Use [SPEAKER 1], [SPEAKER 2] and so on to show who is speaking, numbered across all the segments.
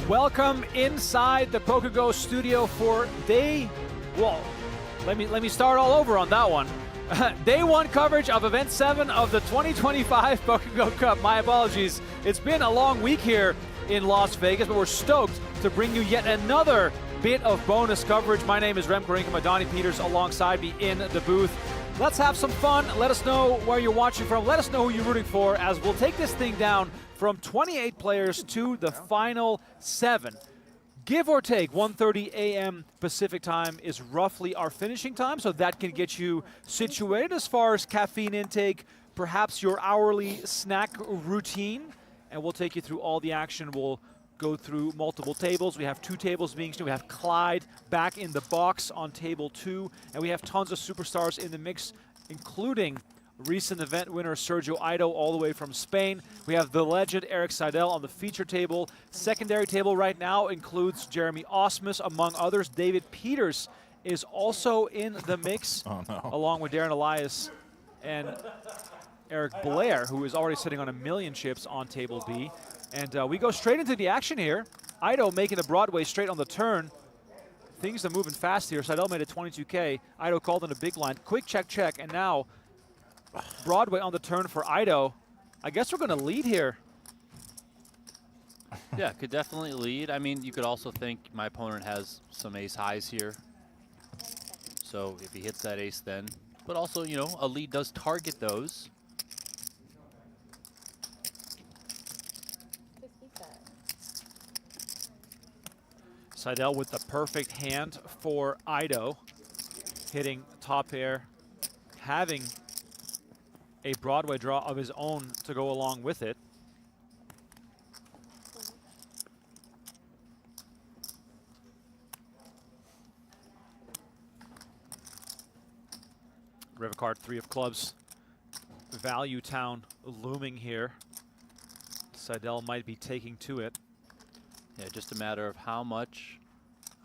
[SPEAKER 1] Welcome inside the PokerGO studio for let me start all over on that one. Day 1 coverage of Event 7 of the 2025 PokerGO Cup. My apologies. It's been a long week here in Las Vegas, but we're stoked to bring you yet another bit of bonus coverage. My name is Remko, Rinkema, Donnie Peters alongside me in the booth. Let's have some fun. Let us know where you're watching from. Let us know who you're rooting for as we'll take this thing down from 28 players to the final 7. Give or take, 1:30 a.m. Pacific time is roughly our finishing time, so that can get you situated as far as caffeine intake, perhaps your hourly snack routine, and we'll take you through all the action. We'll go through multiple tables. We have 2 tables being streamed. We have Clyde back in the box on table 2, and we have tons of superstars in the mix, including recent event winner Sergio Aido all the way from Spain. We have the legend Eric Seidel on the feature table. Secondary table right now includes Jeremy Osmus, among others. David Peters is also in the mix, along with Darren Elias and Eric Blair, who is already sitting on 1 million chips on table B. And we go straight into the action here. Aido making a Broadway straight on the turn. Things are moving fast here. Seidel made it 22K. Aido called in a big line. Quick check, and now Broadway on the turn for Aido. I guess we're going to lead here.
[SPEAKER 2] Yeah, could definitely lead. I mean, you could also think my opponent has some ace highs here. So if he hits that ace then. But also, you know, a lead does target those.
[SPEAKER 1] Seidel with the perfect hand for Aido. Hitting top pair, having a Broadway draw of his own to go along with it. River card, 3 of clubs. Value town looming here. Seidel might be taking to it.
[SPEAKER 2] Yeah, just a matter of how much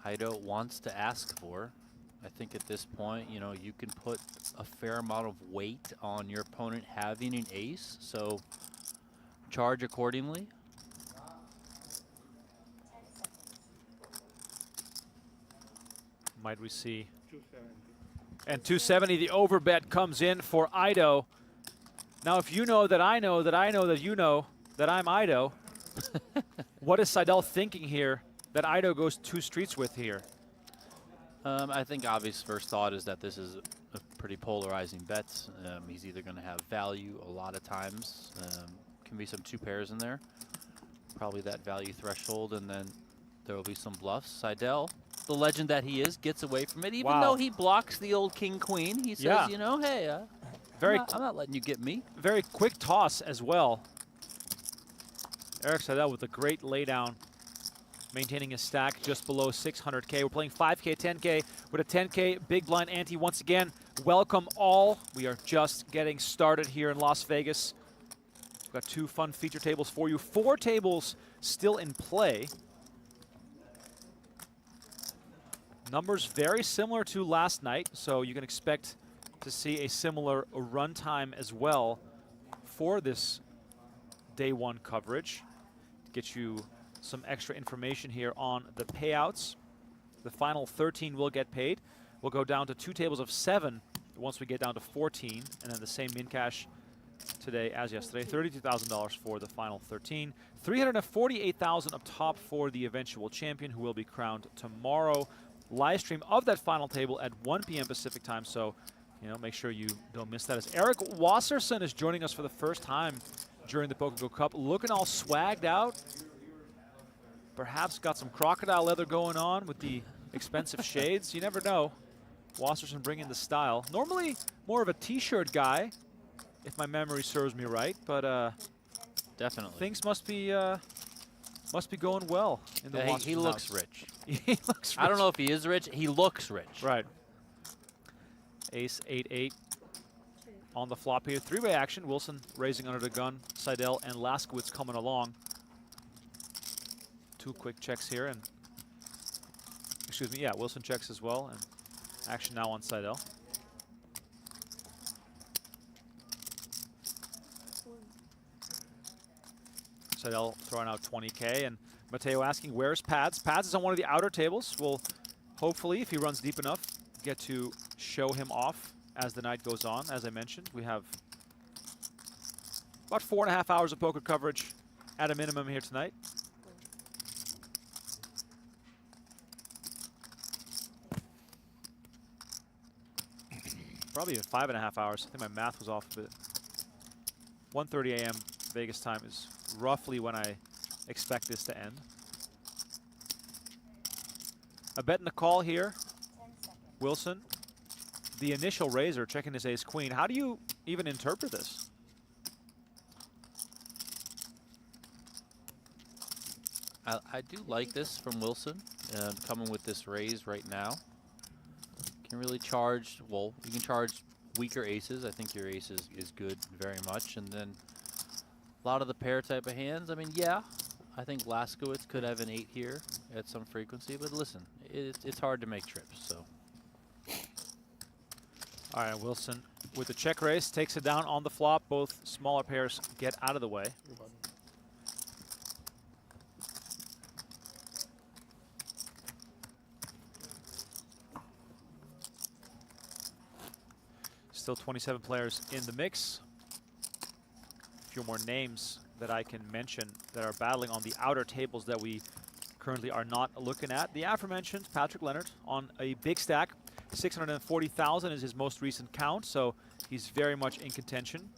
[SPEAKER 2] Aido wants to ask for. I think at this point, you know, you can put a fair amount of weight on your opponent having an ace, so charge accordingly.
[SPEAKER 1] Might we see? 270. And 270, the overbet comes in for Aido. Now, if you know that I know that I know that you know that I'm Aido, what is Seidel thinking here that Aido goes 2 streets with here?
[SPEAKER 2] I think obvious first thought is that this is a pretty polarizing bet. He's either going to have value a lot of times. Can be some 2 pairs in there. Probably that value threshold, and then there will be some bluffs. Seidel, the legend that he is, gets away from it. Even though he blocks the old king-queen, he says, you know, hey, I'm not letting you get me.
[SPEAKER 1] Very quick toss as well. Eric Seidel with a great laydown, maintaining his stack just below 600K. We're playing 5K, 10K with a 10K big blind ante once again. Welcome all. We are just getting started here in Las Vegas. We've got 2 fun feature tables for you. 4 tables still in play. Numbers very similar to last night, so you can expect to see a similar runtime as well for this day 1 coverage. To get you some extra information here on the payouts. The final 13 will get paid. We'll go down to 2 tables of 7 once we get down to 14, and then the same min cash today as yesterday. $32,000 for the final 13. $348,000 up top for the eventual champion, who will be crowned tomorrow. Live stream of that final table at 1 p.m. Pacific time, so you know, make sure you don't miss that. As Eric Wasserson is joining us for the first time during the PokerGO Cup, looking all swagged out. Perhaps got some crocodile leather going on with the expensive shades. You never know. Wasserson bringing the style. Normally more of a t-shirt guy, if my memory serves me right, but
[SPEAKER 2] definitely
[SPEAKER 1] things must be going well in the Wasserson
[SPEAKER 2] he looks rich.
[SPEAKER 1] He looks rich.
[SPEAKER 2] I don't know if he is rich. He looks rich.
[SPEAKER 1] Right. Ace 8-8 on the flop here. 3-way action. Wilson raising under the gun. Seidel and Laskowitz coming along. 2 quick checks here, and excuse me, yeah, Wilson checks as well, and action now on Seidel. Seidel throwing out 20K, and Mateo asking, where's Pads? Pads is on one of the outer tables. We'll hopefully, if he runs deep enough, get to show him off as the night goes on. As I mentioned, we have about 4.5 hours of poker coverage at a minimum here tonight. Probably even 5.5 hours. I think my math was off a bit. 1:30 a.m. Vegas time is roughly when I expect this to end. A bet in the call here. Wilson, the initial raiser, checking his ace-queen. How do you even interpret this?
[SPEAKER 2] I do like this from Wilson, coming with this raise right now. Can really charge, well, you can charge weaker aces. I think your ace is good very much. And then a lot of the pair type of hands, I mean, yeah, I think Laskowitz could have an 8 here at some frequency. But listen, it's hard to make trips, so.
[SPEAKER 1] All right, Wilson with the check raise takes it down on the flop. Both smaller pairs get out of the way. Still 27 players in the mix. A few more names that I can mention that are battling on the outer tables that we currently are not looking at. The aforementioned Patrick Leonard on a big stack. 640,000 is his most recent count, so he's very much in contention.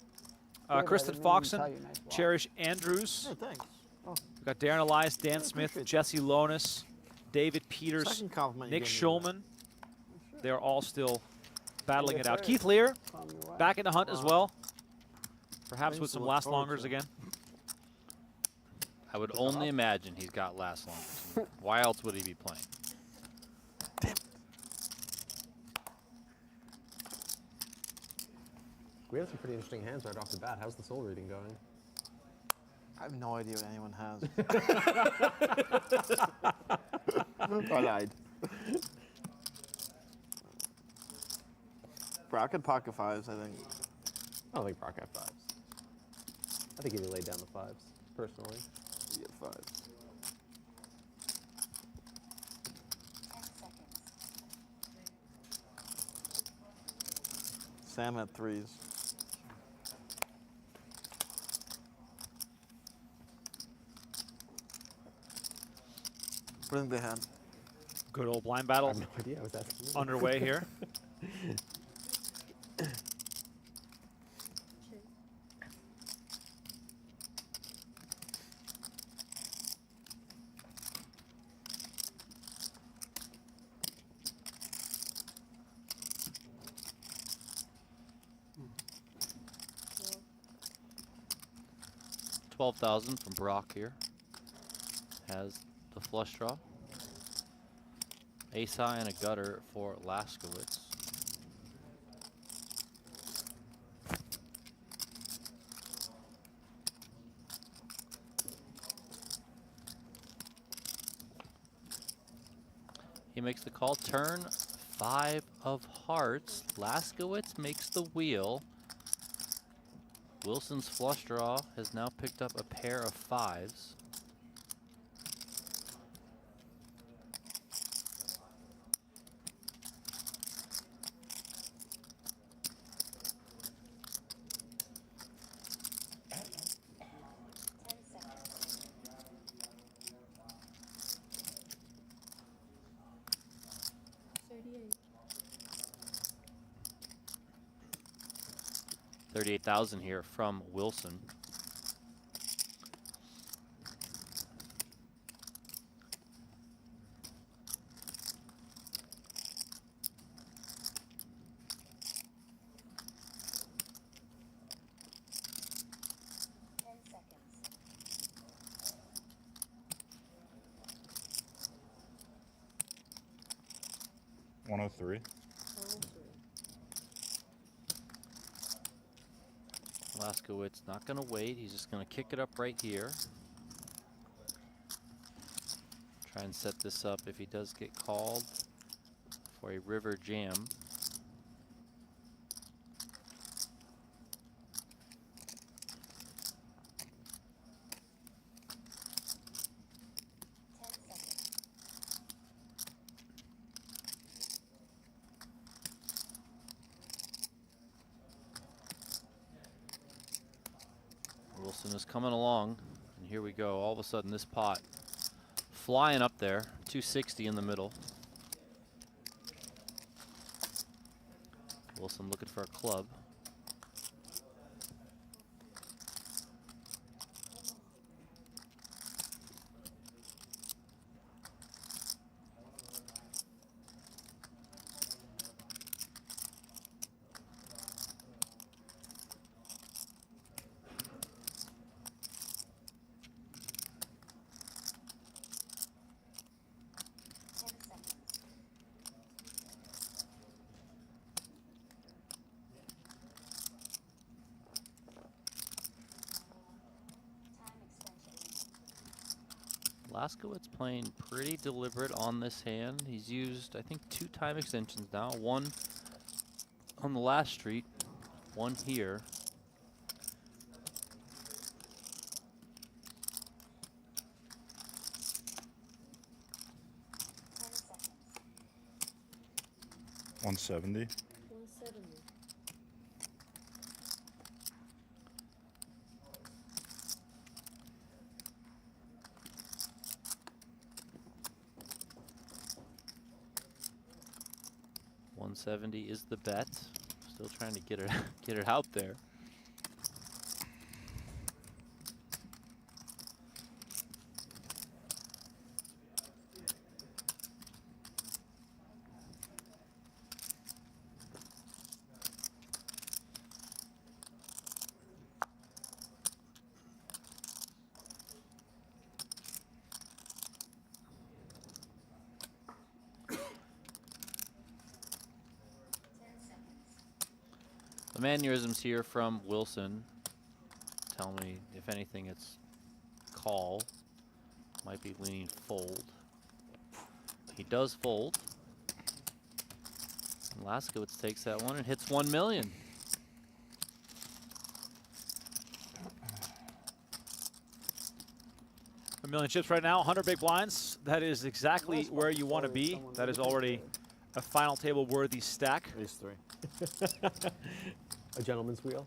[SPEAKER 1] Kristen, Foxen, Cherish Andrews.
[SPEAKER 3] Oh, thanks. Oh.
[SPEAKER 1] We've got Darren Elias, Dan Smith, Jesse Lonis, David Peters, Nick Schulman. They're all still battling it out. Keith Lear back in the hunt as well. Perhaps with some last longers again.
[SPEAKER 2] I would only imagine he's got last longers. Why else would he be playing?
[SPEAKER 4] We have some pretty interesting hands right off the bat. How's the soul reading going?
[SPEAKER 3] I have no idea what anyone has. I lied. Brock had pocket fives, I think.
[SPEAKER 4] I don't think Brock had fives. I think he laid down the fives, personally.
[SPEAKER 3] He had fives.
[SPEAKER 5] 10 seconds.
[SPEAKER 3] Sam had threes. What do you think they had?
[SPEAKER 1] Good old blind
[SPEAKER 4] I
[SPEAKER 1] battle
[SPEAKER 4] have no idea. I was asking you.
[SPEAKER 1] underway here.
[SPEAKER 2] $12,000 from Brock here. Has the flush draw. Ace high and a gutter for Laskowitz. He makes the call. Turn 5 of hearts. Laskowitz makes the wheel. Wilson's flush draw has now picked up a pair of fives. $38,000 here from Wilson.
[SPEAKER 6] $103.
[SPEAKER 2] Laskowitz not going to wait. He's just going to kick it up right here. Try and set this up if he does get called for a river jam. Wilson is coming along, and here we go. All of a sudden, this pot flying up there, 260 in the middle. Wilson looking for a club. Laskowitz playing pretty deliberate on this hand. He's used, I think, 2 time extensions now. One on the last street, one here.
[SPEAKER 6] $170.
[SPEAKER 5] 170.
[SPEAKER 2] $170 is the bet. Still trying to get it out there. The mannerisms here from Wilson tell me, if anything, it's call. Might be leaning fold. He does fold. And Laskowitz takes that one and hits 1 million.
[SPEAKER 1] A million chips right now, 100 big blinds. That is exactly where you want to be. That is already a final table worthy stack.
[SPEAKER 3] Ace 3.
[SPEAKER 4] A gentleman's wheel.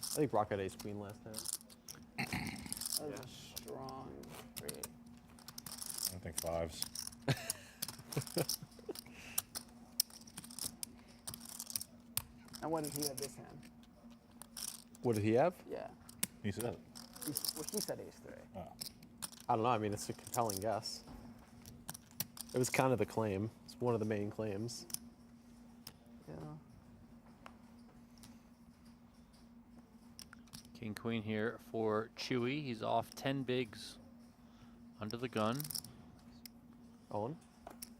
[SPEAKER 4] I think Brock had ace queen last time.
[SPEAKER 7] That was a strong read.
[SPEAKER 6] I think 5s.
[SPEAKER 7] And what did he have this hand?
[SPEAKER 4] What did he have?
[SPEAKER 7] Yeah.
[SPEAKER 6] He said.
[SPEAKER 7] Well, he said ace 3.
[SPEAKER 6] Oh.
[SPEAKER 4] I don't know. I mean, it's a compelling guess. It was kind of the claim. It's one of the main claims.
[SPEAKER 7] Yeah.
[SPEAKER 2] King Queen here for Chewy. He's off 10 bigs under the gun.
[SPEAKER 4] Owen?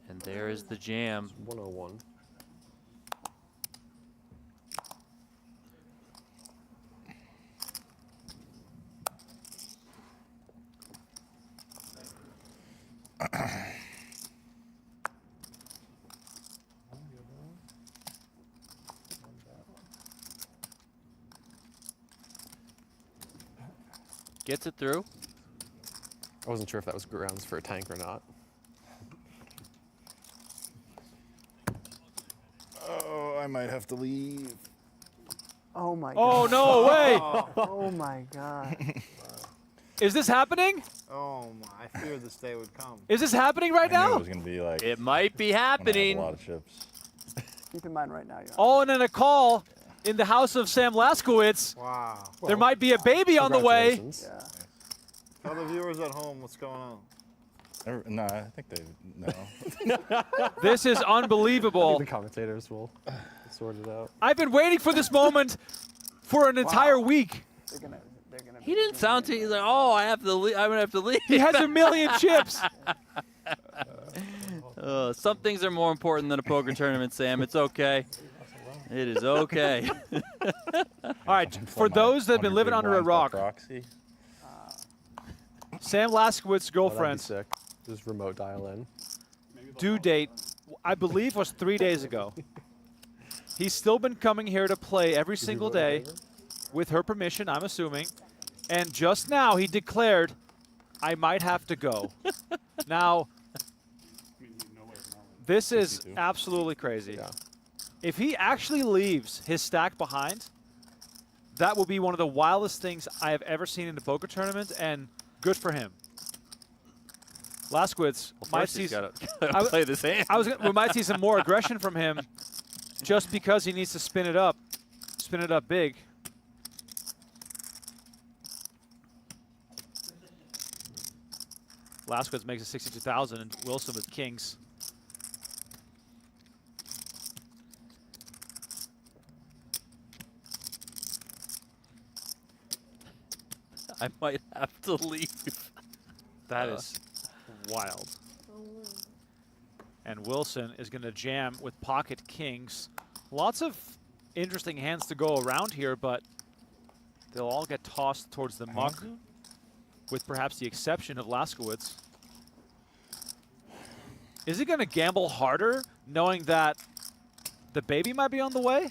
[SPEAKER 2] And there is the jam.
[SPEAKER 4] It's 101.
[SPEAKER 2] Gets it through.
[SPEAKER 4] I wasn't sure if that was grounds for a tank or not.
[SPEAKER 6] Oh, I might have to leave.
[SPEAKER 7] Oh my
[SPEAKER 1] Oh,
[SPEAKER 7] god.
[SPEAKER 1] no way!
[SPEAKER 7] Oh my god.
[SPEAKER 1] Is this happening?
[SPEAKER 3] Oh my! I feared this day would come.
[SPEAKER 1] Is this happening right
[SPEAKER 6] I knew
[SPEAKER 1] now?
[SPEAKER 6] it was gonna be like.
[SPEAKER 2] It might be
[SPEAKER 6] I'm gonna have
[SPEAKER 2] happening.
[SPEAKER 6] a lot of chips.
[SPEAKER 7] Keep in mind right now, you're
[SPEAKER 1] Oh, and then a call in the house of Sam Laskowitz.
[SPEAKER 3] Wow.
[SPEAKER 1] There might be a baby on the way.
[SPEAKER 4] Congratulations.
[SPEAKER 7] Yeah.
[SPEAKER 3] Tell the viewers at home what's going on.
[SPEAKER 6] No, I think they know.
[SPEAKER 1] This is unbelievable.
[SPEAKER 4] The commentators will sort it out.
[SPEAKER 1] I've been waiting for this moment for an entire week.
[SPEAKER 7] They're gonna
[SPEAKER 2] He didn't sound too. He's like, oh, I have to leave. I'm gonna have to leave.
[SPEAKER 1] He has a million chips.
[SPEAKER 2] Some things are more important than a poker tournament, Sam. It's okay. It is okay.
[SPEAKER 1] All right, for those that have been living under a rock,
[SPEAKER 6] Proxy.
[SPEAKER 1] Sam Laskowitz's
[SPEAKER 4] Oh, that'd be
[SPEAKER 1] girlfriend,
[SPEAKER 4] sick. Just remote dial in.
[SPEAKER 1] due date, I believe was 3 days ago. He's still been coming here to play every single day with her permission, I'm assuming. And just now he declared, I might have to go. Now, this is
[SPEAKER 6] 62.
[SPEAKER 1] absolutely crazy.
[SPEAKER 4] Yeah.
[SPEAKER 1] If he actually leaves his stack behind, that will be one of the wildest things I have ever seen in a poker tournament, and good for him. Laskowitz
[SPEAKER 2] Well,
[SPEAKER 1] might
[SPEAKER 2] first
[SPEAKER 1] see.
[SPEAKER 2] he's got to play this hand.
[SPEAKER 1] We might see some more aggression from him, just because he needs to spin it up big. Laskowitz makes it 62,000, and Wilson with kings.
[SPEAKER 2] I might have to leave.
[SPEAKER 1] That is wild. And Wilson is going to jam with pocket kings. Lots of interesting hands to go around here, but they'll all get tossed towards the muck, with perhaps the exception of Laskowitz. Is he going to gamble harder, knowing that the baby might be on the way?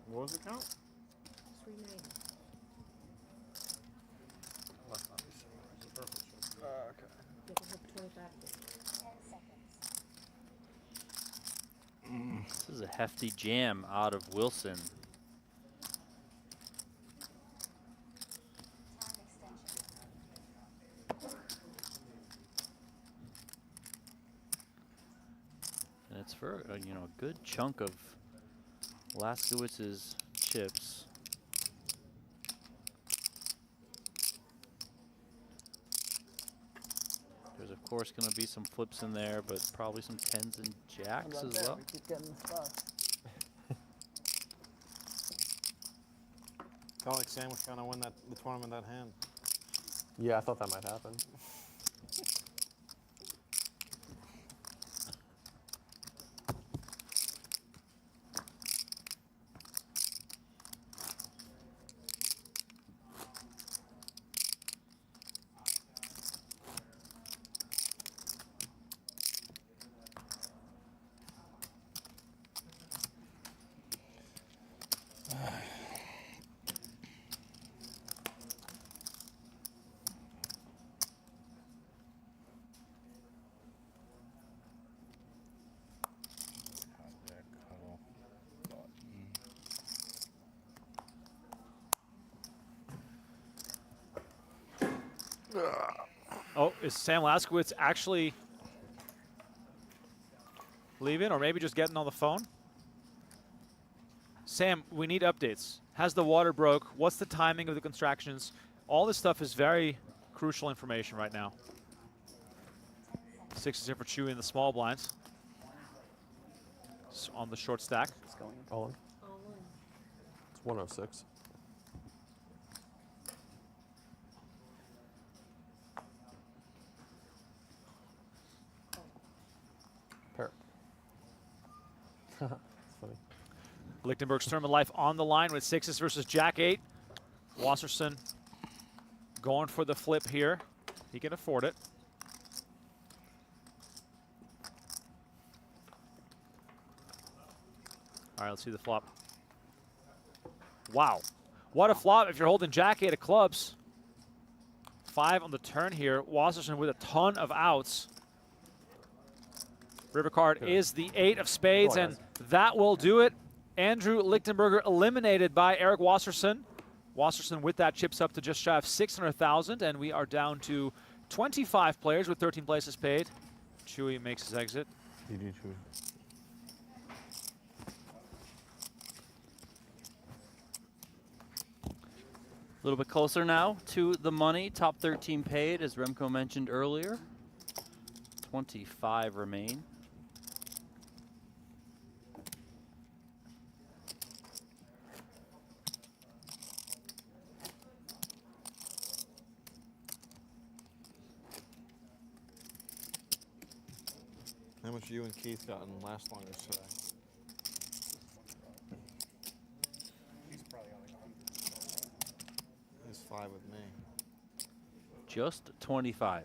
[SPEAKER 3] What was the count?
[SPEAKER 5] 390.
[SPEAKER 3] Okay.
[SPEAKER 5] You can hook 25 days. 10 seconds.
[SPEAKER 2] This is a hefty jam out of Wilson.
[SPEAKER 5] Time extension.
[SPEAKER 2] And it's for a good chunk of Laskowitz's chips. There's of course going to be some flips in there, but probably some tens and
[SPEAKER 7] How
[SPEAKER 2] jacks
[SPEAKER 7] about
[SPEAKER 2] as
[SPEAKER 7] that?
[SPEAKER 2] well.
[SPEAKER 7] We keep getting the stuff.
[SPEAKER 3] Felt like Sam was trying to win the tournament that hand.
[SPEAKER 4] Yeah, I thought that might happen.
[SPEAKER 1] Oh, is Sam Laskowitz actually leaving, or maybe just getting on the phone? Sam, we need updates. Has the water broke? What's the timing of the constructions? All this stuff is very crucial information right now. 6 is in for Chewy in the small blinds. On the short stack.
[SPEAKER 7] It's going.
[SPEAKER 4] All in.
[SPEAKER 5] All in.
[SPEAKER 4] It's 106. Pair. That's funny.
[SPEAKER 1] Lichtenberg's tournament life on the line with 6s versus Jack 8. Wasserson going for the flip here. He can afford it. All right, let's see the flop. Wow. What a flop if you're holding Jack 8 of clubs. 5 on the turn here. Wasserson with a ton of outs. River card is the 8 of spades,
[SPEAKER 4] Go on,
[SPEAKER 1] and that will do it. Andrew Lichtenberger eliminated by Eric Wasserson. Wasserson with that chips up to just shy of 600,000, and we are down to 25 players with 13 places paid. Chewy makes his exit.
[SPEAKER 6] GG, Chewy.
[SPEAKER 2] A little bit closer now to the money. Top 13 paid, as Remko mentioned earlier. 25 remain.
[SPEAKER 3] How much you and Keith got in last longers today? He's 5 with me.
[SPEAKER 2] Just 25.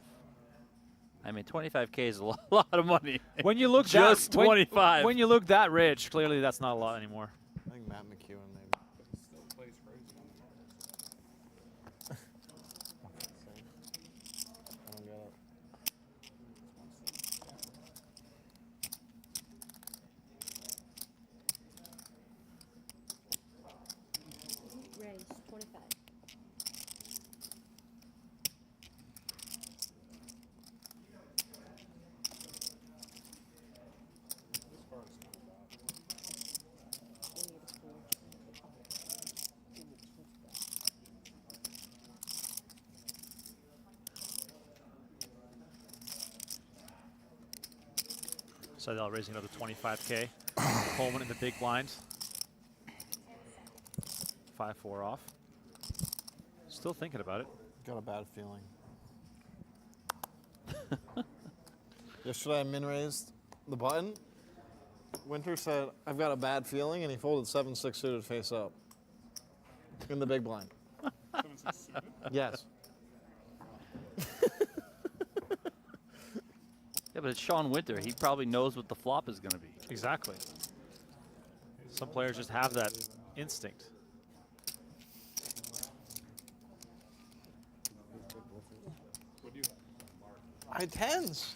[SPEAKER 2] I mean, 25K is a lot of money.
[SPEAKER 1] When you look
[SPEAKER 2] Just
[SPEAKER 1] that, when-
[SPEAKER 2] 25.
[SPEAKER 1] When you look that rich, clearly that's not a lot anymore.
[SPEAKER 3] I think Matt McEwen maybe.
[SPEAKER 1] Seidel raising another 25K. Coleman in the big blind. 5-4 off. Still thinking about it.
[SPEAKER 3] Got a bad feeling. Yesterday I min raised the button. Winter said, I've got a bad feeling, and he folded 7-6 suited face up. In the big blind.
[SPEAKER 8] 7-6 suited?
[SPEAKER 3] Yes.
[SPEAKER 2] Yeah, but it's Sean Winter. He probably knows what the flop is going to be.
[SPEAKER 1] Exactly. Some players just have that instinct.
[SPEAKER 8] What do you have?
[SPEAKER 3] I had tens.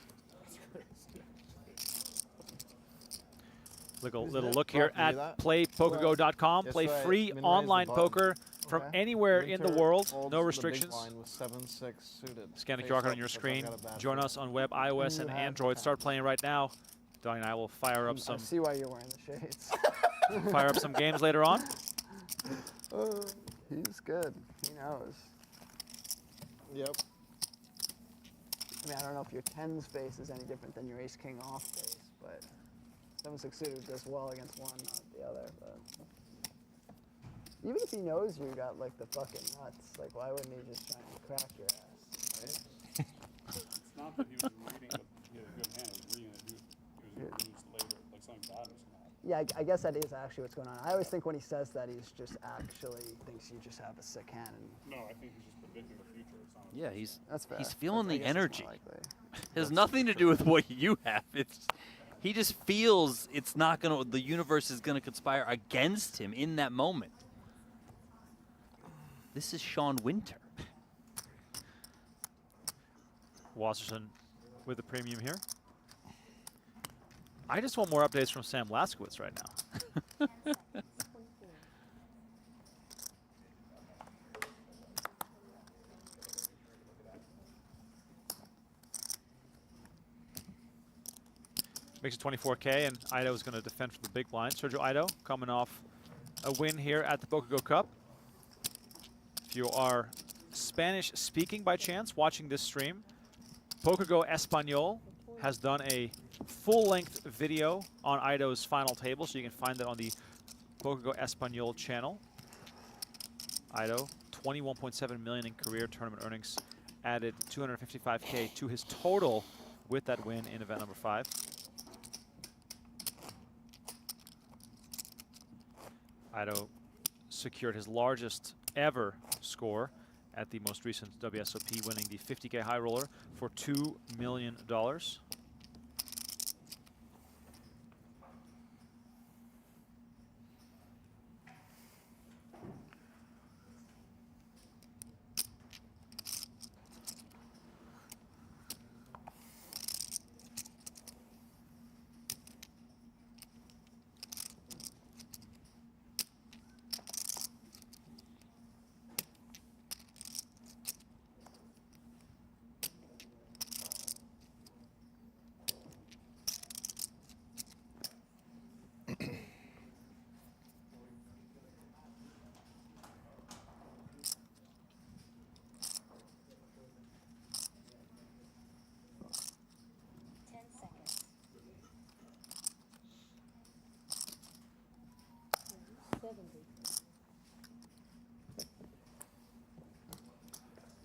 [SPEAKER 1] Little
[SPEAKER 3] Isn't it
[SPEAKER 1] look here
[SPEAKER 3] rough to do
[SPEAKER 1] at
[SPEAKER 3] that?
[SPEAKER 1] playpokergo.com.
[SPEAKER 3] Yes,
[SPEAKER 1] Play
[SPEAKER 3] so I
[SPEAKER 1] free
[SPEAKER 3] min-raised
[SPEAKER 1] online
[SPEAKER 3] the button.
[SPEAKER 1] poker from
[SPEAKER 3] Okay.
[SPEAKER 1] anywhere in the
[SPEAKER 3] Winter
[SPEAKER 1] world.
[SPEAKER 3] folds
[SPEAKER 1] No
[SPEAKER 3] the big
[SPEAKER 1] restrictions.
[SPEAKER 3] blind with 7-6 suited.
[SPEAKER 1] Scan the
[SPEAKER 3] Face
[SPEAKER 1] QR code
[SPEAKER 3] up
[SPEAKER 1] on your
[SPEAKER 3] because I've
[SPEAKER 1] screen.
[SPEAKER 3] got a bad
[SPEAKER 1] Join
[SPEAKER 3] feeling.
[SPEAKER 1] us on web, iOS, and
[SPEAKER 7] You have
[SPEAKER 1] Android.
[SPEAKER 7] to.
[SPEAKER 1] Start playing right now. Donnie and I will fire up
[SPEAKER 7] I
[SPEAKER 1] some
[SPEAKER 7] see why you're wearing the shades.
[SPEAKER 1] fire up some games later on.
[SPEAKER 7] He's good. He knows.
[SPEAKER 3] Yep.
[SPEAKER 7] I mean, I don't know if your tens face is any different than your ace king off face, but 7-6 suited does well against one, not the other. But even if he knows you got like the fucking nuts, like why wouldn't he just try and crack your ass? Right?
[SPEAKER 8] It's not that he was reading that he had a good hand. He was reading that he was going to lose later, like something bad was going to happen.
[SPEAKER 7] Yeah, I guess that is actually what's going on. I always think when he says that, he's just actually thinks you just have a sick hand. And
[SPEAKER 8] No, I think he's just predicting the future. It's not
[SPEAKER 2] Yeah, he's
[SPEAKER 7] that's fair.
[SPEAKER 2] he's feeling
[SPEAKER 7] I
[SPEAKER 2] the
[SPEAKER 7] guess that's
[SPEAKER 2] energy.
[SPEAKER 7] more likely.
[SPEAKER 2] It has nothing to do with what you have. It's he just feels it's not gonna. The universe is gonna conspire against him in that moment. This is Sean Winter.
[SPEAKER 1] Wasserson with the premium here. I just want more updates from Sam Laskowitz right now. Makes it 24K, and Ido is going to defend from the big blind. Sergio Ido coming off a win here at the PokerGO Cup. If you are Spanish speaking by chance watching this stream, PokerGO Espanol has done a full-length video on Ido's final table, so you can find that on the PokerGO Espanol channel. Ido, 21.7 million in career tournament earnings, added 255K to his total with that win in event number 5. Ido secured his largest ever score at the most recent WSOP, winning the 50K high roller for $2 million.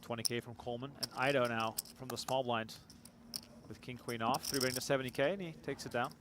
[SPEAKER 1] $20K from Coleman, and Ido now from the small blind with king queen off, 3-betting to 70K, and he takes it down.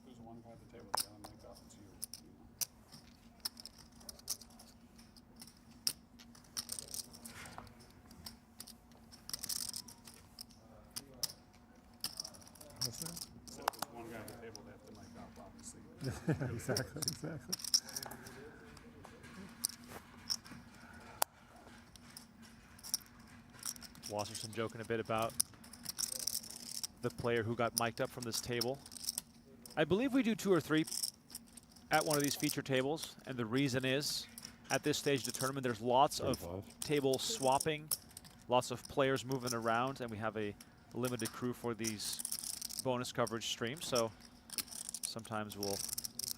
[SPEAKER 8] There's one guy at the table, the other might off, it's you.
[SPEAKER 6] What's that?
[SPEAKER 8] So if there's one guy at the table, they have to mic off, obviously.
[SPEAKER 6] Exactly, exactly.
[SPEAKER 1] Wasserson joking a bit about the player who got mic'd up from this table. I believe we do 2 or 3 at one of these feature tables, and the reason is, at this stage of the tournament, there's lots of table swapping, lots of players moving around, and we have a limited crew for these bonus coverage streams, so sometimes we'll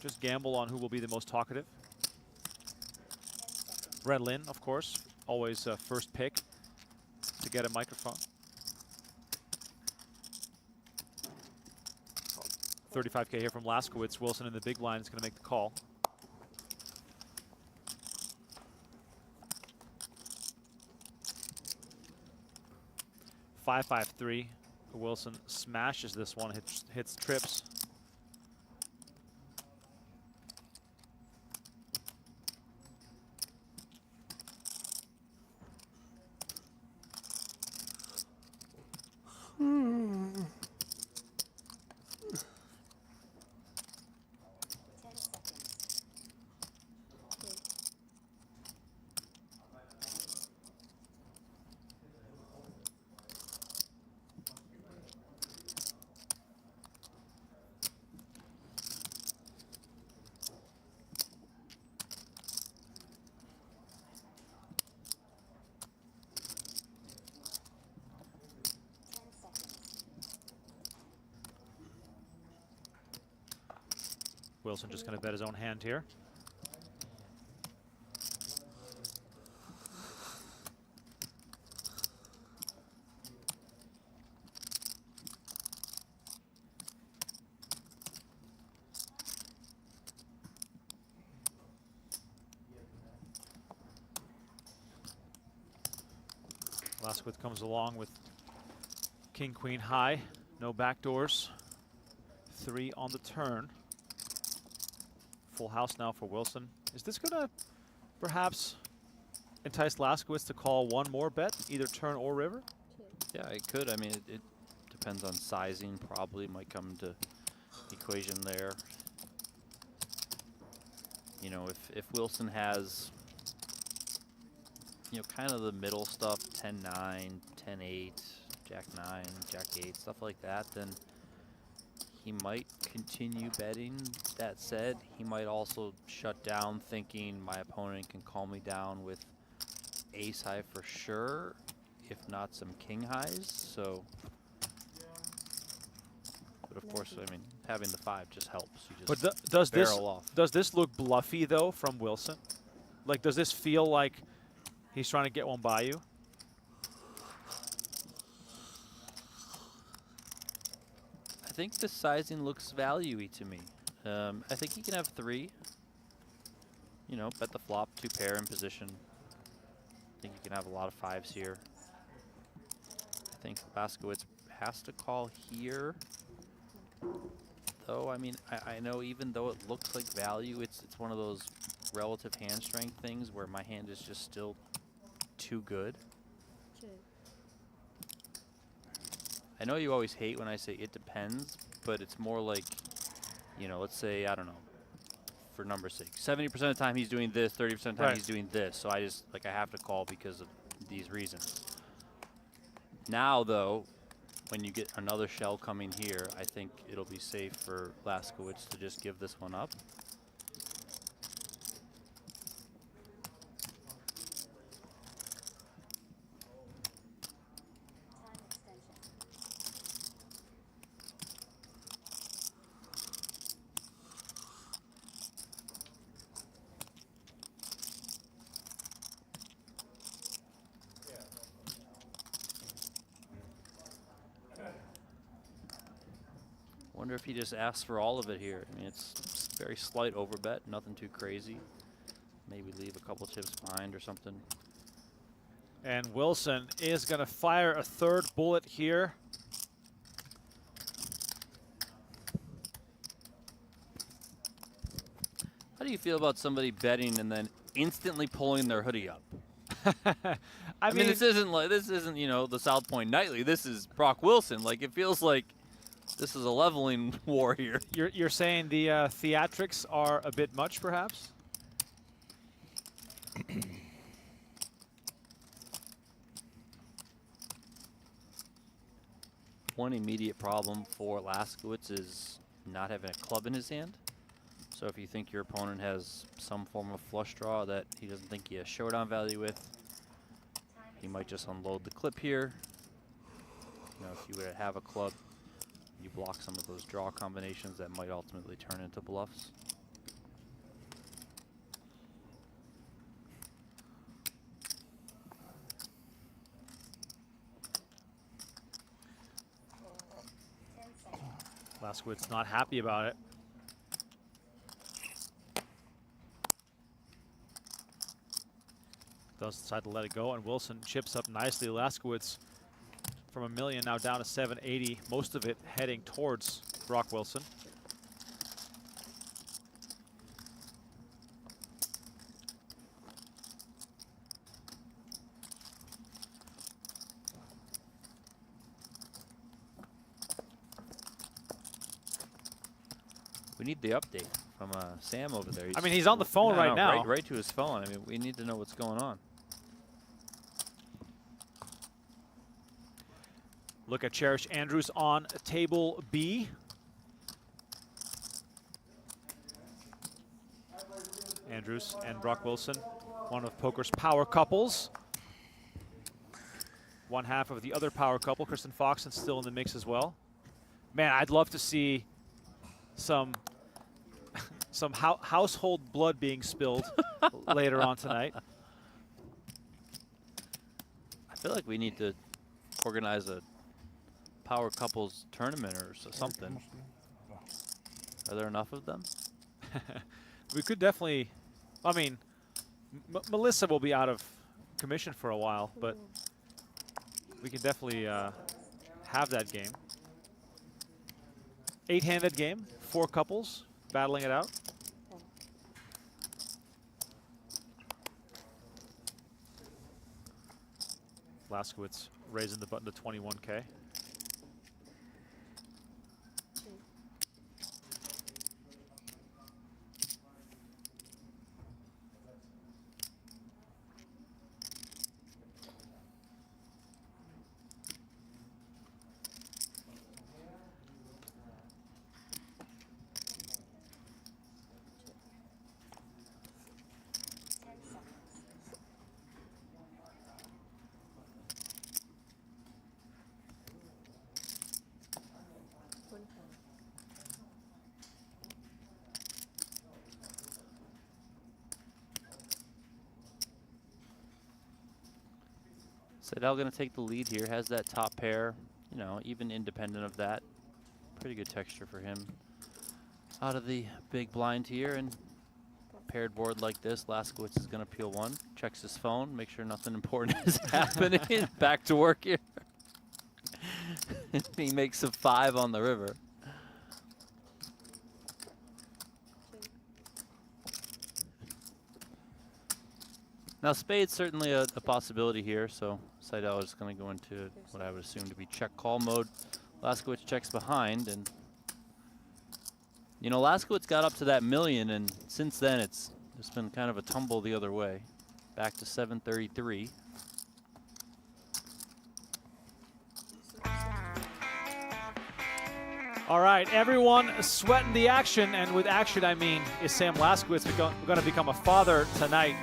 [SPEAKER 1] just gamble on who will be the most talkative. Red Lynn, of course, always first pick to get a microphone. 35K here from Laskowitz. Wilson in the big line is going to make the call. (5-5-3). Wilson smashes this one, hits trips. Wilson just going to bet his own hand here. Laskowitz comes along with king, queen high, no backdoors, 3 on the turn. Full house now for Wilson. Is this gonna perhaps entice Laskowitz to call one more bet, either turn or river?
[SPEAKER 2] Yeah, it could. I mean, it depends on sizing. Probably might come to equation there. You know, if Wilson has, you know, kind of the middle stuff, 10-9, 10-8, Jack-9, Jack-8, stuff like that, then he might continue betting. That said, he might also shut down thinking my opponent can calm me down with ace high for sure, if not some king highs. So, but of course, I mean, having the 5 just helps. You just
[SPEAKER 1] But does this look bluffy though from Wilson? Like, does this feel like he's trying to get one by you?
[SPEAKER 2] I think the sizing looks value-y to me. I think he can have 3. You know, bet the flop, 2 pair in position. I think he can have a lot of 5s here. I think Laskowitz has to call here. Though, I mean, I know even though it looks like value, it's one of those relative hand strength things where my hand is just still too good. I know you always hate when I say it depends, but it's more like, you know, let's say, I don't know, for number's sake, 70% of the time he's doing this, 30% of the time he's doing this. So I just, like, I have to call because of these reasons. Now, though, when you get another shell coming here, I think it'll be safe for Laskowitz to just give this one up. Wonder if he just asks for all of it here. I mean, it's very slight overbet, nothing too crazy. Maybe leave a couple chips behind or something.
[SPEAKER 1] And Wilson is going to fire a 3rd bullet here.
[SPEAKER 2] How do you feel about somebody betting and then instantly pulling their hoodie up?
[SPEAKER 1] I mean,
[SPEAKER 2] this isn't, you know, the South Point Nightly. This is Brock Wilson. Like, it feels like this is a leveling war here.
[SPEAKER 1] You're saying the theatrics are a bit much, perhaps?
[SPEAKER 2] one immediate problem for Laskowitz is not having a club in his hand. So if you think your opponent has some form of flush draw that he doesn't think he has showdown value with, he might just unload the clip here. You know, if you were to have a club, you block some of those draw combinations that might ultimately turn into bluffs.
[SPEAKER 1] Laskowitz not happy about it. Does decide to let it go, and Wilson chips up nicely. Laskowitz from $1 million now down to 780. Most of it heading towards Brock Wilson.
[SPEAKER 2] We need the update from Sam over there.
[SPEAKER 1] I mean, he's on the phone right now.
[SPEAKER 2] Right to his phone. I mean, we need to know what's going on.
[SPEAKER 1] Look at Cherish Andrews on table B. Andrews and Brock Wilson, one of poker's power couples. One half of the other power couple, Kristen Foxen, still in the mix as well. Man, I'd love to see some household blood being spilled later on tonight.
[SPEAKER 2] I feel like we need to organize a power couples tournament or something. Are there enough of them?
[SPEAKER 1] We could definitely, I mean, Melissa will be out of commission for a while, but we can definitely have that game. 8-handed game, 4 couples battling it out. Laskowitz raising the button to 21K.
[SPEAKER 2] Seidel going to take the lead here, has that top pair, you know, even independent of that. Pretty good texture for him. Out of the big blind here, and paired board like this, Laskowitz is going to peel one, checks his phone, make sure nothing important is happening. Back to work here. He makes a 5 on the river. Now, spade's certainly a possibility here, so Seidel is going to go into what I would assume to be check call mode. Laskowitz checks behind, and you know, Laskowitz got up to that $1 million, and since then it's been kind of a tumble the other way. Back to 733.
[SPEAKER 1] All right, everyone sweating the action, and with action I mean, is Sam Laskowitz going to become a father tonight?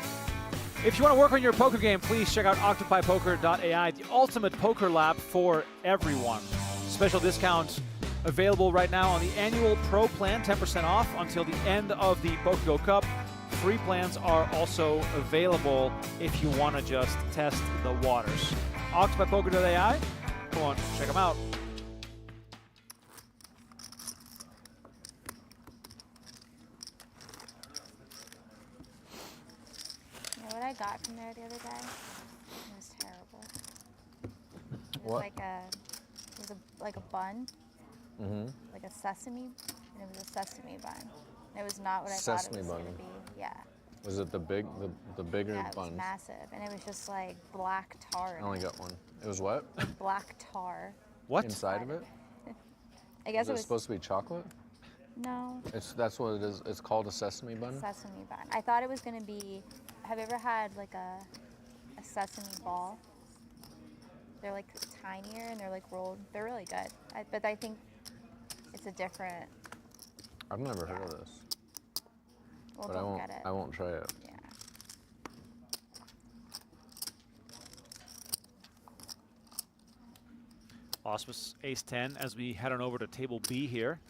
[SPEAKER 1] If you want to work on your poker game, please check out octopipoker.ai, the ultimate poker lab for everyone. Special discounts available right now on the annual Pro plan, 10% off until the end of the PokerGO Cup. Free plans are also available if you want to just test the waters. octopipoker.ai, come on, check them out.
[SPEAKER 9] What I got from there the other day, it was terrible. It was
[SPEAKER 3] What?
[SPEAKER 9] like a bun, like a sesame, and it was a sesame bun. It was not what I thought it was going to be. Yeah.
[SPEAKER 4] Was it the bigger
[SPEAKER 9] Yeah, it was
[SPEAKER 4] buns?
[SPEAKER 9] massive, and it was just like black tar.
[SPEAKER 4] I only got one. It was what?
[SPEAKER 9] Black tar.
[SPEAKER 1] What?
[SPEAKER 4] Inside of it?
[SPEAKER 9] I guess
[SPEAKER 4] Is it supposed to be chocolate?
[SPEAKER 9] No.
[SPEAKER 4] That's what it is. It's called a sesame bun?
[SPEAKER 9] Sesame bun. I thought it was going to be. Have you ever had like a sesame ball? They're like tinier and they're like rolled. They're really good. But I think it's a different.
[SPEAKER 4] I've never heard of this,
[SPEAKER 9] Well,
[SPEAKER 4] but
[SPEAKER 9] don't get it.
[SPEAKER 4] I won't try it.
[SPEAKER 9] Yeah.
[SPEAKER 1] Auspice ace-10 as we head on over to table B here.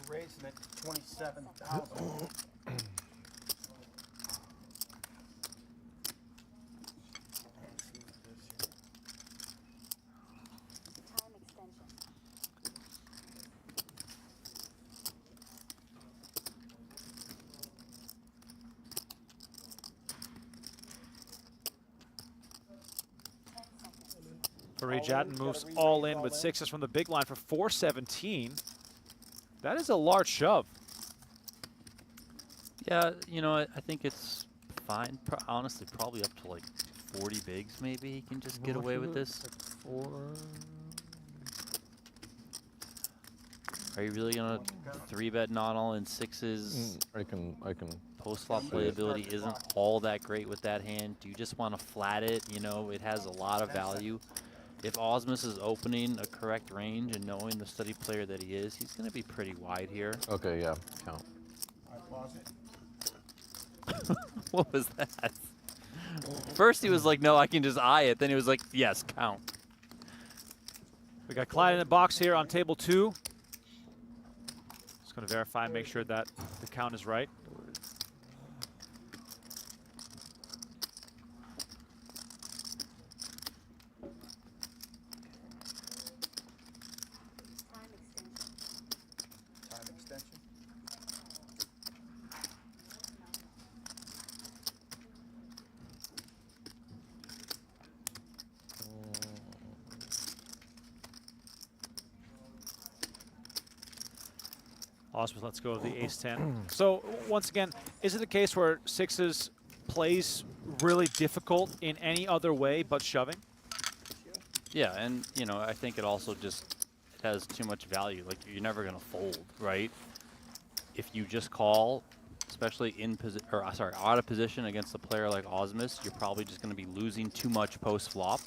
[SPEAKER 10] We're raising it to 27,000.
[SPEAKER 5] Time extension.
[SPEAKER 1] Farid Jattin moves all in with sixes from the big line for 417. That is a large shove.
[SPEAKER 2] Yeah, you know, I think it's fine. Honestly, probably up to like 40 bigs maybe he can just get away with this. Are you really gonna 3-bet not all in sixes?
[SPEAKER 4] I can.
[SPEAKER 2] Post-flop
[SPEAKER 4] see it.
[SPEAKER 2] playability isn't all that great with that hand. Do you just want to flat it? You know, it has a lot of value. If Osmus is opening a correct range and knowing the steady player that he is, he's going to be pretty wide here.
[SPEAKER 4] Okay, yeah, count.
[SPEAKER 10] I pause it.
[SPEAKER 2] What was that? First he was like, no, I can just eye it. Then he was like, yes, count.
[SPEAKER 1] We got Clyde in the box here on table 2. Just going to verify and make sure that the count is right.
[SPEAKER 5] Time extension.
[SPEAKER 10] Time extension.
[SPEAKER 1] Auspice, let's go with the ace-10. So once again, is it a case where sixes plays really difficult in any other way but shoving?
[SPEAKER 2] Yeah, and you know, I think it also just has too much value. Like you're never gonna fold, right? If you just call, especially in position, or sorry, out of position against a player like Osmus, you're probably just gonna be losing too much post flop.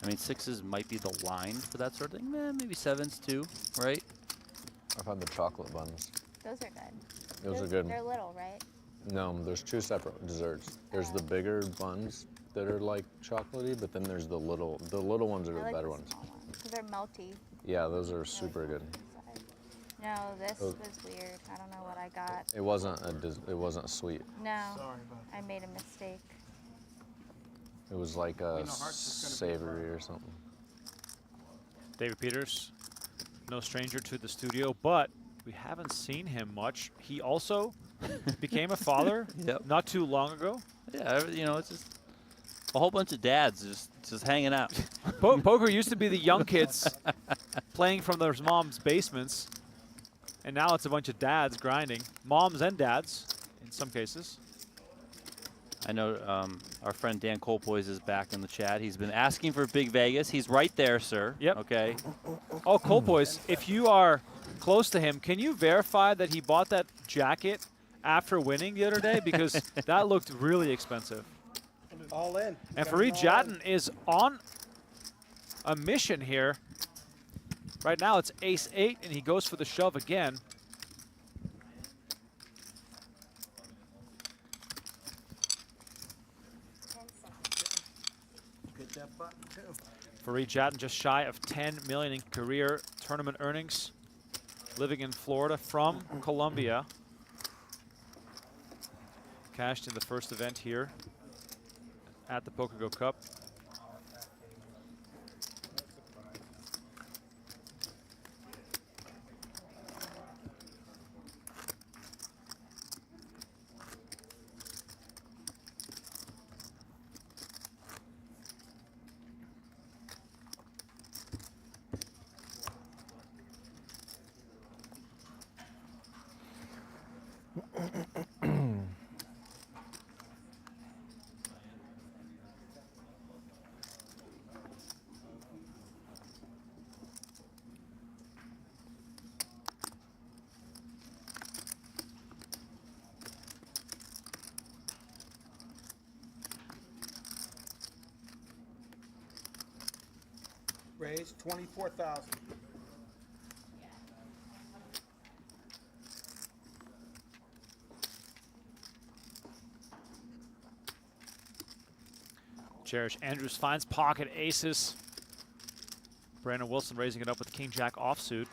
[SPEAKER 2] I mean, sixes might be the line for that sort of thing. Maybe sevens too, right?
[SPEAKER 4] I've had the chocolate buns.
[SPEAKER 9] Those are good.
[SPEAKER 4] Those are good.
[SPEAKER 9] They're little, right?
[SPEAKER 4] No, there's two separate desserts. There's the bigger buns that are like chocolatey, but then there's the little ones are
[SPEAKER 9] I
[SPEAKER 4] the
[SPEAKER 9] like
[SPEAKER 4] better
[SPEAKER 9] the
[SPEAKER 4] ones.
[SPEAKER 9] small ones because they're melty.
[SPEAKER 4] Yeah, those are super good.
[SPEAKER 9] Inside. No, this was weird. I don't know what I got.
[SPEAKER 4] It wasn't sweet.
[SPEAKER 9] No,
[SPEAKER 10] Sorry about
[SPEAKER 9] I made a mistake.
[SPEAKER 4] It was like
[SPEAKER 10] Queen
[SPEAKER 4] a
[SPEAKER 10] of Hearts is gonna be
[SPEAKER 4] savory or something.
[SPEAKER 1] David Peters, no stranger to the studio, but we haven't seen him much. He also became a father not too long ago.
[SPEAKER 2] Yeah, you know, it's just a whole bunch of dads just hanging out.
[SPEAKER 1] Poker used to be the young kids playing from their mom's basements, and now it's a bunch of dads grinding. Moms and dads, in some cases.
[SPEAKER 2] I know our friend Dan Colpoys is back in the chat. He's been asking for Big Vegas. He's right there, sir.
[SPEAKER 1] Yep.
[SPEAKER 2] Okay.
[SPEAKER 1] Oh, Colpoys, if you are close to him, can you verify that he bought that jacket after winning the other day? Because that looked really expensive.
[SPEAKER 10] All in.
[SPEAKER 1] And
[SPEAKER 10] Got
[SPEAKER 1] Farid
[SPEAKER 10] them all in.
[SPEAKER 1] Jattin is on a mission here. Right now it's ace-8, and he goes for the shove again.
[SPEAKER 10] Hit that button too.
[SPEAKER 1] Farid Jattin just shy of 10 million in career tournament earnings, living in Florida from Colombia. Cashed in the first event here at the PokerGO Cup.
[SPEAKER 10] Raise 24,000.
[SPEAKER 1] Cherish Andrews finds pocket aces. Brandon Wilson raising it up with King Jack offsuit.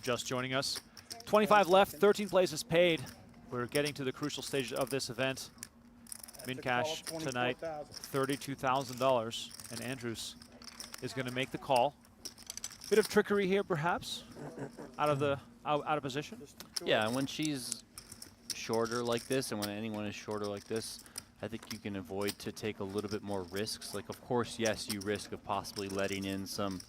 [SPEAKER 1] Just joining us. 25 left, 13 places paid. We're getting to the crucial stage of this event. Min cash tonight, $32,000. And Andrews is going to make the call. Bit of trickery here, perhaps, out of position.
[SPEAKER 2] Yeah, and when she's shorter like this, and when anyone is shorter like this, I think you can avoid to take a little bit more risks. Like, of course, yes, you risk of possibly letting in some,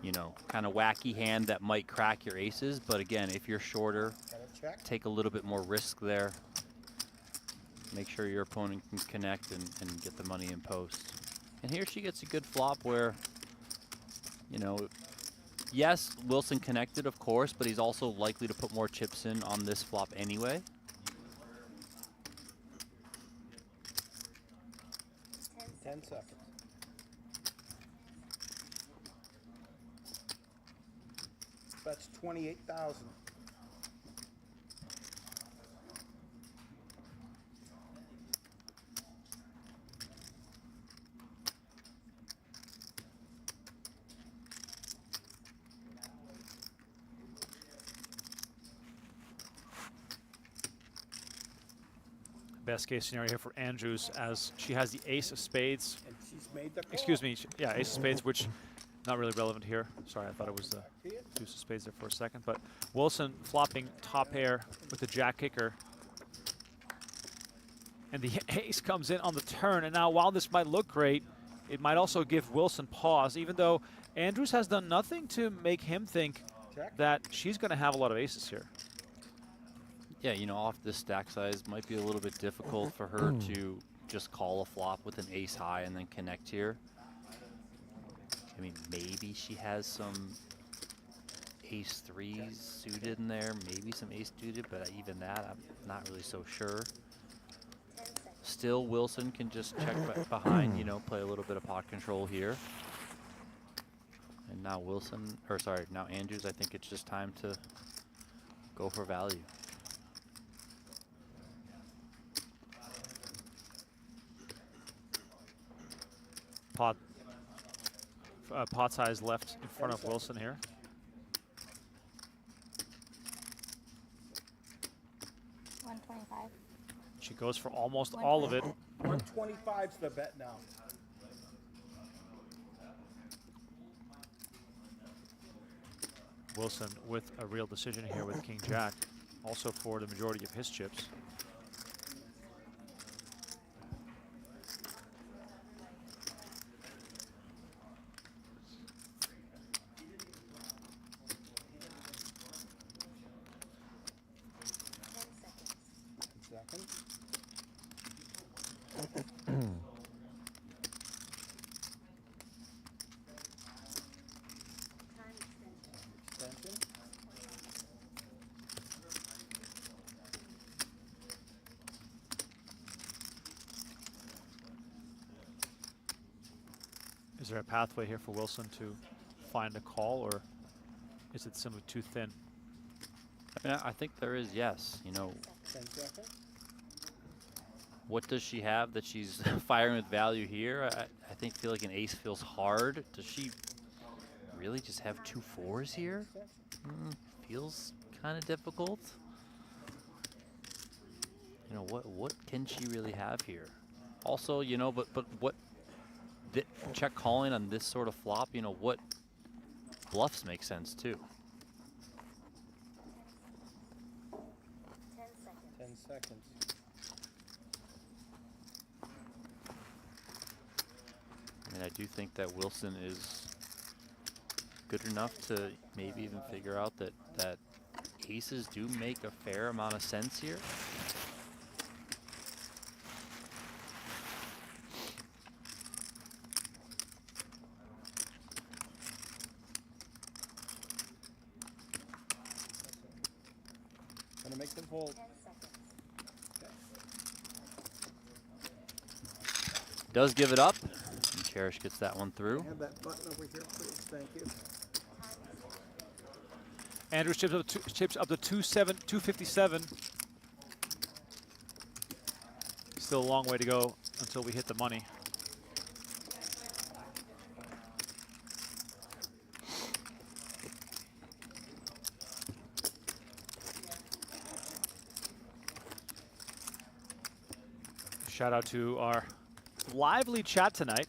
[SPEAKER 2] you know, kind of wacky hand that might crack your aces. But again, if you're shorter, take a little bit more risk there. Make sure your opponent can connect and get the money in post. And here she gets a good flop where, you know, yes, Wilson connected, of course, but he's also likely to put more chips in on this flop anyway.
[SPEAKER 10] 10 seconds. That's 28,000.
[SPEAKER 1] Best case scenario here for Andrews, as she has the ace of spades.
[SPEAKER 10] And she's made the call.
[SPEAKER 1] Excuse me, yeah, ace of spades, which not really relevant here. Sorry, I thought it was the deuce of spades there for a second. But Wilson flopping top pair with the jack kicker. And the ace comes in on the turn. And now while this might look great, it might also give Wilson pause, even though Andrews has done nothing to make him think that she's going to have a lot of aces here.
[SPEAKER 2] Yeah, you know, off this stack size might be a little bit difficult for her to just call a flop with an ace high and then connect here. I mean, maybe she has some ace threes suited in there, maybe some ace suited, but even that, I'm not really so sure. Still, Wilson can just check behind, you know, play a little bit of pot control here. And now Wilson, or sorry, now Andrews, I think it's just time to go for value.
[SPEAKER 1] Pot size left in front of Wilson here.
[SPEAKER 9] $125.
[SPEAKER 1] She goes for almost all of it.
[SPEAKER 10] 125's the bet now.
[SPEAKER 1] Wilson with a real decision here with King Jack, also for the majority of his chips. Is there a pathway here for Wilson to find a call, or is it simply too thin?
[SPEAKER 2] I think there is, yes. You know,
[SPEAKER 10] 10 seconds.
[SPEAKER 2] what does she have that she's firing with value here? I feel like an ace feels hard. Does she really just have 2 4s here? Feels kind of difficult. You know, what can she really have here? Also, you know, but what check calling on this sort of flop, you know, what bluffs make sense too?
[SPEAKER 10] 10 seconds.
[SPEAKER 2] I mean, I do think that Wilson is good enough to maybe even figure out that aces do make a fair amount of sense here.
[SPEAKER 10] Gonna make them fold.
[SPEAKER 2] Does give it up. And Cherish gets that one through.
[SPEAKER 10] Have that button over here, please. Thank you.
[SPEAKER 1] Andrews chips up to 257. Still a long way to go until we hit the money. Shout out to our lively chat tonight.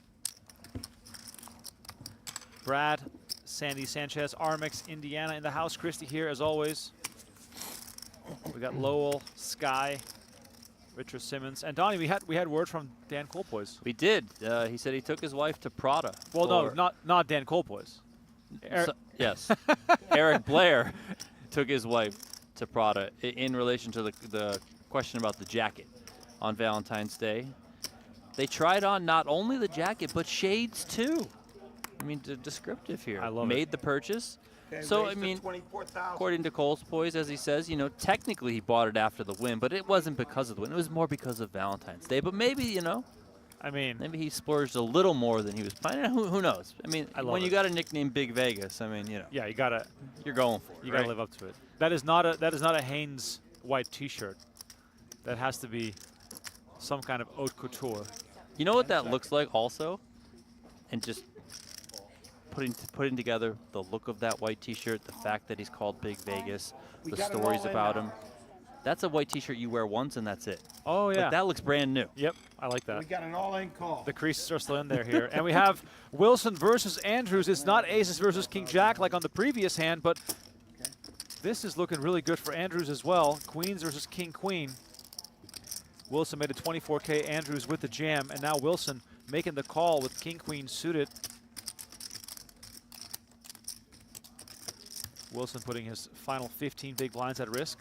[SPEAKER 1] Brad, Sandy Sanchez, Armix, Indiana in the house. Christy here as always. We got Lowell, Sky, Richard Simmons, and Donnie. We had word from Dan Colpoys.
[SPEAKER 2] We did. He said he took his wife to Prada.
[SPEAKER 1] Well, no, not Dan Colpoys.
[SPEAKER 2] Yes, Eric Blair took his wife to Prada in relation to the question about the jacket on Valentine's Day. They tried on not only the jacket but shades too. I mean, descriptive here.
[SPEAKER 1] I love
[SPEAKER 2] Made
[SPEAKER 1] it.
[SPEAKER 2] the purchase.
[SPEAKER 10] Okay,
[SPEAKER 2] So, I
[SPEAKER 10] raise to
[SPEAKER 2] mean,
[SPEAKER 10] 24,000.
[SPEAKER 2] according to Colpoys, as he says, you know, technically he bought it after the win, but it wasn't because of the win. It was more because of Valentine's Day. But maybe, you know,
[SPEAKER 1] I mean,
[SPEAKER 2] maybe he splurged a little more than he was planning. Who knows? I mean,
[SPEAKER 1] I love
[SPEAKER 2] when you
[SPEAKER 1] it.
[SPEAKER 2] got a nickname Big Vegas, I mean, you know,
[SPEAKER 1] yeah,
[SPEAKER 2] you're going for it.
[SPEAKER 1] you
[SPEAKER 2] right?
[SPEAKER 1] gotta live up to it. That is not a Hanes white T-shirt. That has to be some kind of haute couture.
[SPEAKER 2] You know what that looks like also? And just putting together the look of that white T-shirt, the fact that he's called Big Vegas,
[SPEAKER 10] We
[SPEAKER 2] the
[SPEAKER 10] got it
[SPEAKER 2] stories
[SPEAKER 10] all in
[SPEAKER 2] about
[SPEAKER 10] now.
[SPEAKER 2] him. That's a white T-shirt you wear once and that's it.
[SPEAKER 1] Oh yeah,
[SPEAKER 2] Like, that looks brand new.
[SPEAKER 1] yep, I like that.
[SPEAKER 10] We got an all-in call.
[SPEAKER 1] The creases are still in there here. And we have Wilson versus Andrews. It's not aces versus king jack like on the previous hand, but this is looking really good for Andrews as well. Queens versus king queen. Wilson made a 24K, Andrews with the jam, and now Wilson making the call with king queen suited. Wilson putting his final 15 big blinds at risk.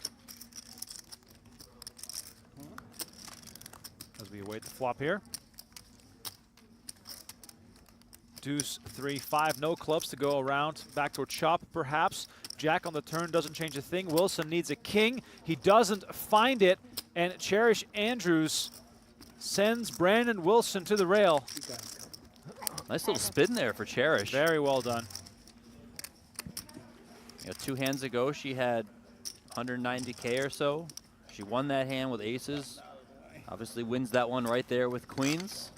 [SPEAKER 1] As we await the flop here. Deuce, 3, 5, no clubs to go around. Backdoor chop, perhaps. Jack on the turn doesn't change a thing. Wilson needs a king. He doesn't find it, and Cherish Andrews sends Brandon Wilson to the rail.
[SPEAKER 2] Nice little spin there for Cherish.
[SPEAKER 1] Very well done.
[SPEAKER 2] You know, 2 hands ago, she had 190K or so. She won that hand with aces. Obviously wins that one right there with queens.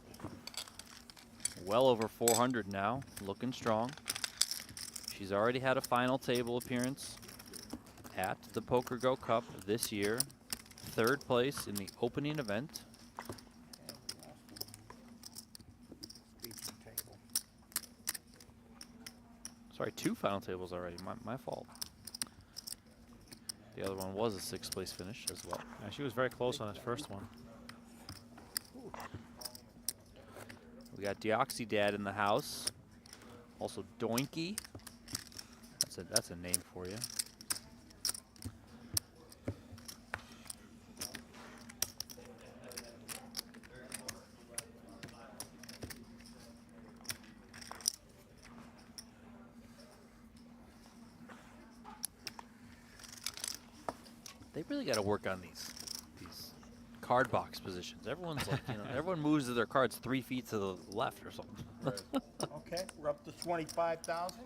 [SPEAKER 2] Well over 400 now, looking strong. She's already had a final table appearance at the PokerGO Cup this year. 3rd place in the opening event. Sorry, 2 final tables already. My fault. The other one was a 6th place finish as well.
[SPEAKER 1] Yeah, she was very close on his first one.
[SPEAKER 2] We got Deoxydad in the house. Also Doinky. That's a name for you. They really got to work on these card box positions. Everyone's like, you know, everyone moves their cards 3 feet to the left or something.
[SPEAKER 10] Okay, we're up to 25,000.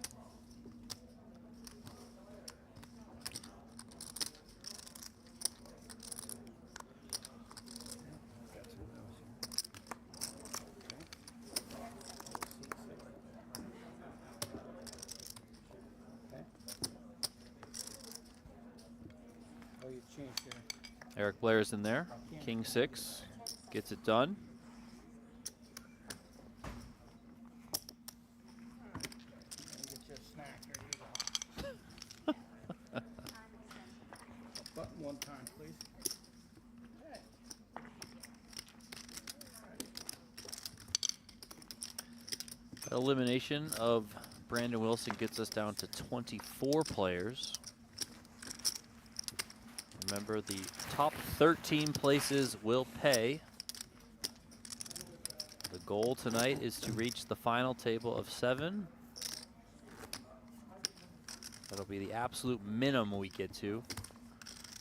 [SPEAKER 10] Oh, you changed your.
[SPEAKER 2] Eric Blair's in there. King 6 gets it done.
[SPEAKER 10] Get you a snack. There you go. Button one time, please. Okay.
[SPEAKER 2] Elimination of Brandon Wilson gets us down to 24 players. Remember, the top 13 places will pay. The goal tonight is to reach the final table of 7. That'll be the absolute minimum we get to.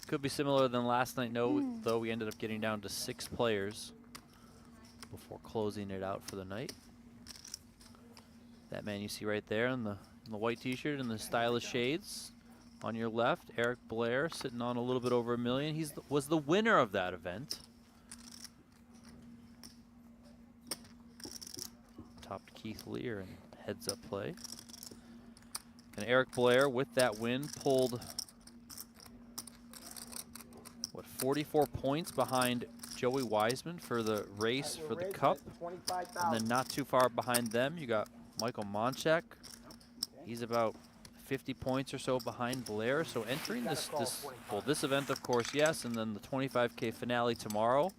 [SPEAKER 2] Could be similar than last night, though we ended up getting down to 6 players before closing it out for the night. That man you see right there in the white t-shirt and the stylish shades. On your left, Eric Blair sitting on a little bit over $1 million. He was the winner of that event. Topped Keith Lear in heads-up play. And Eric Blair, with that win, pulled, what, 44 points behind Joey Wiseman for the race for the Cup. And then not too far behind them, you got Michael Monchek. He's about 50 points or so behind Blair. So entering this event, of course, yes, and then the 25K finale tomorrow.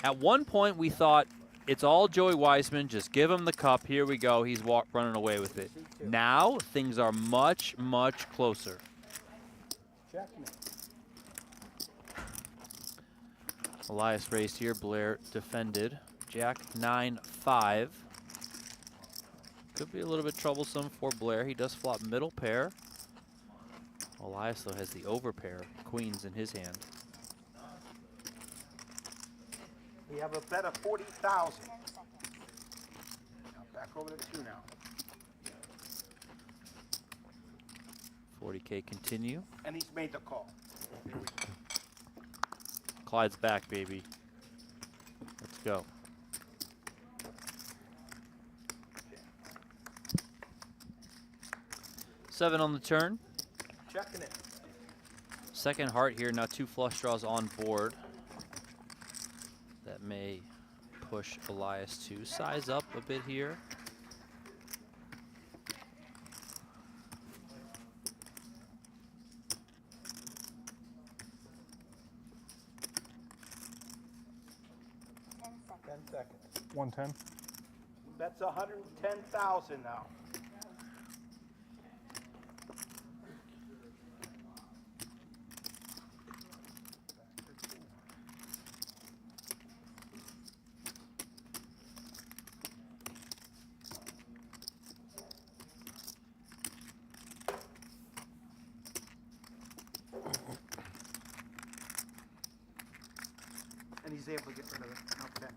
[SPEAKER 2] At one point, we thought, it's all Joey Wiseman. Just give him the cup. Here we go. He's running away with it. Now, things are much, much closer. Elias raised here. Blair defended. Jack 9-5. Could be a little bit troublesome for Blair. He does flop middle pair. Elias, though, has the over pair. Queens in his hand.
[SPEAKER 10] We have a bet of 40,000. Back over to 2 now.
[SPEAKER 2] 40K continue.
[SPEAKER 10] And he's made the call. Here we go.
[SPEAKER 2] Clyde's back, baby. Let's go. Seven on the turn.
[SPEAKER 10] Checking it.
[SPEAKER 2] Second heart here. Now 2 flush draws on board. That may push Elias to size up a bit here.
[SPEAKER 10] Seconds.
[SPEAKER 8] 110.
[SPEAKER 10] That's 110,000 now. And he's able to get rid of it. Okay.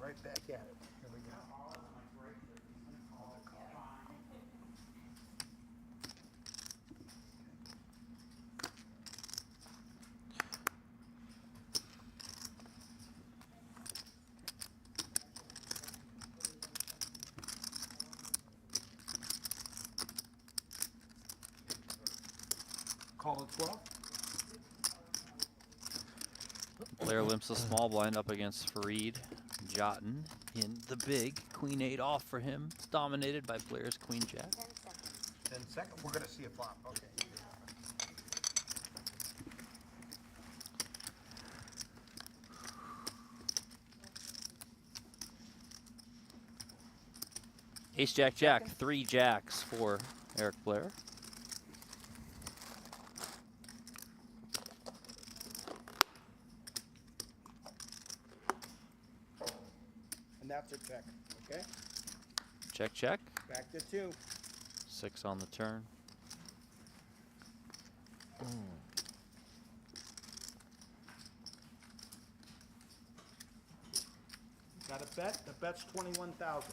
[SPEAKER 10] Right back at it. Here we go. Call it 12.
[SPEAKER 2] Blair limps a small blind up against Fareed. Jotton in the big. Queen 8 off for him. It's dominated by Blair's Queen Jack.
[SPEAKER 10] 10 seconds. We're going to see a flop. Okay.
[SPEAKER 2] Ace Jack Jack. 3 jacks for Eric Blair.
[SPEAKER 10] That's a check, okay?
[SPEAKER 2] Check, check.
[SPEAKER 10] Back to 2.
[SPEAKER 2] 6 on the turn.
[SPEAKER 10] Got a bet? The bet's 21,000.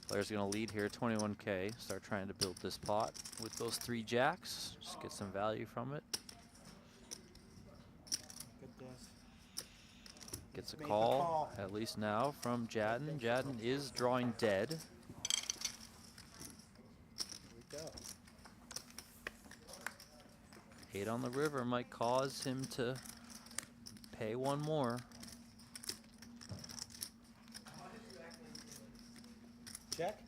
[SPEAKER 2] Blair's going to lead here, 21K. Start trying to build this pot with those 3 jacks. Just get some value from it.
[SPEAKER 10] Get this.
[SPEAKER 2] Gets a
[SPEAKER 10] Made the
[SPEAKER 2] call,
[SPEAKER 10] call.
[SPEAKER 2] at least now, from Jadden. Jadden is drawing dead.
[SPEAKER 10] Here we go.
[SPEAKER 2] 8 on the river might cause him to pay one more.
[SPEAKER 10] Check.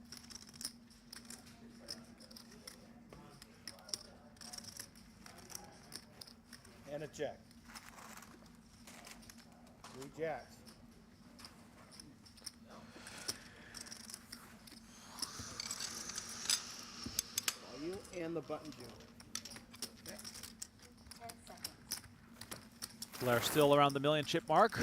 [SPEAKER 10] And a check. 3 jacks. Value and the button jump.
[SPEAKER 5] 10 seconds.
[SPEAKER 1] Blair still around the million chip mark.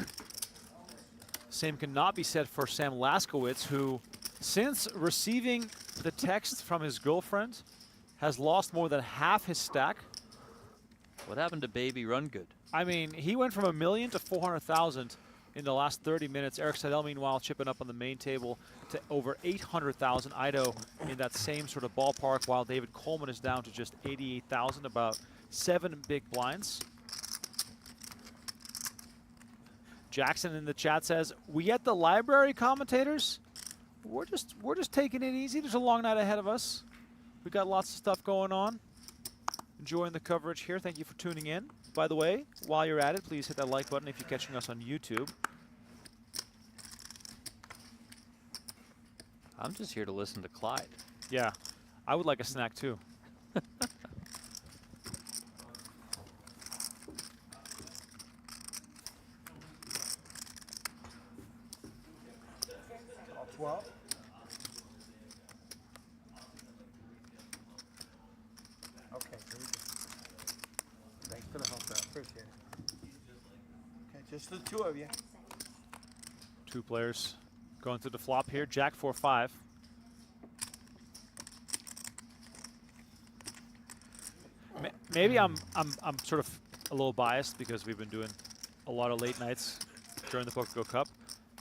[SPEAKER 1] Same cannot be said for Sam Laskowitz, who, since receiving the text from his girlfriend, has lost more than half his stack.
[SPEAKER 2] What happened to Baby Run Good?
[SPEAKER 1] I mean, he went from $1 million to 400,000 in the last 30 minutes. Eric Seidel, meanwhile, chipping up on the main table to over 800,000. Ido in that same sort of ballpark, while David Coleman is down to just 88,000, about 7 big blinds. Jackson in the chat says, "We at the library commentators, we're just taking it easy. There's a long night ahead of us. We got lots of stuff going on. Enjoying the coverage here. Thank you for tuning in. By the way, while you're at it, please hit that like button if you're catching us on YouTube."
[SPEAKER 2] I'm just here to listen to Clyde.
[SPEAKER 1] Yeah, I would like a snack too.
[SPEAKER 10] All 12. Okay, here we go. Thanks for the help out. Appreciate it. Okay, just the 2 of you.
[SPEAKER 1] 2 players going through the flop here. Jack 4-5. Maybe I'm sort of a little biased because we've been doing a lot of late nights during the PokerGO Cup.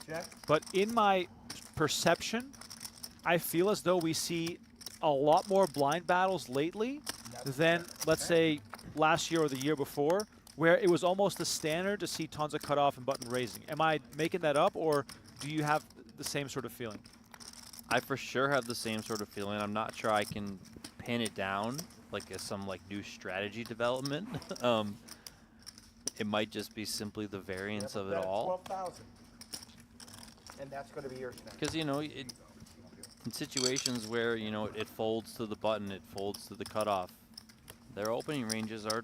[SPEAKER 10] Check.
[SPEAKER 1] But in my perception, I feel as though we see a lot more blind battles lately than, let's say, last year or the year before, where it was almost a standard to see tons of cutoff and button raising. Am I making that up, or do you have the same sort of feeling?
[SPEAKER 2] I for sure have the same sort of feeling. I'm not sure I can pin it down like as some like new strategy development. It might just be simply the variance of it all.
[SPEAKER 10] 12,000. And that's going to be yours next.
[SPEAKER 2] Because, you know, in situations where, you know, it folds to the button, it folds to the cutoff, their opening ranges are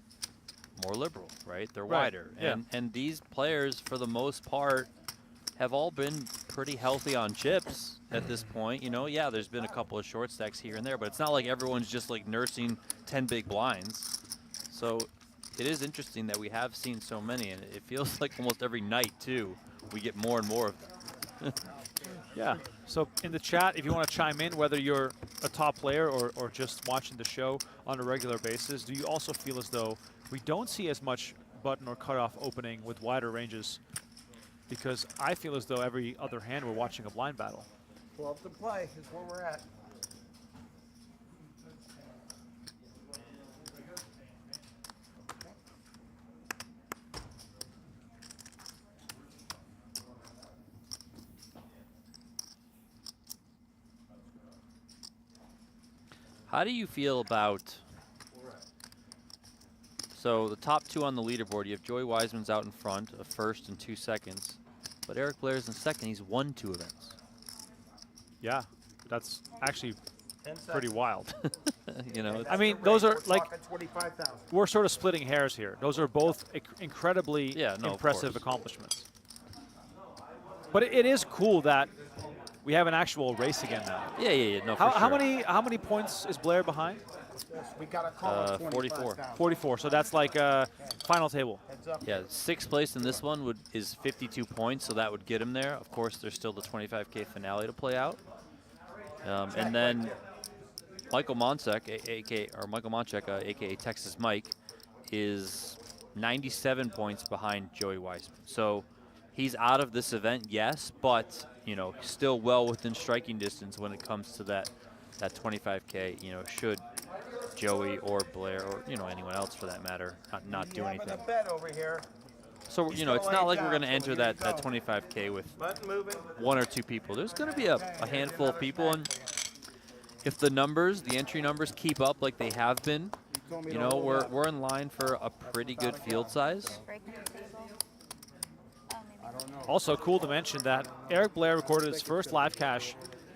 [SPEAKER 2] more liberal, right? They're wider.
[SPEAKER 1] Yeah.
[SPEAKER 2] And these players, for the most part, have all been pretty healthy on chips at this point. You know, yeah, there's been a couple of short stacks here and there, but it's not like everyone's just like nursing 10 big blinds. So it is interesting that we have seen so many, and it feels like almost every night, too, we get more and more of them.
[SPEAKER 1] Yeah. So in the chat, if you want to chime in, whether you're a top player or just watching the show on a regular basis, do you also feel as though we don't see as much button or cutoff opening with wider ranges? Because I feel as though every other hand we're watching a blind battle.
[SPEAKER 10] 12 to play is where we're at.
[SPEAKER 2] How do you feel about, so the top 2 on the leaderboard, you have Joey Wiseman's out in front, a first and 2 seconds, but Eric Blair's in second. He's won 2 events.
[SPEAKER 1] Yeah, that's actually pretty wild.
[SPEAKER 2] You know,
[SPEAKER 1] I mean, those are like,
[SPEAKER 10] 25,000.
[SPEAKER 1] we're sort of splitting hairs here. Those are both incredibly impressive
[SPEAKER 2] course.
[SPEAKER 1] accomplishments. But it is cool that we have an actual race again now.
[SPEAKER 2] Yeah, no, for
[SPEAKER 1] How
[SPEAKER 2] sure.
[SPEAKER 1] how many points is Blair behind?
[SPEAKER 10] We got a call at
[SPEAKER 2] 44.
[SPEAKER 1] 44. So that's like final table.
[SPEAKER 10] Heads up.
[SPEAKER 2] Yeah, 6th place in this one is 52 points, so that would get him there. Of course, there's still the 25K finale to play out. And then Michael Monchek, aka Texas Mike, is 97 points behind Joey Wiseman. So he's out of this event, yes, but you know, still well within striking distance when it comes to that 25K. You know, should Joey or Blair or, you know, anyone else for that matter not do anything.
[SPEAKER 10] Having a bet over here.
[SPEAKER 2] So, you know, it's not like we're going to enter that 25K with
[SPEAKER 10] Button moving.
[SPEAKER 2] 1 or 2 people. There's going to be a handful of people, and if the numbers, the entry numbers, keep up like they have been, you know, we're in line for a pretty good field size.
[SPEAKER 9] Breaking the table. Oh, maybe.
[SPEAKER 1] Also cool to mention that Eric Blair recorded his first live cash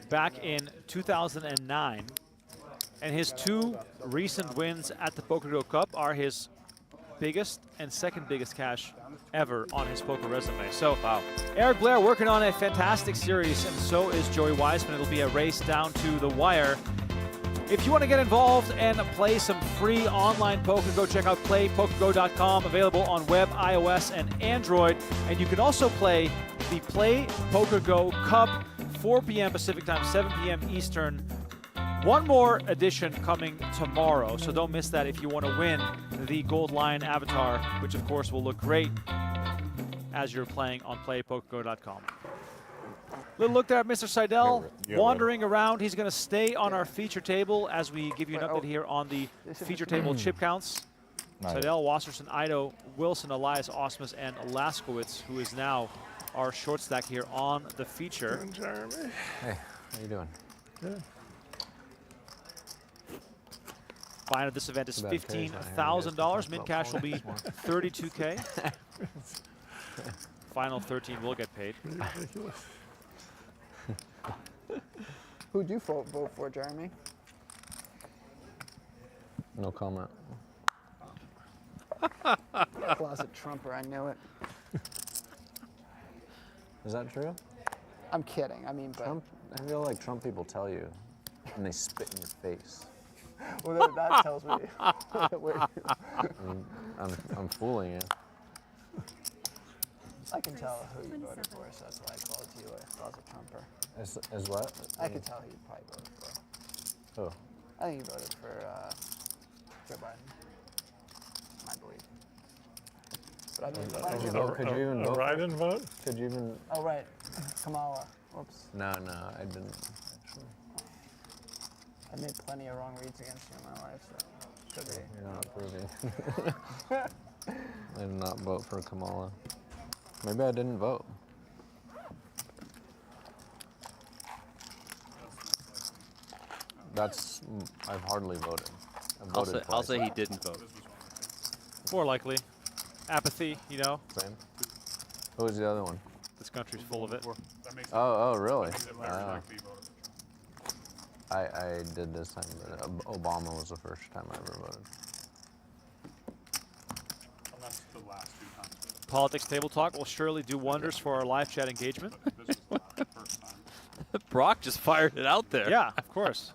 [SPEAKER 1] back in 2009, and his 2 recent wins at the PokerGO Cup are his biggest and second biggest cash ever on his poker resume. So, wow. Eric Blair working on a fantastic series, and so is Joey Wiseman. It'll be a race down to the wire. If you want to get involved and play some free online poker, go check out playpokergo.com, available on web, iOS, and Android. And you can also play the Play PokerGO Cup, 4 p.m. Pacific Time, 7 p.m. Eastern. One more edition coming tomorrow, so don't miss that if you want to win the Gold Lion avatar, which of course will look great as you're playing on playpokergo.com. Little look there at Mr. Seidel wandering around. He's going to stay on our feature table as we give you an update here on the feature table chip counts.
[SPEAKER 6] Nice.
[SPEAKER 1] Seidel, Wasserson, Ido, Wilson, Elias, Osmus, and Laskowitz, who is now our short stack here on the feature.
[SPEAKER 4] Jeremy. Hey, how you doing? Good.
[SPEAKER 1] Fine of this event is $15,000. Min cash will be $32K. Final 13 will get paid.
[SPEAKER 7] Who'd you vote for, Jeremy?
[SPEAKER 4] No comment.
[SPEAKER 7] Closet Trumper, I knew it.
[SPEAKER 4] Is that true?
[SPEAKER 7] I'm kidding. I mean, but
[SPEAKER 4] Trump, I feel like Trump people tell you, and they spit in your face.
[SPEAKER 7] well, that tells me.
[SPEAKER 4] I'm fooling you.
[SPEAKER 7] I can tell who you voted for, so that's why I called you a closet Trumper.
[SPEAKER 4] As what?
[SPEAKER 7] I can tell who you probably voted for.
[SPEAKER 4] Who?
[SPEAKER 7] I think you voted for Joe Biden, I believe. But I mean,
[SPEAKER 4] Could you even vote?
[SPEAKER 10] Write-in vote?
[SPEAKER 4] Could you even?
[SPEAKER 7] oh right, Kamala. Whoops.
[SPEAKER 4] No, I didn't. Actually.
[SPEAKER 7] I made plenty of wrong reads against you in my life, so could be.
[SPEAKER 4] You're not approving. I did not vote for Kamala. Maybe I didn't vote. I've hardly voted.
[SPEAKER 2] I'll say he didn't vote.
[SPEAKER 1] More likely. Apathy, you know.
[SPEAKER 4] Same. Who was the other one?
[SPEAKER 1] This country's full of it.
[SPEAKER 8] That makes
[SPEAKER 4] Oh, really?
[SPEAKER 8] it Larry McBee voted.
[SPEAKER 4] I did this time, but Obama was the first time I ever voted.
[SPEAKER 8] Well, that's the last 2 times.
[SPEAKER 1] Politics Table Talk will surely do wonders for our live chat engagement.
[SPEAKER 8] This was not the first time.
[SPEAKER 2] Brock just fired it out there.
[SPEAKER 1] Yeah, of course.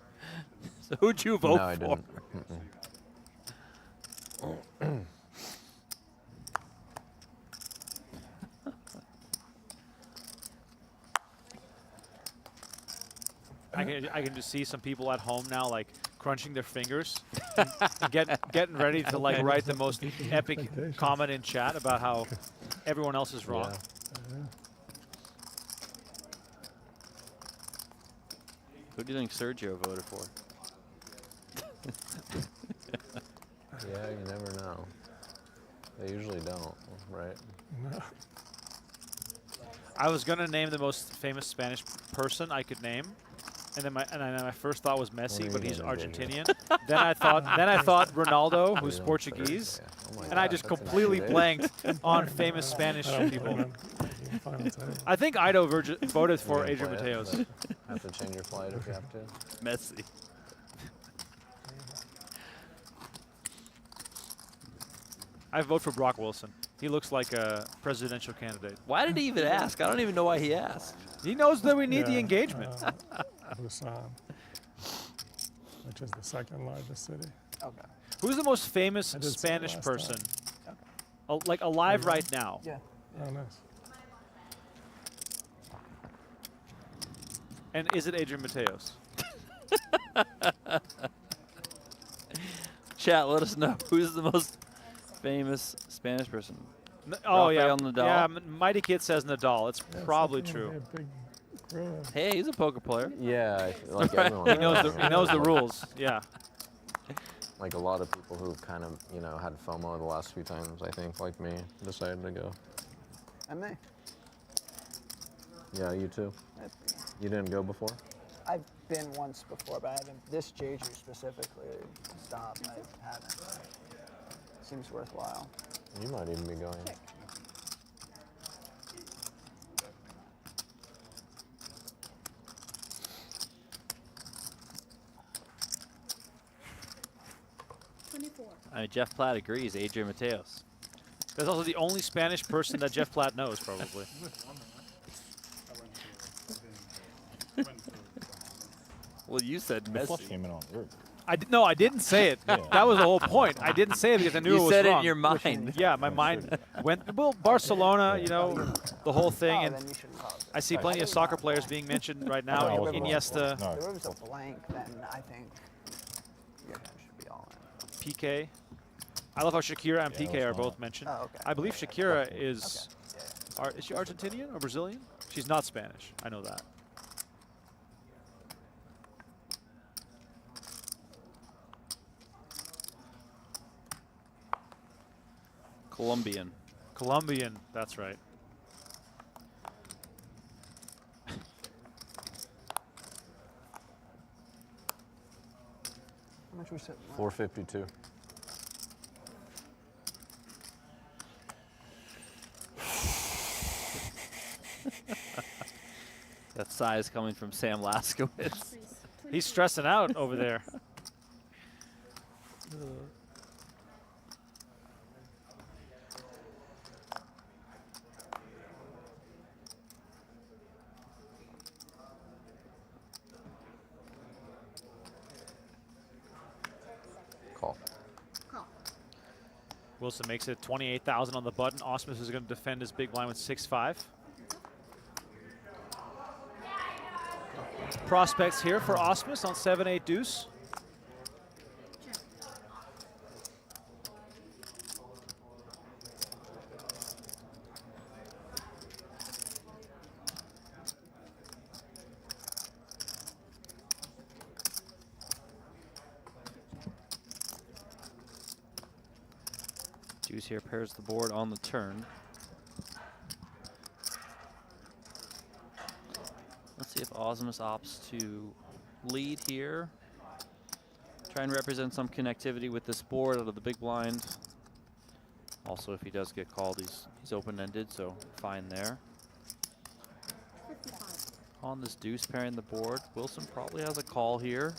[SPEAKER 2] So who'd you vote
[SPEAKER 4] No, I
[SPEAKER 2] for?
[SPEAKER 4] didn't.
[SPEAKER 1] I can just see some people at home now, like crunching their fingers, and getting ready to like write the most epic comment in chat about how everyone else is wrong.
[SPEAKER 4] Yeah.
[SPEAKER 2] Who do you think Sergio voted for?
[SPEAKER 4] Yeah, you never know. They usually don't, right?
[SPEAKER 1] I was gonna name the most famous Spanish person I could name, and then my first thought was Messi, but he's Argentinian. then I thought Ronaldo, who's Portuguese,
[SPEAKER 4] Oh my
[SPEAKER 1] and I
[SPEAKER 4] God,
[SPEAKER 1] just
[SPEAKER 4] that's
[SPEAKER 1] completely
[SPEAKER 4] intriguing.
[SPEAKER 1] blanked on famous Spanish people. I think Ido voted for
[SPEAKER 4] You can
[SPEAKER 1] Adrian
[SPEAKER 4] play it,
[SPEAKER 1] Mateos.
[SPEAKER 4] but have to change your flight if you have to.
[SPEAKER 2] Messi.
[SPEAKER 1] I vote for Brock Wilson. He looks like a presidential candidate.
[SPEAKER 2] Why did he even ask? I don't even know why he asked.
[SPEAKER 1] He knows that we need the engagement.
[SPEAKER 10] Busan, which is the 2nd largest city.
[SPEAKER 7] Okay.
[SPEAKER 1] Who's the most famous
[SPEAKER 10] I did see it
[SPEAKER 1] Spanish
[SPEAKER 10] last
[SPEAKER 1] person,
[SPEAKER 10] time.
[SPEAKER 1] like alive right now?
[SPEAKER 7] Yeah.
[SPEAKER 10] Oh, nice.
[SPEAKER 1] And is it Adrian Mateos?
[SPEAKER 2] Chat, let us know who's the most famous Spanish person.
[SPEAKER 1] Oh yeah,
[SPEAKER 2] Rafael Nadal?
[SPEAKER 1] yeah. Mighty Kid says Nadal. It's
[SPEAKER 10] Yeah,
[SPEAKER 1] probably
[SPEAKER 10] it's definitely
[SPEAKER 1] true.
[SPEAKER 10] a big crew.
[SPEAKER 2] Hey, he's a poker player.
[SPEAKER 4] Yeah, like
[SPEAKER 2] Right.
[SPEAKER 4] everyone.
[SPEAKER 1] He knows the rules. Yeah.
[SPEAKER 11] like a lot of people who've kind of, you know, had FOMO the last few times, I think, like me, decided to go.
[SPEAKER 7] And me.
[SPEAKER 11] Yeah, you too. You didn't go before?
[SPEAKER 7] I've been once before, but I haven't. This JG specifically stopped. I haven't. Seems worthwhile.
[SPEAKER 11] You might even be going.
[SPEAKER 2] Jeff Platt agrees. Adrian Mateos.
[SPEAKER 1] That's also the only Spanish person that Jeff Platt knows, probably.
[SPEAKER 2] Well, you said
[SPEAKER 6] The flush
[SPEAKER 2] Messi.
[SPEAKER 6] came in on Uruguay.
[SPEAKER 1] No, I didn't say it.
[SPEAKER 6] Yeah.
[SPEAKER 1] That was the whole point. I didn't say it because I knew it
[SPEAKER 2] You
[SPEAKER 1] was
[SPEAKER 2] said it
[SPEAKER 1] wrong.
[SPEAKER 2] in your mind.
[SPEAKER 1] Yeah, my mind went. Well, Barcelona, you know, the whole thing,
[SPEAKER 7] Oh,
[SPEAKER 1] and
[SPEAKER 7] then you shouldn't call it.
[SPEAKER 1] I see plenty of soccer players being mentioned right now.
[SPEAKER 6] No, it wasn't
[SPEAKER 1] Iniesta,
[SPEAKER 6] No,
[SPEAKER 7] If there was a blank, then I think your hand should be all in.
[SPEAKER 1] PK. I love how Shakira and
[SPEAKER 6] Yeah, it
[SPEAKER 1] PK
[SPEAKER 6] was
[SPEAKER 1] are
[SPEAKER 6] not.
[SPEAKER 1] both mentioned.
[SPEAKER 7] Oh, okay.
[SPEAKER 1] I believe Shakira is. Is she Argentinian or Brazilian? She's not Spanish. I know that.
[SPEAKER 2] Colombian.
[SPEAKER 1] Colombian. That's right.
[SPEAKER 7] How much we sitting?
[SPEAKER 11] 452.
[SPEAKER 2] That size coming from Sam Laskowitz.
[SPEAKER 1] He's stressing out over there.
[SPEAKER 11] Call.
[SPEAKER 1] Wilson makes it 28,000 on the button. Osmus is going to defend his big blind with 6-5. Prospects here for Osmus on 7-8 deuce.
[SPEAKER 2] Deuce here pairs the board on the turn. Let's see if Osmus opts to lead here. Try and represent some connectivity with this board out of the big blind. Also, if he does get called, he's open-ended, so fine there. On this deuce pairing the board, Wilson probably has a call here.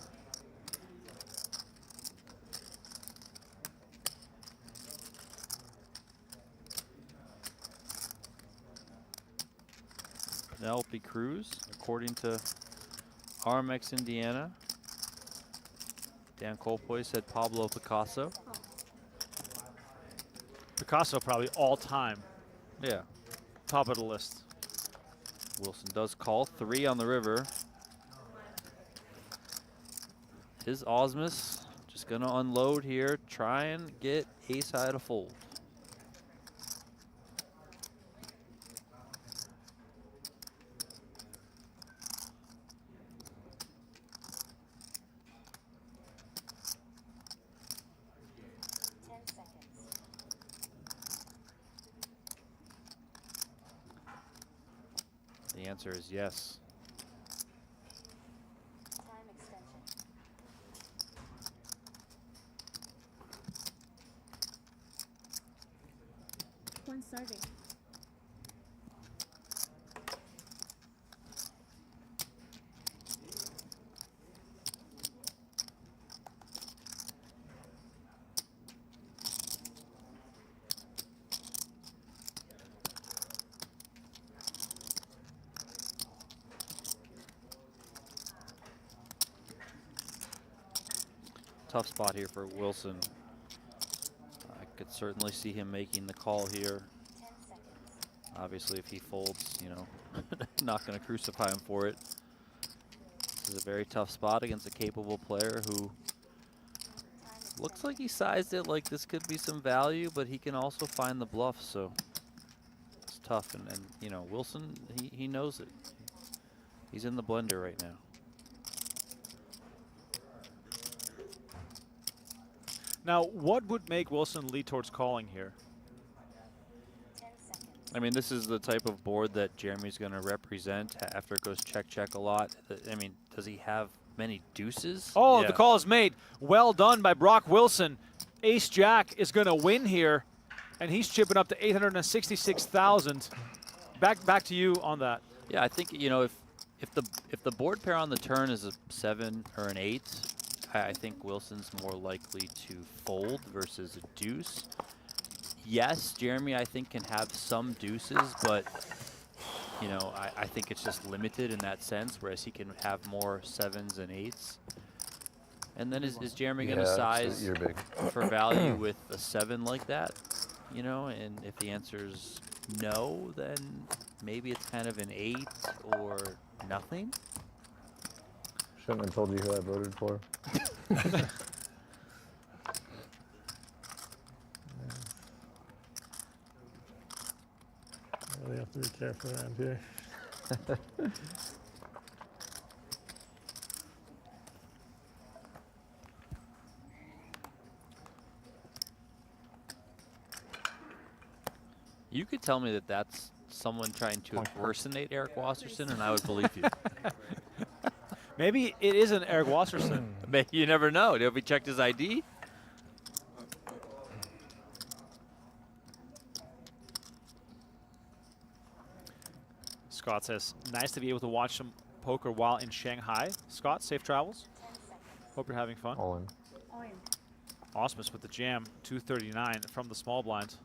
[SPEAKER 2] Penelope Cruz, according to RMX Indiana. Dan Colpoy said Pablo Picasso.
[SPEAKER 1] Picasso probably all time.
[SPEAKER 2] Yeah.
[SPEAKER 1] Top of the list.
[SPEAKER 2] Wilson does call 3 on the river. His Osmus just gonna unload here, try and get ace high to fold. The answer is yes.
[SPEAKER 5] Time extension. One starting.
[SPEAKER 2] Tough spot here for Wilson. I could certainly see him making the call here.
[SPEAKER 5] 10 seconds.
[SPEAKER 2] Obviously, if he folds, you know, not going to crucify him for it. This is a very tough spot against a capable player who looks like he sized it like this could be some value, but he can also find the bluff, so it's tough. And you know, Wilson, he knows it. He's in the blender right now.
[SPEAKER 1] Now, what would make Wilson lead towards calling here?
[SPEAKER 5] 10 seconds.
[SPEAKER 2] I mean, this is the type of board that Jeremy's going to represent after it goes check a lot. I mean, does he have many deuces?
[SPEAKER 1] Oh,
[SPEAKER 2] Yeah.
[SPEAKER 1] the call is made. Well done by Brock Wilson. Ace-Jack is going to win here, and he's chipping up to 866,000. Back to you on that.
[SPEAKER 2] Yeah, I think, you know, if the board pair on the turn is a 7 or an 8, I think Wilson's more likely to fold versus a deuce. Yes, Jeremy, I think, can have some deuces, but, you know, I think it's just limited in that sense, whereas he can have more 7s and 8s. And then is Jeremy going to size
[SPEAKER 11] you're big.
[SPEAKER 2] for value with a 7 like that? You know, and if the answer is no, then maybe it's kind of an 8 or nothing.
[SPEAKER 11] Shouldn't have told you who I voted for.
[SPEAKER 4] Really have to be careful around here.
[SPEAKER 2] You could tell me that that's someone trying to impersonate Eric Wasserson, and I would believe you.
[SPEAKER 1] Maybe it isn't Eric Wasserson.
[SPEAKER 2] You never know. Have we checked his ID?
[SPEAKER 1] Scott says, nice to be able to watch some poker while in Shanghai. Scott, safe travels. Hope you're having fun.
[SPEAKER 11] All in.
[SPEAKER 5] Oh, yeah.
[SPEAKER 1] Osmus with the jam, 239 from the small blind.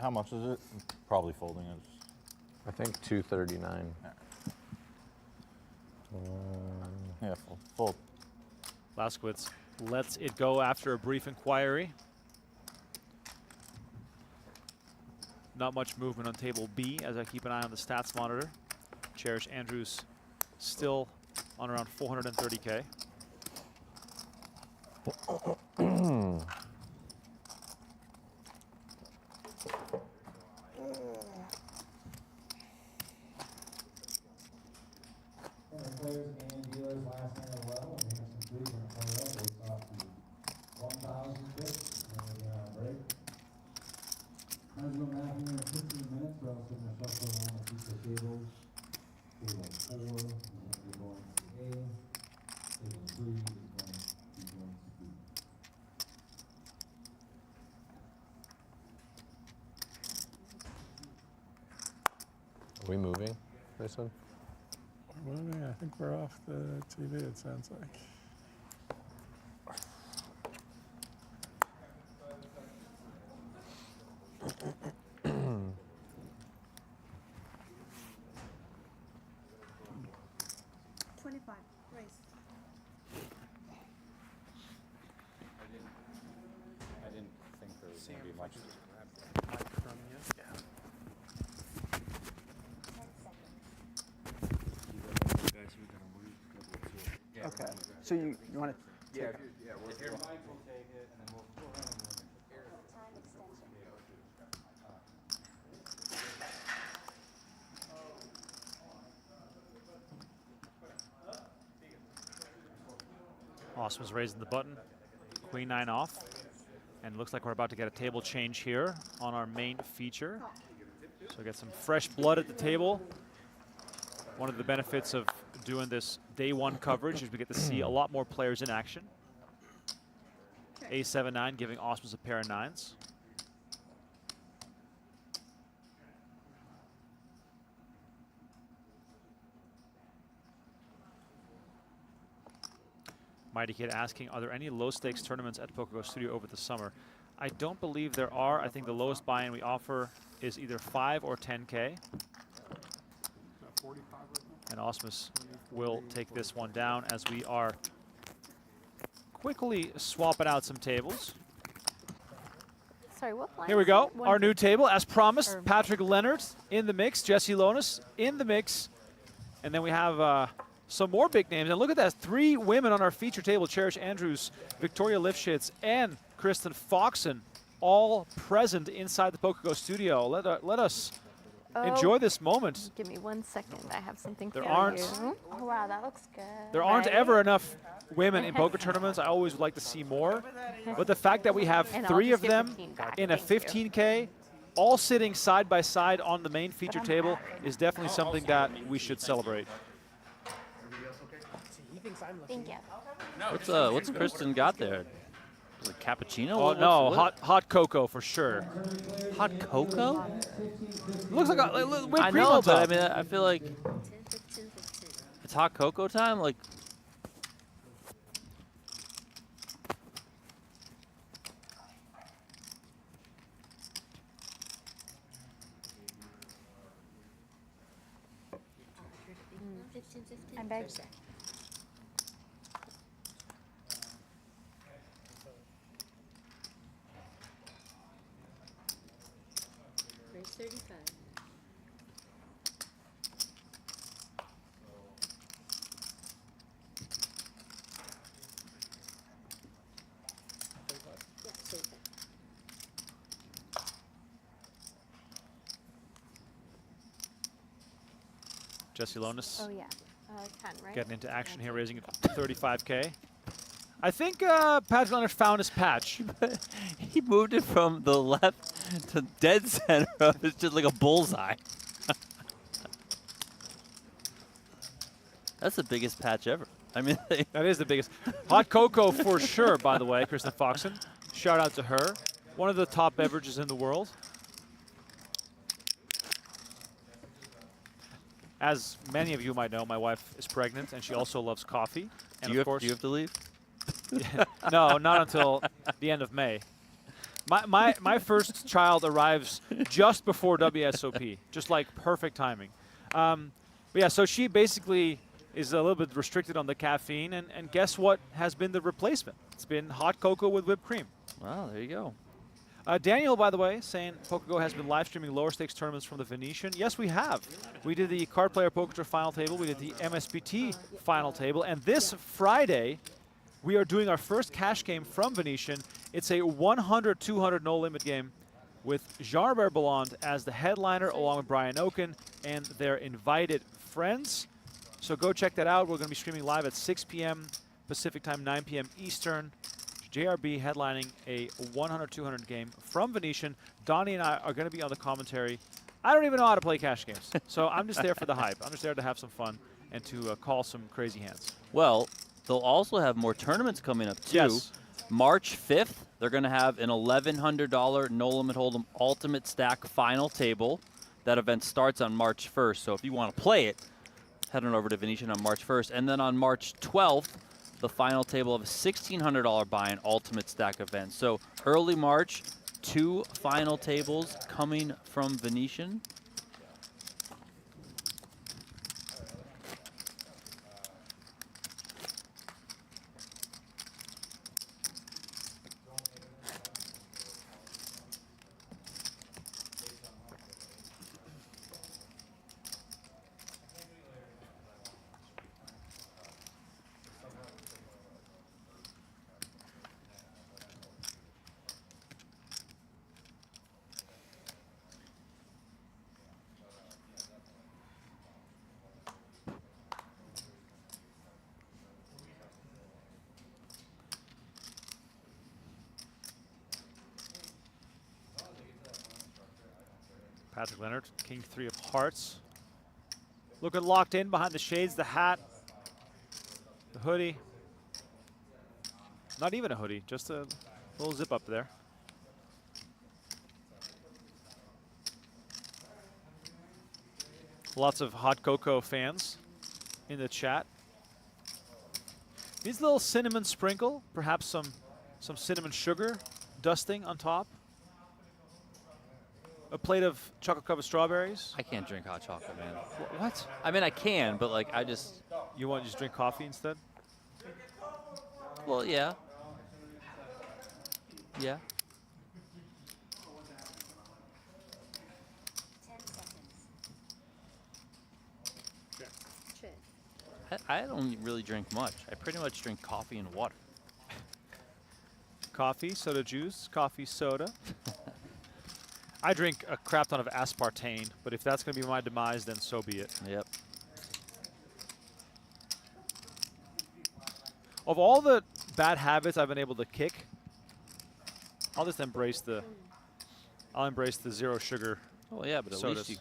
[SPEAKER 6] How much is it? Probably folding it.
[SPEAKER 11] I think 239.
[SPEAKER 6] Yeah, fold.
[SPEAKER 1] Laskowitz lets it go after a brief inquiry. Not much movement on table B as I keep an eye on the stats monitor. Cherish Andrews still on around 430K.
[SPEAKER 12] Players and dealers last night as well, and we have some threes in the play up based off the 1,000 picks, and we're going on break. Measurement math here in 15 minutes, we're also going to shuffle around the future tables. Table 4 is going to be going to A. Table 3 is going to be going to B.
[SPEAKER 11] Are we moving, they said?
[SPEAKER 4] We're moving. I think we're off the TV, it sounds like.
[SPEAKER 6] I didn't think there was going to be much.
[SPEAKER 5] 10 seconds.
[SPEAKER 7] Okay. So you want to?
[SPEAKER 6] Yeah, if you're mindful, take it, and then we'll go around and
[SPEAKER 5] Time extension.
[SPEAKER 1] Osman's raising the button. Queen 9 off. And looks like we're about to get a table change here on our main feature. So we get some fresh blood at the table. One of the benefits of doing this day one coverage is we get to see a lot more players in action. A7-9 giving Osman's a pair of 9s. Mighty Kid asking, are there any low stakes tournaments at PokerGO Studio over the summer? I don't believe there are. I think the lowest buy-in we offer is either 5 or 10K. And Osmus will take this one down as we are quickly swapping out some tables.
[SPEAKER 9] Sorry, what line?
[SPEAKER 1] Here we go,
[SPEAKER 9] One
[SPEAKER 1] our
[SPEAKER 9] two-
[SPEAKER 1] new table. As promised,
[SPEAKER 9] or-
[SPEAKER 1] Patrick Leonard in the mix, Jesse Lonis in the mix. And then we have some more big names. And look at that, 3 women on our feature table. Cherish Andrews, Victoria Lifshitz, and Kristen Foxen all present inside the PokerGO studio. Let us enjoy this moment.
[SPEAKER 13] Give me 1 second. I have something
[SPEAKER 1] There
[SPEAKER 13] for
[SPEAKER 1] aren't-
[SPEAKER 13] you.
[SPEAKER 9] Oh wow, that looks good.
[SPEAKER 1] There aren't
[SPEAKER 13] Right?
[SPEAKER 1] ever enough women in poker tournaments. I always would like to see more. But the fact that we have
[SPEAKER 13] And I'll
[SPEAKER 1] 3
[SPEAKER 13] just
[SPEAKER 1] of
[SPEAKER 13] give
[SPEAKER 1] them
[SPEAKER 13] 15 back.
[SPEAKER 1] in a
[SPEAKER 13] Thank you.
[SPEAKER 1] 15K, all sitting side by side on the main feature table is definitely something that we should celebrate.
[SPEAKER 9] Thank you.
[SPEAKER 2] What's Kristen got there? Is it cappuccino?
[SPEAKER 1] Oh
[SPEAKER 2] What-
[SPEAKER 1] no,
[SPEAKER 2] what-
[SPEAKER 1] hot cocoa for sure.
[SPEAKER 2] hot cocoa?
[SPEAKER 1] Looks like a whipped
[SPEAKER 2] I
[SPEAKER 1] cream
[SPEAKER 2] know,
[SPEAKER 1] on
[SPEAKER 2] but I
[SPEAKER 1] top.
[SPEAKER 2] mean, I feel like it's hot cocoa time. Like,
[SPEAKER 9] I'm back.
[SPEAKER 5] Raise 35. Yeah, 35.
[SPEAKER 1] Jesse Lonis
[SPEAKER 13] Oh, yeah. 10, right?
[SPEAKER 1] getting into action here, raising it to 35K. I think Patrick Leonard found his patch.
[SPEAKER 2] he moved it from the left to dead center. It's just like a bullseye. That's the biggest patch ever. I mean,
[SPEAKER 1] That is the biggest. Hot cocoa for sure, by the way, Kristen Foxen. Shout out to her. One of the top beverages in the world. As many of you might know, my wife is pregnant, and she also loves coffee. And
[SPEAKER 2] do
[SPEAKER 1] of course,
[SPEAKER 2] you have to leave?
[SPEAKER 1] no, not until the end of May. My first child arrives just before WSOP, just like perfect timing. But yeah, so she basically is a little bit restricted on the caffeine, and guess what has been the replacement? It's been hot cocoa with whipped cream.
[SPEAKER 2] Wow, there you go.
[SPEAKER 1] Daniel, by the way, saying PokerGO has been live streaming lower stakes tournaments from the Venetian. Yes, we have. We did the Card Player Poker Tour final table. We did the MSBT final table. And this Friday, we are doing our first cash game from Venetian. It's a 100-200 no-limit game with Jean-Robert Belland as the headliner, along with Brian Oken and their invited friends. So go check that out. We're going to be streaming live at 6 p.m. Pacific time, 9 p.m. Eastern. JRB headlining a 100-200 game from Venetian. Donnie and I are going to be on the commentary. I don't even know how to play cash games, so I'm just there for the hype. I'm just there to have some fun and to call some crazy hands.
[SPEAKER 2] Well, they'll also have more tournaments coming up, too.
[SPEAKER 1] Yes.
[SPEAKER 2] March 5th, they're going to have an $1,100 No Limit Hold'em Ultimate Stack final table. That event starts on March 1st, so if you want to play it, head on over to Venetian on March 1st. And then on March 12th, the final table of a $1,600 buy-in Ultimate Stack event. So early March, 2 final tables coming from Venetian.
[SPEAKER 1] Patrick Leonard, King 3 of Hearts. Looking locked in behind the shades, the hat, the hoodie. Not even a hoodie, just a little zip up there. Lots of hot cocoa fans in the chat. Needs a little cinnamon sprinkle, perhaps some cinnamon sugar dusting on top. A plate of chocolate covered strawberries.
[SPEAKER 2] I can't drink hot chocolate, man.
[SPEAKER 1] What?
[SPEAKER 2] I mean, I can, but like, I just...
[SPEAKER 1] You want to just drink coffee instead?
[SPEAKER 2] Well, yeah. Yeah.
[SPEAKER 5] 10 seconds.
[SPEAKER 2] I don't really drink much. I pretty much drink coffee and water.
[SPEAKER 1] Coffee, soda juice, coffee, soda. I drink a crap ton of aspartame, but if that's going to be my demise, then so be it.
[SPEAKER 2] Yep.
[SPEAKER 1] Of all the bad habits I've been able to kick, I'll just embrace the. I'll embrace the zero sugar.
[SPEAKER 2] Oh yeah, but at
[SPEAKER 1] sodas.
[SPEAKER 2] least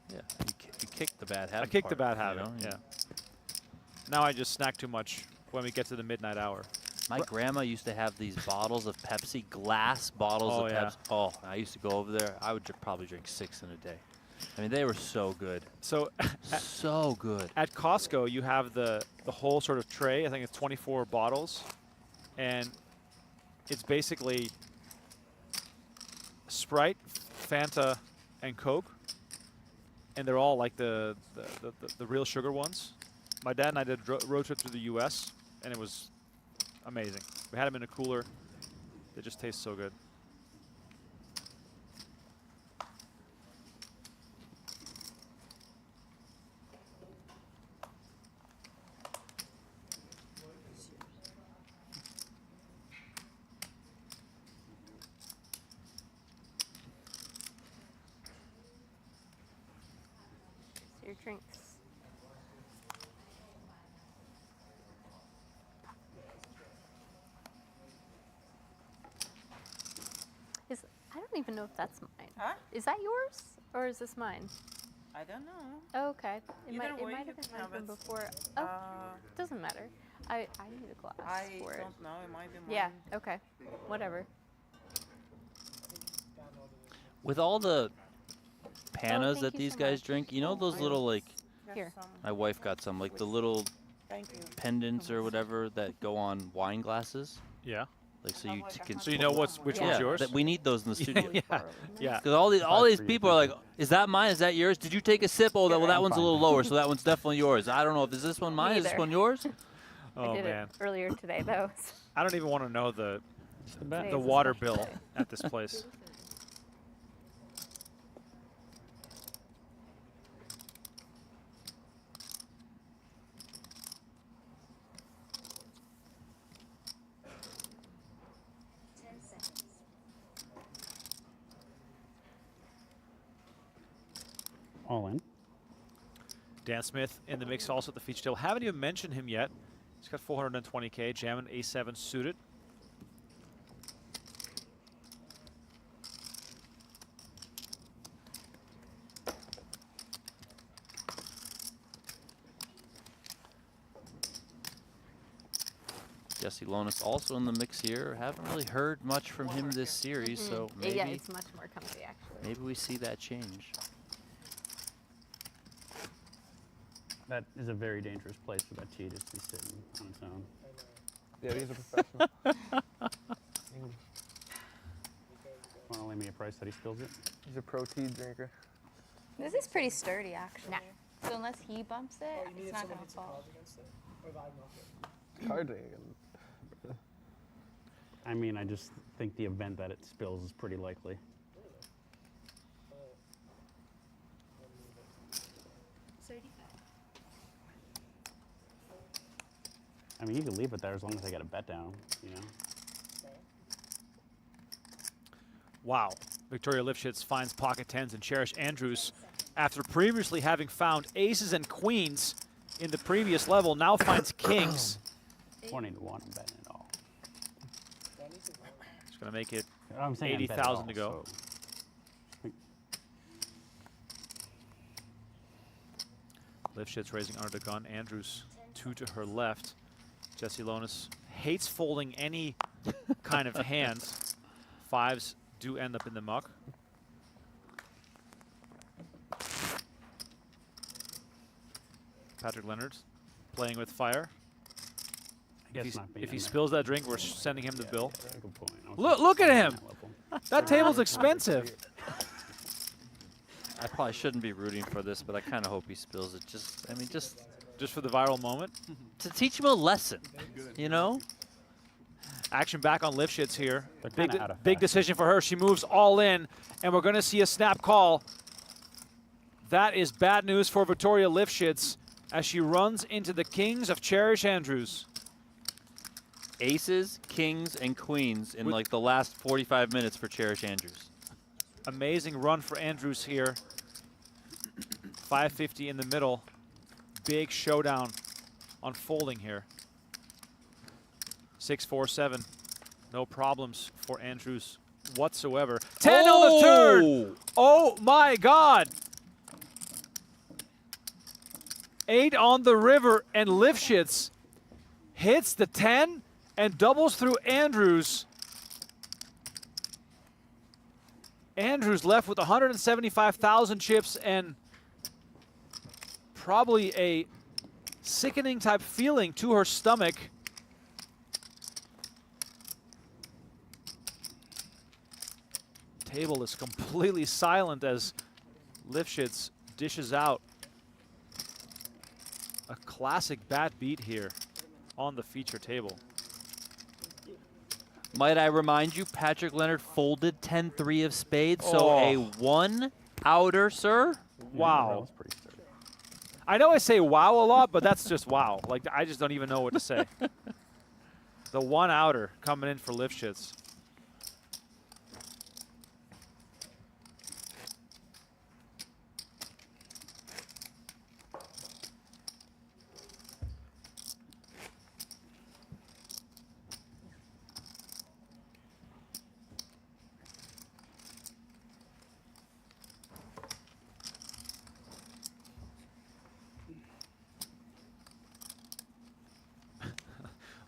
[SPEAKER 2] you kicked the bad habit.
[SPEAKER 1] I kicked the
[SPEAKER 2] part,
[SPEAKER 1] bad habit.
[SPEAKER 2] you know?
[SPEAKER 1] Yeah. Now I just snack too much when we get to the midnight hour.
[SPEAKER 2] My grandma used to have these bottles of Pepsi, glass bottles
[SPEAKER 1] Oh,
[SPEAKER 2] of
[SPEAKER 1] yeah.
[SPEAKER 2] Pepsi. Oh, I used to go over there. I would probably drink 6 in a day. I mean, they were so good.
[SPEAKER 1] So,
[SPEAKER 2] so good.
[SPEAKER 1] At Costco, you have the whole sort of tray. I think it's 24 bottles, and it's basically Sprite, Fanta, and Coke, and they're all like the real sugar ones. My dad and I did a road trip through the U.S., and it was amazing. We had them in a cooler. They just taste so good.
[SPEAKER 13] Your drinks. I don't even know if that's mine.
[SPEAKER 14] Huh?
[SPEAKER 13] Is that yours or is this mine?
[SPEAKER 14] I don't know.
[SPEAKER 13] Oh, okay. It
[SPEAKER 14] Either
[SPEAKER 13] might
[SPEAKER 14] way,
[SPEAKER 13] have
[SPEAKER 14] you
[SPEAKER 13] been
[SPEAKER 14] can
[SPEAKER 13] mine
[SPEAKER 14] have
[SPEAKER 13] from
[SPEAKER 14] it.
[SPEAKER 13] before. Oh, doesn't matter. I need a glass
[SPEAKER 14] I
[SPEAKER 13] for it.
[SPEAKER 14] don't know. It might be mine.
[SPEAKER 13] Yeah. Okay. Whatever.
[SPEAKER 2] With all the panas
[SPEAKER 13] thank
[SPEAKER 2] that
[SPEAKER 13] you
[SPEAKER 2] these
[SPEAKER 13] so
[SPEAKER 2] guys
[SPEAKER 13] much.
[SPEAKER 2] drink, you know those little like.
[SPEAKER 13] Here.
[SPEAKER 2] My wife got some like the little
[SPEAKER 14] Thank you.
[SPEAKER 2] pendants or whatever that go on wine glasses.
[SPEAKER 1] Yeah.
[SPEAKER 2] Like so you can.
[SPEAKER 1] So you know which one's yours?
[SPEAKER 2] That we need those in the studio.
[SPEAKER 1] Yeah.
[SPEAKER 2] Because all these people are like, is that mine? Is that yours? Did you take a sip? Oh, well, that one's a little lower, so that one's definitely yours. I don't know if is this one mine? Is this
[SPEAKER 13] Neither.
[SPEAKER 2] one yours?
[SPEAKER 1] Oh
[SPEAKER 13] I did
[SPEAKER 1] man.
[SPEAKER 13] it earlier today though.
[SPEAKER 1] I don't even want to know the
[SPEAKER 13] Today's
[SPEAKER 1] the
[SPEAKER 13] a
[SPEAKER 1] water
[SPEAKER 13] special
[SPEAKER 1] bill
[SPEAKER 13] day.
[SPEAKER 1] at this place.
[SPEAKER 8] All in.
[SPEAKER 1] Dan Smith in the mix also at the feature table. Haven't even mentioned him yet. He's got 420K, jamming A7 suited.
[SPEAKER 2] Jesse Lonis also in the mix here. Haven't really heard much from him this series, so maybe
[SPEAKER 13] Yeah, it's much more comfy actually.
[SPEAKER 2] maybe we see that change.
[SPEAKER 8] That is a very dangerous place for that tee just to be sitting on its own.
[SPEAKER 11] Yeah, he's a professional.
[SPEAKER 8] Want to lay me a price that he spills it?
[SPEAKER 11] He's a pro tea drinker.
[SPEAKER 9] This is pretty sturdy, actually. So unless he bumps it, it's not going to fall.
[SPEAKER 11] Card drinking.
[SPEAKER 8] I mean, I just think the event that it spills is pretty likely. I mean, you can leave it there as long as I get a bet down, you know?
[SPEAKER 1] Wow. Victoria Lifshitz finds pocket tens and Cherish Andrews after previously having found aces and queens in the previous level, now finds kings.
[SPEAKER 8] 20 to 1, I'm betting it all.
[SPEAKER 1] It's going to make it
[SPEAKER 8] I'm saying I'm betting it
[SPEAKER 1] 80,000
[SPEAKER 8] all,
[SPEAKER 1] to go.
[SPEAKER 8] so-
[SPEAKER 1] Lifshitz raising under the gun. Andrews 2 to her left. Jesse Lonis hates folding any kind of hands. Fives do end up in the muck. Patrick Leonard playing with fire. If he spills that drink, we're sending him the bill.
[SPEAKER 8] Good point.
[SPEAKER 1] Look at him. That table's expensive.
[SPEAKER 2] I probably shouldn't be rooting for this, but I kind of hope he spills it. Just
[SPEAKER 1] for the viral moment.
[SPEAKER 2] To teach him a lesson, you know?
[SPEAKER 1] Action back on Lifshitz here.
[SPEAKER 8] kinda out of
[SPEAKER 1] Big decision for her. She moves all in, and we're going to see a snap call. That is bad news for Victoria Lifshitz as she runs into the kings of Cherish Andrews.
[SPEAKER 2] aces, kings, and queens in like the last 45 minutes for Cherish Andrews.
[SPEAKER 1] Amazing run for Andrews here. 550 in the middle. Big showdown unfolding here. 6-4-7. No problems for Andrews whatsoever. 10 on the turn. Oh my God. 8 on the river, and Lifshitz hits the 10 and doubles through Andrews. Andrews left with 175,000 chips and probably a sickening type feeling to her stomach. Table is completely silent as Lifshitz dishes out a classic bat beat here on the feature table.
[SPEAKER 2] Might I remind you, Patrick Leonard folded 10-3 of spades, so a 1-outer, sir.
[SPEAKER 1] Wow. I know I say wow a lot, but that's just wow. Like, I just don't even know what to say. The 1-outer coming in for Lifshitz.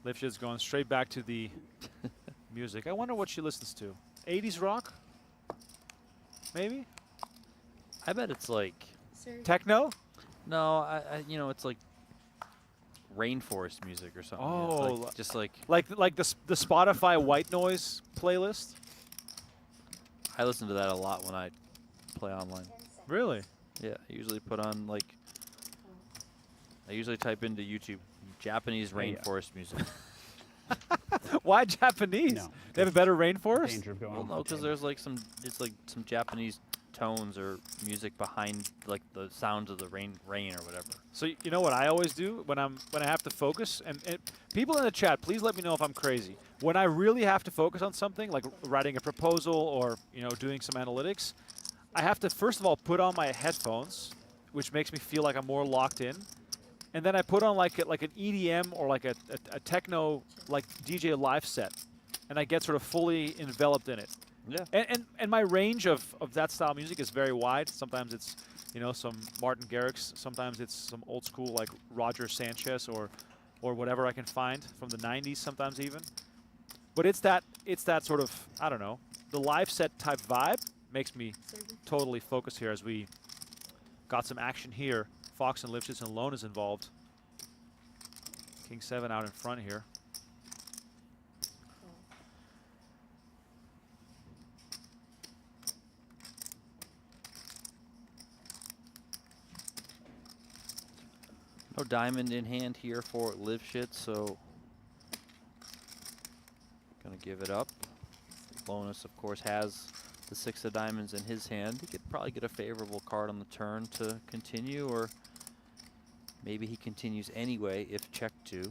[SPEAKER 1] Lifshitz going straight back to the music. I wonder what she listens to. 80s rock? Maybe?
[SPEAKER 2] I bet it's like
[SPEAKER 1] techno?
[SPEAKER 2] No, you know, it's like rainforest music or something.
[SPEAKER 1] Oh,
[SPEAKER 2] like, just like
[SPEAKER 1] the Spotify white noise playlist.
[SPEAKER 2] I listen to that a lot when I play online.
[SPEAKER 1] Really?
[SPEAKER 2] Yeah, I usually put on like I usually type into YouTube Japanese rainforest music.
[SPEAKER 1] Why Japanese?
[SPEAKER 8] No,
[SPEAKER 1] they have a better rainforest?
[SPEAKER 8] Danger of going
[SPEAKER 2] well, no, because there's like some Japanese tones or music behind like the sounds of the rain or whatever.
[SPEAKER 1] So you know what I always do when I have to focus, and people in the chat, please let me know if I'm crazy. When I really have to focus on something, like writing a proposal or doing some analytics, I have to first of all put on my headphones, which makes me feel like I'm more locked in. And then I put on like an EDM or like a techno like DJ live set, and I get sort of fully enveloped in it.
[SPEAKER 2] Yeah.
[SPEAKER 1] And my range of that style music is very wide. Sometimes it's some Martin Garrix. Sometimes it's some old school like Roger Sanchez or whatever I can find from the 90s. Sometimes even. But it's that sort of, I don't know, the live set type vibe makes me totally focus here as we got some action here. Foxen, Lifshitz, and Lone is involved. King 7 out in front here.
[SPEAKER 2] No diamond in hand here for Lifshitz, so gonna give it up. Lonus, of course, has the 6 of diamonds in his hand. He could probably get a favorable card on the turn to continue, or maybe he continues anyway if check 2.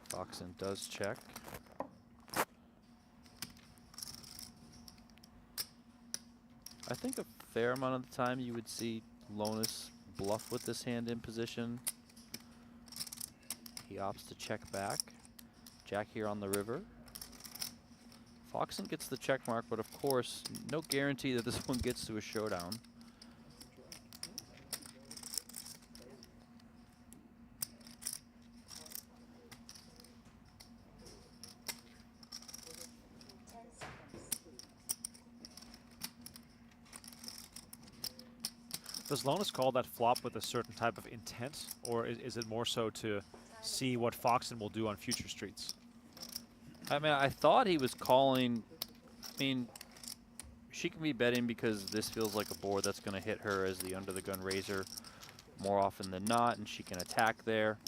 [SPEAKER 2] Foxen does check. I think a fair amount of the time you would see Lonus bluff with this hand in position. He opts to check back. Jack here on the river. Foxen gets the check mark, but of course, no guarantee that this one gets to a showdown.
[SPEAKER 1] Does Lonus call that flop with a certain type of intent, or is it more so to see what Foxen will do on future streets?
[SPEAKER 2] I mean, I thought he was calling. I mean, she can be betting because this feels like a board that's going to hit her as the under the gun raiser more often than not, and she can attack there.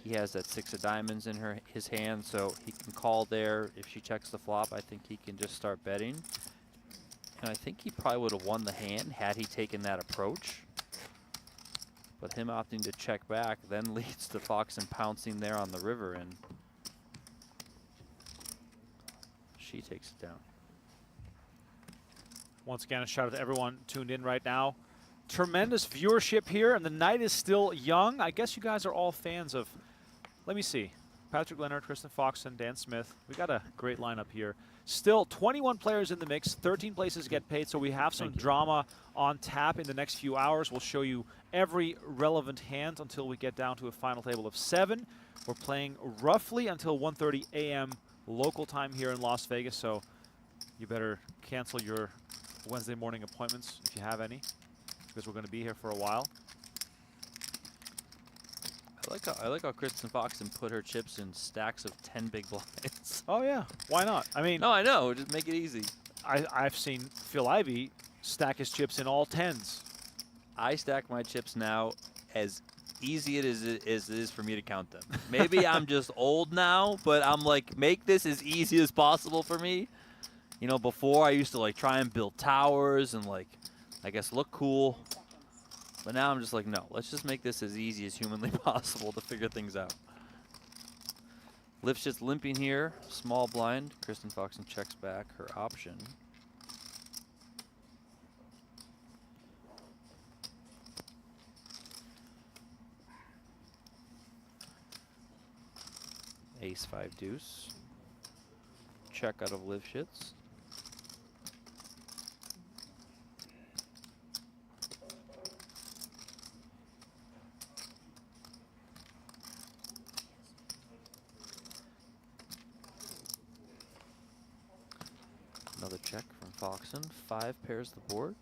[SPEAKER 2] He has that 6 of diamonds in his hand, so he can call there. If she checks the flop, I think he can just start betting. And I think he probably would have won the hand had he taken that approach. But him opting to check back then leads to Foxen pouncing there on the river, and she takes it down.
[SPEAKER 1] Once again, a shout out to everyone tuned in right now. Tremendous viewership here, and the night is still young. I guess you guys are all fans of, let me see, Patrick Leonard, Kristen Foxen, Dan Smith. We got a great lineup here. Still 21 players in the mix, 13 places get paid, so we have some drama on tap in the next few hours. We'll show you every relevant hand until we get down to a final table of 7. We're playing roughly until 1:30 a.m. local time here in Las Vegas, so you better cancel your Wednesday morning appointments if you have any, because we're going to be here for a while.
[SPEAKER 2] I like how Kristen Foxen put her chips in stacks of 10 big blinds.
[SPEAKER 1] Oh yeah, why not? I mean,
[SPEAKER 2] no, I know, just make it easy.
[SPEAKER 1] I've seen Phil Ivey stack his chips in all 10s.
[SPEAKER 2] I stack my chips now as easy as it is for me to count them. Maybe I'm just old now, but I'm like, make this as easy as possible for me. You know, before I used to like try and build towers and like, I guess look cool. But now I'm just like, no, let's just make this as easy as humanly possible to figure things out. Lifshit's limping here, small blind. Kristen Foxen checks back her option. Ace 5 deuce. Check out of Lifshit's. Another check from Foxen. 5 pairs the board.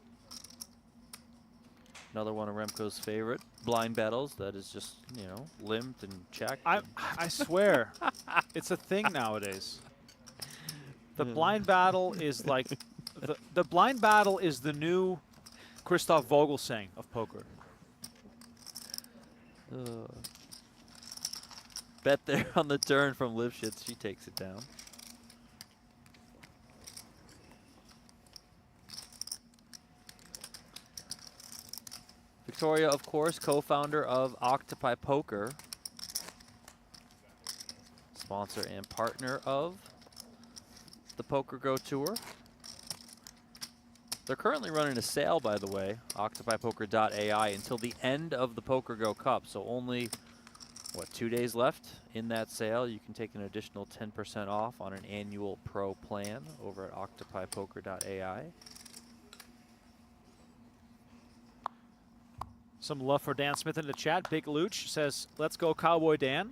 [SPEAKER 2] Another one of Remko's favorite blind battles that is just, you know, limped and checked.
[SPEAKER 1] I swear, it's a thing nowadays. The blind battle is like, the blind battle is the new Christoph Vogelsang of poker.
[SPEAKER 2] Bet there on the turn from Lifshitz. She takes it down. Victoria, of course, co-founder of Octopi Poker, sponsor and partner of the PokerGO Tour. They're currently running a sale, by the way, octopipoker.ai, until the end of the PokerGO Cup. So only, what, 2 days left in that sale. You can take an additional 10% off on an annual pro plan over at octopipoker.ai.
[SPEAKER 1] Some love for Dan Smith in the chat. Big Luch says, let's go Cowboy Dan.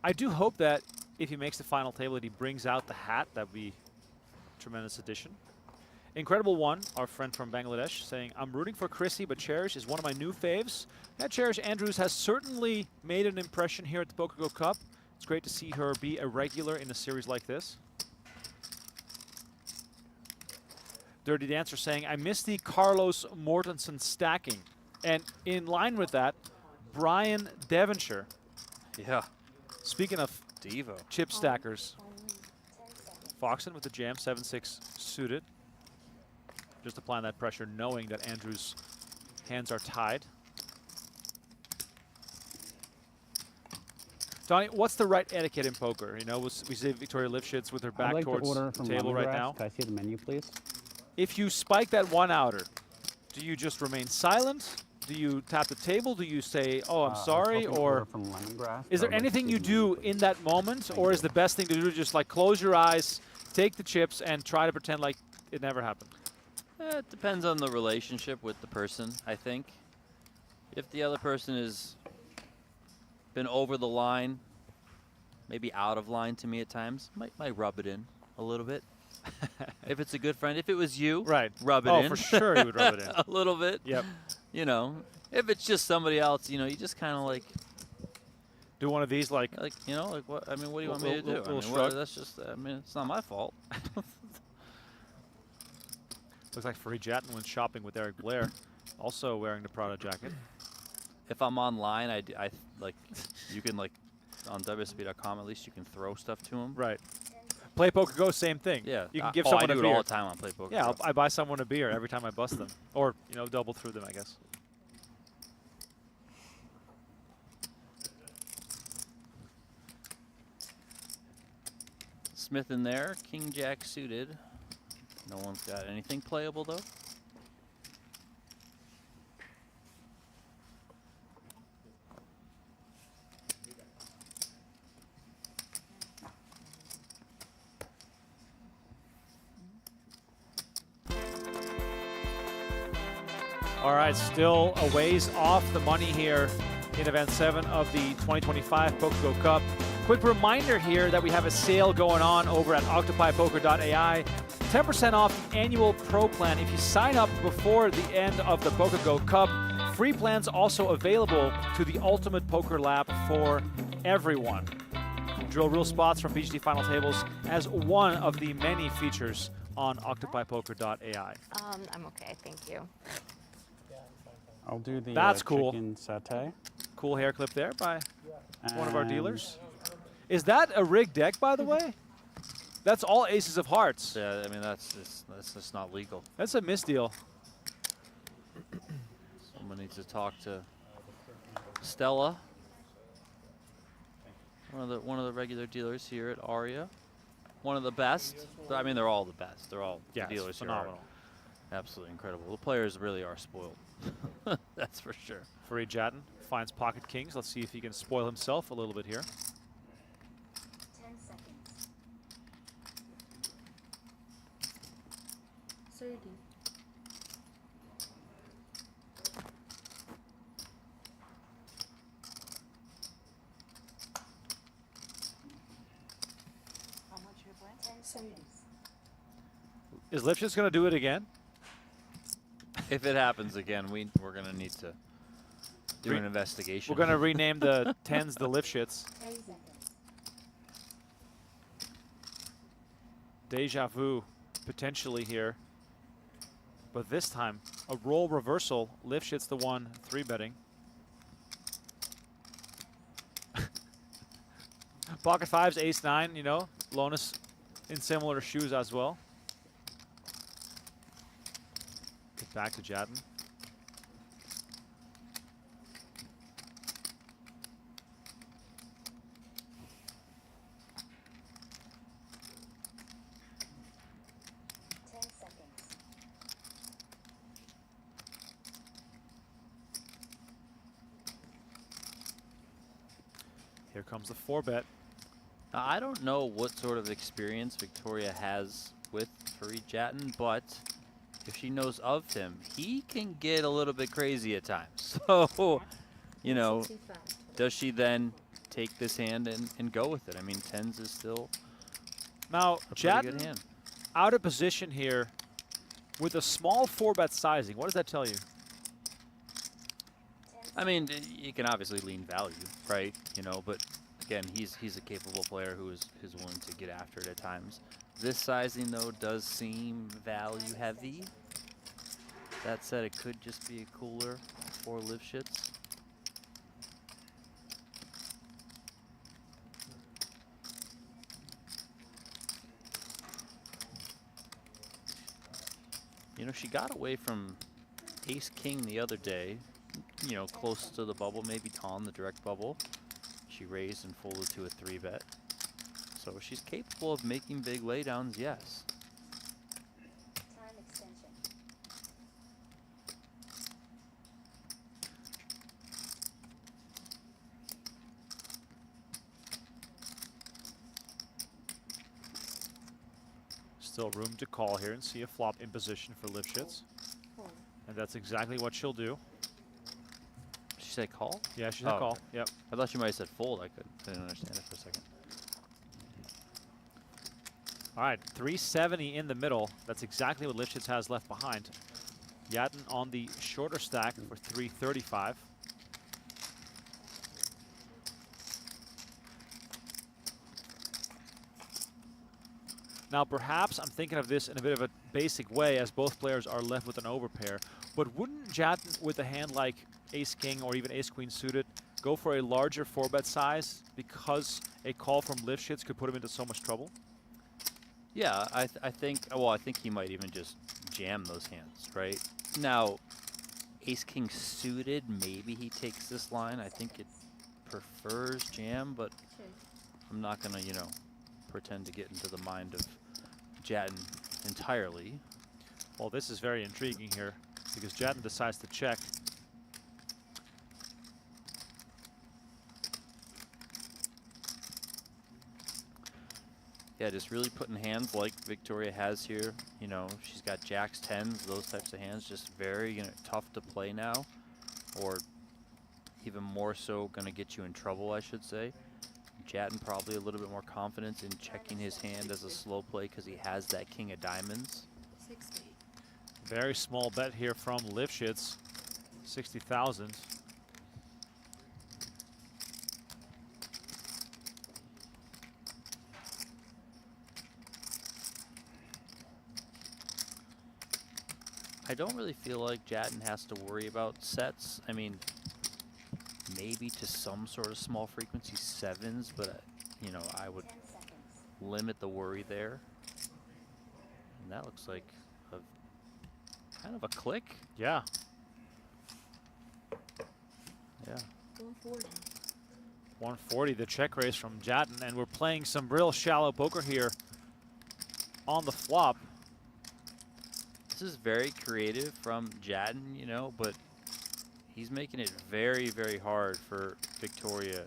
[SPEAKER 1] I do hope that if he makes the final table that he brings out the hat. That would be a tremendous addition. Incredible One, our friend from Bangladesh, saying, I'm rooting for Chrissy, but Cherish is one of my new faves. Yeah, Cherish Andrews has certainly made an impression here at the PokerGO Cup. It's great to see her be a regular in a series like this. Dirty Dancer saying, I miss the Carlos Mortensen stacking. And in line with that, Brian Devonshire.
[SPEAKER 2] Yeah.
[SPEAKER 1] Speaking of
[SPEAKER 2] Devo
[SPEAKER 1] chip stackers, Foxen with the jam, 7-6 suited. Just applying that pressure, knowing that Andrew's hands are tied. Donnie, what's the right etiquette in poker? You know, we see Victoria Lifshitz with her back towards the table right now.
[SPEAKER 15] Can I see the menu, please?
[SPEAKER 1] If you spike that one outer, do you just remain silent? Do you tap the table? Do you say, oh, I'm sorry? Or
[SPEAKER 15] from lemongrass,
[SPEAKER 1] is there anything you do in that moment? Or is the best thing to do just like close your eyes, take the chips, and try to pretend like it never happened?
[SPEAKER 2] It depends on the relationship with the person, I think. If the other person has been over the line, maybe out of line to me at times, might rub it in a little bit. If it's a good friend, if it was you,
[SPEAKER 1] right,
[SPEAKER 2] rub it in.
[SPEAKER 1] Oh, for sure you would rub it in.
[SPEAKER 2] A little bit.
[SPEAKER 1] Yep.
[SPEAKER 2] You know, if it's just somebody else, you know, you just kind of like
[SPEAKER 1] do one of these, like
[SPEAKER 2] you know, like what? I mean, what do you want me to do? I mean, what, that's just. I mean, it's not my fault.
[SPEAKER 1] Looks like Fareed Jatton went shopping with Eric Blair, also wearing the Prada jacket.
[SPEAKER 2] If I'm online, I like you can like on WSB.com, at least you can throw stuff to them.
[SPEAKER 1] Right. Play Poker Go, same thing.
[SPEAKER 2] Yeah.
[SPEAKER 1] You can give
[SPEAKER 2] I
[SPEAKER 1] someone
[SPEAKER 2] do
[SPEAKER 1] a
[SPEAKER 2] it
[SPEAKER 1] beer.
[SPEAKER 2] all the time on Play Poker
[SPEAKER 1] Yeah,
[SPEAKER 2] Go.
[SPEAKER 1] I buy someone a beer every time I bust them. Or, you know, double through them, I guess.
[SPEAKER 2] Smith in there, King Jack suited. No one's got anything playable though.
[SPEAKER 1] All right, still a ways off the money here in Event 7 of the 2025 PokerGO Cup. Quick reminder here that we have a sale going on over at octopipoker.ai. 10% off the annual Pro Plan if you sign up before the end of the PokerGO Cup. Free plans also available to the Ultimate Poker Lab for everyone. Drill real spots from BGT Final Tables as one of the many features on octopipoker.ai.
[SPEAKER 13] I'm okay, thank you.
[SPEAKER 8] I'll do the
[SPEAKER 1] That's cool.
[SPEAKER 8] chicken satay.
[SPEAKER 1] Cool hair clip there by one of our
[SPEAKER 8] And
[SPEAKER 1] dealers. Is that a rigged deck, by the way? That's all aces of hearts.
[SPEAKER 2] Yeah, I mean that's just not legal.
[SPEAKER 1] That's a misdeal.
[SPEAKER 2] Someone needs to talk to Stella, one of the regular dealers here at Aria. One of the best. I mean, they're all the best. They're all
[SPEAKER 1] Yeah,
[SPEAKER 2] the dealers here
[SPEAKER 1] phenomenal.
[SPEAKER 2] are absolutely incredible. The players really are spoiled. That's for sure.
[SPEAKER 1] Fareed Jatton finds pocket kings. Let's see if he can spoil himself a little bit here.
[SPEAKER 5] 10 seconds. 30.
[SPEAKER 14] How much you play?
[SPEAKER 5] 10 seconds.
[SPEAKER 1] Is Lipschitz going to do it again?
[SPEAKER 2] If it happens again, we're gonna need to do an investigation.
[SPEAKER 1] We're going to rename the 10s the Lipschitz.
[SPEAKER 5] 10 seconds.
[SPEAKER 1] Deja vu potentially here. But this time, a role reversal. Lipschitz the one 3-betting. Pocket fives, ace 9, you know. Lonus in similar shoes as well. Get back to Jatton. Here comes the 4-bet.
[SPEAKER 2] Now, I don't know what sort of experience Victoria has with Fareed Jatton, but if she knows of him, he can get a little bit crazy at times. So, you know, does she then take this hand and go with it? I mean, 10s is still
[SPEAKER 1] Now,
[SPEAKER 2] a pretty good
[SPEAKER 1] Jatton
[SPEAKER 2] hand.
[SPEAKER 1] out of position here with a small 4-bet sizing. What does that tell you?
[SPEAKER 2] I mean, you can obviously lean value, right? You know, but again, he's a capable player who is willing to get after it at times. This sizing, though, does seem value heavy. That said, it could just be a cooler for Lipschitz. You know, she got away from ace-king the other day, you know, close to the bubble, maybe Tom, the direct bubble. She raised and folded to a 3-bet. So she's capable of making big laydowns, yes.
[SPEAKER 5] Time extension.
[SPEAKER 1] Still room to call here and see a flop in position for Lipschitz. And that's exactly what she'll do.
[SPEAKER 2] She said call?
[SPEAKER 1] Yeah, she said call. Yep.
[SPEAKER 2] I thought she might have said fold. I didn't understand it for a second.
[SPEAKER 1] All right, 370 in the middle. That's exactly what Lipschitz has left behind. Jatton on the shorter stack for 335. Now, perhaps I'm thinking of this in a bit of a basic way as both players are left with an overpair. But wouldn't Jatton, with a hand like ace-king or even ace-queen suited, go for a larger 4-bet size because a call from Lifshitz could put him into so much trouble?
[SPEAKER 2] Yeah, I think he might even just jam those hands, right? Now, ace-king suited, maybe he takes this line. I think it prefers jam, but I'm not going to, you know, pretend to get into the mind of Jatton entirely.
[SPEAKER 1] Well, this is very intriguing here because Jatton decides to check.
[SPEAKER 2] Yeah, just really putting hands like Victoria has here. You know, she's got jacks, tens, those types of hands, just very, you know, tough to play now, or even more so going to get you in trouble, I should say. Jatton probably a little bit more confidence in checking his hand as a slow play because he has that king of diamonds.
[SPEAKER 14] 60.
[SPEAKER 1] Very small bet here from Lifshitz, 60,000.
[SPEAKER 2] I don't really feel like Jatton has to worry about sets. I mean, maybe to some sort of small frequency sevens, but you know, I would limit the worry there. And that looks like a kind of a click.
[SPEAKER 1] Yeah.
[SPEAKER 2] Yeah.
[SPEAKER 14] 140.
[SPEAKER 1] 140, the check raise from Jatton, and we're playing some real shallow poker here on the flop.
[SPEAKER 2] This is very creative from Jatton, you know, but he's making it very, very hard for Victoria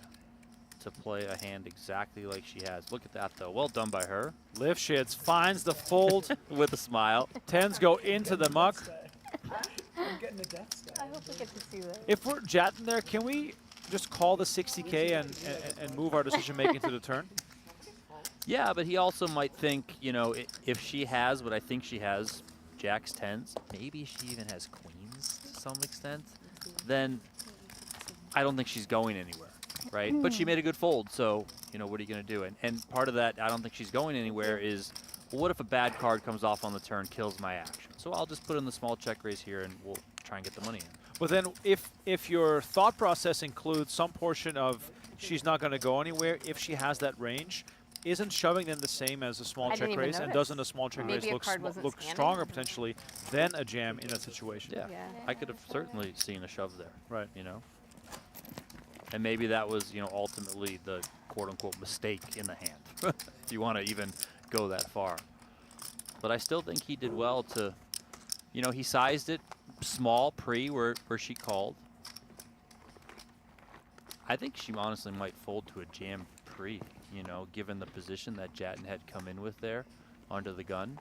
[SPEAKER 2] to play a hand exactly like she has. Look at that, though. Well done by her.
[SPEAKER 1] Lifshitz finds the fold
[SPEAKER 2] with a smile.
[SPEAKER 1] Tens go into the muck.
[SPEAKER 7] I'm getting a death stare.
[SPEAKER 9] I hope we get to see that.
[SPEAKER 1] If we're Jatton there, can we just call the 60K and move our decision making to the turn?
[SPEAKER 2] Yeah, but he also might think, you know, if she has what I think she has, jacks, tens, maybe she even has queens to some extent, then I don't think she's going anywhere, right? But she made a good fold, so, you know, what are you going to do? And part of that, I don't think she's going anywhere, is, well, what if a bad card comes off on the turn, kills my action? So I'll just put in the small check raise here, and we'll try and get the money in.
[SPEAKER 1] But then if your thought process includes some portion of she's not going to go anywhere, if she has that range, isn't shoving then the same as a small check raise? And doesn't a small check raise look stronger potentially than a jam in that situation?
[SPEAKER 2] Yeah. I could have certainly seen a shove there.
[SPEAKER 1] Right.
[SPEAKER 2] You know? And maybe that was, you know, ultimately the quote-unquote mistake in the hand, if you want to even go that far. But I still think he did well to, you know, he sized it small pre where she called. I think she honestly might fold to a jam pre, you know, given the position that Jatton had come in with there under the gun.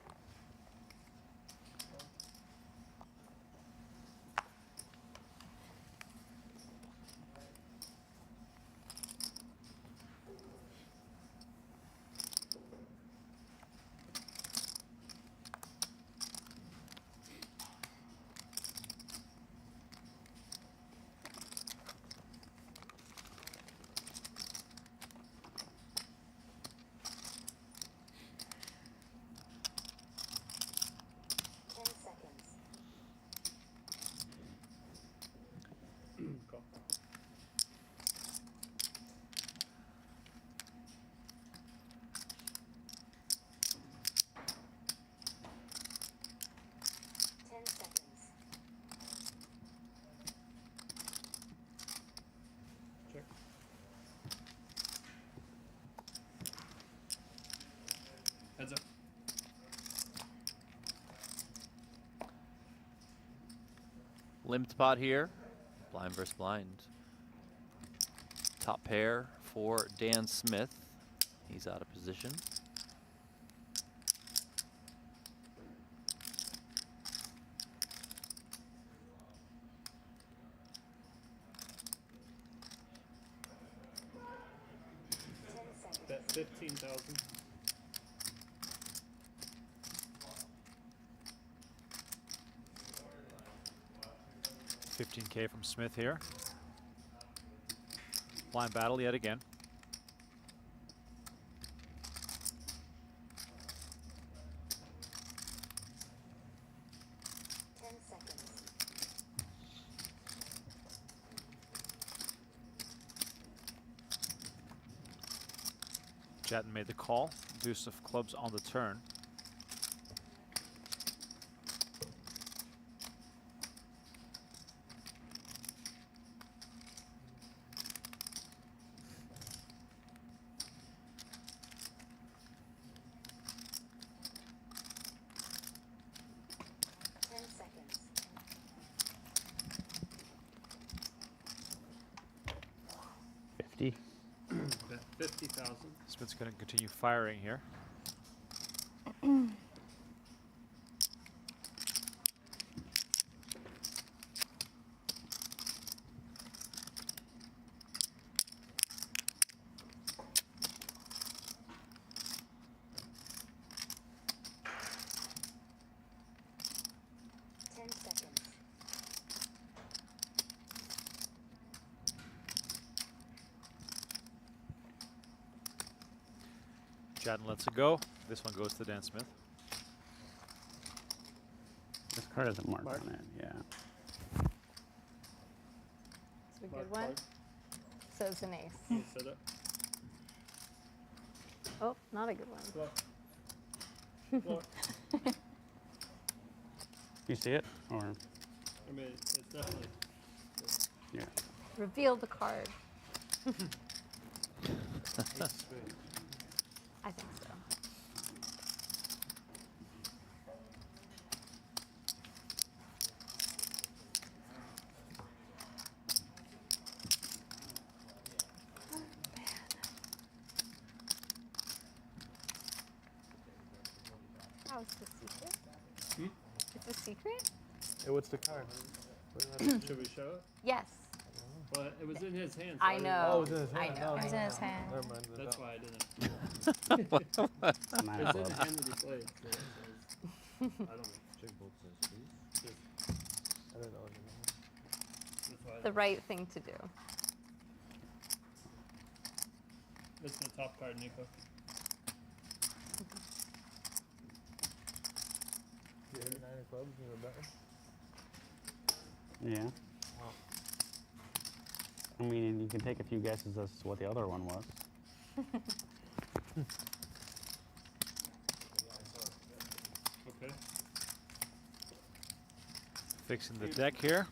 [SPEAKER 8] Heads up.
[SPEAKER 2] Limped pot here, blind versus blind. Top pair for Dan Smith. He's out of position.
[SPEAKER 8] Bet 15,000.
[SPEAKER 1] $15K from Smith here. Blind battle yet again. Chatton made the call. Deuce of clubs on the turn.
[SPEAKER 12] Bet 50,000.
[SPEAKER 1] Smith's going to continue firing here. Chatton lets it go. This one goes to Dan Smith.
[SPEAKER 15] This card has a mark on it, yeah.
[SPEAKER 13] It's a good one. So it's an ace.
[SPEAKER 12] You set up.
[SPEAKER 13] Oh, not a good one.
[SPEAKER 12] Look.
[SPEAKER 15] You see it? Or
[SPEAKER 12] I mean, it's definitely.
[SPEAKER 15] yeah.
[SPEAKER 13] Reveal the card. I think so. Oh, it's the secret? It's a secret?
[SPEAKER 4] Hey, what's the card?
[SPEAKER 12] Should we show it?
[SPEAKER 13] Yes.
[SPEAKER 12] Well, it was in his hands.
[SPEAKER 13] I know.
[SPEAKER 4] Oh, it was in his
[SPEAKER 13] I
[SPEAKER 4] hand.
[SPEAKER 13] know.
[SPEAKER 4] No,
[SPEAKER 13] It was in his hand.
[SPEAKER 4] Never mind.
[SPEAKER 12] That's why I didn't.
[SPEAKER 15] Nine
[SPEAKER 12] It's in
[SPEAKER 15] of
[SPEAKER 12] the
[SPEAKER 15] clubs.
[SPEAKER 12] hand that he played. So it says, I don't know.
[SPEAKER 4] Check both sides, please.
[SPEAKER 12] Just,
[SPEAKER 4] I don't know.
[SPEAKER 12] that's why
[SPEAKER 13] The right thing to do.
[SPEAKER 12] it's the top card, Nico.
[SPEAKER 4] You hit 9 of clubs and you're better.
[SPEAKER 15] Yeah. I mean, you can take a few guesses as to what the other one was.
[SPEAKER 12] Okay.
[SPEAKER 1] Fixing the deck here.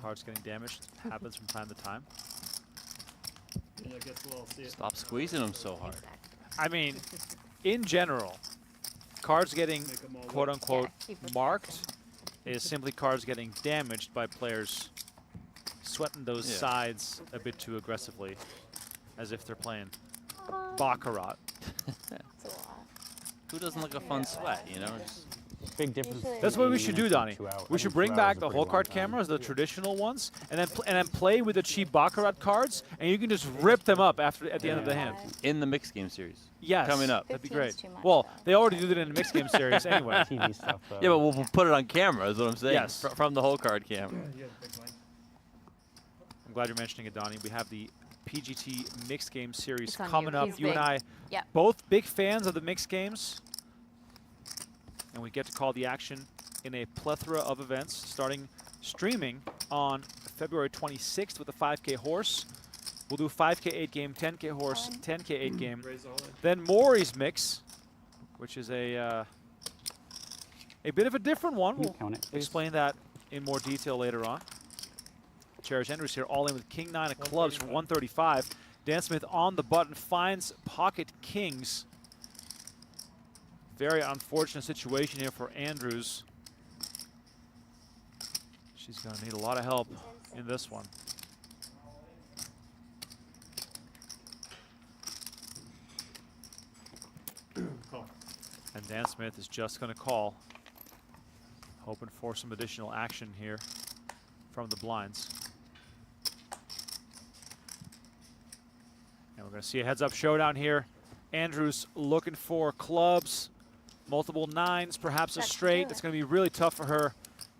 [SPEAKER 1] Cards getting damaged. Happens from time to time.
[SPEAKER 12] Yeah, I guess we'll all see it.
[SPEAKER 2] Stop squeezing them so hard.
[SPEAKER 1] I mean, in general, cards getting
[SPEAKER 12] Make 'em all
[SPEAKER 1] quote
[SPEAKER 12] wet.
[SPEAKER 1] unquote
[SPEAKER 13] Yeah, keep it
[SPEAKER 1] marked is simply cards getting damaged by players sweating those
[SPEAKER 2] Yeah.
[SPEAKER 1] sides a bit too aggressively, as if they're playing Baccarat.
[SPEAKER 13] It's a lot.
[SPEAKER 2] Who doesn't like a fun sweat, you know? Just
[SPEAKER 15] Big difference.
[SPEAKER 13] Usually
[SPEAKER 1] That's what we should do, Donnie. We should bring back the whole card
[SPEAKER 15] camera.
[SPEAKER 1] cameras, the traditional ones, and then play with the cheap Baccarat cards, and you can just rip them up at the end of the hand.
[SPEAKER 2] in the mixed game series.
[SPEAKER 1] Yes,
[SPEAKER 2] Coming up.
[SPEAKER 1] that'd be
[SPEAKER 13] 15
[SPEAKER 1] great.
[SPEAKER 13] is too much,
[SPEAKER 1] Well,
[SPEAKER 13] though.
[SPEAKER 1] they already did it in the mixed game series anyway.
[SPEAKER 15] TV stuff, though.
[SPEAKER 2] Yeah, but we'll put it on camera, is what I'm saying.
[SPEAKER 1] Yes.
[SPEAKER 2] From the whole card camera.
[SPEAKER 12] You have a big line.
[SPEAKER 1] I'm glad you're mentioning it, Donnie. We have the PGT mixed game series
[SPEAKER 13] It's on
[SPEAKER 1] coming
[SPEAKER 13] you.
[SPEAKER 1] up.
[SPEAKER 13] He's
[SPEAKER 1] You and
[SPEAKER 13] big.
[SPEAKER 1] I,
[SPEAKER 13] Yep.
[SPEAKER 1] both big fans of the mixed games, and we get to call the action in a plethora of events, starting streaming on February 26th with the 5K horse. We'll do 5K 8 game, 10K horse, 10K 8 game.
[SPEAKER 12] Raise all in.
[SPEAKER 1] Then Maury's mix, which is a bit of a different one.
[SPEAKER 15] Can you
[SPEAKER 1] We'll
[SPEAKER 15] count it, please?
[SPEAKER 1] explain that in more detail later on. Cherish Andrews here, all in with King 9 of clubs for 135. Dan Smith on the button, finds pocket kings. Very unfortunate situation here for Andrews. She's going to need a lot of help in this one.
[SPEAKER 12] Call.
[SPEAKER 1] And Dan Smith is just going to call, hoping for some additional action here from the blinds. And we're going to see a heads-up showdown here. Andrews looking for clubs, multiple nines, perhaps a
[SPEAKER 13] That's
[SPEAKER 1] straight.
[SPEAKER 13] good.
[SPEAKER 1] It's going to be really tough for her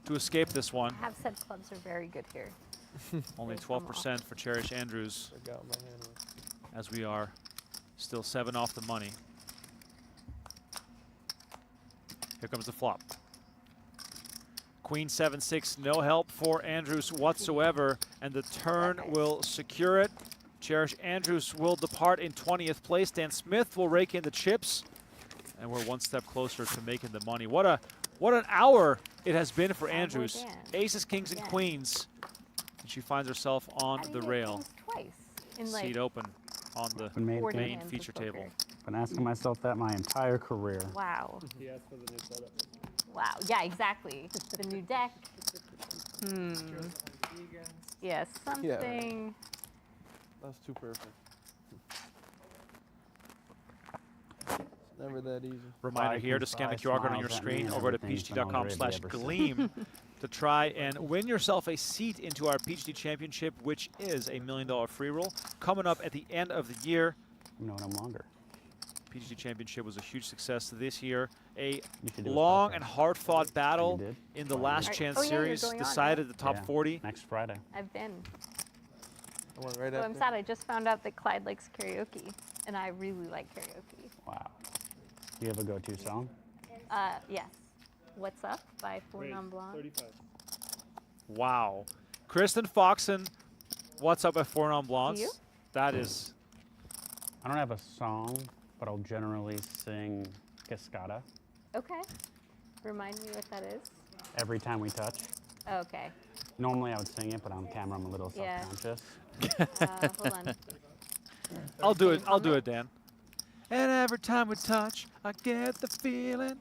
[SPEAKER 1] to escape this one.
[SPEAKER 13] I have said clubs are very good here.
[SPEAKER 1] Only
[SPEAKER 13] They come
[SPEAKER 1] 12% for Cherish Andrews,
[SPEAKER 4] I got my hand with.
[SPEAKER 1] as we are still 7 off the money. Here comes the flop. Queen 7-6, no help for Andrews whatsoever, and the turn will secure it. Cherish Andrews will depart in 20th place. Dan Smith will rake in the chips. And we're one step closer to making the money. What an hour it has been for Andrews. Aces, kings, and queens. And she finds herself on the rail.
[SPEAKER 13] Twice in like
[SPEAKER 1] Seat open on the main feature table.
[SPEAKER 15] Been asking myself that my entire career.
[SPEAKER 13] Wow.
[SPEAKER 8] He asked for the new setup.
[SPEAKER 13] Wow. Yeah, exactly. The new deck. Yes, something.
[SPEAKER 3] That's too perfect. It's never that easy.
[SPEAKER 1] Reminder here to scan the QR code on your screen over to PGT.com/gleam to try and win yourself a seat into our PGT Championship, which is a $1 million free roll coming up at the end of the year.
[SPEAKER 15] No, no longer.
[SPEAKER 1] PGT Championship was a huge success this year. A long and hard-fought battle in the Last Chance Series decided the top 40.
[SPEAKER 15] Next Friday.
[SPEAKER 13] I've been.
[SPEAKER 3] I went right
[SPEAKER 13] So I'm
[SPEAKER 3] after.
[SPEAKER 13] sad. I just found out that Clyde likes karaoke, and I really like karaoke.
[SPEAKER 15] Wow. Do you have a go-to song?
[SPEAKER 13] Yes. What's Up by Four Non Blondes.
[SPEAKER 8] 35.
[SPEAKER 1] Wow. Kristen Foxen, What's Up at Four Non Blondes?
[SPEAKER 13] You?
[SPEAKER 1] That is...
[SPEAKER 15] I don't have a song, but I'll generally sing Cascada
[SPEAKER 13] Okay. Remind me what that is.
[SPEAKER 15] every time we touch.
[SPEAKER 13] Okay.
[SPEAKER 15] Normally I would sing it, but on camera I'm a little
[SPEAKER 13] Yeah.
[SPEAKER 15] self-conscious.
[SPEAKER 13] Hold on.
[SPEAKER 1] I'll do it. I'll do it, Dan. And every time we touch, I get the feeling.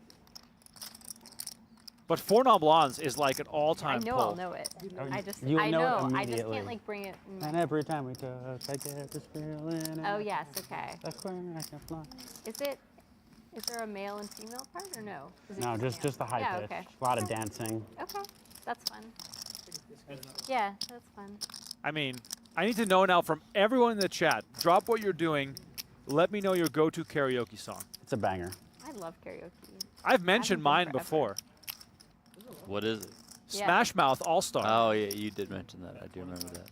[SPEAKER 1] But Four Non Blondes is like an all-time
[SPEAKER 13] I know
[SPEAKER 1] pull.
[SPEAKER 13] I'll know it. I just,
[SPEAKER 15] You'll
[SPEAKER 13] I
[SPEAKER 15] know it
[SPEAKER 13] know. I just
[SPEAKER 15] immediately.
[SPEAKER 13] can't like bring it. in
[SPEAKER 15] And
[SPEAKER 13] my-
[SPEAKER 15] every time we touch, I get this feeling.
[SPEAKER 13] Oh yes. Okay.
[SPEAKER 15] That's when I can fly.
[SPEAKER 13] Is it? Is there a male and female part or no? Is it
[SPEAKER 15] No,
[SPEAKER 13] male?
[SPEAKER 15] just the high
[SPEAKER 13] Yeah.
[SPEAKER 15] pitch.
[SPEAKER 13] Okay.
[SPEAKER 15] A lot of dancing.
[SPEAKER 13] Okay. That's fun. Yeah, that's fun.
[SPEAKER 1] I mean, I need to know now from everyone in the chat. Drop what you're doing. Let me know your go-to karaoke song.
[SPEAKER 15] It's a banger.
[SPEAKER 13] I love karaoke.
[SPEAKER 1] I've mentioned
[SPEAKER 13] been
[SPEAKER 1] mine
[SPEAKER 13] forever.
[SPEAKER 1] before.
[SPEAKER 2] What is it?
[SPEAKER 13] Yeah.
[SPEAKER 1] Smash Mouth All-Star.
[SPEAKER 2] Oh, yeah, you did mention that. I do remember that.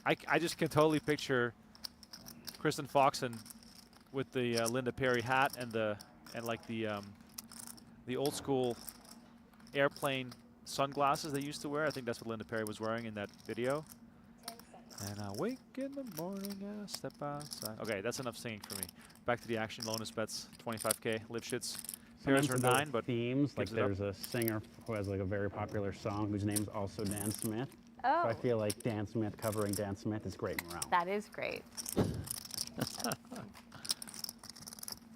[SPEAKER 1] I just can totally picture Kristen Foxen with the Linda Perry hat and the old school airplane sunglasses they used to wear. I think that's what Linda Perry was wearing in that video. And I wake in the morning and I step outside. Okay, that's enough singing for me. Back to the action. Bonus bets, 25K. Live shits. Pairs
[SPEAKER 15] Sometimes
[SPEAKER 1] for
[SPEAKER 15] for
[SPEAKER 1] 9, but
[SPEAKER 15] themes, like
[SPEAKER 1] gives it up.
[SPEAKER 15] there's a singer who has like a very popular song whose name's also Dan Smith.
[SPEAKER 13] Oh.
[SPEAKER 15] So I feel like Dan Smith covering Dan Smith is great morale.
[SPEAKER 13] That is great.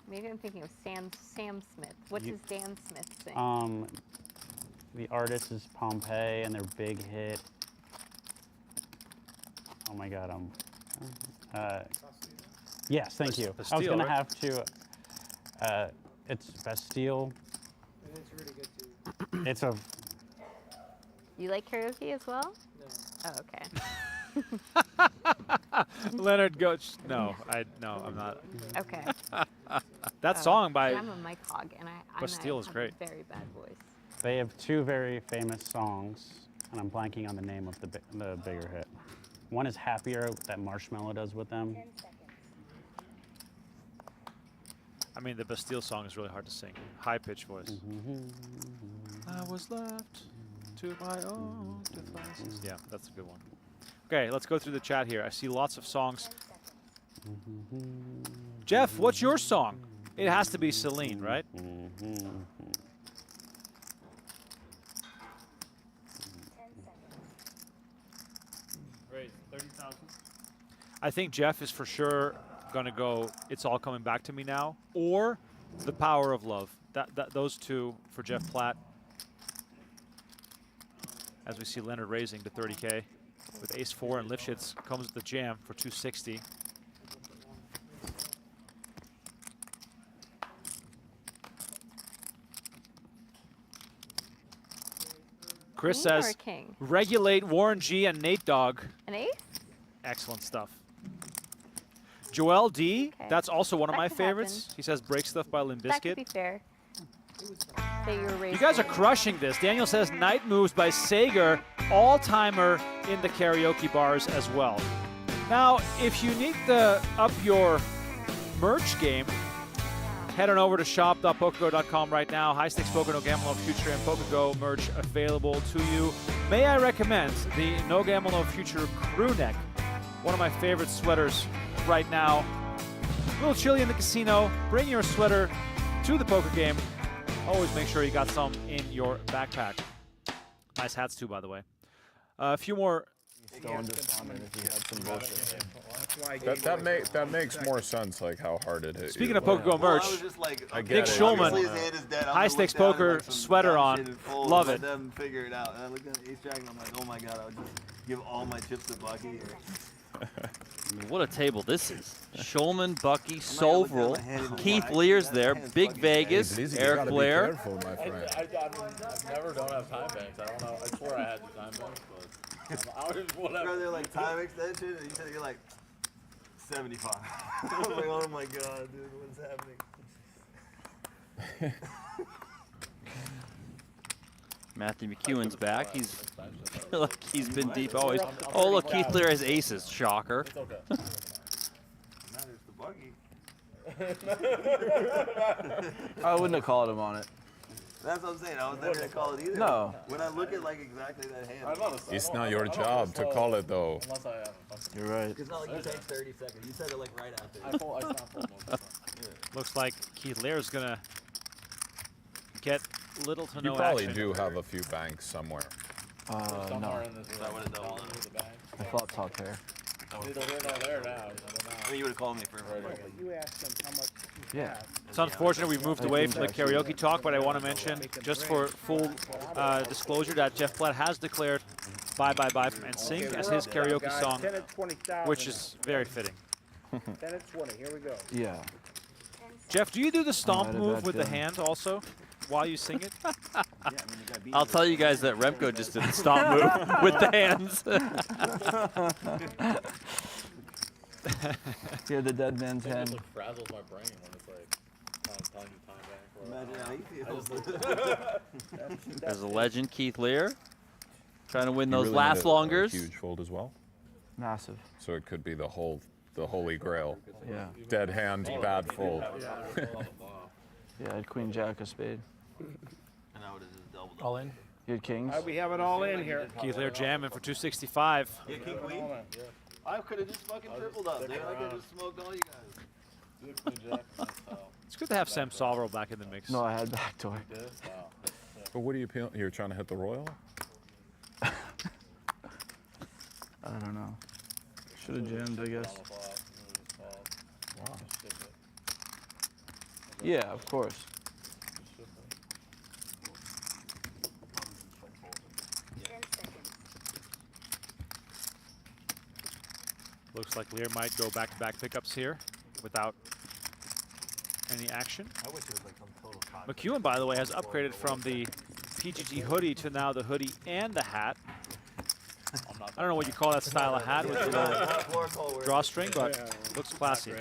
[SPEAKER 13] Maybe I'm thinking of Sam Smith. What does Dan Smith sing?
[SPEAKER 15] The artist is Pompeii and their big hit. Oh my God, yes, thank you. I was
[SPEAKER 1] Bastille,
[SPEAKER 15] gonna
[SPEAKER 1] right?
[SPEAKER 15] have to. It's Bastille.
[SPEAKER 10] It's really good too.
[SPEAKER 15] It's a.
[SPEAKER 13] You like karaoke as well? No. Oh, okay.
[SPEAKER 1] Leonard Goach. No, I'm not.
[SPEAKER 13] Okay.
[SPEAKER 1] That song by
[SPEAKER 13] I'm a mic hog, and I
[SPEAKER 1] Bastille is
[SPEAKER 13] have
[SPEAKER 1] great.
[SPEAKER 13] a very bad voice.
[SPEAKER 15] They have two very famous songs, and I'm blanking on the name of the bigger hit. One is Happier, that Marshmello does with them.
[SPEAKER 1] I mean, the Bastille song is really hard to sing. High-pitched voice. I was left to my own devices. Yeah, that's a good one. Okay, let's go through the chat here. I see lots of songs. Jeff, what's your song? It has to be Celine, right? Great, 30,000. I think Jeff is for sure gonna go It's All Coming Back to Me Now, or The Power of Love. Those two for Jeff Platt. As we see Leonard raising to 30K with ace 4 and Lifshitz comes with the jam for 260. Chris
[SPEAKER 13] Queen or
[SPEAKER 1] says,
[SPEAKER 13] king?
[SPEAKER 1] regulate Warren G and Nate Dogg.
[SPEAKER 13] An ace?
[SPEAKER 1] Excellent stuff. Joel D,
[SPEAKER 13] Okay.
[SPEAKER 1] that's also one of
[SPEAKER 13] That
[SPEAKER 1] my
[SPEAKER 13] could
[SPEAKER 1] favorites.
[SPEAKER 13] happen.
[SPEAKER 1] He says break stuff by Limp
[SPEAKER 13] That could be
[SPEAKER 1] Bizkit.
[SPEAKER 13] fair. That you were
[SPEAKER 1] You guys are crushing this. Daniel says Night Moves by Sager, all-timer in the karaoke bars as well. Now, if you need to up your merch game, Head on over to shop.pokergo.com right now. High stakes poker, no gamble, no future, and PokerGo merch available to you. May I recommend the No Gamble, No Future crew neck? One of my favorite sweaters right now. A little chilly in the casino. Bring your sweater to the poker game. Always make sure you got some in your backpack. Nice hats too, by the way. A few more.
[SPEAKER 6] That makes more sense, like how hard it is.
[SPEAKER 1] Speaking of PokerGo merch, Nick Schulman, high stakes poker sweater on. Love it.
[SPEAKER 16] Them figure it out. And I looked at Ace Jack and I'm like, oh my god, I would just give all my chips to Bucky.
[SPEAKER 2] I mean, what a table this is. Shulman, Bucky, Sovrel, Keith Lear's there, Big Vegas, Eric Blair.
[SPEAKER 6] I
[SPEAKER 4] never don't have time banks. I don't know. I swear I had the time banks, but I was whatever.
[SPEAKER 16] They're like time extension, and you said you're like 75. I was like, oh my god, dude, what's happening?
[SPEAKER 2] Matthew McEwen's back. He's like he's been deep always. Oh look, Keith Lear has aces. Shocker.
[SPEAKER 16] Matters the Bucky.
[SPEAKER 7] I wouldn't have called him on it.
[SPEAKER 16] That's what I'm saying. I was never gonna call it either.
[SPEAKER 7] No.
[SPEAKER 16] When I look at like exactly that hand,
[SPEAKER 6] It's not your job to call it though.
[SPEAKER 7] You're right.
[SPEAKER 16] It's not like you take 30 seconds. You said it like right after.
[SPEAKER 1] Looks like Keith Lear's gonna get little to
[SPEAKER 6] You
[SPEAKER 1] no
[SPEAKER 6] probably
[SPEAKER 1] action.
[SPEAKER 6] do have a few banks somewhere.
[SPEAKER 7] No.
[SPEAKER 16] That would have doubled it.
[SPEAKER 7] I thought top pair.
[SPEAKER 16] I mean, you would have called me for
[SPEAKER 10] You asked him how much.
[SPEAKER 7] Yeah.
[SPEAKER 1] It's unfortunate we moved away from the karaoke talk, but I want to mention, just for full disclosure, that Jeff Platt has declared Bye Bye Bye from NSYNC as his karaoke song,
[SPEAKER 10] 10 and 20,000.
[SPEAKER 1] which is very fitting.
[SPEAKER 10] 10 and 20. Here we go.
[SPEAKER 7] Yeah.
[SPEAKER 1] Jeff, do you do the stomp
[SPEAKER 7] I had a
[SPEAKER 1] move
[SPEAKER 7] bad
[SPEAKER 1] with the
[SPEAKER 7] feeling.
[SPEAKER 1] hand also while you sing it?
[SPEAKER 2] I'll tell you guys that Remko just did the stomp move with the hands.
[SPEAKER 7] Hear the dead man's hand.
[SPEAKER 4] It frazzles my brain when it's like telling you time back.
[SPEAKER 16] Imagine how he feels.
[SPEAKER 2] There's a legend, Keith Lear, trying to win
[SPEAKER 6] You
[SPEAKER 2] those
[SPEAKER 6] really
[SPEAKER 2] last
[SPEAKER 6] need a
[SPEAKER 2] longers.
[SPEAKER 6] huge fold as well.
[SPEAKER 7] Massive.
[SPEAKER 6] So it could be the holy grail.
[SPEAKER 7] Yeah.
[SPEAKER 6] Dead hand, bad fold.
[SPEAKER 7] Yeah, I had queen jack of spade.
[SPEAKER 16] And I would have just doubled.
[SPEAKER 1] All in.
[SPEAKER 7] You had kings.
[SPEAKER 10] We have it all in here.
[SPEAKER 1] Keith Lear jamming for 265.
[SPEAKER 16] Yeah, king queen. I could have just fucking tripled up, dude. I could have just smoked all you guys.
[SPEAKER 1] It's good to have Sam Sovrel back in the mix.
[SPEAKER 7] No, I had backdoor.
[SPEAKER 6] But what are you appealing? You're trying to hit the royal?
[SPEAKER 7] I don't know. Should have jammed, I guess.
[SPEAKER 6] Wow.
[SPEAKER 7] Yeah, of course.
[SPEAKER 1] Looks like Lear might go back-to-back pickups here without any action.
[SPEAKER 16] I wish it was like some total cock.
[SPEAKER 1] McEwen, by the way, has upgraded from the PGG hoodie to now the hoodie and the hat. I don't know what you call that style of hat with the little drawstring, but looks classy.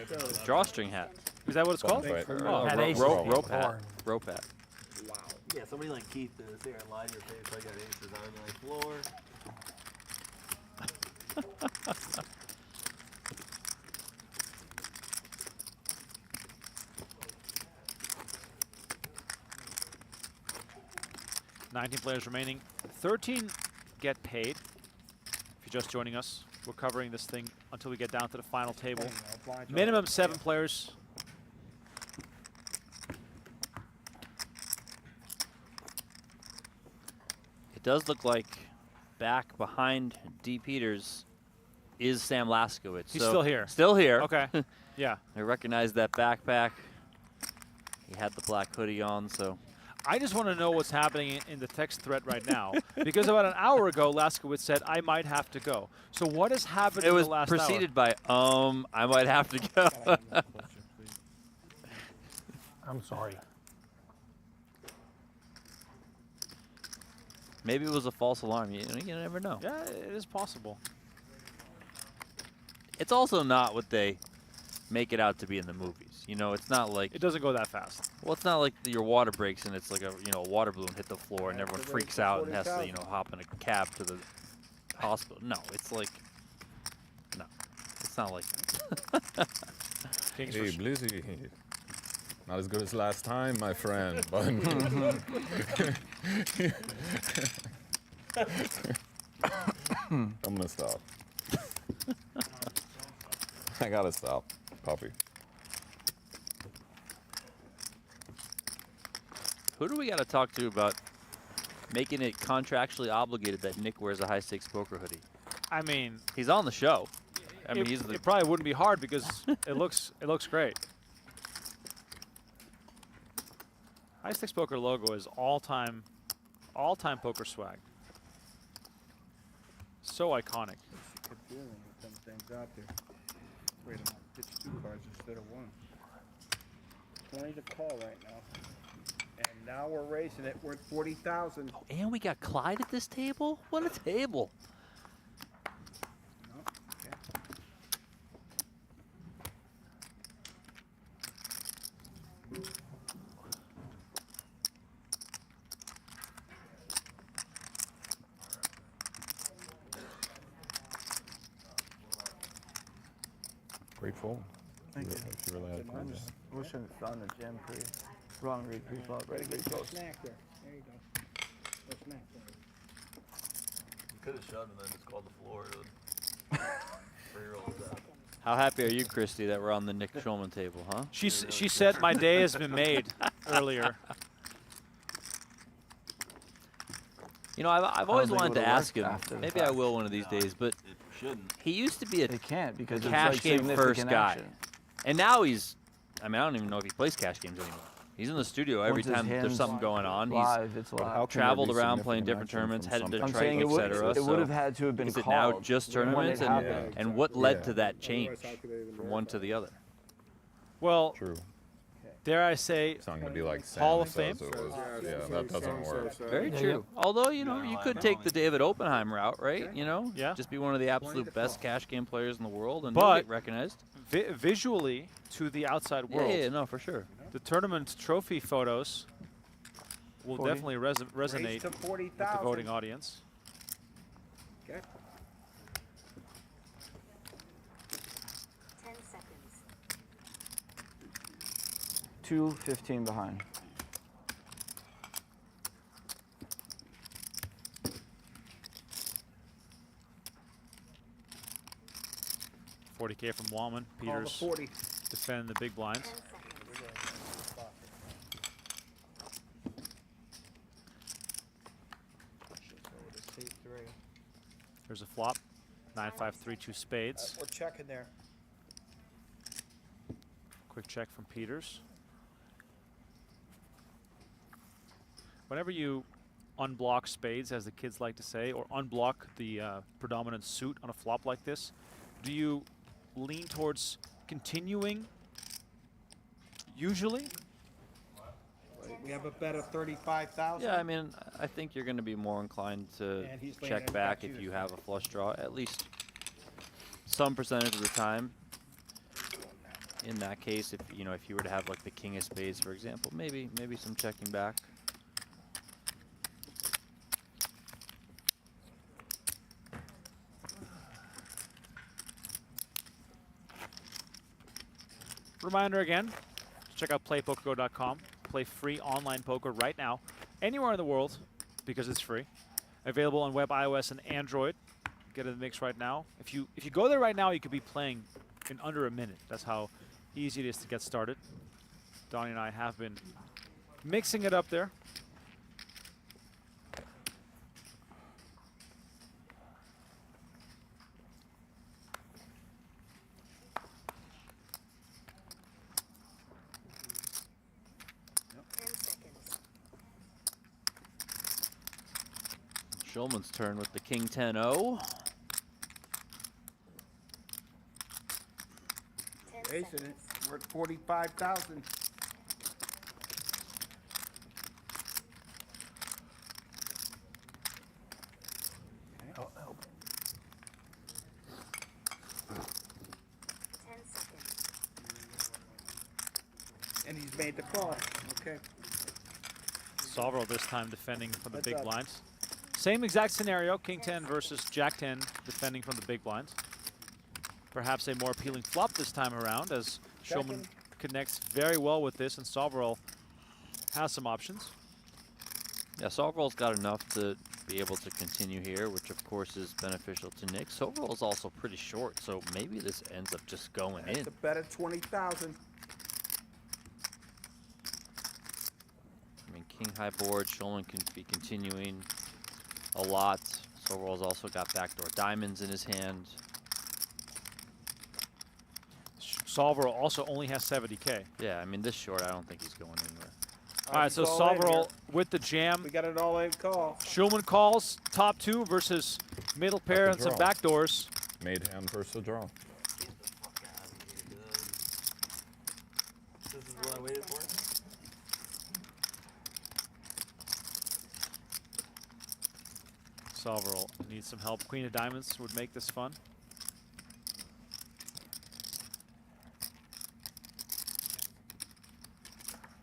[SPEAKER 2] Drawstring hat.
[SPEAKER 1] Is that what it's called?
[SPEAKER 6] Right.
[SPEAKER 1] Oh,
[SPEAKER 2] Hat aces. Rope hat. Rope hat.
[SPEAKER 16] Wow. Yeah, somebody like Keith to sit here and lie to your face like I got aces. I would be like, floor.
[SPEAKER 1] 19 players remaining. 13 get paid. If you're just joining us, we're covering this thing until we get down to the final table. Minimum 7 players.
[SPEAKER 2] It does look like back behind D. Peters is Sam Laskowitz.
[SPEAKER 1] He's
[SPEAKER 2] so
[SPEAKER 1] still here.
[SPEAKER 2] Still here.
[SPEAKER 1] Okay. Yeah.
[SPEAKER 2] I recognize that backpack. He had the black hoodie on, so.
[SPEAKER 1] I just want to know what's happening in the text thread right now. Because about an hour ago, Laskowitz said, I might have to go. So what has happened in the last hour?
[SPEAKER 2] It was preceded by, I might have to go.
[SPEAKER 10] I'm sorry.
[SPEAKER 2] Maybe it was a false alarm. You never know.
[SPEAKER 1] Yeah, it is possible.
[SPEAKER 2] It's also not what they make it out to be in the movies. You know, it's not like...
[SPEAKER 1] It doesn't go that fast.
[SPEAKER 2] Well, it's not like your water breaks and it's like a water balloon hit the floor and everyone freaks out and has to hop in a cab to the hospital. No, it's like no, it's not like that.
[SPEAKER 6] Hey, Blizzy. Not as good as last time, my friend, but I'm gonna stop. I gotta stop, Poppy.
[SPEAKER 2] Who do we got to talk to about making it contractually obligated that Nick wears a high stakes poker hoodie?
[SPEAKER 1] I mean,
[SPEAKER 2] he's on the show. I mean,
[SPEAKER 1] it probably wouldn't be hard because it looks great. High Stakes Poker logo is all-time poker swag. So iconic.
[SPEAKER 10] Good feeling with them things out there. Wait a minute, pitch 2 cards instead of 1. 20 to call right now. And now we're raising it. We're at 40,000.
[SPEAKER 2] Oh, and we got Clyde at this table? What a table.
[SPEAKER 10] No, okay.
[SPEAKER 6] Great fold.
[SPEAKER 10] Thank you.
[SPEAKER 6] If you really had a
[SPEAKER 7] I'm just wishing it's on the gym pre. Wrong read pre-flop. Ready,
[SPEAKER 10] Get
[SPEAKER 7] pretty
[SPEAKER 10] your
[SPEAKER 7] close.
[SPEAKER 10] snack there. There you go. Go snack there.
[SPEAKER 16] You could have shot and then just called the floor. 3-year-old was out.
[SPEAKER 2] How happy are you, Christy, that we're on the Nick Schulman table, huh?
[SPEAKER 1] She said my day has been made earlier.
[SPEAKER 2] You know, I've always
[SPEAKER 7] think it
[SPEAKER 2] wanted to
[SPEAKER 7] would've
[SPEAKER 2] ask
[SPEAKER 7] worked
[SPEAKER 2] him.
[SPEAKER 7] after the
[SPEAKER 2] Maybe I
[SPEAKER 7] fact.
[SPEAKER 2] will one of these days, but
[SPEAKER 16] Shouldn't.
[SPEAKER 2] he used to be a
[SPEAKER 7] It can't because it's
[SPEAKER 2] cash
[SPEAKER 7] like
[SPEAKER 2] game first
[SPEAKER 7] significant
[SPEAKER 2] guy.
[SPEAKER 7] action.
[SPEAKER 2] And now he's, I mean, I don't even know if he plays cash games anymore. He's in the studio every
[SPEAKER 7] Once his
[SPEAKER 2] time there's
[SPEAKER 7] hand's
[SPEAKER 2] something going on.
[SPEAKER 7] live, it's live.
[SPEAKER 6] How can
[SPEAKER 2] traveled
[SPEAKER 6] there be
[SPEAKER 2] around playing
[SPEAKER 6] significant
[SPEAKER 2] different tournaments,
[SPEAKER 6] action
[SPEAKER 2] headed
[SPEAKER 6] from
[SPEAKER 2] to
[SPEAKER 7] I'm saying
[SPEAKER 2] Triton,
[SPEAKER 7] it
[SPEAKER 2] etc.
[SPEAKER 7] would, it would have had to have been
[SPEAKER 2] Is it
[SPEAKER 7] called
[SPEAKER 2] now just
[SPEAKER 7] when it
[SPEAKER 2] tournaments?
[SPEAKER 7] happened.
[SPEAKER 2] And what led
[SPEAKER 6] Yeah.
[SPEAKER 2] to that change from one to the other?
[SPEAKER 1] Well,
[SPEAKER 6] True.
[SPEAKER 1] dare I say,
[SPEAKER 6] It's not gonna be like Sam
[SPEAKER 1] Hall of
[SPEAKER 6] says
[SPEAKER 1] Fame?
[SPEAKER 6] it was. Yeah, that doesn't work.
[SPEAKER 2] Very true. Although, you know, you could take the David Oppenheim route, right? You know,
[SPEAKER 1] Yeah.
[SPEAKER 2] just be one of the absolute best cash game players in the world and
[SPEAKER 1] But-
[SPEAKER 2] get recognized.
[SPEAKER 1] visually to the outside world,
[SPEAKER 2] Yeah, no, for sure.
[SPEAKER 1] the tournament trophy photos will
[SPEAKER 7] 40.
[SPEAKER 1] definitely resonate
[SPEAKER 10] Raise to
[SPEAKER 1] with the
[SPEAKER 10] 40,000.
[SPEAKER 1] voting audience.
[SPEAKER 10] Okay.
[SPEAKER 5] 10 seconds.
[SPEAKER 7] 2:15 behind.
[SPEAKER 1] $40K from Wallman.
[SPEAKER 10] Call the
[SPEAKER 1] Peters
[SPEAKER 10] 40.
[SPEAKER 1] defending the big blinds.
[SPEAKER 5] 10 seconds.
[SPEAKER 1] There's a flop. 9-5-3-2 spades.
[SPEAKER 10] We're checking there.
[SPEAKER 1] Quick check from Peters. Whenever you unblock spades, as the kids like to say, or unblock the predominant suit on a flop like this, do you lean towards continuing usually?
[SPEAKER 10] We have a bet of 35,000.
[SPEAKER 2] Yeah, I mean, I think you're going to be more inclined to
[SPEAKER 10] And he's leaning
[SPEAKER 2] check
[SPEAKER 10] in
[SPEAKER 2] back
[SPEAKER 10] back
[SPEAKER 2] if
[SPEAKER 10] to
[SPEAKER 2] you
[SPEAKER 10] the
[SPEAKER 2] have a flush draw, at least some percentage of the time. In that case, if you know, if you were to have like the king of spades, for example, maybe some checking back.
[SPEAKER 1] Reminder again, check out playpokergo.com. Play free online poker right now, anywhere in the world, because it's free. Available on web, iOS, and Android. Get in the mix right now. If you go there right now, you could be playing in under a minute. That's how easy it is to get started. Donnie and I have been mixing it up there.
[SPEAKER 2] Schulman's turn with the king 10-0.
[SPEAKER 10] Raising it. We're at 45,000.
[SPEAKER 7] Oh, help.
[SPEAKER 5] 10 seconds.
[SPEAKER 10] And he's made the call. Okay.
[SPEAKER 1] Salvo this time defending from the
[SPEAKER 10] Heads
[SPEAKER 1] big
[SPEAKER 10] up.
[SPEAKER 1] blinds. Same exact scenario, king 10 versus jack 10 defending from the big blinds. Perhaps a more appealing flop this time around as Schulman
[SPEAKER 10] Checking.
[SPEAKER 1] connects very well with this, and Sovereign has some options.
[SPEAKER 2] Yeah, Sovereign's got enough to be able to continue here, which of course is beneficial to Nick. Sovereign's also pretty short, so maybe this ends up just going in.
[SPEAKER 10] That's a bet at 20,000.
[SPEAKER 2] I mean, king high board, Shulman can be continuing a lot. Sovereign's also got backdoor diamonds in his hand.
[SPEAKER 1] Solver also only has 70K.
[SPEAKER 2] Yeah, I mean, this short, I don't think he's going anywhere.
[SPEAKER 1] All right, so Solver with the jam.
[SPEAKER 10] We got it all in call.
[SPEAKER 1] Schulman calls top two versus middle pair and some backdoors.
[SPEAKER 6] Made hand versus draw.
[SPEAKER 16] This is what I waited for.
[SPEAKER 1] Solver needs some help. Queen of diamonds would make this fun.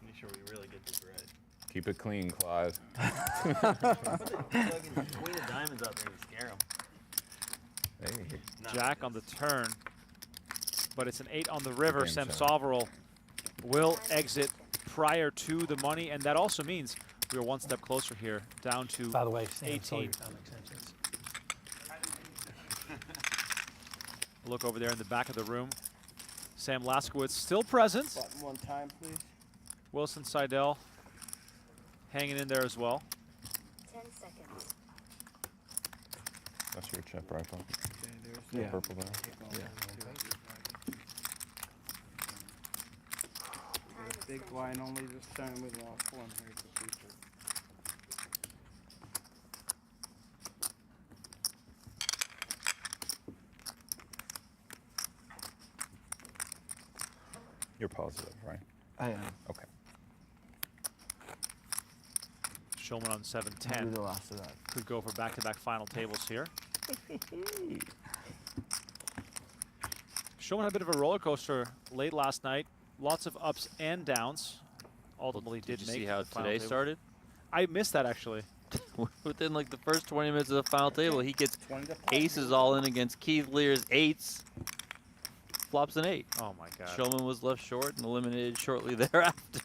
[SPEAKER 16] Make sure we really get this right.
[SPEAKER 6] Keep it clean, Clive.
[SPEAKER 16] Put the fucking Queen of diamonds out there and scare him.
[SPEAKER 6] Hey.
[SPEAKER 1] Jack on the turn, but it's an 8 on the river.
[SPEAKER 6] Game
[SPEAKER 1] Sam
[SPEAKER 6] set.
[SPEAKER 1] Sovereign will exit prior to the money, and that also means we are one step closer here, down to
[SPEAKER 12] By the way, Sam
[SPEAKER 1] 18.
[SPEAKER 12] sold your thumb extensions.
[SPEAKER 1] Look over there in the back of the room. Sam Laskowitz still present.
[SPEAKER 10] Button one time, please.
[SPEAKER 1] Wilson Seidel hanging in there as well.
[SPEAKER 9] 10 seconds.
[SPEAKER 6] That's your chip, right, Bob?
[SPEAKER 10] Yeah.
[SPEAKER 6] Purple there.
[SPEAKER 10] Yeah. Big blind only this time. We lost one. Here's the future.
[SPEAKER 6] You're positive, right?
[SPEAKER 3] I am.
[SPEAKER 6] Okay.
[SPEAKER 1] Shulman on
[SPEAKER 3] Maybe
[SPEAKER 1] 7-10.
[SPEAKER 3] the last of that.
[SPEAKER 1] Could go for back-to-back final tables here. Shulman had a bit of a roller coaster late last night. Lots of ups and downs. Ultimately
[SPEAKER 2] Did you
[SPEAKER 1] make
[SPEAKER 2] see how
[SPEAKER 1] the final
[SPEAKER 2] today
[SPEAKER 1] table.
[SPEAKER 2] started?
[SPEAKER 1] I missed that, actually.
[SPEAKER 2] Within like the first 20 minutes of the final table, he gets aces all in against Keith Lear's 8s. Flops an 8.
[SPEAKER 1] Oh my God.
[SPEAKER 2] Shulman was left short and eliminated shortly thereafter.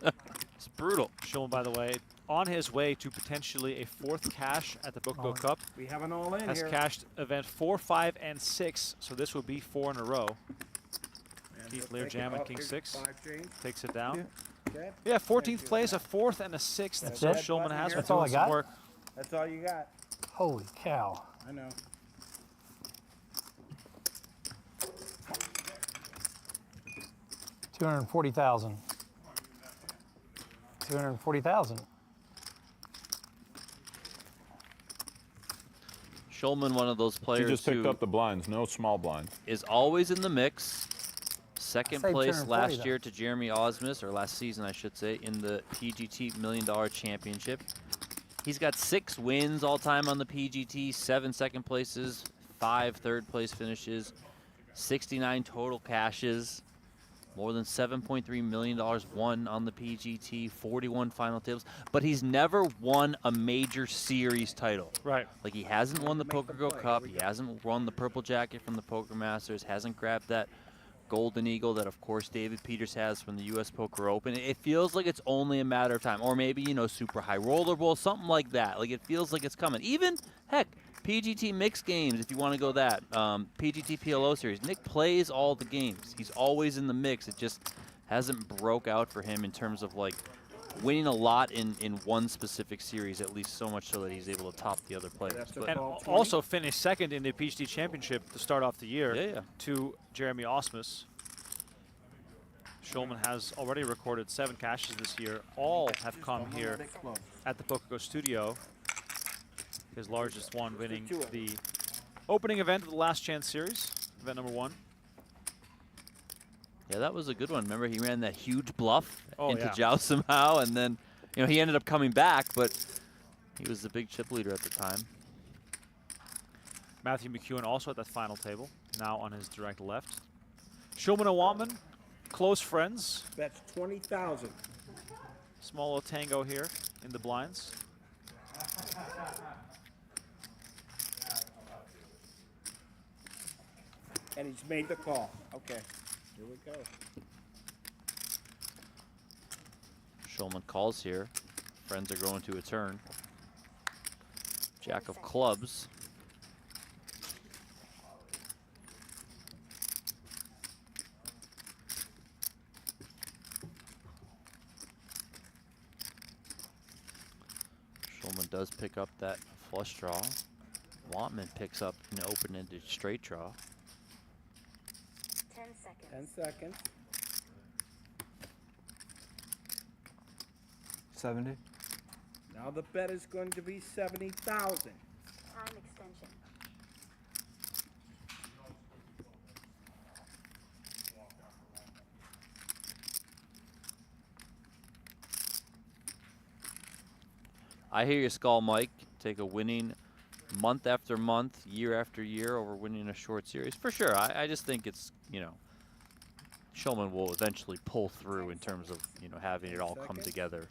[SPEAKER 2] It's brutal.
[SPEAKER 1] Shulman, by the way, on his way to potentially a 4th cash at the PokerGO Cup.
[SPEAKER 10] We have an all in
[SPEAKER 1] Has
[SPEAKER 10] here.
[SPEAKER 1] cashed event 4, 5, and 6, so this would be 4 in a row. Keith Lear jamming king 6. Takes it down. Yeah, 14th place, a 4th, and a 6th.
[SPEAKER 12] That's
[SPEAKER 1] so
[SPEAKER 12] it?
[SPEAKER 1] Shulman has
[SPEAKER 12] That's
[SPEAKER 1] been
[SPEAKER 12] all
[SPEAKER 1] doing
[SPEAKER 12] I
[SPEAKER 1] some
[SPEAKER 12] got?
[SPEAKER 1] work.
[SPEAKER 10] That's all you got.
[SPEAKER 12] Holy cow.
[SPEAKER 10] I know.
[SPEAKER 12] $240,000. 240,000.
[SPEAKER 2] Shulman, one of those
[SPEAKER 6] He
[SPEAKER 2] players
[SPEAKER 6] just picked
[SPEAKER 2] who
[SPEAKER 6] up the blinds, no small blind.
[SPEAKER 2] is always in the mix. Second
[SPEAKER 12] Say
[SPEAKER 2] place
[SPEAKER 12] 240
[SPEAKER 2] last
[SPEAKER 12] though.
[SPEAKER 2] year to Jeremy Osmus, or last season I should say, in the PGT $1 Million Championship. He's got 6 wins all time on the PGT, 7 second places, 5 third place finishes, 69 total cashes, more than $7.3 million won on the PGT, 41 final tables, but he's never won a major series title.
[SPEAKER 1] Right.
[SPEAKER 2] Like he hasn't won the PokerGO Cup, he hasn't won the Purple Jacket from the Poker Masters, hasn't grabbed that Golden Eagle that, of course, David Peters has from the U.S. Poker Open. It feels like it's only a matter of time. Or maybe, you know, Super High Roller Bowl, something like that. Like, it feels like it's coming. Even, heck, PGT Mixed Games, if you want to go that. PGT PLO Series. Nick plays all the games. He's always in the mix. It just hasn't broke out for him in terms of, like, winning a lot in one specific series, at least so much so that he's able to top the other players. But
[SPEAKER 1] And also finished second in the PGT Championship to start off the year to Jeremy Osmus. Shulman has already recorded 7 cashes this year. All have come here at the PokerGO studio. His largest one winning the opening event of the Last Chance Series, event number 1.
[SPEAKER 2] yeah, that was a good one. Remember, he ran that huge bluff into
[SPEAKER 1] yeah.
[SPEAKER 2] Joust somehow, and then, you know, he ended up coming back, but he was the big chip leader at the time.
[SPEAKER 1] Matthew McEwen also at that final table, now on his direct left. Shulman and Watman, close friends.
[SPEAKER 10] That's 20,000.
[SPEAKER 1] Small little tango here in the blinds.
[SPEAKER 10] And he's made the call. Okay. Here we go.
[SPEAKER 2] Shulman calls here. Friends are going to a turn. Jack of clubs. Shulman does pick up that flush draw. Wantman picks up an open-ended straight draw.
[SPEAKER 9] 10 seconds.
[SPEAKER 10] 10 seconds.
[SPEAKER 17] 70.
[SPEAKER 10] Now the bet is going to be 70,000.
[SPEAKER 9] Time extension.
[SPEAKER 2] I hear your skull, Mike. Take a winning month after month, year after year over winning a short series. For sure. I just think it's, you know, Shulman will eventually pull through in terms of, you know, having it all come together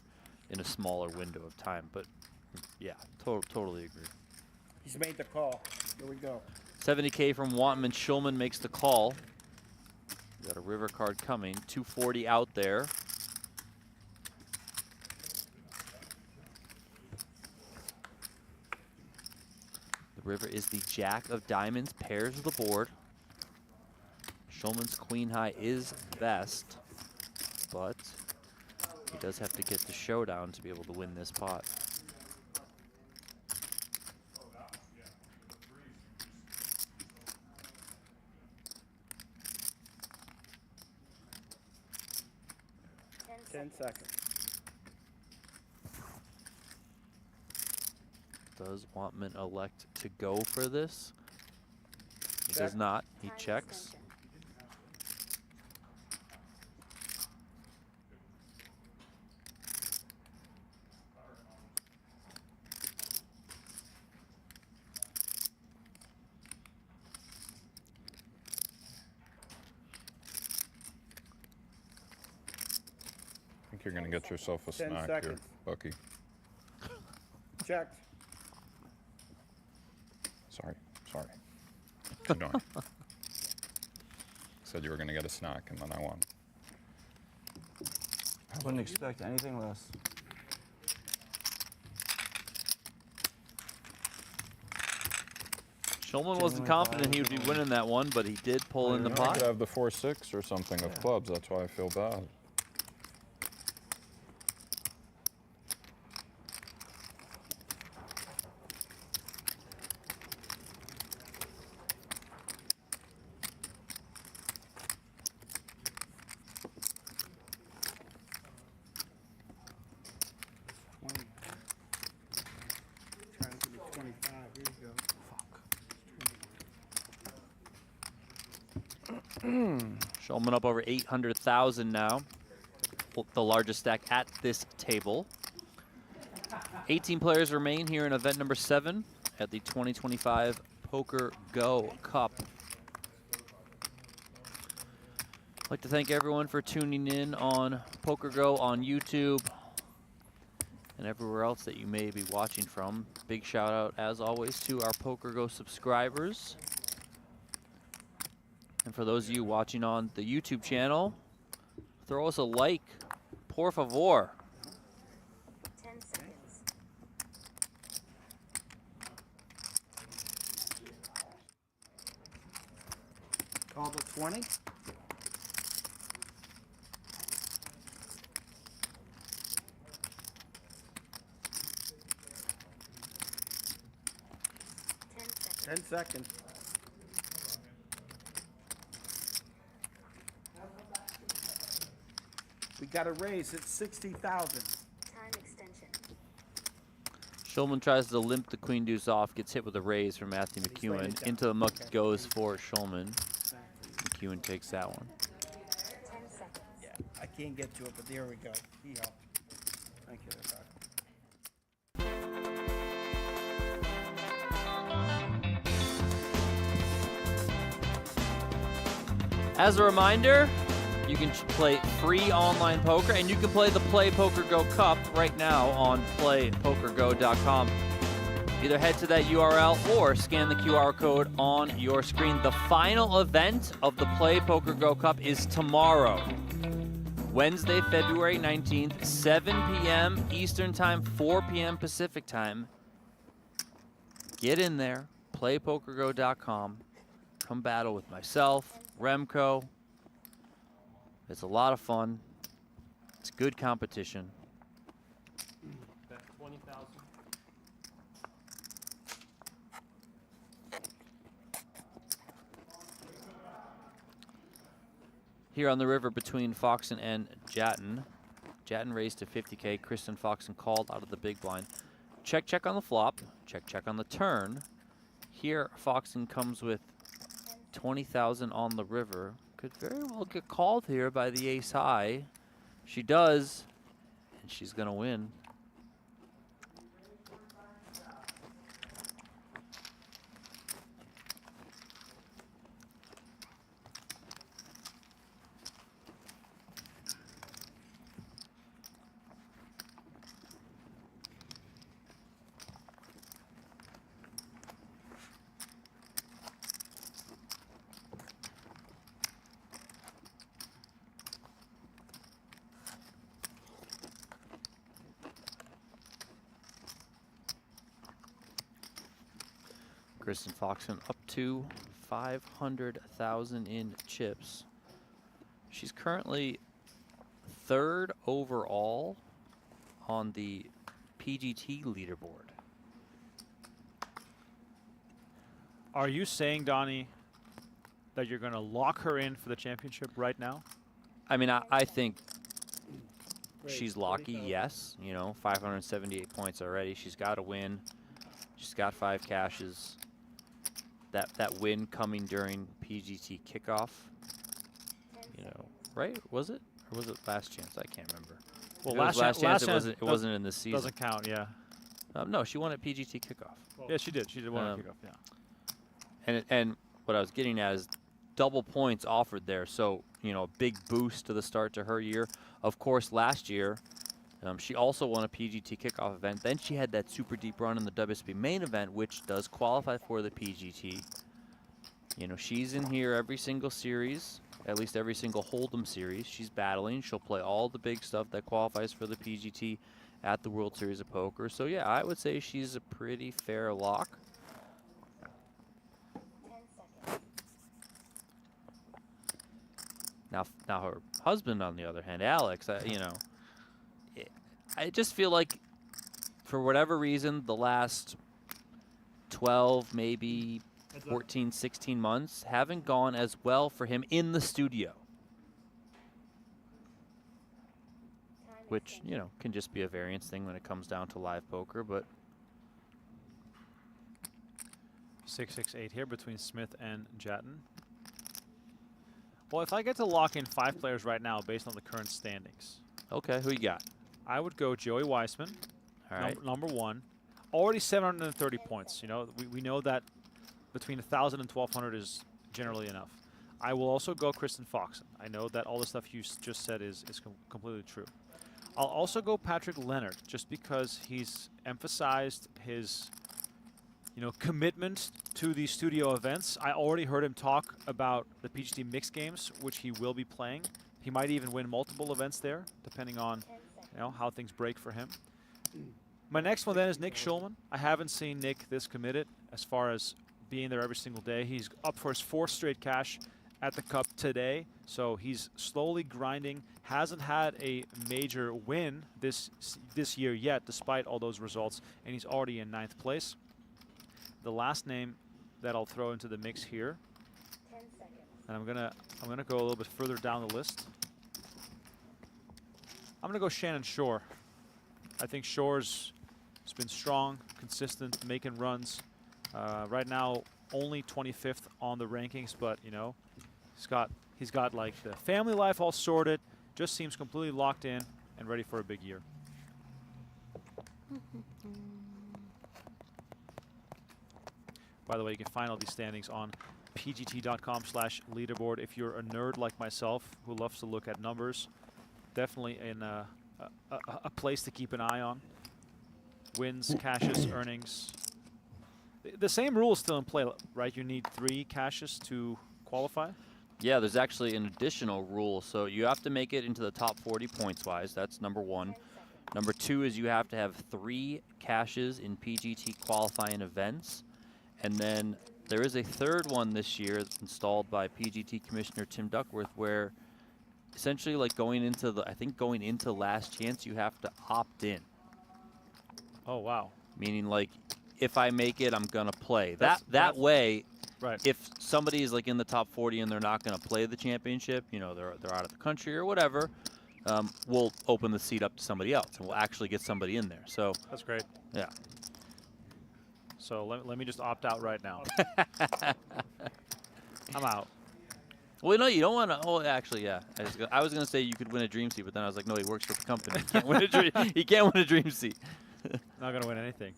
[SPEAKER 2] in a smaller window of time. But, yeah, totally agree.
[SPEAKER 10] He's made the call. Here we go.
[SPEAKER 2] 70K from Wantman. Shulman makes the call. We got a river card coming. 240 out there. The river is the jack of diamonds, pairs of the board. Shulman's queen high is best, but he does have to get the showdown to be able to win this pot.
[SPEAKER 10] Ten seconds.
[SPEAKER 2] Does Wantman elect to go for this? He
[SPEAKER 10] Check.
[SPEAKER 2] does not. He checks.
[SPEAKER 6] I think you're going to get yourself a
[SPEAKER 10] 10
[SPEAKER 6] snack here,
[SPEAKER 10] seconds.
[SPEAKER 6] Bucky.
[SPEAKER 10] Checked.
[SPEAKER 6] Sorry. What you doing? Said you were going to get a snack, and then I won.
[SPEAKER 17] I wouldn't expect anything less.
[SPEAKER 2] Shulman wasn't confident he would be winning that one, but he did pull in the
[SPEAKER 6] I
[SPEAKER 2] pot.
[SPEAKER 6] could have the 4-6 or something of clubs. That's why I feel bad.
[SPEAKER 10] Trying to be 25. Here you go.
[SPEAKER 2] Shulman up over 800,000 now. The largest stack at this table. 18 players remain here in event number 7 at the 2025 PokerGO Cup. I'd like to thank everyone for tuning in on PokerGO on YouTube and everywhere else that you may be watching from. Big shout out, as always, to our PokerGO subscribers. And for those of you watching on the YouTube channel, throw us a like, por favor.
[SPEAKER 9] 10 seconds.
[SPEAKER 10] Call the 20. Ten seconds. We got a raise at 60,000.
[SPEAKER 9] Time extension.
[SPEAKER 2] Shulman tries to limp the queen deuce off, gets hit with a raise from Matthew McEwen. Into the muck it goes for Shulman. McEwen takes that one.
[SPEAKER 9] 10 seconds.
[SPEAKER 10] Yeah, I can't get to it, but there we go. He helped. Thank you.
[SPEAKER 2] As a reminder, you can play free online poker, and you can play the Play PokerGO Cup right now on playpokergo.com. Either head to that URL or scan the QR code on your screen. The final event of the Play PokerGO Cup is tomorrow. Wednesday, February 19th, 7 p.m. Eastern Time, 4 p.m. Pacific Time. Get in there, playpokergo.com. Come battle with myself, Remko. It's a lot of fun. It's good competition.
[SPEAKER 15] Bet 20,000.
[SPEAKER 2] Here on the river between Foxen and Jatton. Jatton raised to 50K. Kristen Foxen called out of the big blind. Check, check on the flop. Check, check on the turn. Here, Foxen comes with 20,000 on the river. Could very well get called here by the ace high. She does, and she's going to win. Kristen Foxen up to 500,000 in chips. She's currently 3rd overall on the PGT leaderboard.
[SPEAKER 1] Are you saying, Donnie, that you're going to lock her in for the championship right now?
[SPEAKER 2] I mean, I think she's lucky, yes. You know, 578 points already. She's got to win. She's got 5 cashes. That win coming during PGT kickoff, you know, right? Was it? Or was it last chance? I can't remember.
[SPEAKER 1] Well,
[SPEAKER 2] last chance it wasn't in this season.
[SPEAKER 1] Doesn't count, yeah.
[SPEAKER 2] No, she won at PGT kickoff.
[SPEAKER 1] Yeah, she did. She did win at kickoff, yeah.
[SPEAKER 2] And what I was getting at is double points offered there. So, you know, a big boost to the start to her year. Of course, last year, she also won a PGT kickoff event. Then she had that super deep run in the WSB main event, which does qualify for the PGT. You know, she's in here every single series, at least every single Hold'em series. She's battling. She'll play all the big stuff that qualifies for the PGT at the World Series of Poker. So, yeah, I would say she's a pretty fair lock. Now her husband, on the other hand, Alex, you know, I just feel like, for whatever reason, the last 12, maybe 14, 16 months haven't gone as well for him in the studio. Which, you know, can just be a variance thing when it comes down to live poker, but
[SPEAKER 1] 6-6-8 here between Smith and Jatton. Well, if I get to lock in 5 players right now based on the current standings.
[SPEAKER 2] Okay, who you got?
[SPEAKER 1] I would go Joey Weissman,
[SPEAKER 2] all right.
[SPEAKER 1] number 1. Already 730 points. You know, we know that between 1,000 and 1,200 is generally enough. I will also go Kristen Foxen. I know that all the stuff you just said is completely true. I'll also go Patrick Leonard, just because he's emphasized his, you know, commitment to the studio events. I already heard him talk about the PGT mixed games, which he will be playing. He might even win multiple events there, depending on, you know, how things break for him. My next one then is Nick Schulman. I haven't seen Nick this committed as far as being there every single day. He's up for his 4th straight cash at the Cup today, so he's slowly grinding. Hasn't had a major win this year yet, despite all those results, and he's already in 9th place. The last name that I'll throw into the mix here, and I'm gonna go a little bit further down the list. I'm gonna go Shannon Shore. I think Shore's been strong, consistent, making runs. Right now, only 25th on the rankings, but you know, he's got like the family life all sorted. Just seems completely locked in and ready for a big year. By the way, you can find all these standings on pgt.com/leaderboard. If you're a nerd like myself who loves to look at numbers, definitely a place to keep an eye on. Wins, cashes, earnings. The same rule is still in play, right? You need 3 cashes to qualify.
[SPEAKER 2] Yeah, there's actually an additional rule. So you have to make it into the top 40 points-wise. That's number 1. Number 2 is you have to have 3 cashes in PGT qualifying events. And then there is a third one this year installed by PGT Commissioner Tim Duckworth, where essentially like going into last chance, you have to opt in.
[SPEAKER 1] Oh, wow.
[SPEAKER 2] Meaning like, if I make it, I'm gonna play.
[SPEAKER 1] That's
[SPEAKER 2] That way,
[SPEAKER 1] right.
[SPEAKER 2] If somebody is like in the top 40 and they're not gonna play the championship, you know, they're out of the country or whatever, we'll open the seat up to somebody else and we'll actually get somebody in there. So
[SPEAKER 1] that's great.
[SPEAKER 2] Yeah.
[SPEAKER 1] So let me just opt out right now. I'm out.
[SPEAKER 2] Well, no, you don't want to. Oh, actually, yeah. I was gonna say you could win a dream seat, but then I was like, no, he works for the company. He can't win a dream. He can't win a dream seat.
[SPEAKER 1] Not gonna win anything.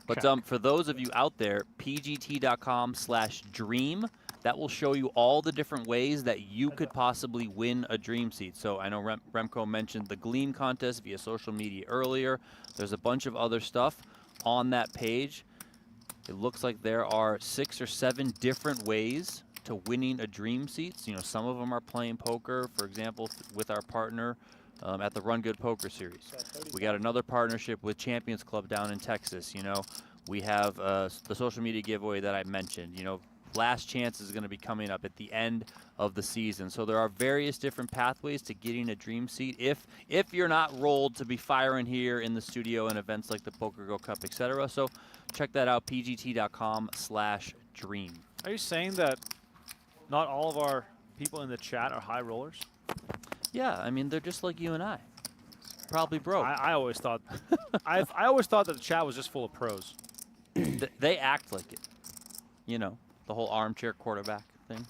[SPEAKER 2] But for those of you out there, pgt.com/dream, that will show you all the different ways that you could possibly win a dream seat. So I know Remko mentioned the Gleam contest via social media earlier. There's a bunch of other stuff on that page. It looks like there are 6 or 7 different ways to winning a dream seat. You know, some of them are playing poker, for example, with our partner at the Run Good Poker Series. We got another partnership with Champions Club down in Texas. You know, we have the social media giveaway that I mentioned. You know, last chance is going to be coming up at the end of the season. So there are various different pathways to getting a dream seat if you're not rolled to be firing here in the studio and events like the PokerGO Cup, etc. So check that out, pgt.com/dream.
[SPEAKER 1] Are you saying that not all of our people in the chat are high rollers?
[SPEAKER 2] Yeah, I mean, they're just like you and I. Probably broke.
[SPEAKER 1] I always thought I always thought that the chat was just full of pros.
[SPEAKER 2] They act like it. You know, the whole armchair quarterback thing.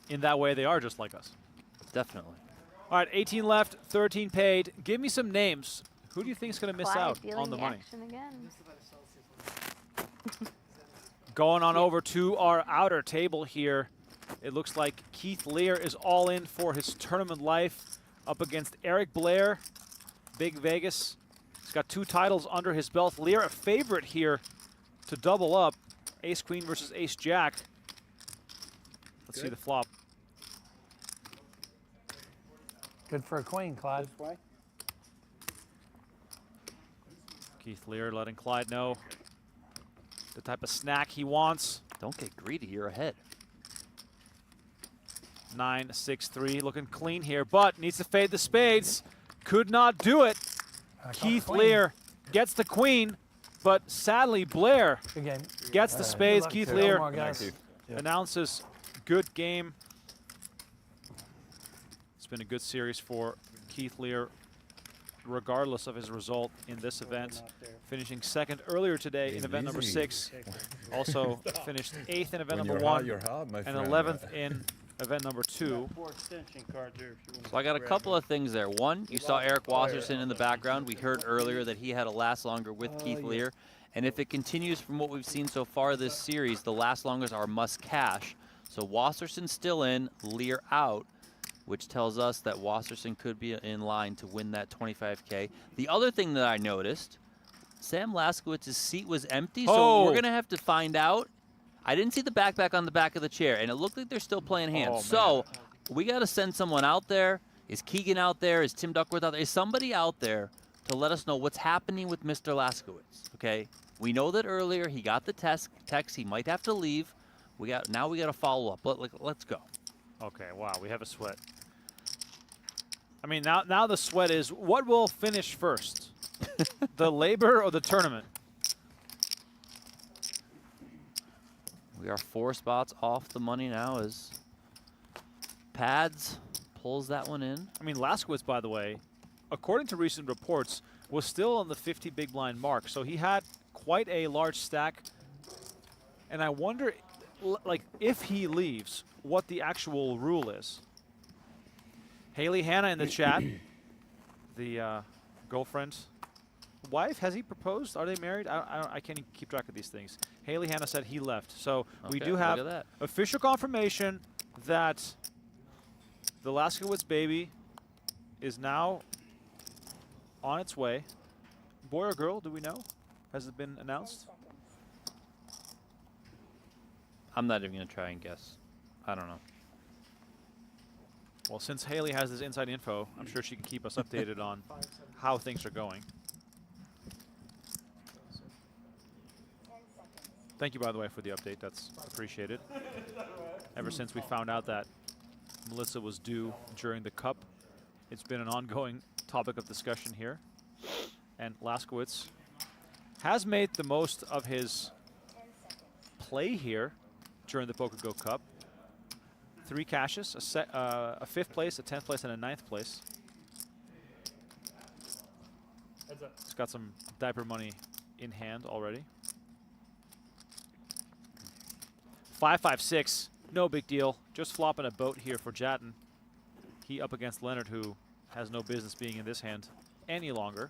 [SPEAKER 1] In that way, they are just like us.
[SPEAKER 2] Definitely.
[SPEAKER 1] All right, 18 left, 13 paid. Give me some names. Who do you think is going to miss out on the money?
[SPEAKER 13] Again.
[SPEAKER 1] Going on over to our outer table here. It looks like Keith Lear is all in for his tournament life up against Eric Blair, Big Vegas. He's got 2 titles under his belt. Lear a favorite here to double up. Ace-Queen versus Ace-Jack. Let's see the flop.
[SPEAKER 18] Good for a queen, Clyde.
[SPEAKER 1] Keith Lear letting Clyde know the type of snack he wants.
[SPEAKER 2] Don't get greedy, you're ahead.
[SPEAKER 1] 9-6-3, looking clean here, but needs to fade the spades. Could not do it. Keith Lear gets the queen, but sadly Blair gets the spades. Keith Lear announces good game. It's been a good series for Keith Lear, regardless of his result in this event. Finishing second earlier today in event number 6. Also finished 8th in event number 1 and 11th in event number 2.
[SPEAKER 2] So I got a couple of things there. One, you saw Eric Wasserson in the background. We heard earlier that he had a last longer with Keith Lear. And if it continues from what we've seen so far this series, the last longers are must cash. So Wasserson still in, Lear out, which tells us that Wasserson could be in line to win that 25K. The other thing that I noticed, Sam Laskowitz's seat was empty, so we're going to have to find out. I didn't see the backpack on the back of the chair, and it looked like they're still playing hands. So we got to send someone out there. Is Keegan out there? Is Tim Duckworth out there? Is somebody out there to let us know what's happening with Mr. Laskowitz, okay? We know that earlier he got the text. He might have to leave. Now we got to follow up. Let's go.
[SPEAKER 1] Okay, wow, we have a sweat. I mean, now the sweat is, what will finish first? The labor or the tournament?
[SPEAKER 2] We are 4 spots off the money now as Pads pulls that one in.
[SPEAKER 1] I mean, Laskowitz, by the way, according to recent reports, was still on the 50 big blind mark. So he had quite a large stack. And I wonder, like, if he leaves, what the actual rule is. Haley Hanna in the chat, the girlfriend. Wife, has he proposed? Are they married? I can't keep track of these things. Haley Hanna said he left. So we do have official confirmation that the Laskowitz baby is now on its way. Boy or girl, do we know? Has it been announced?
[SPEAKER 2] I'm not even going to try and guess. I don't know.
[SPEAKER 1] Well, since Haley has this inside info, I'm sure she can keep us updated on how things are going. Thank you, by the way, for the update. That's appreciated. Ever since we found out that Melissa was due during the Cup, it's been an ongoing topic of discussion here. And Laskowitz has made the most of his play here during the PokerGO Cup. 3 cashes, a 5th place, a 10th place, and a 9th place. He's got some diaper money in hand already. 5-5-6, no big deal. Just flopping a boat here for Jatten. He up against Leonard, who has no business being in this hand any longer.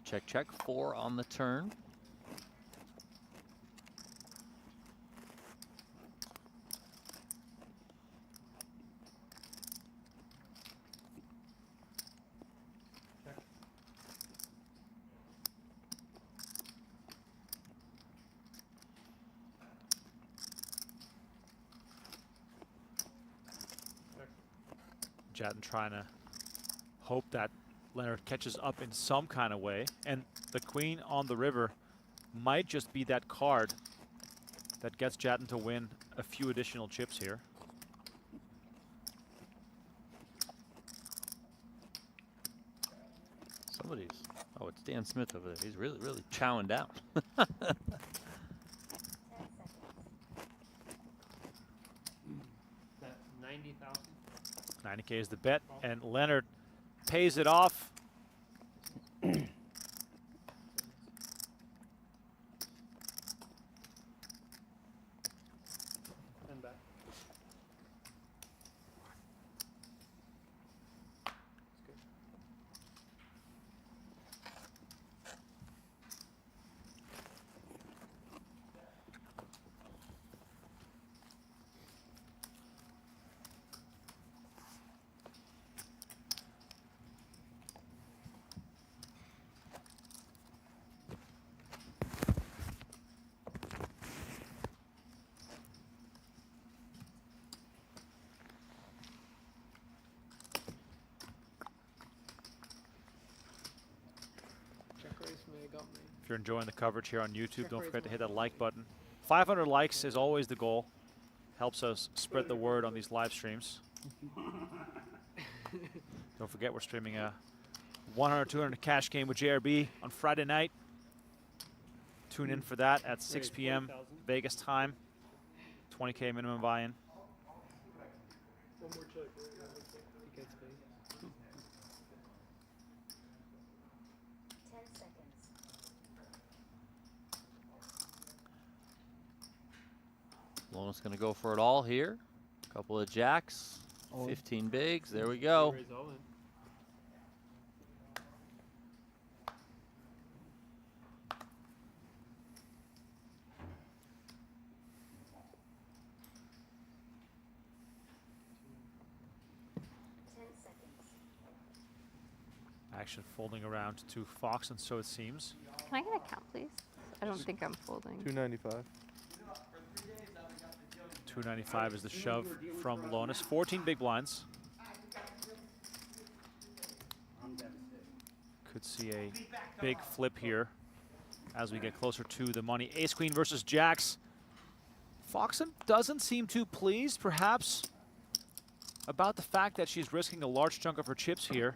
[SPEAKER 2] Check, check. 4 on the turn.
[SPEAKER 1] Jatten trying to hope that Leonard catches up in some kind of way, and the queen on the river might just be that card that gets Jatten to win a few additional chips here.
[SPEAKER 2] Somebody's, oh, it's Dan Smith over there. He's really, really chowing down.
[SPEAKER 12] That 90,000.
[SPEAKER 1] 90K is the bet, and Leonard pays it off.
[SPEAKER 12] And back.
[SPEAKER 1] If you're enjoying the coverage here on YouTube, don't forget to hit that like button. 500 likes is always the goal. Helps us spread the word on these live streams. Don't forget we're streaming a 100-200 cash game with JRB on Friday night. Tune in for that at 6 p.m. Vegas time. 20K minimum buy-in.
[SPEAKER 12] One more check. He gets paid.
[SPEAKER 9] 10 seconds.
[SPEAKER 2] Lona's going to go for it all here. Couple of jacks, 15 bigs. There we go.
[SPEAKER 1] Action folding around to Foxen, so it seems.
[SPEAKER 13] Can I get a count, please? I don't think I'm folding.
[SPEAKER 17] 295.
[SPEAKER 1] 295 is the shove from Lonas. 14 big blinds. Could see a big flip here as we get closer to the money. Ace Queen versus Jacks. Foxen doesn't seem too pleased, perhaps, about the fact that she's risking a large chunk of her chips here.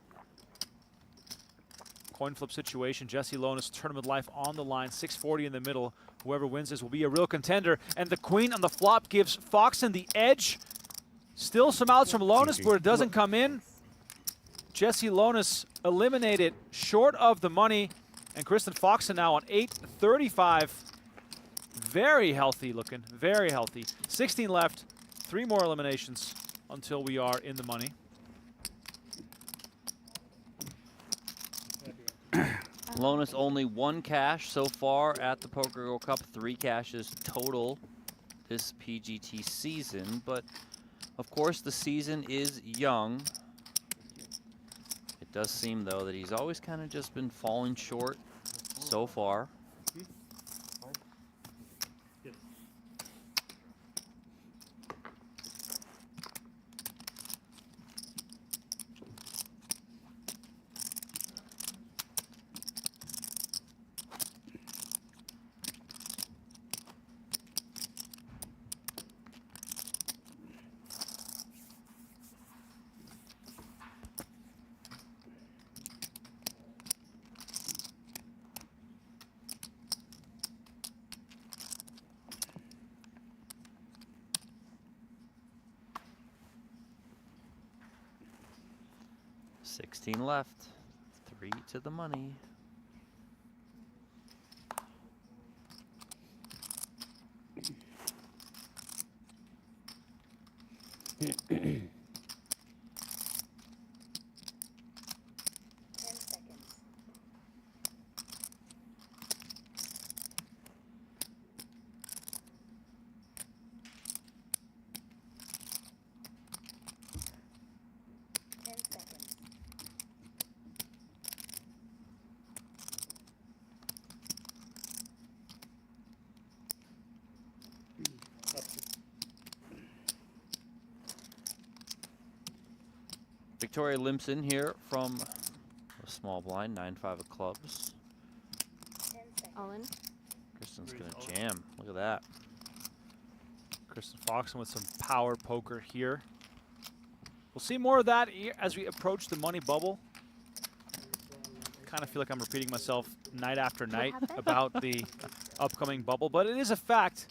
[SPEAKER 1] Coin flip situation. Jesse Lonas, tournament life on the line. 640 in the middle. Whoever wins this will be a real contender. And the queen on the flop gives Foxen the edge. Still some outs from Lonas, but it doesn't come in. Jesse Lonas eliminated short of the money. And Kristen Foxen now on 835. Very healthy looking, very healthy. 16 left, 3 more eliminations until we are in the money.
[SPEAKER 2] Lonis only 1 cash so far at the PokerGO Cup, 3 cashes total this PGT season. But of course, the season is young. It does seem though that he's always kind of just been falling short so far. $16 left, 3 to the money. Victoria limps in here from a small blind, 9-5 of clubs.
[SPEAKER 13] All in.
[SPEAKER 2] Kristen's gonna jam. Look at that.
[SPEAKER 1] Kristen Foxen with some power poker here. We'll see more of that as we approach the money bubble. I kind of feel like I'm repeating myself night after night about the upcoming bubble, but it is a fact.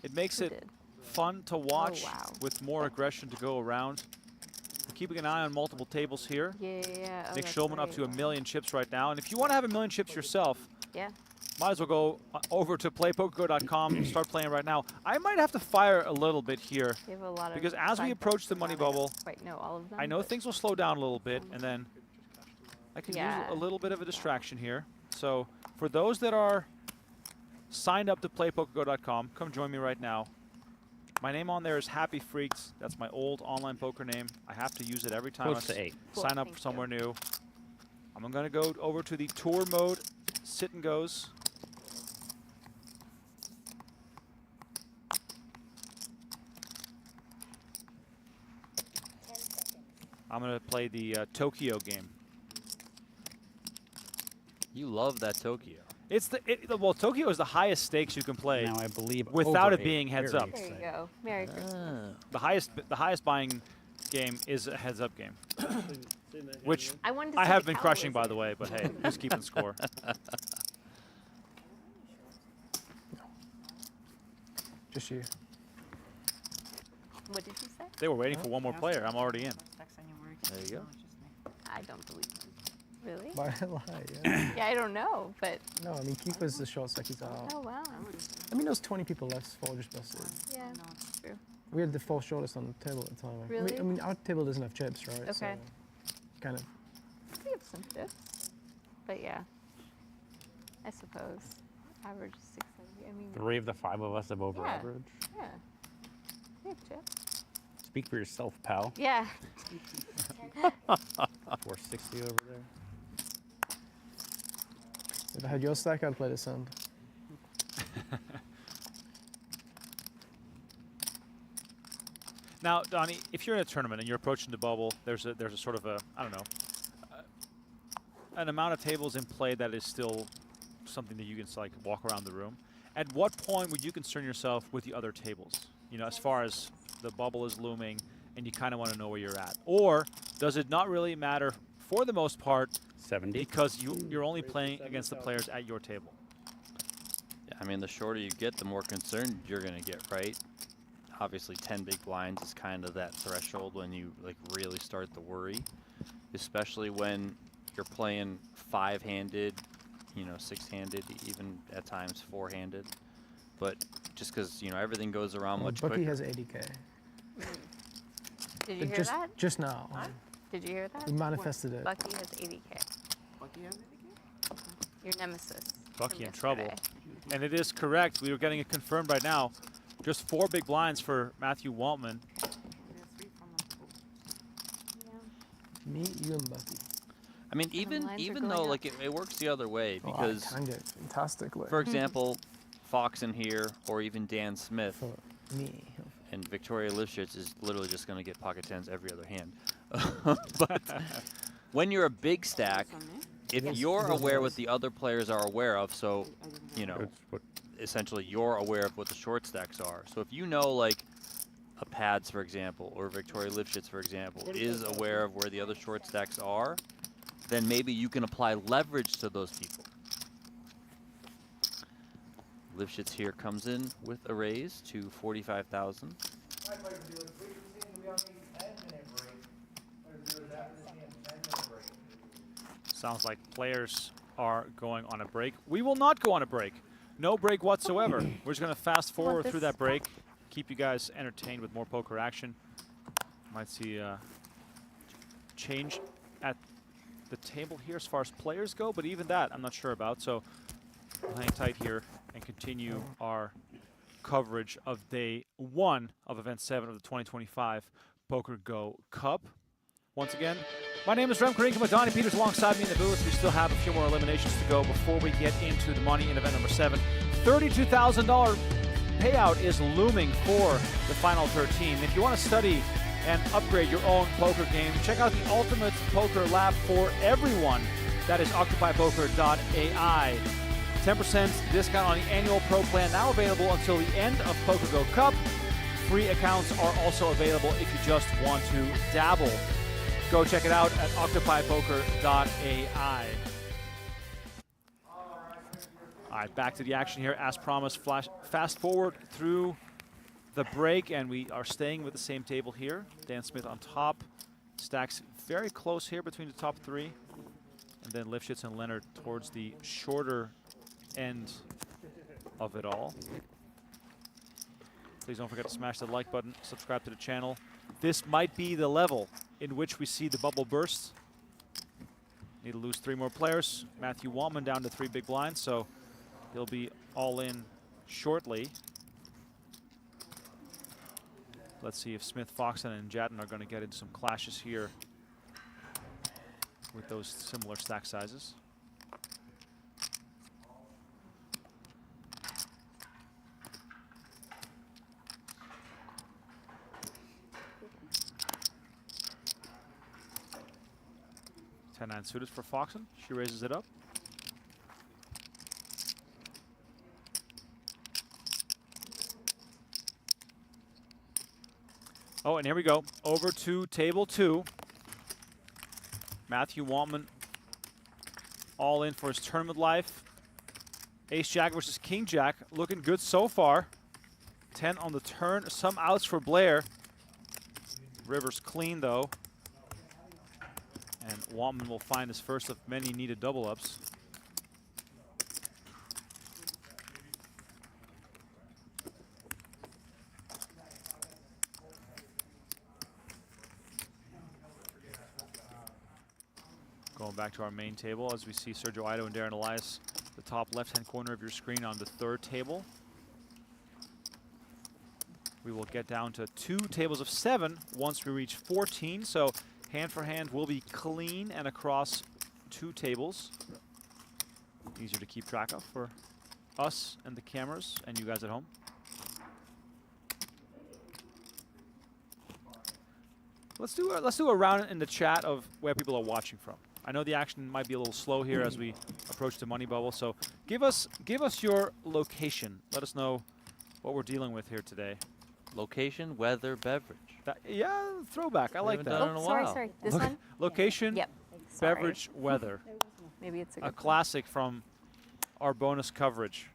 [SPEAKER 1] It makes it fun to watch with more aggression to go around. We're keeping an eye on multiple tables here.
[SPEAKER 13] Yeah.
[SPEAKER 1] Nick Schulman up to 1 million chips right now. And if you want to have 1 million chips yourself, might as well go over to playpokergo.com and start playing right now. I might have to fire a little bit here because as we approach the money bubble, I know things will slow down a little bit, and then I can use a little bit of a distraction here. So for those that are signed up to playpokergo.com, come join me right now. My name on there is Happy Freaks. That's my old online poker name. I have to use it every time I sign up somewhere new. I'm going to go over to the tour mode, sit and goes. I'm going to play the Tokyo game.
[SPEAKER 2] You love that Tokyo.
[SPEAKER 1] It's well, Tokyo is the highest stakes you can play.
[SPEAKER 15] Now I believe
[SPEAKER 1] without it being heads up.
[SPEAKER 13] There you go. Merry Christmas.
[SPEAKER 1] The highest buying game is a heads up game, which
[SPEAKER 13] I
[SPEAKER 1] have been crushing, by the way. But hey, who's keeping score?
[SPEAKER 18] Just you.
[SPEAKER 13] What did you say?
[SPEAKER 1] They were waiting for one more player. I'm already in.
[SPEAKER 2] There you go.
[SPEAKER 13] I don't believe them. Really?
[SPEAKER 18] Why lie? Yeah.
[SPEAKER 13] Yeah, I don't know, but.
[SPEAKER 18] No, I mean, Keeper's the short stack, he's out.
[SPEAKER 13] Oh, wow.
[SPEAKER 18] I mean, there was 20 people left, 4 just busted.
[SPEAKER 13] Yeah, that's true.
[SPEAKER 18] We had the 4th shortest on the table at the time.
[SPEAKER 13] Really?
[SPEAKER 18] I mean, our table doesn't have chips, right?
[SPEAKER 13] Okay.
[SPEAKER 18] So kind of.
[SPEAKER 13] We have some chips. But yeah, I suppose. Average is 670. I mean.
[SPEAKER 15] 3 of the 5 of us have over average.
[SPEAKER 13] Yeah. We have chips.
[SPEAKER 15] Speak for yourself, pal.
[SPEAKER 13] Yeah.
[SPEAKER 15] 460 over there.
[SPEAKER 18] If I had your stack, I'd play this hand.
[SPEAKER 1] Now, Donnie, if you're in a tournament and you're approaching the bubble, there's a sort of a, I don't know, an amount of tables in play that is still something that you can like walk around the room. At what point would you concern yourself with the other tables? You know, as far as the bubble is looming and you kind of want to know where you're at, or does it not really matter for the most part?
[SPEAKER 15] 70.
[SPEAKER 1] Because you're only playing against the players at your table.
[SPEAKER 2] Yeah, I mean, the shorter you get, the more concerned you're going to get, right? Obviously, 10 big blinds is kind of that threshold when you like really start to worry, especially when you're playing 5-handed, you know, 6-handed, even at times 4-handed. But just because, you know, everything goes around much
[SPEAKER 18] Bucky
[SPEAKER 2] quicker.
[SPEAKER 18] has 80K.
[SPEAKER 13] Did you hear that?
[SPEAKER 18] Just now.
[SPEAKER 13] Did you hear that?
[SPEAKER 18] We manifested it.
[SPEAKER 13] Bucky has 80K.
[SPEAKER 16] Bucky has 80K?
[SPEAKER 13] Your nemesis.
[SPEAKER 1] Bucky
[SPEAKER 13] from
[SPEAKER 1] in trouble.
[SPEAKER 13] yesterday.
[SPEAKER 1] And it is correct. We were getting it confirmed right now. Just 4 big blinds for Matthew Waltman.
[SPEAKER 18] Me, you, and Bucky.
[SPEAKER 2] I mean, even though like it works the other way because
[SPEAKER 18] can get fantastically.
[SPEAKER 2] for example, Foxen here or even Dan Smith
[SPEAKER 18] For me.
[SPEAKER 2] and Victoria Lifshitz is literally just going to get pocket tens every other hand. But when you're a big stack, if you're aware what the other players are aware of, so you know, essentially you're aware of what the short stacks are. So if you know like a Pads, for example, or Victoria Lifshitz, for example, is aware of where the other short stacks are, then maybe you can apply leverage to those people. Lifshitz here comes in with a raise to 45,000.
[SPEAKER 1] Sounds like players are going on a break. We will not go on a break. No break whatsoever. We're just going to fast forward through that break, keep you guys entertained with more poker action. Might see a change at the table here as far as players go, but even that I'm not sure about. So we'll hang tight here and continue our coverage of day 1 of event 7 of the 2025 PokerGO Cup. Once again, my name is Remko, Rinkema, Donnie Peters alongside me in the booth. We still have a few more eliminations to go before we get into the money in event number 7. $32,000 payout is looming for the final 13. If you want to study and upgrade your own poker game, check out the Ultimate Poker Lab for everyone. That is occupypoker.ai. 10% discount on the annual pro plan now available until the end of PokerGO Cup. Free accounts are also available if you just want to dabble. Go check it out at occupypoker.ai. All right, back to the action here. As promised, fast forward through the break, and we are staying with the same table here. Dan Smith on top. Stacks very close here between the top 3. And then Lifshitz and Leonard towards the shorter end of it all. Please don't forget to smash the like button, subscribe to the channel. This might be the level in which we see the bubble burst. Need to lose 3 more players. Matthew Waltman down to 3 big blinds, so he'll be all in shortly. Let's see if Smith, Foxen, and Jatton are going to get into some clashes here with those similar stack sizes. Ten-9 suited for Foxen. She raises it up. Oh, and here we go. Over to table 2. Matthew Waltman all in for his tournament life. Ace-Jack versus King-Jack. Looking good so far. 10 on the turn. Some outs for Blair. River's clean, though. And Waltman will find his first of many needed double-ups. Going back to our main table as we see Sergio Ido and Darren Elias, the top left-hand corner of your screen on the 3rd table. We will get down to 2 tables of 7 once we reach 14, so hand for hand will be clean and across 2 tables. Easier to keep track of for us and the cameras and you guys at home. Let's do a round in the chat of where people are watching from. I know the action might be a little slow here as we approach the money bubble, so give us your location. Let us know what we're dealing with here today.
[SPEAKER 2] Location, weather, beverage.
[SPEAKER 1] Yeah, throwback. I like that.
[SPEAKER 2] Done it in a while.
[SPEAKER 13] Sorry. This one?
[SPEAKER 1] Location,
[SPEAKER 13] Yep.
[SPEAKER 1] beverage, weather.
[SPEAKER 13] Maybe it's
[SPEAKER 1] A classic from our bonus coverage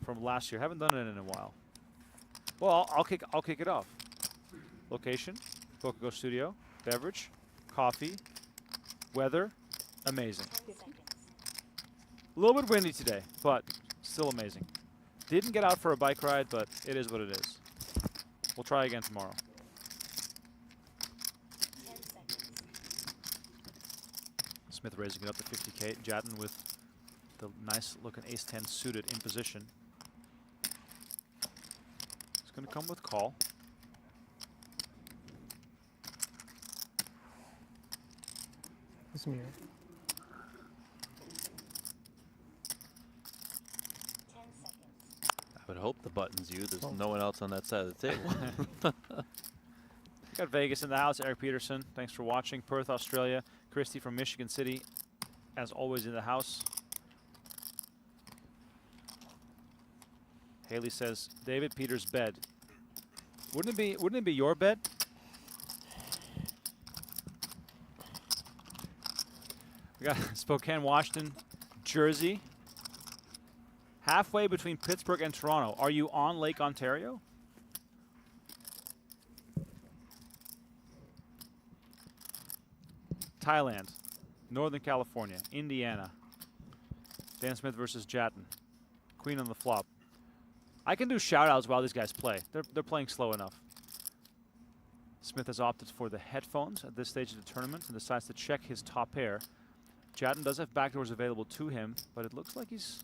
[SPEAKER 1] from last year. Haven't done it in a while. Well, I'll kick it off. Location, PokerGO Studio, beverage, coffee, weather, amazing. A little bit windy today, but still amazing. Didn't get out for a bike ride, but it is what it is. We'll try again tomorrow. Smith raising it up to 50K. Jatton with The nice looking ace-10 suited in position. It's going to come with call.
[SPEAKER 18] It's mirror.
[SPEAKER 2] I would hope the button's you. There's no one else on that side of the table.
[SPEAKER 1] Got Vegas in the house. Eric Peterson, thanks for watching. Perth, Australia. Christy from Michigan City, as always, in the house. Haley says, David Peters' bed. Wouldn't it be your bed? We got Spokane, Washington, Jersey. Halfway between Pittsburgh and Toronto. Are you on Lake Ontario? Thailand, Northern California, Indiana. Dan Smith versus Jatton. Queen on the flop. I can do shout-outs while these guys play. They're playing slow enough. Smith has opted for the headphones at this stage of the tournament and decides to check his top pair. Jatton does have backdoors available to him, but it looks like he's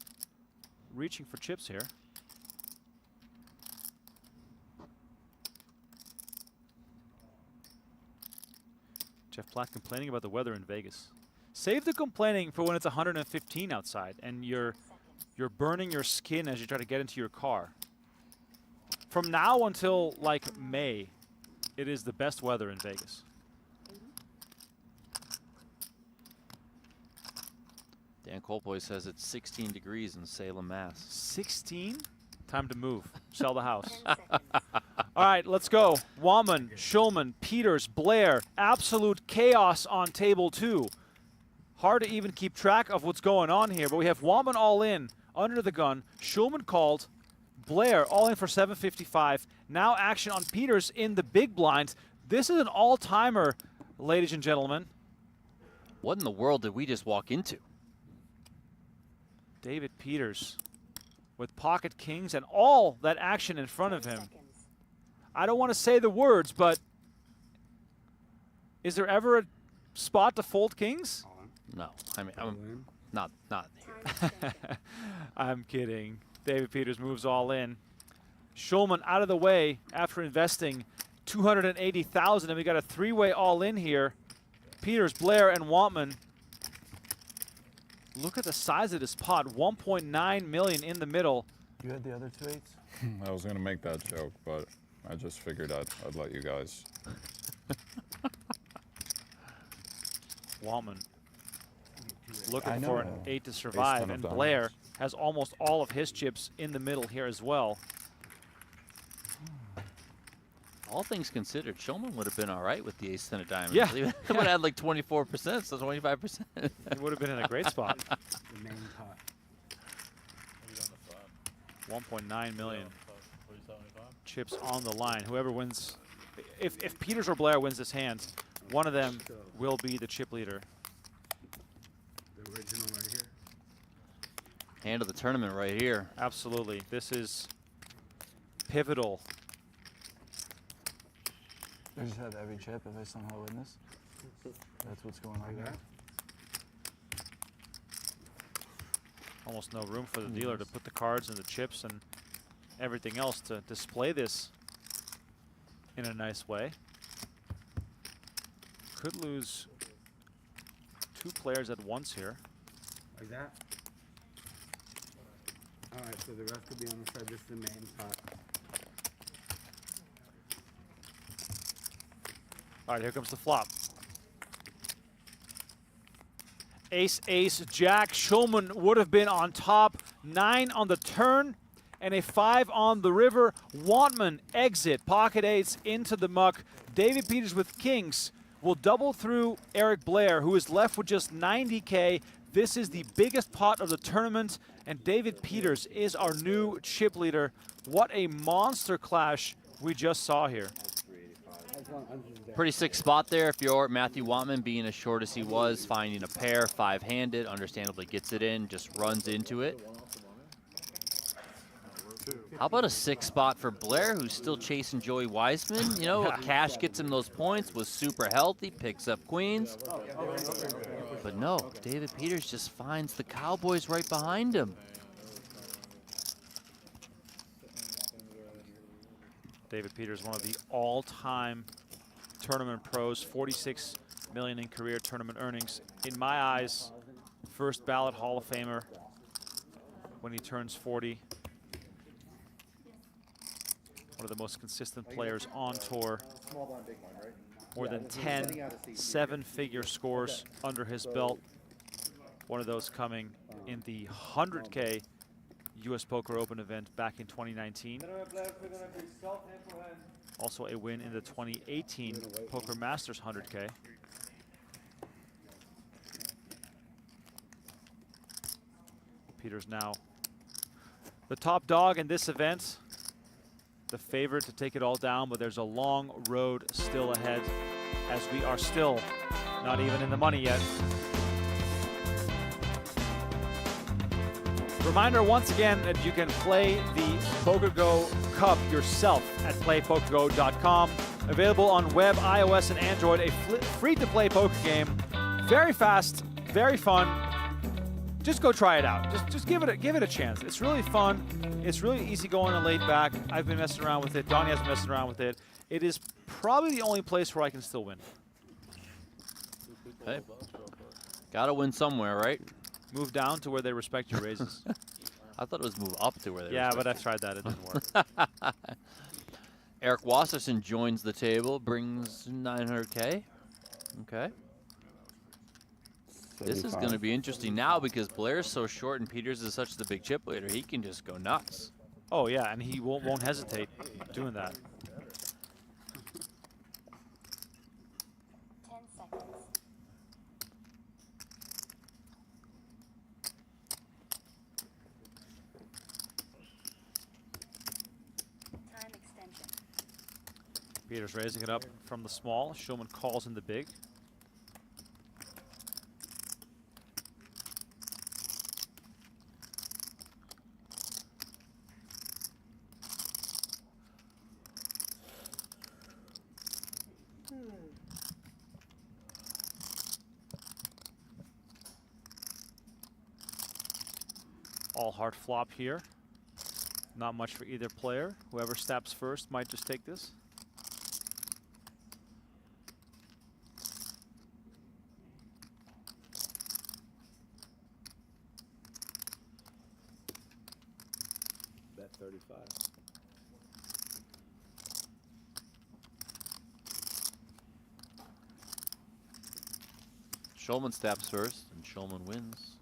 [SPEAKER 1] reaching for chips here. Jeff Platt complaining about the weather in Vegas. Save the complaining for when it's 115 outside and you're burning your skin as you try to get into your car. From now until like May, it is the best weather in Vegas.
[SPEAKER 2] Dan Colboy says it's 16 degrees in Salem, Mass.
[SPEAKER 1] 16? Time to move. Sell the house. All right, let's go. Wallman, Schulman, Peters, Blair. Absolute chaos on table 2. Hard to even keep track of what's going on here, but we have Wallman all in, under the gun. Schulman called. Blair all in for 755. Now action on Peters in the big blind. This is an all-timer, ladies and gentlemen.
[SPEAKER 2] What in the world did we just walk into?
[SPEAKER 1] David Peters with pocket kings and all that action in front of him. I don't want to say the words, but is there ever a spot to fold kings?
[SPEAKER 2] No, I mean, I'm not here.
[SPEAKER 1] I'm kidding. David Peters moves all in. Schulman out of the way after investing $280,000, and we got a three-way all in here. Peters, Blair, and Wantman. Look at the size of this pot, 1.9 million in the middle.
[SPEAKER 17] You had the other 2 eights?
[SPEAKER 6] I was going to make that joke, but I just figured I'd let you guys.
[SPEAKER 1] Wallman looking
[SPEAKER 6] I know.
[SPEAKER 1] for an 8 to survive,
[SPEAKER 6] Ace-10
[SPEAKER 1] and
[SPEAKER 6] of
[SPEAKER 1] Blair
[SPEAKER 6] diamonds.
[SPEAKER 1] has almost all of his chips in the middle here as well.
[SPEAKER 2] All things considered, Schulman would have been all right with the ace-10 of diamonds.
[SPEAKER 1] Yeah.
[SPEAKER 2] He would have had like 24%, so 25%.
[SPEAKER 1] He would have been in a great spot.
[SPEAKER 10] The main pot.
[SPEAKER 1] 1.9 million chips on the line. Whoever wins, if Peters or Blair wins this hand, one of them will be the chip leader.
[SPEAKER 10] The original right here.
[SPEAKER 2] Hand of the tournament right here.
[SPEAKER 1] Absolutely. This is pivotal.
[SPEAKER 17] I just have every chip if I somehow win this. That's what's going on there.
[SPEAKER 1] Almost no room for the dealer to put the cards and the chips and everything else to display this in a nice way. Could lose 2 players at once here.
[SPEAKER 10] Like that? Alright, so the rest could be on the side. This is the main pot.
[SPEAKER 1] All right, here comes the flop. Ace, ace, jack. Schulman would have been on top. 9 on the turn and a 5 on the river. Wantman exit, pocket 8s into the muck. David Peters with kings will double through Eric Blair, who is left with just 90K. This is the biggest pot of the tournament, and David Peters is our new chip leader. What a monster clash we just saw here.
[SPEAKER 2] Pretty sick spot there if you're Matthew Wantman, being as short as he was, finding a pair, 5-handed, understandably gets it in, just runs into it. How about a 6 spot for Blair, who's still chasing Joey Wiseman? You know, cash gets him those points, was super healthy, picks up queens. But no, David Peters just finds the Cowboys right behind him.
[SPEAKER 1] David Peters, one of the all-time tournament pros, 46 million in career tournament earnings. In my eyes, first ballot Hall of Famer when he turns 40. One of the most consistent players on tour. More than 10 seven-figure scores under his belt. One of those coming in the 100K US Poker Open event back in 2019. Also a win in the 2018 Poker Masters 100K. Peters now the top dog in this event. The favorite to take it all down, but there's a long road still ahead as we are still not even in the money yet. Reminder once again that you can play the PokerGO Cup yourself at playpokergo.com. Available on web, iOS, and Android. A free-to-play poker game. Very fast, very fun. Just go try it out. Just give it a chance. It's really fun. It's really easy going and laid back. I've been messing around with it. Donnie has been messing around with it. It is probably the only place where I can still win.
[SPEAKER 2] Hey, gotta win somewhere, right?
[SPEAKER 1] Move down to where they respect your raises.
[SPEAKER 2] I thought it was move up to where they
[SPEAKER 1] Yeah,
[SPEAKER 2] respect
[SPEAKER 1] but I've tried that. It didn't work.
[SPEAKER 2] Eric Wasserson joins the table, brings 900K. Okay. This is going to be interesting now because Blair's so short and Peters is such the big chip leader. He can just go nuts.
[SPEAKER 1] Oh, yeah, and he won't hesitate doing that.
[SPEAKER 9] 10 seconds. Time extension.
[SPEAKER 1] Peters raising it up from the small. Shulman calls in the big. All hard flop here. Not much for either player. Whoever steps first might just take this.
[SPEAKER 4] Bet 35.
[SPEAKER 2] Shulman steps first, and Shulman wins.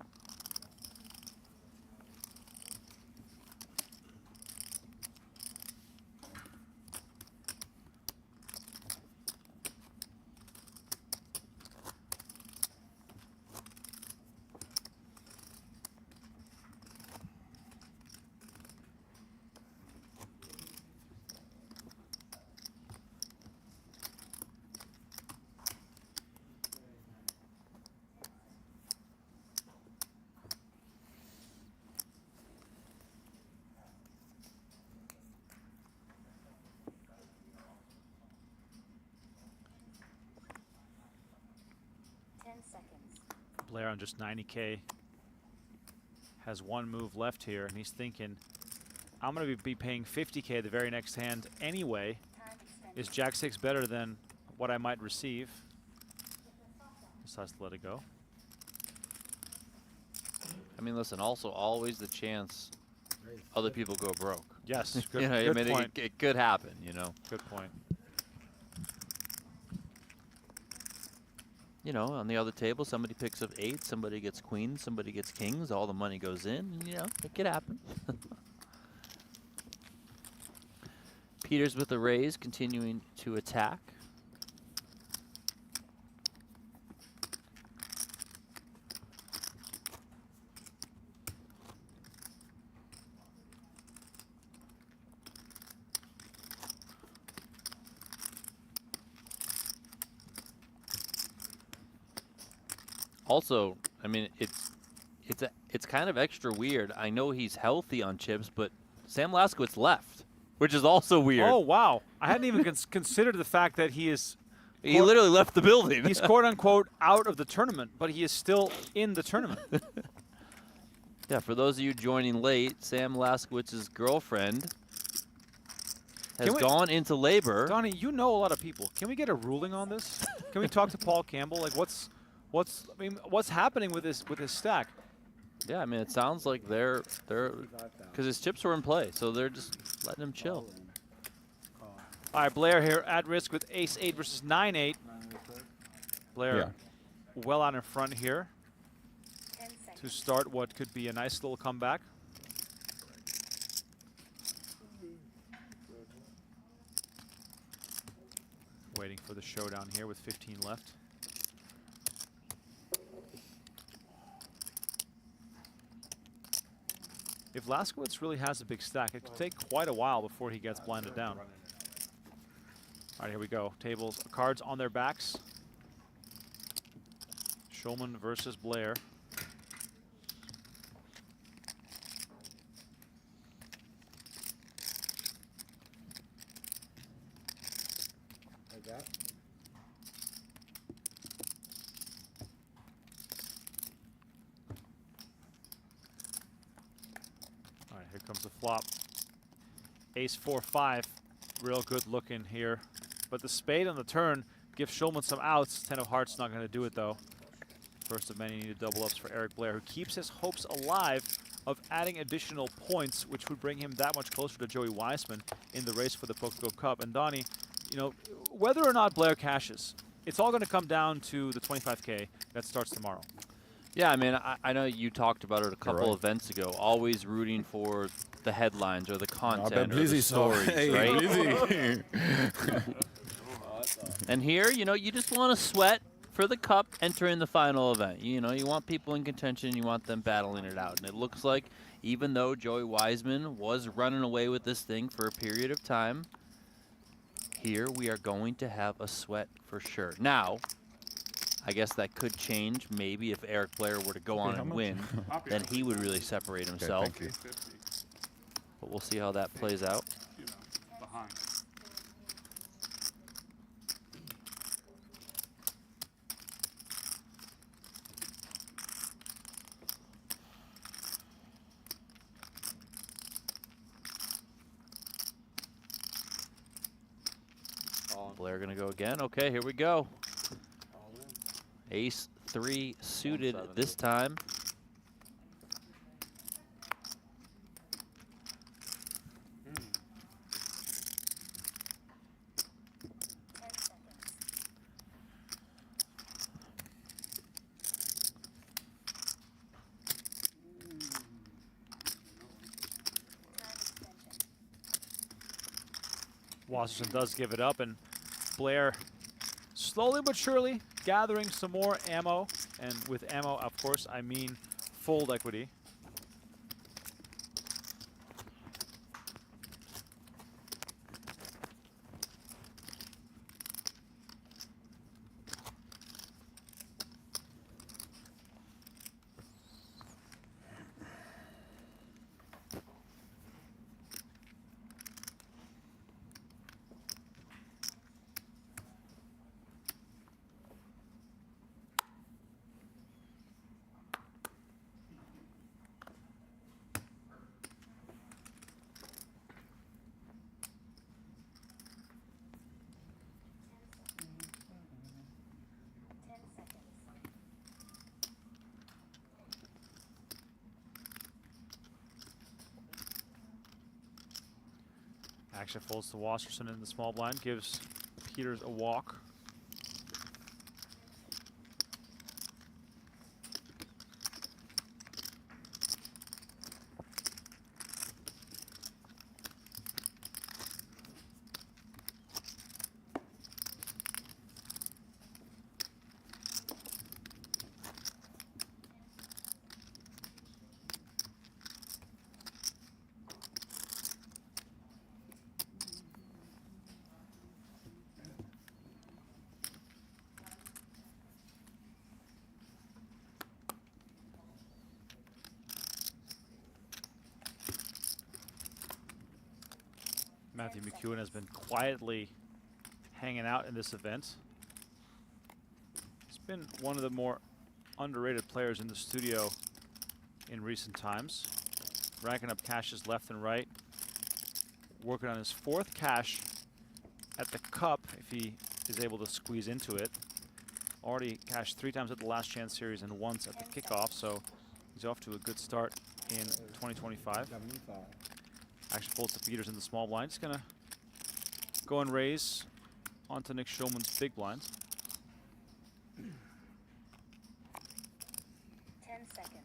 [SPEAKER 2] Blair on just 90K has one move left here, and he's thinking, I'm going to be paying 50K the very next hand anyway. Is Jack 6 better than what I might receive? Decides to let it go. I mean, listen, also always the chance other people go broke.
[SPEAKER 1] Yes, good,
[SPEAKER 2] you know,
[SPEAKER 1] good
[SPEAKER 2] I mean,
[SPEAKER 1] point.
[SPEAKER 2] It could happen, you know.
[SPEAKER 1] Good point.
[SPEAKER 2] You know, on the other table, somebody picks up 8, somebody gets queens, somebody gets kings, all the money goes in, and, you know, it could happen. Peters with the raise, continuing to attack. Also, I mean, it's kind of extra weird. I know he's healthy on chips, but Sam Laskowitz left, which is also weird.
[SPEAKER 1] Oh, wow. I hadn't even considered the fact that he is
[SPEAKER 2] He literally left the building.
[SPEAKER 1] He's quote unquote out of the tournament, but he is still in the tournament.
[SPEAKER 2] Yeah, for those of you joining late, Sam Laskowitz's girlfriend has gone into labor.
[SPEAKER 1] Donnie, you know a lot of people. Can we get a ruling on this? Can we talk to Paul Campbell? Like, what's happening with his stack?
[SPEAKER 2] Yeah, I mean, it sounds like they're because his chips were in play, so they're just letting him chill.
[SPEAKER 1] All right, Blair here at risk with ace-8 versus 9-8. Blair well out in front here to start what could be a nice little comeback. Waiting for the showdown here with 15 left. If Laskowitz really has a big stack, it could take quite a while before he gets blinded down. All right, here we go. Tables, cards on their backs. Shulman versus Blair. All right, here comes the flop. Ace 4-5, real good looking here. But the spade on the turn gives Shulman some outs. 10 of hearts not going to do it though. First of many needed double ups for Eric Blair, who keeps his hopes alive of adding additional points, which would bring him that much closer to Joey Wiseman in the race for the PokerGO Cup. And Donnie, you know, whether or not Blair cashes, it's all going to come down to the 25K that starts tomorrow.
[SPEAKER 2] Yeah, I mean, I know you talked about it a couple events ago. Always rooting for the headlines or the content or the stories, right? And here, you know, you just want to sweat for the cup entering the final event. You know, you want people in contention, you want them battling it out. And it looks like even though Joey Wiseman was running away with this thing for a period of time, here we are going to have a sweat for sure. Now, I guess that could change maybe if Eric Blair were to go on and win, then he would really separate himself.
[SPEAKER 6] Okay, thank you.
[SPEAKER 2] But we'll see how that plays out.
[SPEAKER 8] You know, behind.
[SPEAKER 2] Blair gonna go again. Okay, here we go. Ace 3 suited this time.
[SPEAKER 1] Wasserson does give it up, and Blair slowly but surely gathering some more ammo. And with ammo, of course, I mean fold equity. Action folds to Wasserson in the small blind, gives Peters a walk. Matthew McEwen has been quietly hanging out in this event. Been one of the more underrated players in the studio in recent times. Racking up cashes left and right. Working on his 4th cash at the cup if he is able to squeeze into it. Already cashed 3 times at the Last Chance Series and once at the kickoff, so he's off to a good start in 2025. Actually pulls the feeders in the small blind. Just gonna go and raise onto Nick Schulman's big blind.
[SPEAKER 9] 10 seconds.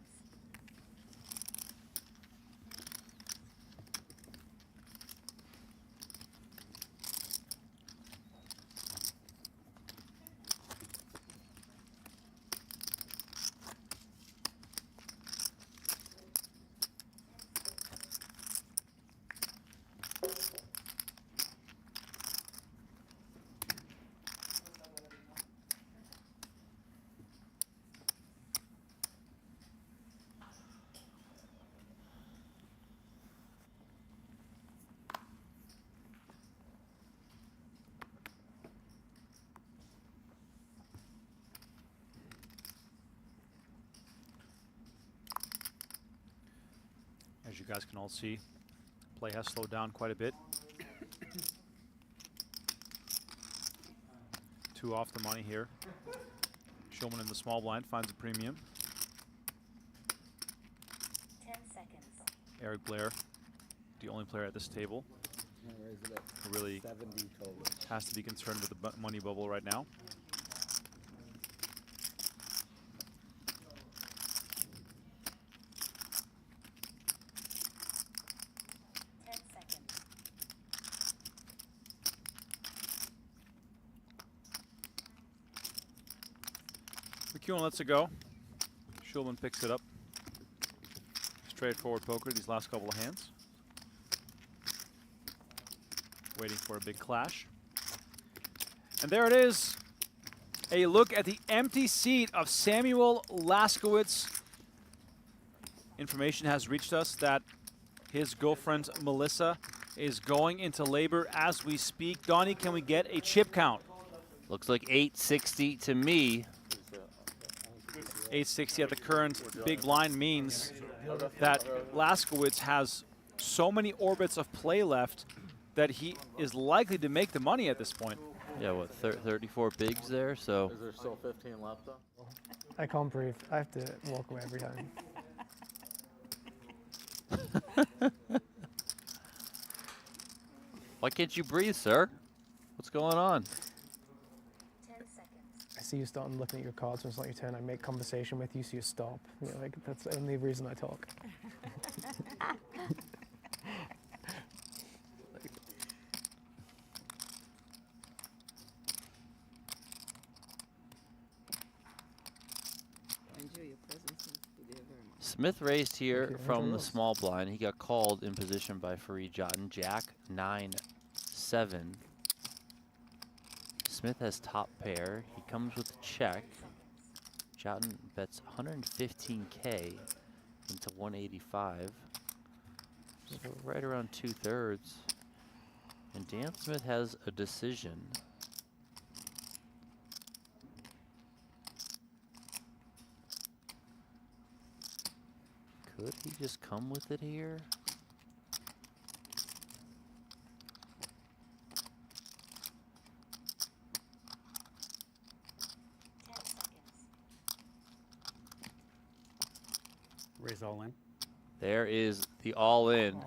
[SPEAKER 1] As you guys can all see, play has slowed down quite a bit. 2 off the money here. Schulman in the small blind finds a premium.
[SPEAKER 9] 10 seconds.
[SPEAKER 1] Eric Blair, the only player at this table who really has to be concerned with the money bubble right now. McEwen lets it go. Schulman picks it up. Straightforward poker these last couple of hands. Waiting for a big clash. And there it is. A look at the empty seat of Samuel Laskowitz. Information has reached us that his girlfriend Melissa is going into labor as we speak. Donnie, can we get a chip count?
[SPEAKER 2] Looks like 860 to me.
[SPEAKER 1] 860 at the current big blind means that Laskowitz has so many orbits of play left that he is likely to make the money at this point.
[SPEAKER 2] Yeah, what, 34 bigs there, so.
[SPEAKER 3] Is there still 15 left though?
[SPEAKER 18] I can't breathe. I have to walk away every time.
[SPEAKER 2] Why can't you breathe, sir? What's going on?
[SPEAKER 18] I see you starting looking at your cards when it's not your turn. I make conversation with you, so you stop. You know, like, that's the only reason I talk.
[SPEAKER 2] Smith raised here from the small blind. He got called in position by Fareed Jotton. Jack 9-7. Smith has top pair. He comes with a check. Jotton bets 115K into 185. So right around 2/3. And Dan Smith has a decision. Could he just come with it here?
[SPEAKER 15] Raise all in.
[SPEAKER 2] There is the all-in.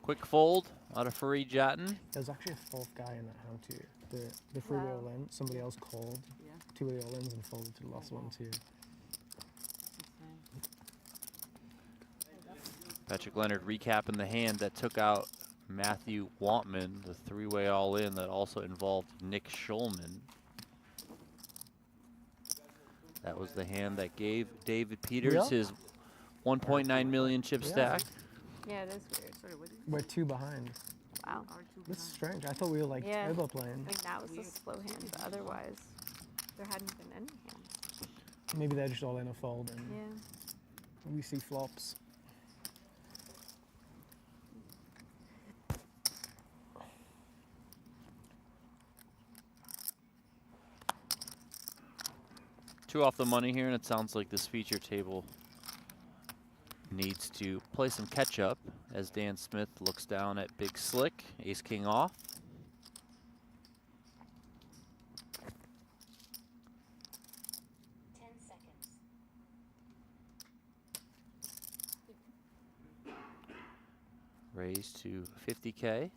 [SPEAKER 2] Quick fold out of Fareed Jotton.
[SPEAKER 18] There's actually a 4th guy in that hand too. The freeway all-in, somebody else called 2 of the all-ins and folded to the last one too.
[SPEAKER 2] Patrick Leonard recapping the hand that took out Matthew Wantman, the 3-way all-in that also involved Nick Schulman. That was the hand that gave David Peters his 1.9 million chip stack.
[SPEAKER 13] Yeah, it is weird. Sorry, what
[SPEAKER 18] We're 2 behind.
[SPEAKER 13] Wow.
[SPEAKER 18] That's strange. I thought we were like overplaying.
[SPEAKER 13] Like that was a slow hand, but otherwise there hadn't been any hands.
[SPEAKER 18] Maybe they're just all in a fold and we see flops.
[SPEAKER 2] 2 off the money here, and it sounds like this feature table needs to play some catch up as Dan Smith looks down at Big Slick. Ace King off. Raise to 50K.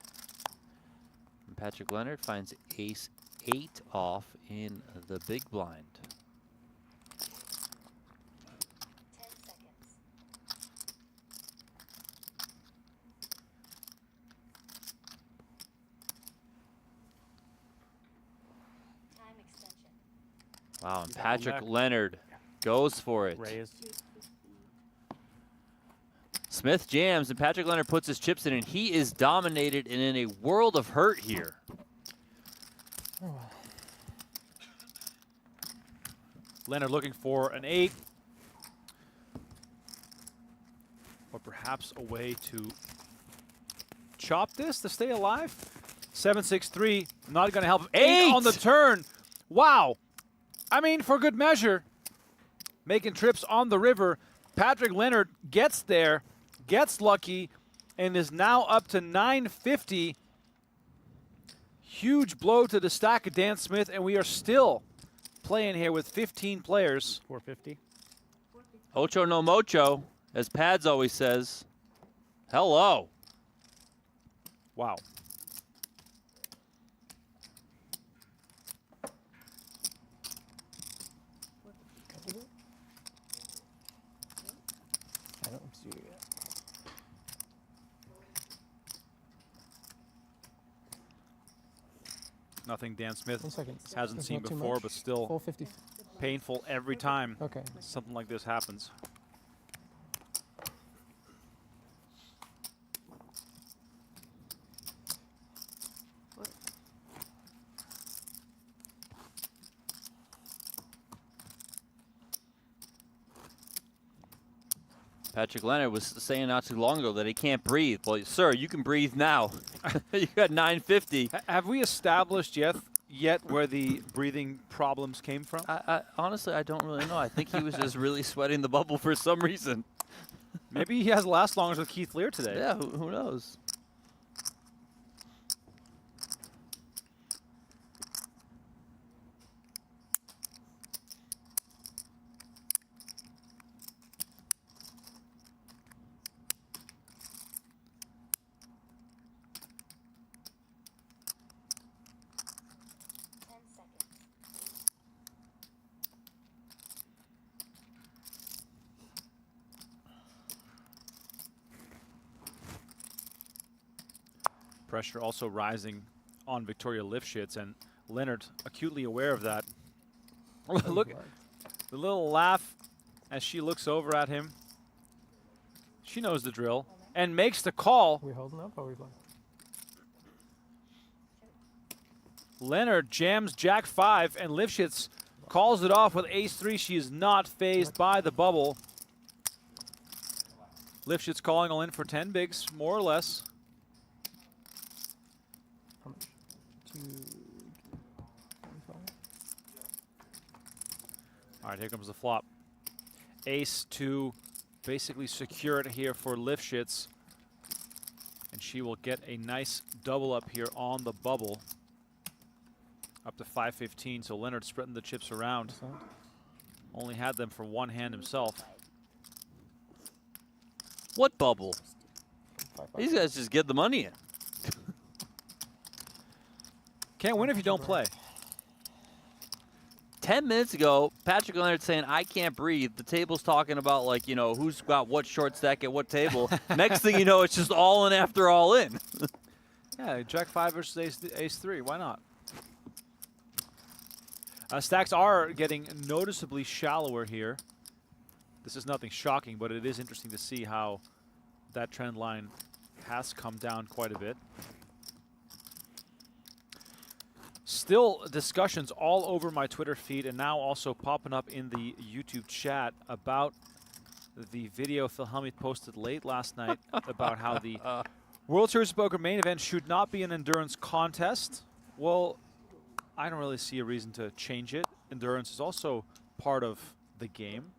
[SPEAKER 2] And Patrick Leonard finds ace 8 off in the big blind.
[SPEAKER 9] 10 seconds. Time extension.
[SPEAKER 2] Wow, and Patrick Leonard goes for it.
[SPEAKER 15] Raise.
[SPEAKER 2] Smith jams, and Patrick Leonard puts his chips in, and he is dominated and in a world of hurt here.
[SPEAKER 1] Leonard looking for an 8. Or perhaps a way to chop this to stay alive. 7-6-3, not going to help him. 8 on the turn. Wow. I mean, for good measure, making trips on the river. Patrick Leonard gets there, gets lucky, and is now up to 950. Huge blow to the stack of Dan Smith, and we are still playing here with 15 players.
[SPEAKER 15] 450.
[SPEAKER 2] Ocho no mocho, as Pads always says. Hello.
[SPEAKER 1] Wow.
[SPEAKER 18] I don't see it yet.
[SPEAKER 1] Nothing Dan Smith
[SPEAKER 18] 1 second.
[SPEAKER 1] hasn't
[SPEAKER 18] That's
[SPEAKER 1] seen
[SPEAKER 18] not too
[SPEAKER 1] before,
[SPEAKER 18] much.
[SPEAKER 1] but still
[SPEAKER 18] 450.
[SPEAKER 1] painful every time
[SPEAKER 18] Okay.
[SPEAKER 1] something like this happens.
[SPEAKER 2] Patrick Leonard was saying not too long ago that he can't breathe. Well, sir, you can breathe now. You got 950.
[SPEAKER 1] Have we established yet where the breathing problems came from?
[SPEAKER 2] Honestly, I don't really know. I think he was just really sweating the bubble for some reason.
[SPEAKER 1] Maybe he has last longers with Keith Lear today.
[SPEAKER 2] Yeah, who knows?
[SPEAKER 1] Pressure also rising on Victoria Lifshitz, and Leonard acutely aware of that. Look, the little laugh as she looks over at him. She knows the drill and makes the call.
[SPEAKER 18] Are we holding up or are we playing?
[SPEAKER 1] Leonard jams Jack 5, and Lifshitz calls it off with ace 3. She is not phased by the bubble. Lifshitz calling all in for 10 bigs, more or less.
[SPEAKER 18] How much? 225?
[SPEAKER 1] All right, here comes the flop. Ace to basically secure it here for Lifshitz. And she will get a nice double up here on the bubble. Up to 515, so Leonard spreading the chips around. Only had them for one hand himself.
[SPEAKER 2] What bubble? These guys just get the money in.
[SPEAKER 1] Can't win if you don't play.
[SPEAKER 2] 10 minutes ago, Patrick Leonard saying, I can't breathe. The table's talking about, like, you know, who's got what short stack at what table. Next thing you know, it's just all in after all in.
[SPEAKER 1] Yeah, Jack 5 versus ace 3. Why not? Stacks are getting noticeably shallower here. This is nothing shocking, but it is interesting to see how that trend line has come down quite a bit. Still discussions all over my Twitter feed and now also popping up in the YouTube chat about the video Phil Hellmuth posted late last night about how the World Series of Poker main event should not be an endurance contest. Well, I don't really see a reason to change it. Endurance is also part of the game.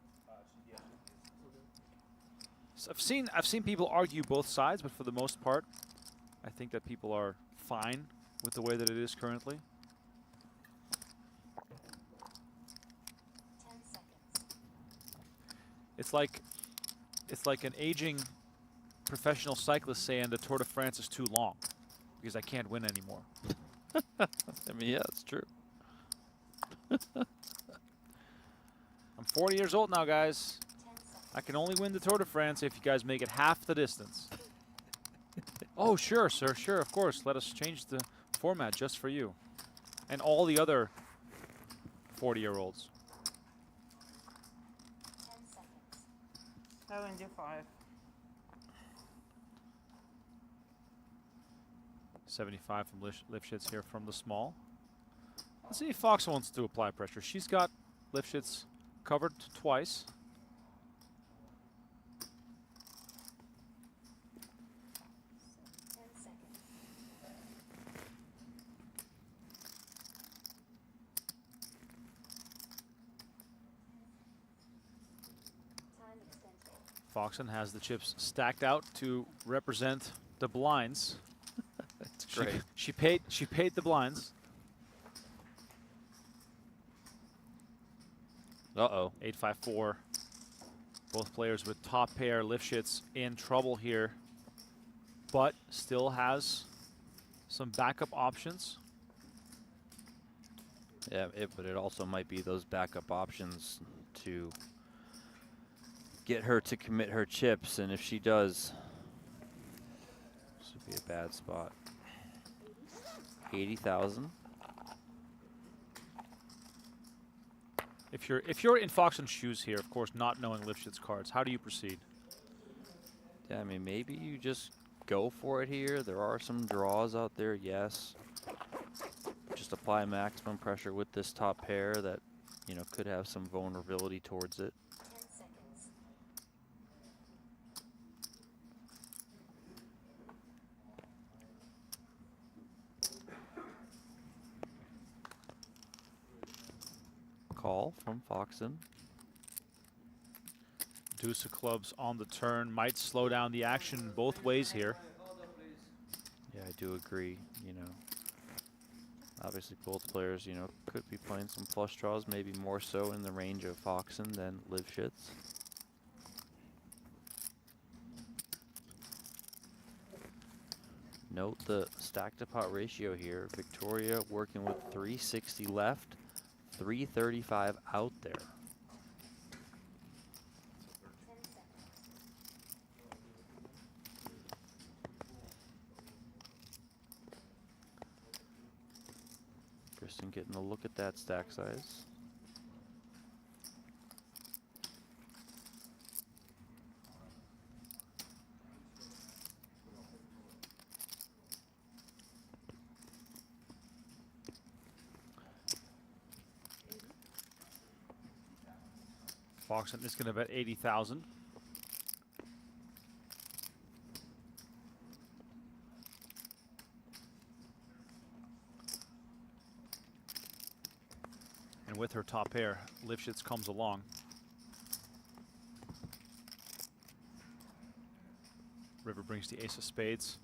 [SPEAKER 1] So I've seen people argue both sides, but for the most part, I think that people are fine with the way that it is currently.
[SPEAKER 9] 10 seconds.
[SPEAKER 1] It's like an aging professional cyclist saying the Tour de France is too long because I can't win anymore.
[SPEAKER 2] I mean, yeah, it's true.
[SPEAKER 1] I'm 40 years old now, guys. I can only win the Tour de France if you guys make it half the distance. Oh, sure, sir, sure, of course. Let us change the format just for you. And all the other 40-year-olds.
[SPEAKER 9] 10 seconds.
[SPEAKER 14] 75.
[SPEAKER 1] 75 from Lifshitz here from the small. Let's see if Fox wants to apply pressure. She's got Lifshitz covered twice. Foxen has the chips stacked out to represent the blinds.
[SPEAKER 2] That's great.
[SPEAKER 1] She paid the blinds.
[SPEAKER 2] Uh-oh.
[SPEAKER 1] 8-5-4. Both players with top pair. Lifshitz in trouble here, but still has some backup options.
[SPEAKER 2] Yeah, but it also might be those backup options to get her to commit her chips, and if she does, this would be a bad spot. 80,000.
[SPEAKER 1] If you're in Foxen's shoes here, of course, not knowing Lifshitz cards, how do you proceed?
[SPEAKER 2] Yeah, I mean, maybe you just go for it here. There are some draws out there, yes. Just apply maximum pressure with this top pair that, you know, could have some vulnerability towards it.
[SPEAKER 9] 10 seconds.
[SPEAKER 2] Call from Foxen.
[SPEAKER 1] Deuce of clubs on the turn might slow down the action both ways here.
[SPEAKER 2] Yeah, I do agree, you know. Obviously, both players, you know, could be playing some flush draws, maybe more so in the range of Foxen than Lifshitz. Note the stack to pot ratio here. Victoria working with 360 left, 335 out there. Kristen getting a look at that stack size.
[SPEAKER 1] Foxen is going to bet 80,000. And with her top pair, Lifshitz comes along. River brings the ace of spades.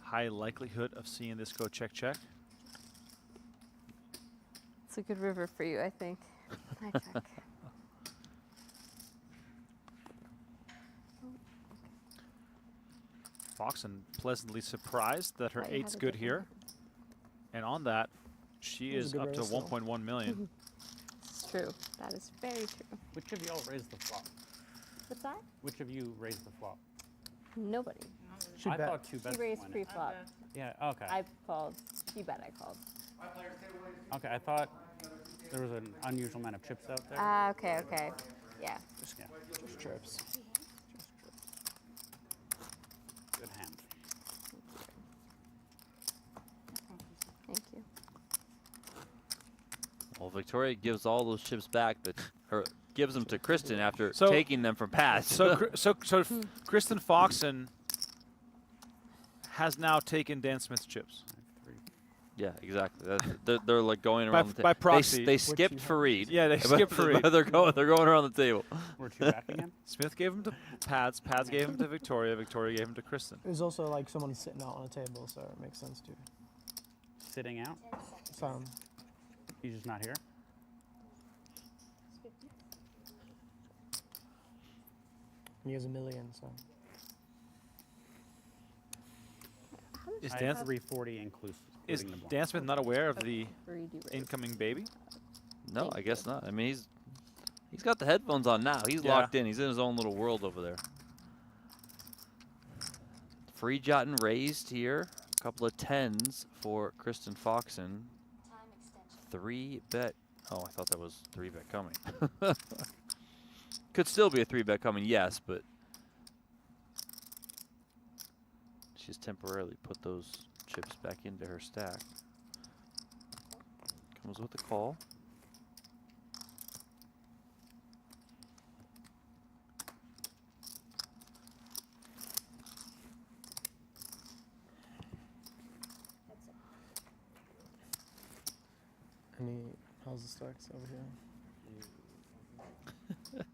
[SPEAKER 1] High likelihood of seeing this go check, check.
[SPEAKER 13] It's a good river for you, I think. I check.
[SPEAKER 1] Foxen pleasantly surprised that her
[SPEAKER 13] I had
[SPEAKER 1] eight's
[SPEAKER 13] a
[SPEAKER 1] good
[SPEAKER 13] good
[SPEAKER 1] here. And on that, she
[SPEAKER 18] That was
[SPEAKER 1] is
[SPEAKER 18] a good
[SPEAKER 1] up to
[SPEAKER 18] raise, though.
[SPEAKER 1] 1.1 million.
[SPEAKER 13] It's true. That is very true.
[SPEAKER 15] Which of y'all raised the flop?
[SPEAKER 13] What's that?
[SPEAKER 15] Which of you raised the flop?
[SPEAKER 13] Nobody.
[SPEAKER 15] I thought two bets
[SPEAKER 13] She raised
[SPEAKER 15] went in.
[SPEAKER 13] pre-flop.
[SPEAKER 15] Yeah, okay.
[SPEAKER 13] I called. She bet I called.
[SPEAKER 15] Okay, I thought there was an unusual amount of chips out there.
[SPEAKER 13] Ah, okay, okay. Yeah.
[SPEAKER 15] Yeah.
[SPEAKER 18] Just trips.
[SPEAKER 15] Good hand.
[SPEAKER 13] Thank you.
[SPEAKER 2] Well, Victoria gives all those chips back, but her gives them to Kristen after
[SPEAKER 1] So-
[SPEAKER 2] taking them from Pat.
[SPEAKER 1] So Kristen Foxen has now taken Dan Smith's chips.
[SPEAKER 2] Yeah, exactly. They're like going around the table.
[SPEAKER 1] By proxy.
[SPEAKER 2] They skipped Fareed.
[SPEAKER 1] Yeah, they skipped Fareed.
[SPEAKER 2] They're going around the table.
[SPEAKER 15] We're two back again.
[SPEAKER 1] Smith gave him to Pads. Pads gave him to Victoria. Victoria gave him to Kristen.
[SPEAKER 18] There's also like someone sitting out on a table, so it makes sense too.
[SPEAKER 15] Sitting out.
[SPEAKER 18] Sam.
[SPEAKER 15] He's just not here.
[SPEAKER 18] And he has $1 million, so.
[SPEAKER 1] Is
[SPEAKER 15] I
[SPEAKER 1] Dan
[SPEAKER 15] have 340 inclusive.
[SPEAKER 1] Is
[SPEAKER 15] including the blind.
[SPEAKER 1] Dan Smith not aware of the incoming baby?
[SPEAKER 2] No, I guess not. I mean, he's got the headphones on now. He's locked in. He's in his own little world over there. Free Jotten raised here. A couple of 10s for Kristen Foxen. 3-bet. Oh, I thought that was 3-bet coming. Could still be a 3-bet coming, yes, but she's temporarily put those chips back into her stack. Comes with a call.
[SPEAKER 18] How's the stacks over here?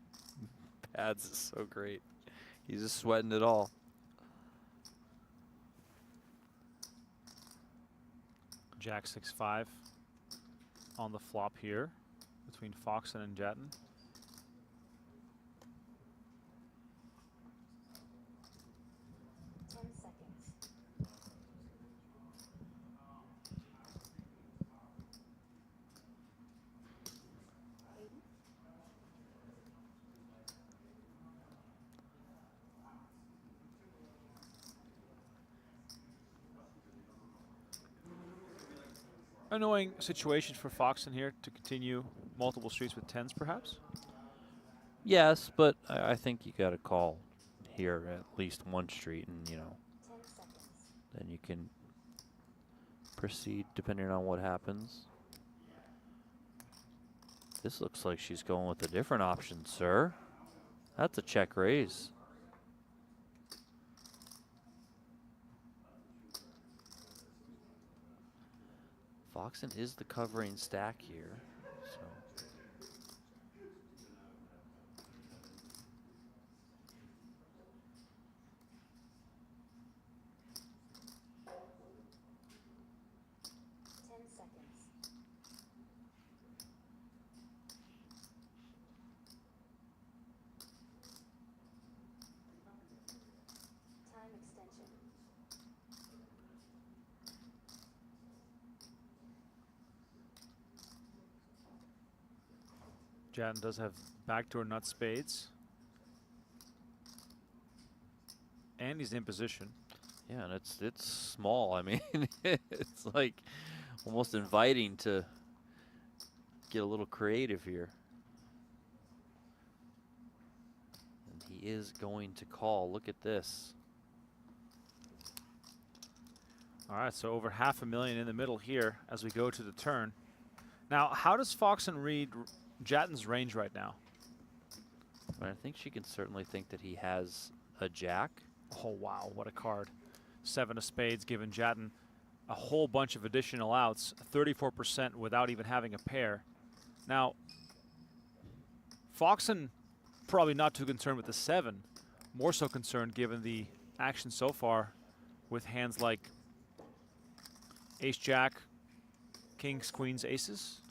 [SPEAKER 2] Pads is so great. He's just sweating it all.
[SPEAKER 1] Jack 6-5 on the flop here between Foxen and Jatten. Annoying situation for Foxen here to continue multiple streets with 10s, perhaps?
[SPEAKER 2] Yes, but I think you got to call here at least one street, and you know, then you can proceed depending on what happens. This looks like she's going with a different option, sir. That's a check raise. Foxen is the covering stack here, so.
[SPEAKER 1] Jatten does have backdoor nut spades. And he's in position.
[SPEAKER 2] Yeah, and it's small. I mean, it's like almost inviting to get a little creative here. And he is going to call. Look at this.
[SPEAKER 1] All right, so over $500,000 in the middle here as we go to the turn. Now, how does Foxen read Jatten's range right now?
[SPEAKER 2] I think she can certainly think that he has a jack.
[SPEAKER 1] Oh, wow, what a card. 7 of spades giving Jatten a whole bunch of additional outs, 34% without even having a pair. Now, Foxen probably not too concerned with the 7, more so concerned given the action so far with hands like ace-jack, kings, queens, aces.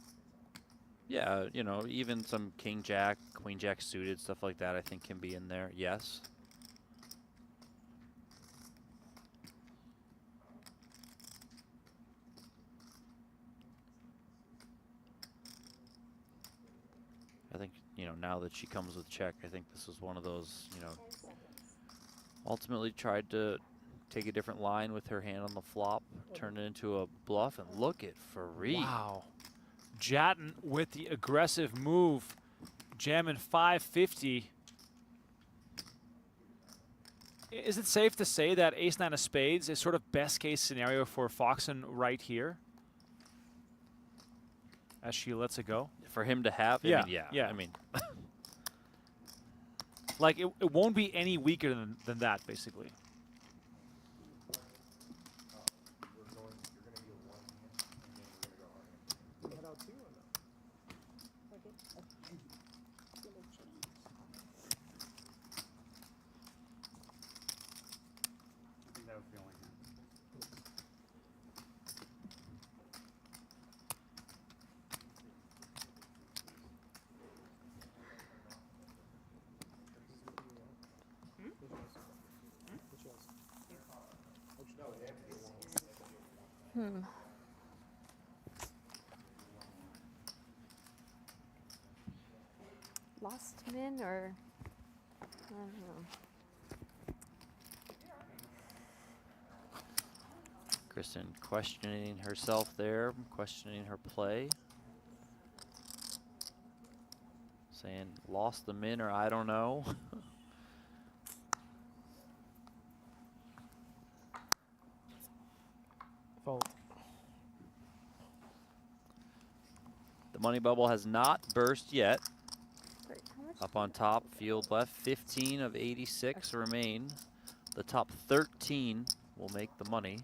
[SPEAKER 2] Yeah, you know, even some king jack, queen jack suited, stuff like that I think can be in there, yes. I think, you know, now that she comes with check, I think this is one of those, you know, ultimately tried to take a different line with her hand on the flop, turn it into a bluff, and look at Fareed.
[SPEAKER 1] Wow. Jatten with the aggressive move, jamming 550. Is it safe to say that ace-9 of spades is sort of best case scenario for Foxen right here as she lets it go?
[SPEAKER 2] For him to have?
[SPEAKER 1] Yeah,
[SPEAKER 2] I mean,
[SPEAKER 1] yeah.
[SPEAKER 2] I mean,
[SPEAKER 1] like it won't be any weaker than that, basically.
[SPEAKER 13] Hmm. Lost min or I don't know.
[SPEAKER 2] Kristen questioning herself there, questioning her play. Saying, lost the min or I don't know.
[SPEAKER 18] Fold.
[SPEAKER 2] The money bubble has not burst yet.
[SPEAKER 13] Wait, how much
[SPEAKER 2] Up on top, field left, 15 of 86 remain. The top 13 will make the money.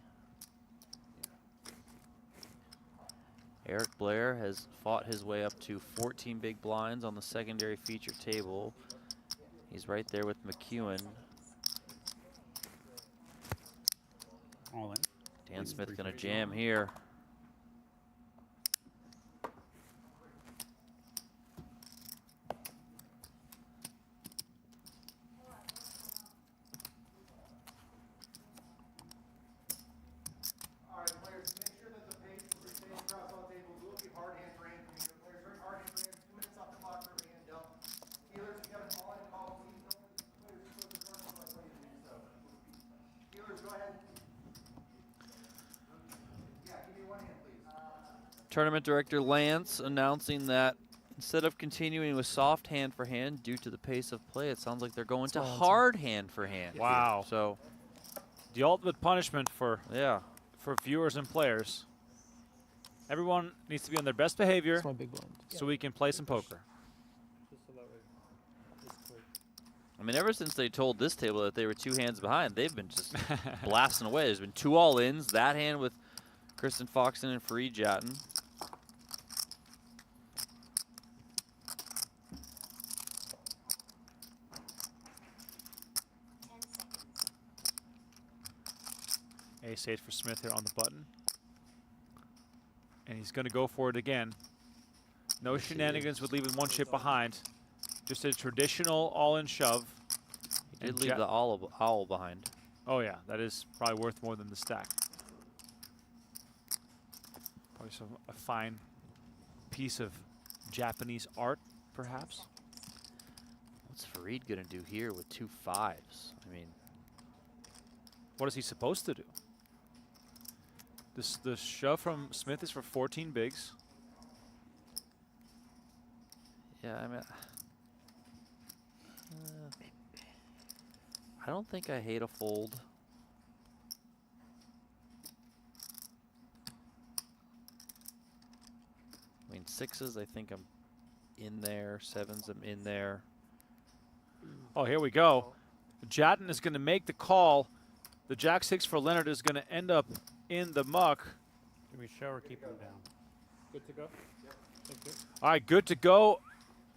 [SPEAKER 2] Eric Blair has fought his way up to 14 big blinds on the secondary feature table. He's right there with McEwen.
[SPEAKER 15] All in.
[SPEAKER 2] Dan Smith gonna jam here. Tournament director Lance announcing that instead of continuing with soft hand for hand due to the pace of play, it sounds like they're going to hard hand for hand.
[SPEAKER 1] Wow.
[SPEAKER 2] So
[SPEAKER 1] the ultimate punishment for
[SPEAKER 2] yeah,
[SPEAKER 1] for viewers and players. Everyone needs to be on their best behavior
[SPEAKER 18] That's my big blind.
[SPEAKER 1] so we can play some poker.
[SPEAKER 8] Just so that way it's clear.
[SPEAKER 2] I mean, ever since they told this table that they were 2 hands behind, they've been just blasting away. There's been 2 all-ins. That hand with Kristen Foxen and Fareed Jatton.
[SPEAKER 1] Ace-8 for Smith here on the button. And he's going to go for it again. No shenanigans with leaving 1 chip behind. Just a traditional all-in shove.
[SPEAKER 2] He did leave the owl behind.
[SPEAKER 1] Oh yeah, that is probably worth more than the stack. Probably a fine piece of Japanese art, perhaps.
[SPEAKER 2] What's Fareed gonna do here with 2 5s? I mean,
[SPEAKER 1] what is he supposed to do? The shove from Smith is for 14 bigs.
[SPEAKER 2] yeah, I mean, I don't think I hate a fold. I mean, 6s, I think I'm in there. 7s, I'm in there.
[SPEAKER 1] Oh, here we go. Jatton is going to make the call. The Jack-6 for Leonard is going to end up in the muck.
[SPEAKER 15] Do we show or keep them down?
[SPEAKER 8] Good to go? Yep. Thank you.
[SPEAKER 1] All right, good to go.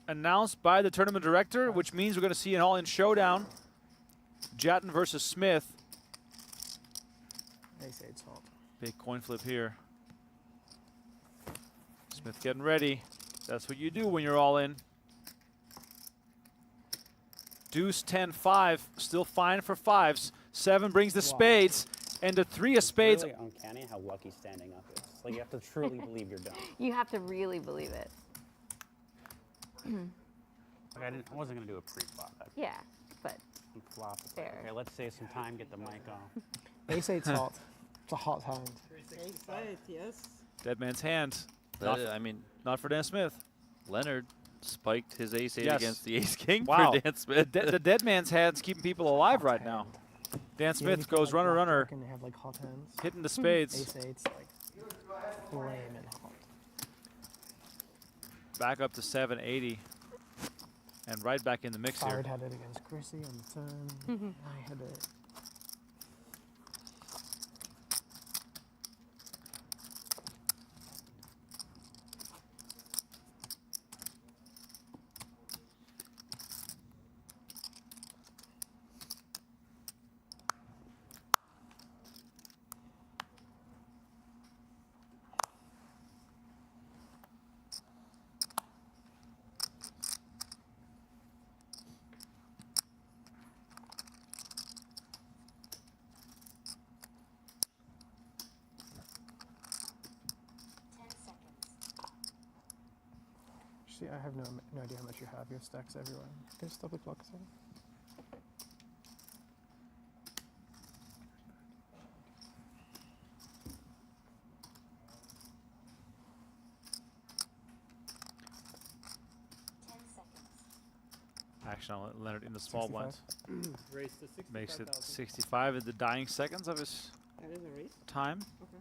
[SPEAKER 1] Announced by the tournament director, which means we're going to see an all-in showdown. Jatton versus Smith.
[SPEAKER 18] Ace-8 salt.
[SPEAKER 1] Big coin flip here. Smith getting ready. That's what you do when you're all in. Deuce 10-5, still fine for 5s. 7 brings the spades, and the 3 of spades.
[SPEAKER 15] It's really uncanny how lucky standing up is. Like, you have to truly believe you're done.
[SPEAKER 13] You have to really believe it.
[SPEAKER 15] Like, I wasn't gonna do a pre-flop.
[SPEAKER 13] Yeah, but
[SPEAKER 15] Flop.
[SPEAKER 13] fair.
[SPEAKER 15] Okay, let's save some time. Get the mic off.
[SPEAKER 18] Ace-8 salt. It's a hot hand.
[SPEAKER 14] Ace-8, yes.
[SPEAKER 1] Dead man's hand.
[SPEAKER 2] I mean,
[SPEAKER 1] not for Dan Smith.
[SPEAKER 2] Leonard spiked his ace-8
[SPEAKER 1] Yes.
[SPEAKER 2] against the ace-king
[SPEAKER 1] Wow.
[SPEAKER 2] for Dan Smith.
[SPEAKER 1] The dead man's hand's keeping people alive right now. Dan Smith goes runner, runner,
[SPEAKER 18] And they have like hot hands.
[SPEAKER 1] hitting the spades.
[SPEAKER 18] Ace-8's like flame and hot.
[SPEAKER 1] Back up to 780. And right back in the mix
[SPEAKER 18] Fired
[SPEAKER 1] here.
[SPEAKER 18] had it against Chrissy on the turn. I had it. See, I have no idea how much you have. Your stacks everywhere. Can you stop the clock a second?
[SPEAKER 1] Action on Leonard in the small blinds.
[SPEAKER 10] Race to 65,000.
[SPEAKER 1] Makes it 65 in the dying seconds of his
[SPEAKER 7] That is a race?
[SPEAKER 1] time.
[SPEAKER 7] Okay.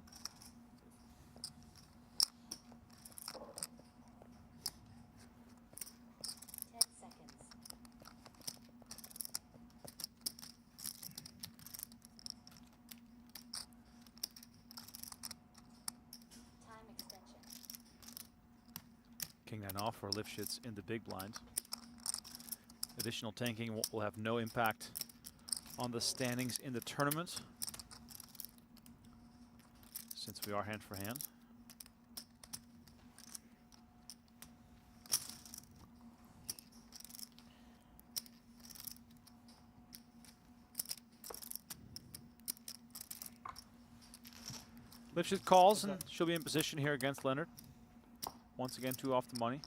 [SPEAKER 1] King 9 off for Lifshitz in the big blind. Additional tanking will have no impact on the standings in the tournament, since we are hand for hand. Lifshitz calls, and she'll be in position here against Leonard. Once again, 2 off the money.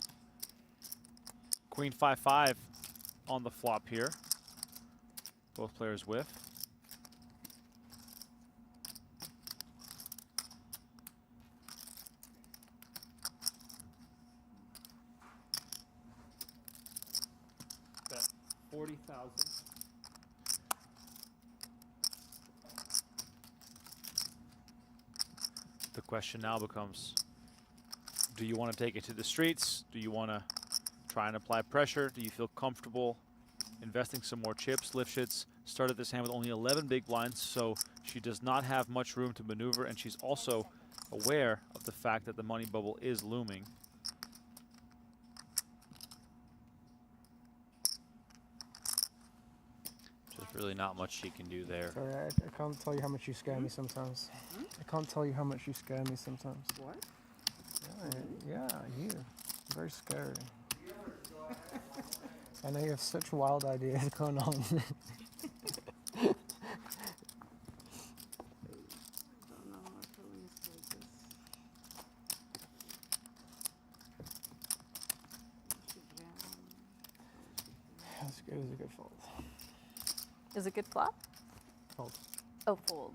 [SPEAKER 1] Queen 5-5 on the flop here. Both players whiff.
[SPEAKER 10] Bet 40,000.
[SPEAKER 1] The question now becomes, do you want to take it to the streets? Do you want to try and apply pressure? Do you feel comfortable investing some more chips? Lifshitz started this hand with only 11 big blinds, so she does not have much room to maneuver, and she's also aware of the fact that the money bubble is looming.
[SPEAKER 2] There's really not much she can do there.
[SPEAKER 18] Sorry, I can't tell you how much you scare me sometimes. I can't tell you how much you scare me sometimes.
[SPEAKER 7] What?
[SPEAKER 18] Yeah, you. Very scary. I know you have such wild ideas going on.
[SPEAKER 13] Don't know how our feeling is towards this.
[SPEAKER 18] It was a good fold.
[SPEAKER 13] Is it good flop?
[SPEAKER 18] Fold.
[SPEAKER 13] Oh, fold.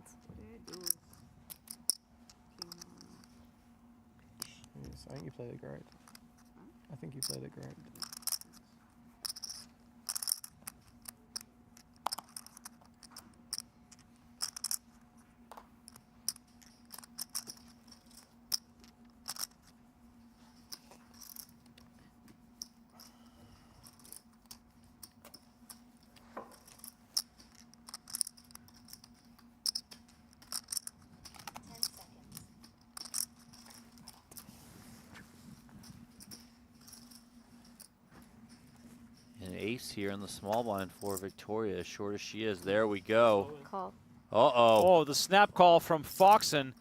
[SPEAKER 18] Yes, I think you played it great. I think you played it great.
[SPEAKER 2] An ace here in the small blind for Victoria, as short as she is. There we go.
[SPEAKER 13] Call.
[SPEAKER 2] Uh-oh.
[SPEAKER 1] Oh, the snap call from Foxen.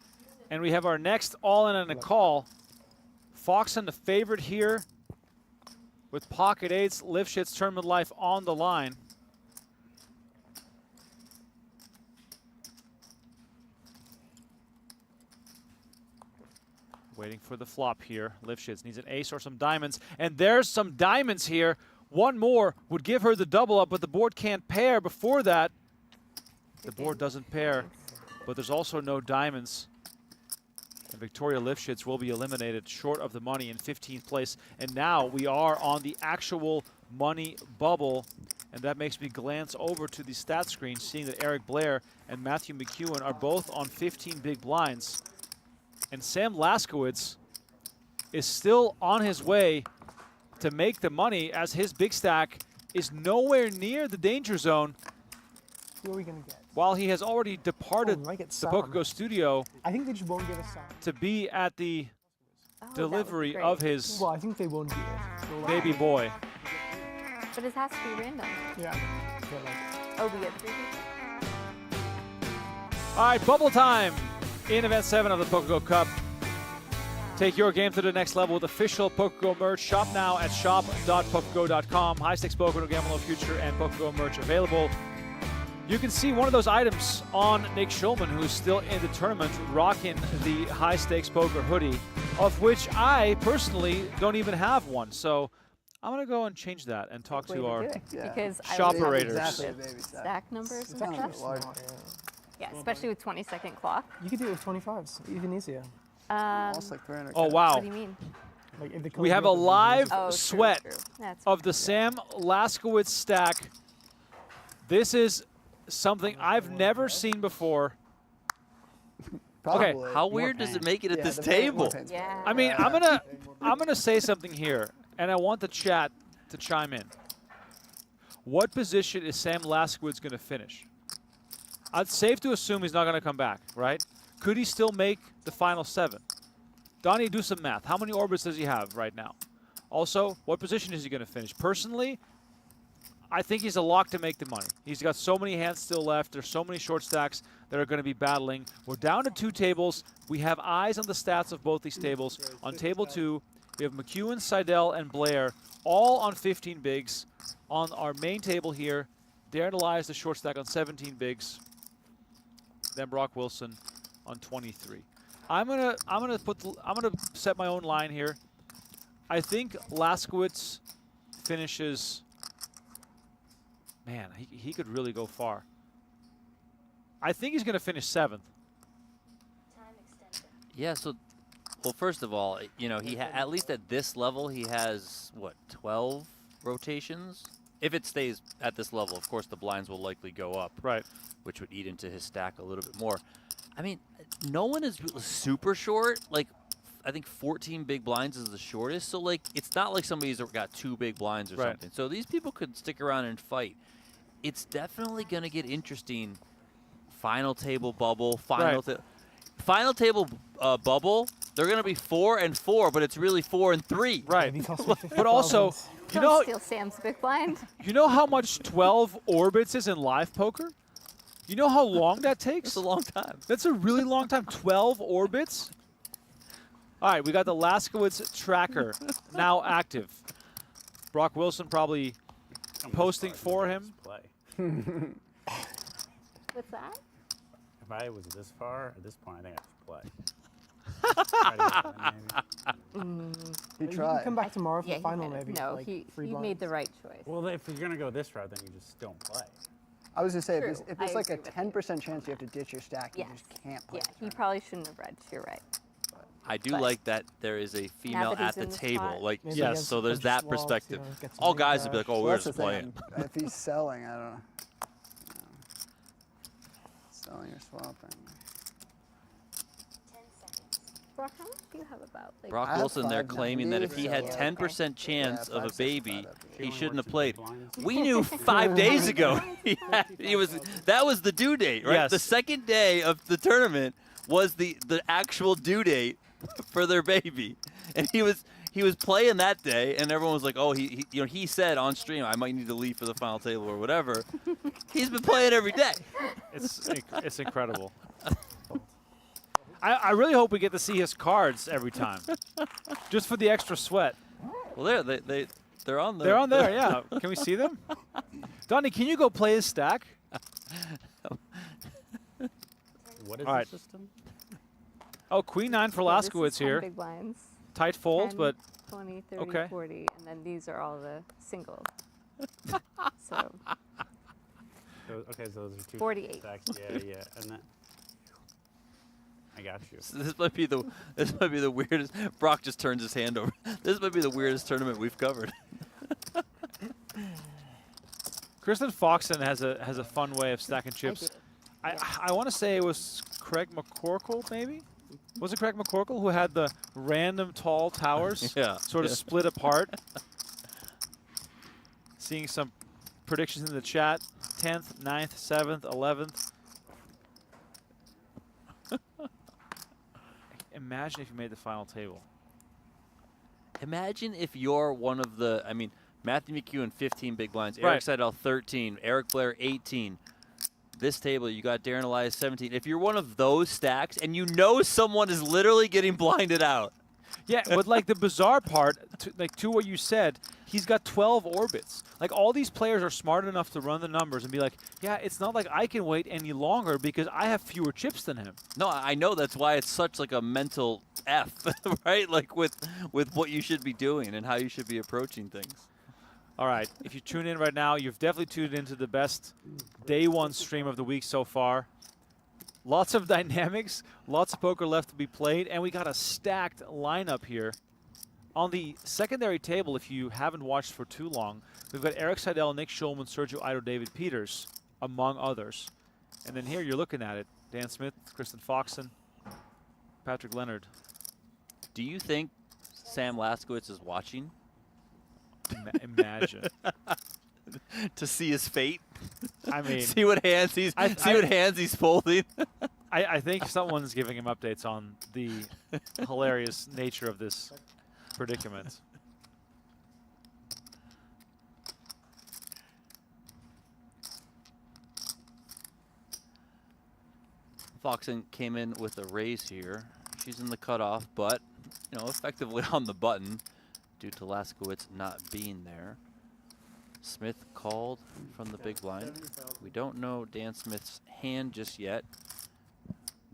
[SPEAKER 1] And we have our next all-in and a call. Foxen the favorite here with pocket eights, Lifshitz tournament life on the line. Waiting for the flop here. Lifshitz needs an ace or some diamonds. And there's some diamonds here. One more would give her the double up, but the board can't pair before that. The board doesn't pair, but there's also no diamonds. And Victoria Lifshitz will be eliminated short of the money in 15th place. And now we are on the actual money bubble. And that makes me glance over to the stat screen, seeing that Eric Blair and Matthew McEwen are both on 15 big blinds. And Sam Laskowitz is still on his way to make the money, as his big stack is nowhere near the danger zone.
[SPEAKER 18] Who are we going to get?
[SPEAKER 1] While he has already departed the PokerGO studio
[SPEAKER 18] I think they just won't give us Sam.
[SPEAKER 1] to be at the delivery of his
[SPEAKER 18] Well, I think they won't give it.
[SPEAKER 1] baby boy.
[SPEAKER 13] But it has to be random.
[SPEAKER 18] Yeah.
[SPEAKER 13] Oh, we get 3 people?
[SPEAKER 1] All right, bubble time in Event 7 of the PokerGO Cup. Take your game to the next level with official PokerGO merch. Shop now at shop.pokergo.com. High stakes poker, no gamble, no future, and PokerGO merch available. You can see one of those items on Nick Schulman, who's still in the tournament, rocking the high stakes poker hoodie. of which I personally don't even have one. So I'm going to go and change that and talk
[SPEAKER 13] Way
[SPEAKER 1] to
[SPEAKER 13] to
[SPEAKER 1] our
[SPEAKER 13] do it, because I
[SPEAKER 1] shop
[SPEAKER 13] would have
[SPEAKER 1] operators.
[SPEAKER 7] Exactly a baby stack.
[SPEAKER 13] stack numbers and
[SPEAKER 7] It's
[SPEAKER 13] stuff.
[SPEAKER 7] large.
[SPEAKER 13] Yeah, especially with 20-second clock.
[SPEAKER 18] You could do it with 25s, even easier.
[SPEAKER 7] Almost like 300.
[SPEAKER 1] Oh, wow.
[SPEAKER 13] What do you mean?
[SPEAKER 18] Like if the
[SPEAKER 1] We
[SPEAKER 18] colors
[SPEAKER 1] have
[SPEAKER 18] go
[SPEAKER 1] a
[SPEAKER 18] up, then
[SPEAKER 1] live
[SPEAKER 13] Oh, true,
[SPEAKER 1] sweat
[SPEAKER 13] true. That's
[SPEAKER 1] of the Sam Laskowitz stack. This is something I've never seen before. Okay,
[SPEAKER 7] Probably.
[SPEAKER 16] How weird does it make it at
[SPEAKER 7] Yeah,
[SPEAKER 16] this
[SPEAKER 7] the more
[SPEAKER 16] table?
[SPEAKER 7] paint's
[SPEAKER 13] Yeah.
[SPEAKER 1] I mean, I'm gonna say something here, and I want the chat to chime in. What position is Sam Laskowitz gonna finish? It's safe to assume he's not gonna come back, right? Could he still make the final 7? Donnie, do some math. How many orbits does he have right now? Also, what position is he gonna finish? Personally, I think he's a lock to make the money. He's got so many hands still left. There's so many short stacks that are going to be battling. We're down to 2 tables. We have eyes on the stats of both these tables. On table 2, we have McEwen, Seidel, and Blair all on 15 bigs. On our main table here, Darren Elias, the short stack on 17 bigs. Then Brock Wilson on 23. I'm gonna set my own line here. I think Laskowitz finishes. Man, he could really go far. I think he's going to finish 7th.
[SPEAKER 2] Yeah, so, well, first of all, you know, at least at this level, he has, what, 12 rotations? If it stays at this level, of course, the blinds will likely go up.
[SPEAKER 1] Right.
[SPEAKER 2] Which would eat into his stack a little bit more. I mean, no one is super short. Like, I think 14 big blinds is the shortest. So, like, it's not like somebody's got 2 big blinds or
[SPEAKER 1] Right.
[SPEAKER 2] something. So these people could stick around and fight. It's definitely going to get interesting. Final table bubble, final table bubble. They're going to be 4 and 4, but it's really 4 and 3.
[SPEAKER 1] Right. But also, you know,
[SPEAKER 13] Steal Sam's big blind.
[SPEAKER 1] you know how much 12 orbits is in live poker? You know how long that takes?
[SPEAKER 2] It's a long time.
[SPEAKER 1] That's a really long time. 12 orbits? All right, we got the Laskowitz tracker now active. Brock Wilson probably posting for him.
[SPEAKER 15] Play.
[SPEAKER 13] What's that?
[SPEAKER 15] If I was this far, at this point, I think I should play.
[SPEAKER 7] He
[SPEAKER 18] You can
[SPEAKER 7] tried.
[SPEAKER 18] come back tomorrow for
[SPEAKER 13] Yeah,
[SPEAKER 18] the
[SPEAKER 13] he
[SPEAKER 18] final,
[SPEAKER 13] could've.
[SPEAKER 18] maybe.
[SPEAKER 13] No,
[SPEAKER 18] like
[SPEAKER 13] he
[SPEAKER 18] 3
[SPEAKER 13] made the
[SPEAKER 18] blinds.
[SPEAKER 13] right choice.
[SPEAKER 15] Well, if you're gonna go this route, then you just don't play.
[SPEAKER 7] I was gonna say,
[SPEAKER 13] True.
[SPEAKER 7] if there's
[SPEAKER 13] I
[SPEAKER 7] like a
[SPEAKER 13] agree with you.
[SPEAKER 7] 10% chance you have to ditch your stack, you
[SPEAKER 13] Yes.
[SPEAKER 7] just can't play.
[SPEAKER 13] Yeah, he probably shouldn't have read. You're right.
[SPEAKER 2] I do
[SPEAKER 13] But
[SPEAKER 2] like that there is a female
[SPEAKER 13] that he's
[SPEAKER 2] at the
[SPEAKER 13] in the
[SPEAKER 2] table.
[SPEAKER 13] spot.
[SPEAKER 2] Like,
[SPEAKER 18] Maybe he
[SPEAKER 2] yes,
[SPEAKER 18] has
[SPEAKER 2] so there's
[SPEAKER 18] a bunch
[SPEAKER 2] that
[SPEAKER 18] of swaps,
[SPEAKER 2] perspective.
[SPEAKER 18] you know, get some
[SPEAKER 2] All
[SPEAKER 18] big
[SPEAKER 2] guys would be like,
[SPEAKER 18] cash.
[SPEAKER 2] oh,
[SPEAKER 7] Well,
[SPEAKER 2] we're
[SPEAKER 7] that's
[SPEAKER 2] just
[SPEAKER 7] the
[SPEAKER 2] playing.
[SPEAKER 7] thing. If he's selling, I don't know. Selling or swapping.
[SPEAKER 13] Brock, how much do you have about? Like,
[SPEAKER 2] Brock
[SPEAKER 7] I have
[SPEAKER 2] Wilson there
[SPEAKER 7] 5
[SPEAKER 2] claiming that if he had
[SPEAKER 7] so-
[SPEAKER 2] 10% chance
[SPEAKER 7] Yeah,
[SPEAKER 2] of a
[SPEAKER 7] 5, 6,
[SPEAKER 2] baby,
[SPEAKER 7] 5 up here.
[SPEAKER 2] he
[SPEAKER 15] only
[SPEAKER 2] shouldn't
[SPEAKER 15] works
[SPEAKER 2] have
[SPEAKER 15] with
[SPEAKER 2] played.
[SPEAKER 15] big blinds.
[SPEAKER 2] We knew 5 days ago that was the due date, right?
[SPEAKER 1] Yes.
[SPEAKER 2] The second day of the tournament was the actual due date for their baby, and he was playing that day, and everyone was like, oh, he said on stream, I might need to leave for the final table or whatever. He's been playing every day.
[SPEAKER 1] It's incredible. I really hope we get to see his cards every time, just for the extra sweat.
[SPEAKER 2] Well, they're on there.
[SPEAKER 1] They're on there, yeah. Can we see them? Donnie, can you go play his stack?
[SPEAKER 15] What is
[SPEAKER 1] All right.
[SPEAKER 15] the system?
[SPEAKER 1] Oh, Queen 9 for
[SPEAKER 13] yeah, this is
[SPEAKER 1] Laskowitz
[SPEAKER 13] 10
[SPEAKER 1] here.
[SPEAKER 13] Big blinds.
[SPEAKER 1] Tight fold,
[SPEAKER 13] 10,
[SPEAKER 1] but
[SPEAKER 13] 20, 30,
[SPEAKER 1] okay.
[SPEAKER 13] 40, and then these are all the singles. So
[SPEAKER 15] Okay, so those are 2
[SPEAKER 13] 48.
[SPEAKER 15] stacks. Yeah, and that. I got you.
[SPEAKER 2] So this might be the weirdest. Brock just turns his hand over. This might be the weirdest tournament we've covered.
[SPEAKER 1] Kristen Foxen has a fun way of stacking chips. I want to say it was Craig McCorkle, maybe? Was it Craig McCorkle who had the random tall towers
[SPEAKER 2] Yeah,
[SPEAKER 1] sort of
[SPEAKER 2] yeah.
[SPEAKER 1] split apart? Seeing some predictions in the chat. 10th, 9th, 7th, 11th. Imagine if you made the final table.
[SPEAKER 2] Imagine if you're one of the. I mean, Matthew McEwen 15 big blinds,
[SPEAKER 1] Right.
[SPEAKER 2] Eric Seidel 13, Eric Blair 18. This table, you got Darren Elias 17. If you're one of those stacks and you know someone is literally getting blinded out,
[SPEAKER 1] Yeah, but like the bizarre part, to what you said, he's got 12 orbits. Like all these players are smart enough to run the numbers and be like, yeah, it's not like I can wait any longer because I have fewer chips than him.
[SPEAKER 2] No, I know that's why it's such like a mental F, right? Like with what you should be doing and how you should be approaching things.
[SPEAKER 1] All right, if you tune in right now, you've definitely tuned into the best day one stream of the week so far. Lots of dynamics, lots of poker left to be played, and we got a stacked lineup here. On the secondary table, if you haven't watched for too long, we've got Eric Seidel, Nick Schulman, Sergio Ido, David Peters, among others. And then here you're looking at it, Dan Smith, Kristen Foxen, Patrick Leonard.
[SPEAKER 2] Do you think Sam Laskowitz is watching?
[SPEAKER 1] Imagine.
[SPEAKER 2] To see his fate.
[SPEAKER 1] I mean,
[SPEAKER 2] see what hands he's folding.
[SPEAKER 1] I think someone's giving him updates on the hilarious nature of this predicament.
[SPEAKER 2] Foxen came in with a raise here. She's in the cutoff, but effectively on the button due to Laskowitz not being there. Smith called from the big blind. We don't know Dan Smith's hand just yet.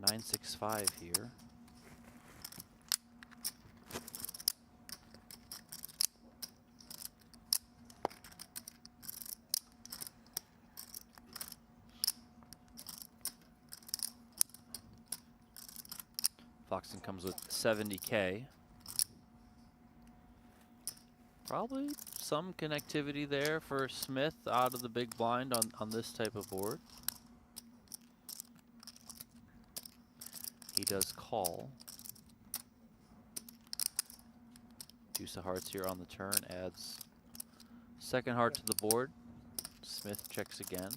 [SPEAKER 2] 9-6-5 here. Foxen comes with 70K. Probably some connectivity there for Smith out of the big blind on this type of board. He does call. Deuce of hearts here on the turn adds second heart to the board. Smith checks again.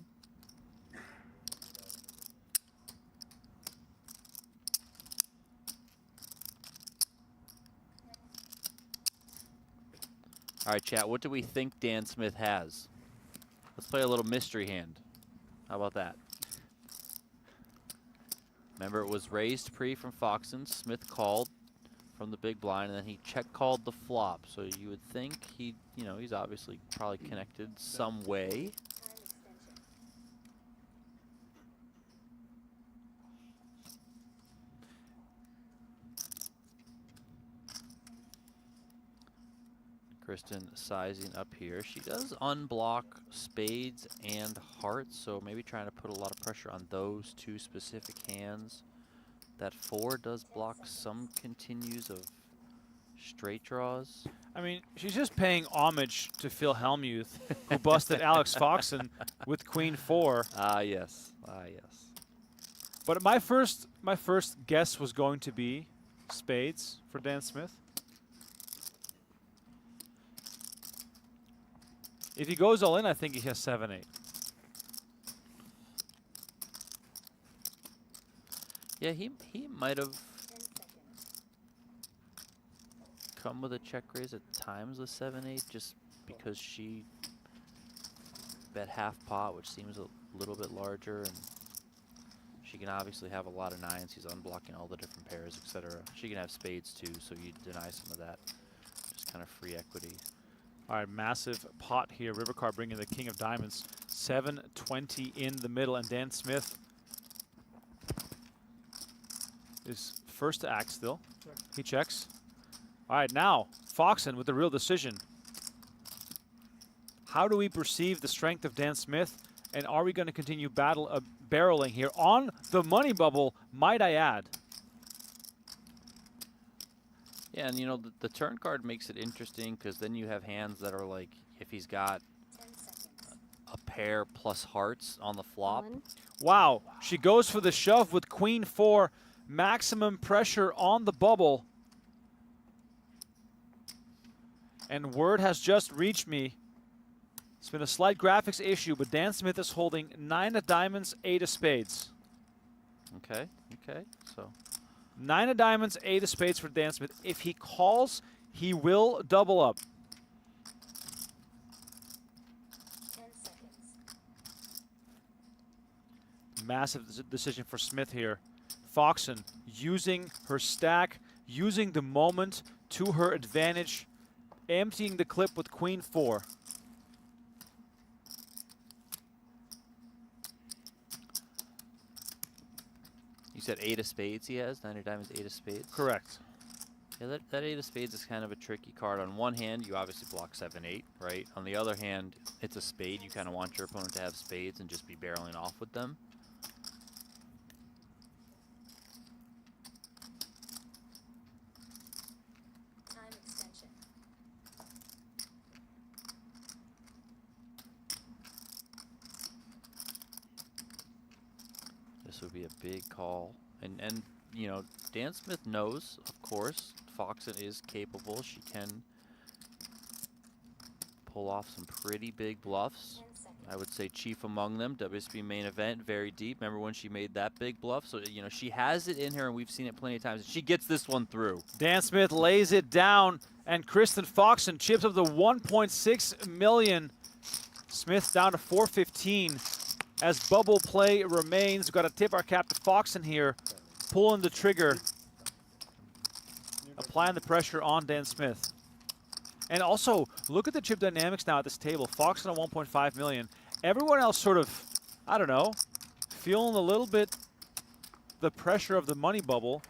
[SPEAKER 2] All right, chat, what do we think Dan Smith has? Let's play a little mystery hand. How about that? Remember, it was raised pre from Foxen. Smith called from the big blind, and then he check called the flop. So you would think he's obviously probably connected some way. Kristen sizing up here. She does unblock spades and hearts, so maybe trying to put a lot of pressure on those two specific hands. That 4 does block some continues of straight draws.
[SPEAKER 1] I mean, she's just paying homage to Phil Hellmuth, who busted Alex Foxen with Queen 4.
[SPEAKER 2] Yes. Yes.
[SPEAKER 1] But my first guess was going to be spades for Dan Smith. If he goes all in, I think he has 7-8.
[SPEAKER 2] Yeah, he might have come with a check raise at times with 7-8 just because she bet half pot, which seems a little bit larger, and she can obviously have a lot of nines. He's unblocking all the different pairs, etc. She can have spades too, so you deny some of that. Just kind of free equity.
[SPEAKER 1] All right, massive pot here. River card bringing the king of diamonds. 7-20 in the middle, and Dan Smith is first to act still. He checks. All right, now Foxen with the real decision. How do we perceive the strength of Dan Smith, and are we going to continue barreling here on the money bubble, might I add?
[SPEAKER 2] Yeah, and the turn card makes it interesting because then you have hands that are like, if he's got a pair plus hearts on the flop.
[SPEAKER 1] Wow, she goes for the shove with Queen 4, maximum pressure on the bubble. And word has just reached me. It's been a slight graphics issue, but Dan Smith is holding 9 of diamonds, 8 of spades.
[SPEAKER 2] Okay, so
[SPEAKER 1] 9 of diamonds, 8 of spades for Dan Smith. If he calls, he will double up.
[SPEAKER 9] 10 seconds.
[SPEAKER 1] Massive decision for Smith here. Foxen using her stack, using the moment to her advantage, emptying the clip with queen 4.
[SPEAKER 2] You said 8 of spades he has? 9 of diamonds, 8 of spades?
[SPEAKER 1] Correct.
[SPEAKER 2] Yeah, that 8 of spades is kind of a tricky card. On one hand, you obviously block 7-8, right? On the other hand, it's a spade. You kind of want your opponent to have spades and just be barreling off with them.
[SPEAKER 19] Time extension.
[SPEAKER 2] This would be a big call. And you know, Dan Smith knows, of course, Foxen is capable. She can pull off some pretty big bluffs. I would say chief among them, WSB main event, very deep. Remember when she made that big bluff? So, you know, she has it in her, and we've seen it plenty of times. She gets this one through.
[SPEAKER 1] Dan Smith lays it down, and Kristen Foxen chips up to 1.6 million. Smith down to 415 as bubble play remains. We've got to tip our cap to Foxen here, pulling the trigger, applying the pressure on Dan Smith. And also, look at the chip dynamics now at this table. Foxen at 1.5 million. Everyone else sort of, I don't know, feeling a little bit the pressure of the money bubble.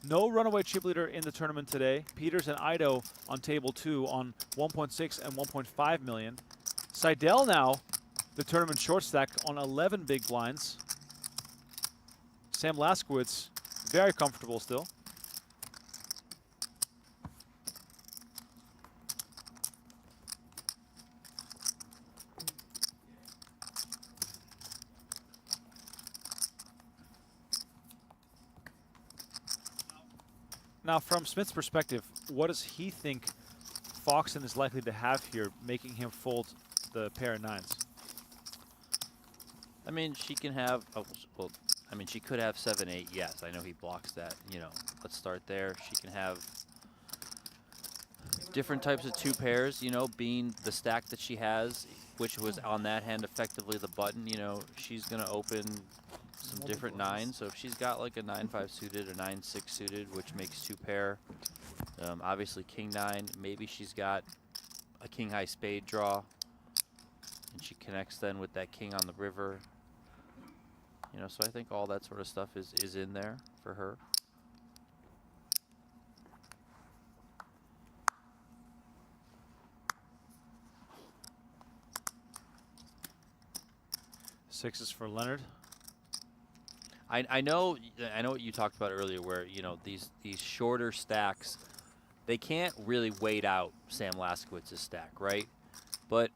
[SPEAKER 1] No runaway chip leader in the tournament today. Peters and Ido on table 2 on 1.6 and 1.5 million. Seidel now, the tournament short stack on 11 big blinds. Sam Laskowitz, very comfortable still. Now, from Smith's perspective, what does he think Foxen is likely to have here, making him fold the pair of 9s?
[SPEAKER 2] I mean, she can have, well, I mean, she could have 7-8, yes. I know he blocks that, you know. Let's start there. She can have different types of 2 pairs, you know, being the stack that she has, which was on that hand effectively the button, you know. She's going to open some different 9s. So if she's got like a 9-5 suited, a 9-6 suited, which makes 2 pair, obviously king 9, maybe she's got a king high spade draw, and she connects then with that king on the river. You know, so I think all that sort of stuff is in there for her.
[SPEAKER 1] Sixes for Leonard.
[SPEAKER 2] I know what you talked about earlier, where, you know, these shorter stacks, they can't really wait out Sam Laskowitz's stack, right? But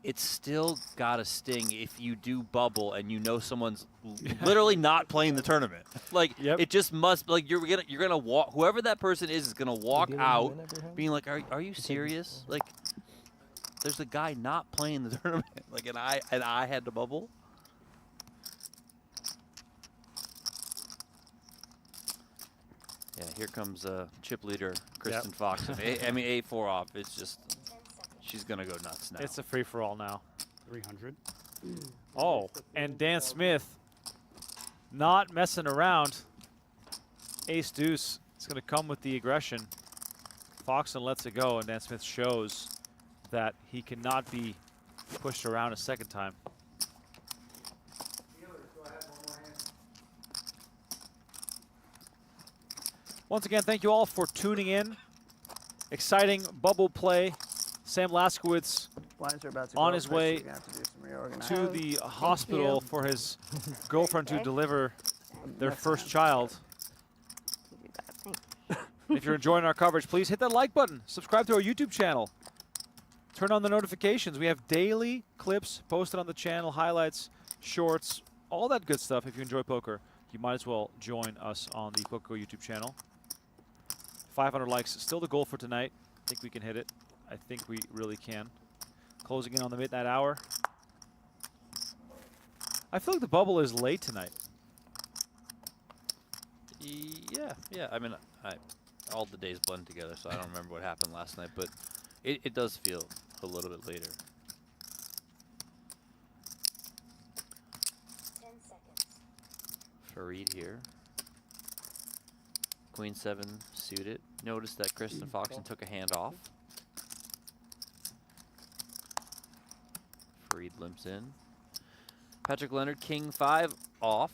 [SPEAKER 2] it's still got to sting if you do bubble and you know someone's literally not playing the tournament. Like, it just must, like, you're gonna walk, whoever that person is gonna walk out being like, are you serious? Like, there's a guy not playing the tournament, like, and I had to bubble. Yeah, here comes chip leader Kristen Foxen. I mean, 8-4 off. It's just, she's gonna go nuts now.
[SPEAKER 1] It's a free-for-all now.
[SPEAKER 15] 300.
[SPEAKER 1] Oh, and Dan Smith not messing around. Ace deuce. It's going to come with the aggression. Foxen lets it go, and Dan Smith shows that he cannot be pushed around a second time. Once again, thank you all for tuning in. Exciting bubble play. Sam Laskowitz
[SPEAKER 7] Blinds are about to
[SPEAKER 1] on
[SPEAKER 7] go
[SPEAKER 1] his
[SPEAKER 7] over,
[SPEAKER 1] way
[SPEAKER 7] so we're gonna have to do some
[SPEAKER 1] to
[SPEAKER 7] reorganizing.
[SPEAKER 1] the hospital for his girlfriend to deliver their first child. If you're enjoying our coverage, please hit that like button. Subscribe to our YouTube channel. Turn on the notifications. We have daily clips posted on the channel, highlights, shorts, all that good stuff. If you enjoy poker, you might as well join us on the PokerGO YouTube channel. 500 likes, still the goal for tonight. I think we can hit it. I think we really can. Closing in on the midnight hour. I feel like the bubble is late tonight.
[SPEAKER 2] Yeah. I mean, all the days blend together, so I don't remember what happened last night, but it does feel a little bit later.
[SPEAKER 19] 10 seconds.
[SPEAKER 2] Fareed here. Queen 7 suited. Notice that Kristen Foxen took a hand off. Fareed limps in. Patrick Leonard, King 5 off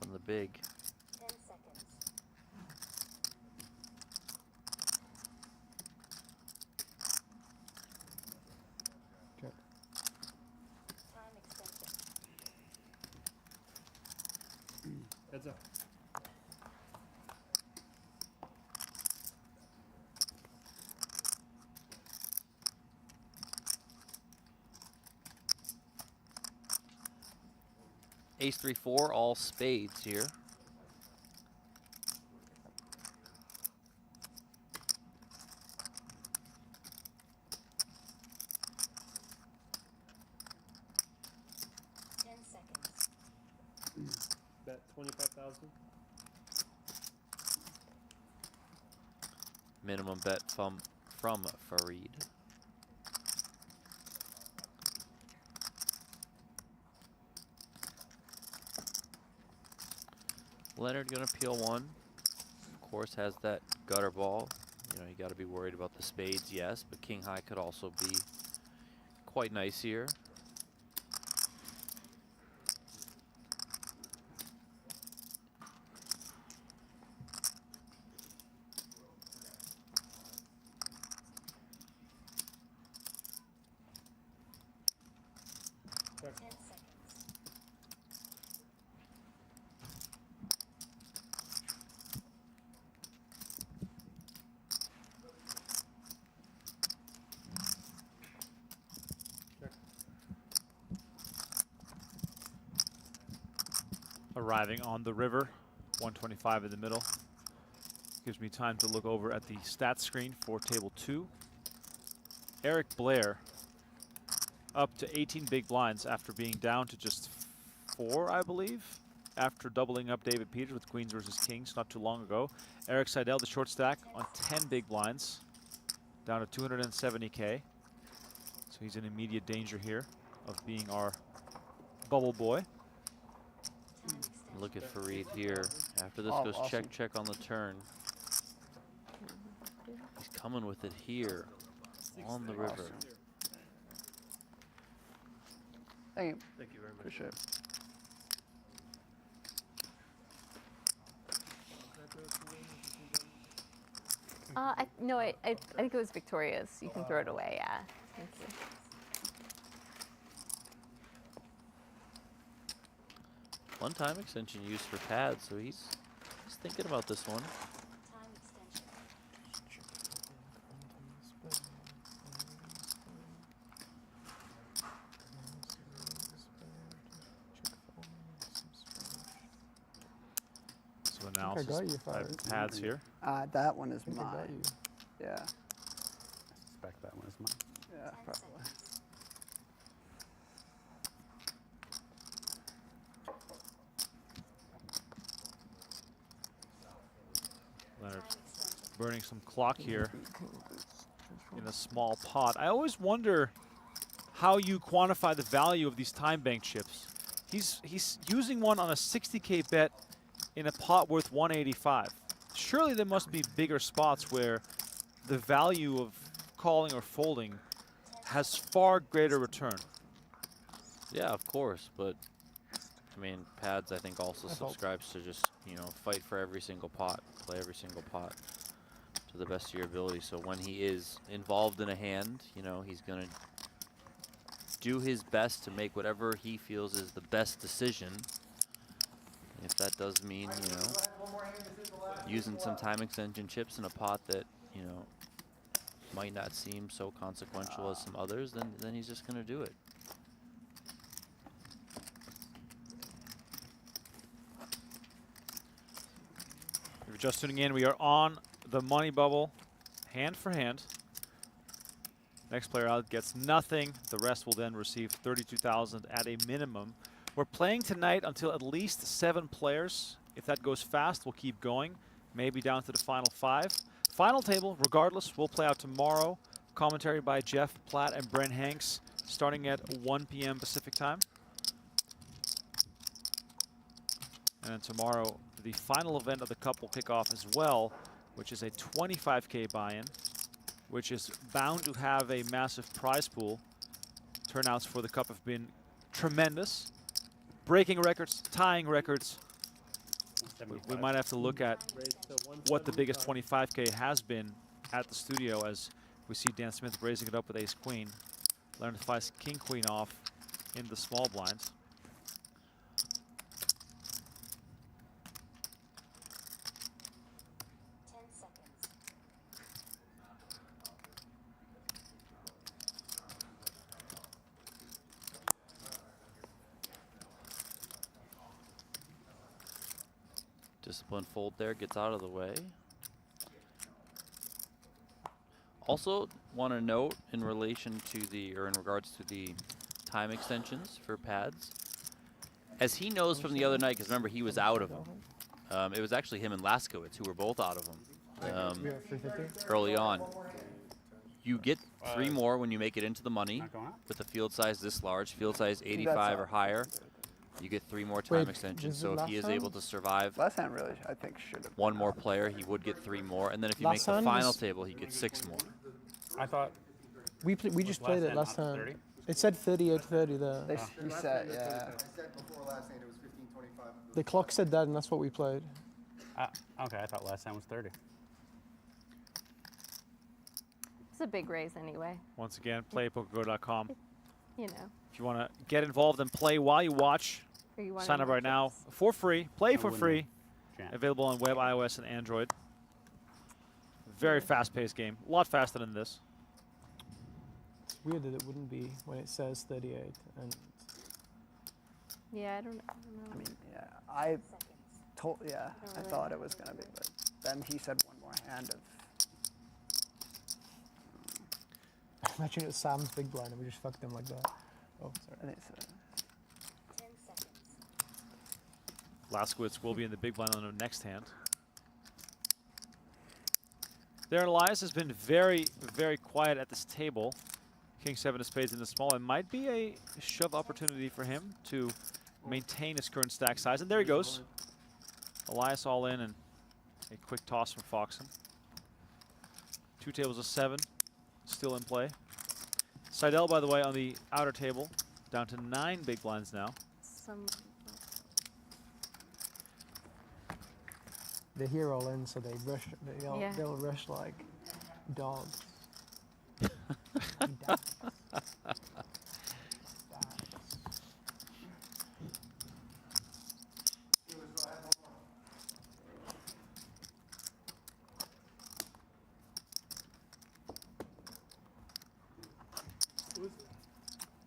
[SPEAKER 2] from the big.
[SPEAKER 19] 10 seconds.
[SPEAKER 18] Check.
[SPEAKER 19] Time extension.
[SPEAKER 10] Heads up.
[SPEAKER 2] Ace 3-4, all spades here.
[SPEAKER 10] Bet 25,000.
[SPEAKER 2] Minimum bet from Fareed. Leonard gonna peel one. Of course, has that gutter ball. You know, you got to be worried about the spades, yes, but king high could also be quite nice here.
[SPEAKER 1] Arriving on the river, 125 in the middle. Gives me time to look over at the stats screen for table 2. Eric Blair up to 18 big blinds after being down to just 4, I believe, after doubling up David Peters with queens versus kings not too long ago. Eric Seidel, the short stack, on 10 big blinds, down to 270K. So he's in immediate danger here of being our bubble boy.
[SPEAKER 2] Look at Fareed here. After this goes check, check on the turn. He's coming with it here on the river.
[SPEAKER 7] Thank you.
[SPEAKER 10] Thank you very much.
[SPEAKER 7] Appreciate it.
[SPEAKER 13] No, I think it was Victoria's. You can throw it away, yeah. Thank you.
[SPEAKER 2] One time extension used for pads, so he's thinking about this one.
[SPEAKER 19] Time extension.
[SPEAKER 1] So analysis pads here.
[SPEAKER 7] That one is
[SPEAKER 18] I got
[SPEAKER 7] mine.
[SPEAKER 18] you.
[SPEAKER 7] Yeah.
[SPEAKER 15] I suspect that one is mine.
[SPEAKER 7] Yeah, probably.
[SPEAKER 1] Leonard burning some clock here in a small pot. I always wonder how you quantify the value of these time bank chips. He's using one on a 60K bet in a pot worth 185. Surely there must be bigger spots where the value of calling or folding has far greater return.
[SPEAKER 2] Yeah, of course, but I mean, pads I think also subscribes to just, you know, fight for every single pot, play every single pot to the best of your ability. So when he is involved in a hand, you know, he's gonna do his best to make whatever he feels is the best decision. If that does mean, you know, using some time extension chips in a pot that, you know, might not seem so consequential as some others, then he's just gonna do it.
[SPEAKER 1] If you're just tuning in, we are on the money bubble, hand for hand. Next player out gets nothing. The rest will then receive 32,000 at a minimum. We're playing tonight until at least 7 players. If that goes fast, we'll keep going, maybe down to the final 5. Final table, regardless, will play out tomorrow. Commentary by Jeff Platt and Brent Hanks, starting at 1 p.m. Pacific time. And then tomorrow, the final event of the cup will kick off as well, which is a 25K buy-in, which is bound to have a massive prize pool. Turnouts for the cup have been tremendous. Breaking records, tying records. We might have to look at what the biggest 25K has been at the studio, as we see Dan Smith raising it up with ace-queen. Leonard flies king-queen off in the small blinds.
[SPEAKER 2] Discipline fold there, gets out of the way. Also want to note in relation to the, or in regards to the time extensions for pads, as he knows from the other night, because remember he was out of them. It was actually him and Laskowitz who were both out of them early on. You get 3 more when you make it into the money with a field size this large, field size 85 or higher. You get 3 more time extensions. So if he is able to survive
[SPEAKER 7] last hand, really, I think should have.
[SPEAKER 2] 1 more player, he would get 3 more, and then if you make the final table, he gets 6 more.
[SPEAKER 15] I thought
[SPEAKER 18] we just played it last time. It said 38-30 there.
[SPEAKER 7] They reset, yeah.
[SPEAKER 5] I said before last night it was 15-25.
[SPEAKER 18] The clock said that, and that's what we played.
[SPEAKER 15] Okay, I thought last time was 30.
[SPEAKER 13] It's a big raise anyway.
[SPEAKER 1] Once again, play PokerGO.com.
[SPEAKER 13] You know.
[SPEAKER 1] If you want to get involved and play while you watch,
[SPEAKER 13] Or you wanna
[SPEAKER 1] sign up right now for free. Play for free. Available on web, iOS, and Android. Very fast-paced game. A lot faster than this.
[SPEAKER 18] It's weird that it wouldn't be when it says 38. And
[SPEAKER 13] Yeah, I don't know.
[SPEAKER 7] I mean, yeah, I thought it was gonna be, but then he said 1 more hand of.
[SPEAKER 18] imagine it was Sam's big blind and we just fucked him like that. Oh, sorry.
[SPEAKER 7] I think so.
[SPEAKER 1] Laskowitz will be in the big blind on the next hand. Darren Elias has been very, very quiet at this table. King 7 of spades in the small. It might be a shove opportunity for him to maintain his current stack size. And there he goes. Elias all in, and a quick toss from Foxen. 2 tables of 7 still in play. Seidel, by the way, on the outer table, down to 9 big blinds now.
[SPEAKER 18] They hear all in, so they rush. They'll rush like dogs.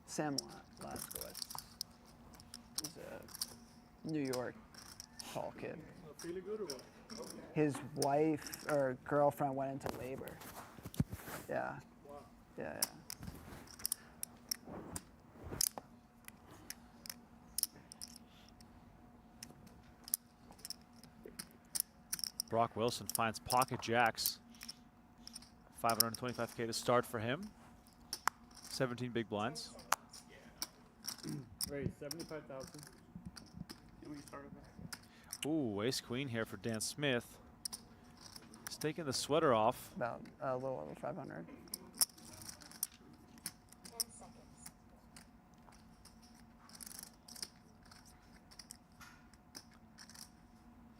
[SPEAKER 7] Sam Laskowitz. He's a New York tall kid.
[SPEAKER 8] Feeling good or what?
[SPEAKER 7] His wife or girlfriend went into labor. Yeah.
[SPEAKER 8] Wow.
[SPEAKER 7] Yeah.
[SPEAKER 1] Brock Wilson finds pocket jacks. 525K to start for him. 17 big blinds.
[SPEAKER 10] Raise 75,000. And we started back.
[SPEAKER 1] Ooh, ace queen here for Dan Smith. He's taking the sweater off.
[SPEAKER 7] About a little over 500.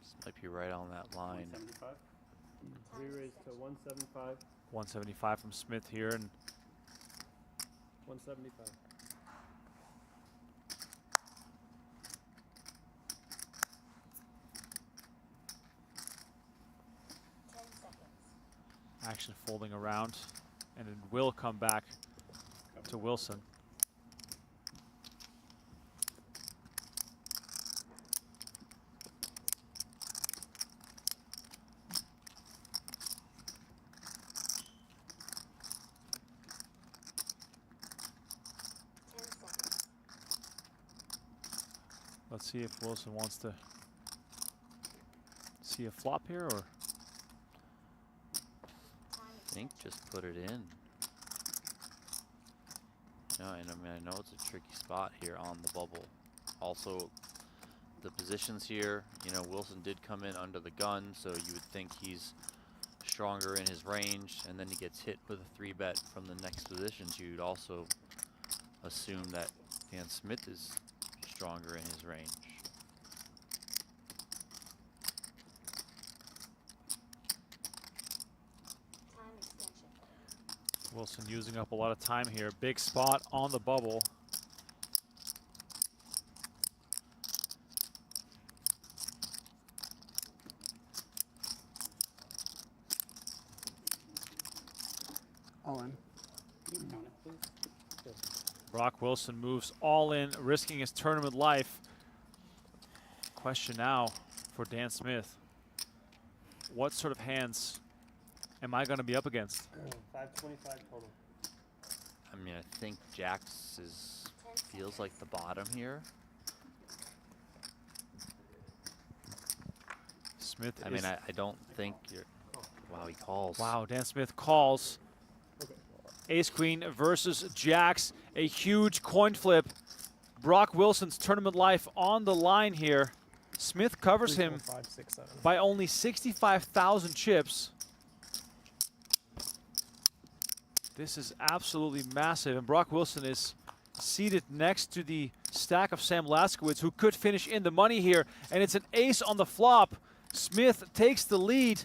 [SPEAKER 2] This might be right on that line.
[SPEAKER 10] 175. Re-raise to 175.
[SPEAKER 1] 175 from Smith here, and
[SPEAKER 10] 175.
[SPEAKER 1] action folding around, and it will come back to Wilson. Let's see if Wilson wants to see a flop here, or
[SPEAKER 2] I think just put it in. No, and I mean, I know it's a tricky spot here on the bubble. Also, the positions here, you know, Wilson did come in under the gun, so you would think he's stronger in his range, and then he gets hit with a 3-bet from the next positions. You'd also assume that Dan Smith is stronger in his range.
[SPEAKER 19] Time extension.
[SPEAKER 1] Wilson using up a lot of time here. Big spot on the bubble.
[SPEAKER 7] All in.
[SPEAKER 1] Brock Wilson moves all in, risking his tournament life. Question now for Dan Smith. What sort of hands am I going to be up against?
[SPEAKER 18] 525 total.
[SPEAKER 2] I mean, I think Jacks feels like the bottom here.
[SPEAKER 1] Smith
[SPEAKER 2] I mean, I don't think you're... Wow, he calls.
[SPEAKER 1] Wow, Dan Smith calls. Ace Queen versus Jacks. A huge coin flip. Brock Wilson's tournament life on the line here. Smith covers
[SPEAKER 18] 3,
[SPEAKER 1] him
[SPEAKER 18] 4, 5, 6, 7.
[SPEAKER 1] by only 65,000 chips. This is absolutely massive, and Brock Wilson is seated next to the stack of Sam Laskowitz, who could finish in the money here, and it's an ace on the flop. Smith takes the lead.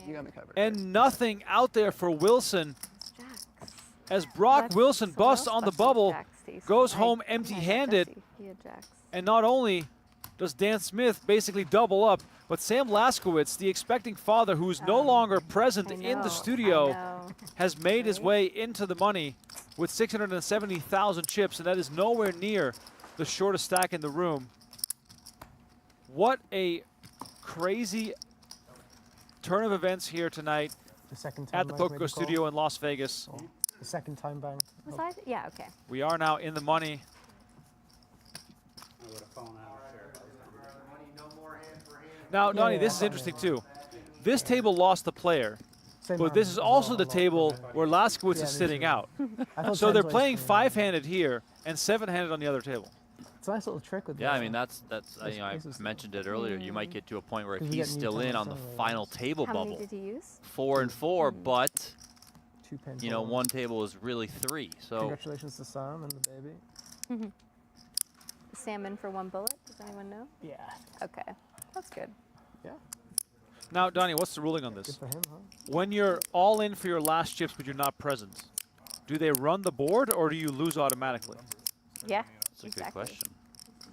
[SPEAKER 7] You got me covered.
[SPEAKER 1] And nothing out there for Wilson as Brock Wilson busts on the bubble, goes home empty-handed. And not only does Dan Smith basically double up, but Sam Laskowitz, the expecting father who is no longer present in the studio, has made his way into the money with 670,000 chips, and that is nowhere near the shortest stack in the room. What a crazy turn of events here tonight
[SPEAKER 18] The second time
[SPEAKER 1] at the
[SPEAKER 18] bank made
[SPEAKER 1] PokerGo
[SPEAKER 18] the call.
[SPEAKER 1] studio in Las Vegas.
[SPEAKER 18] The second time bank.
[SPEAKER 13] Was I? Yeah, okay.
[SPEAKER 1] We are now in the money. Now, Donnie, this is interesting too. This table lost the player, but this is also the table where Laskowitz is sitting out. So they're playing 5-handed here and 7-handed on the other table.
[SPEAKER 18] It's a nice little trick with
[SPEAKER 2] Yeah, I mean, that's you know, I mentioned it earlier. You might get to a point where
[SPEAKER 18] Because we
[SPEAKER 2] he's
[SPEAKER 18] get new
[SPEAKER 2] still in
[SPEAKER 18] times
[SPEAKER 2] on the
[SPEAKER 18] anyway.
[SPEAKER 2] final table
[SPEAKER 13] How
[SPEAKER 2] bubble.
[SPEAKER 13] many did he use?
[SPEAKER 2] 4 and 4, but
[SPEAKER 18] 2 pen
[SPEAKER 2] you know,
[SPEAKER 18] total.
[SPEAKER 2] one table is really 3. So
[SPEAKER 18] Congratulations to Sam and the baby.
[SPEAKER 13] Salmon for 1 bullet? Does anyone know?
[SPEAKER 18] Yeah.
[SPEAKER 13] Okay, that's good.
[SPEAKER 18] Yeah.
[SPEAKER 1] Now, Donnie, what's the ruling on
[SPEAKER 18] Good
[SPEAKER 1] this?
[SPEAKER 18] for him, huh?
[SPEAKER 1] When you're all in for your last chips but you're not present, do they run the board or do you lose automatically?
[SPEAKER 13] Yeah,
[SPEAKER 2] that's a
[SPEAKER 13] exactly.
[SPEAKER 2] good question.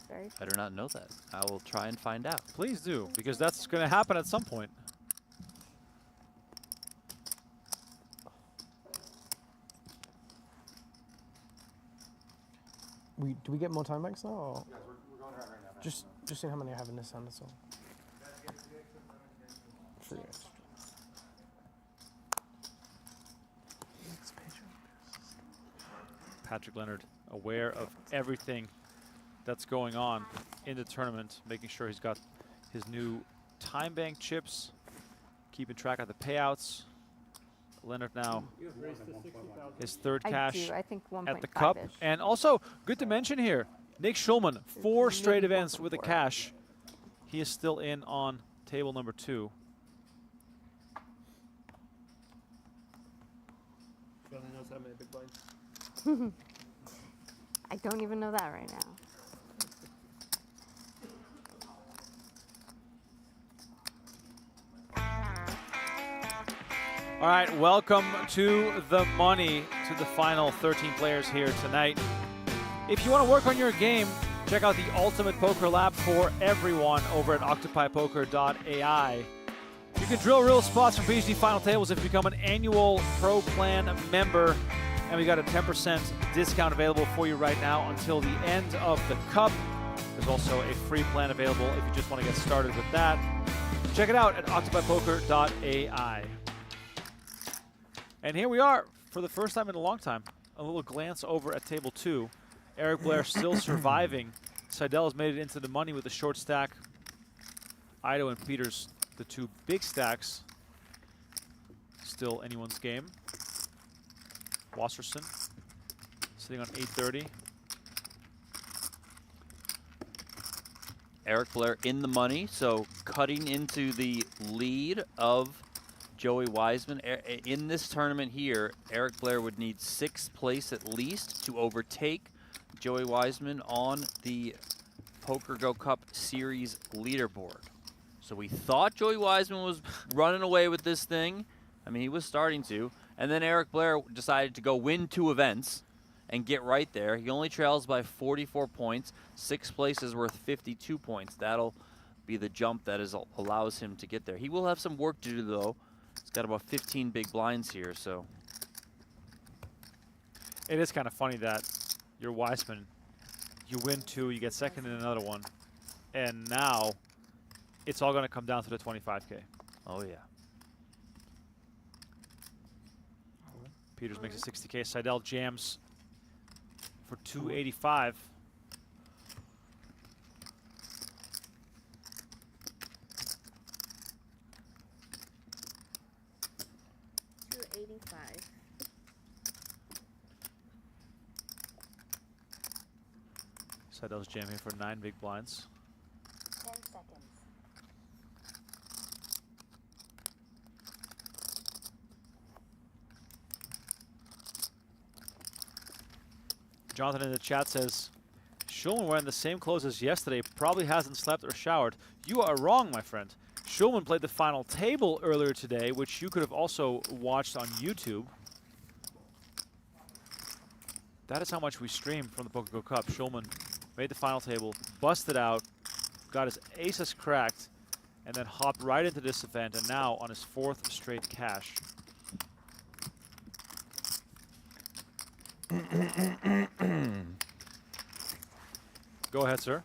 [SPEAKER 13] Very
[SPEAKER 2] I do not know that. I will try and find out.
[SPEAKER 1] Please do, because that's going to happen at some point.
[SPEAKER 18] Do we get more time banks now? Or? Yeah, we're going around right now. Just seeing how many I have in this hand, that's all. Free extra.
[SPEAKER 1] Patrick Leonard aware of everything that's going on in the tournament, making sure he's got his new time bank chips, keeping track of the payouts. Leonard now his third cash
[SPEAKER 13] I think
[SPEAKER 1] at the cup.
[SPEAKER 13] 1.5-ish.
[SPEAKER 1] And also, good to mention here, Nick Schulman, 4 straight
[SPEAKER 13] maybe
[SPEAKER 1] events with a
[SPEAKER 13] 1.4.
[SPEAKER 1] cash. He is still in on table number 2.
[SPEAKER 18] He only knows how many big blinds.
[SPEAKER 13] I don't even know that right now.
[SPEAKER 1] All right, welcome to the money, to the final 13 players here tonight. If you want to work on your game, check out the Ultimate Poker Lab for everyone over at octopipoker.ai. You can drill real spots from PhD Final Tables if you become an annual Pro Plan member. And we got a 10% discount available for you right now until the end of the cup. There's also a free plan available if you just want to get started with that. Check it out at octopipoker.ai. And here we are for the first time in a long time. A little glance over at table 2. Eric Blair still surviving. Seidel has made it into the money with a short stack. Ido and Peters, the 2 big stacks. Still anyone's game. Wasserson sitting on 830.
[SPEAKER 2] Eric Blair in the money, so cutting into the lead of Joey Wiseman. In this tournament here, Eric Blair would need 6th place at least to overtake Joey Wiseman on the PokerGO Cup Series leaderboard. So we thought Joey Wiseman was running away with this thing. I mean, he was starting to. And then Eric Blair decided to go win 2 events and get right there. He only trails by 44 points. 6th place is worth 52 points. That'll be the jump that allows him to get there. He will have some work to do, though. He's got about 15 big blinds here, so.
[SPEAKER 1] It is kind of funny that you're Wiseman. You win 2, you get second in another one, and now it's all going to come down to the 25K.
[SPEAKER 2] Oh, yeah.
[SPEAKER 1] Peters makes a 60K. Seidel jams for 285. Seidel's jamming for 9 big blinds.
[SPEAKER 19] 10 seconds.
[SPEAKER 1] Jonathan in the chat says, Shulman wearing the same clothes as yesterday, probably hasn't slept or showered. You are wrong, my friend. Shulman played the final table earlier today, which you could have also watched on YouTube. That is how much we stream from the PokerGO Cup. Shulman made the final table, busted out, got his aces cracked, and then hopped right into this event, and now on his 4th straight cash. Go ahead, sir.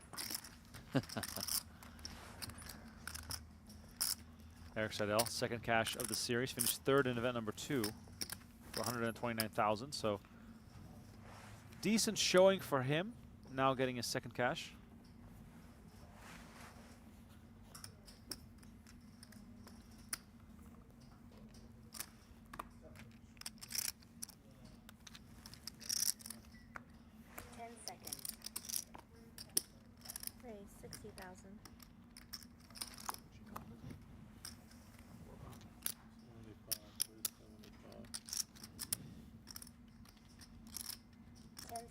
[SPEAKER 1] Eric Seidel, 2nd cash of the series, finished 3rd in event number 2 for 129,000. So decent showing for him. Now getting his 2nd cash.
[SPEAKER 19] Raise 60,000.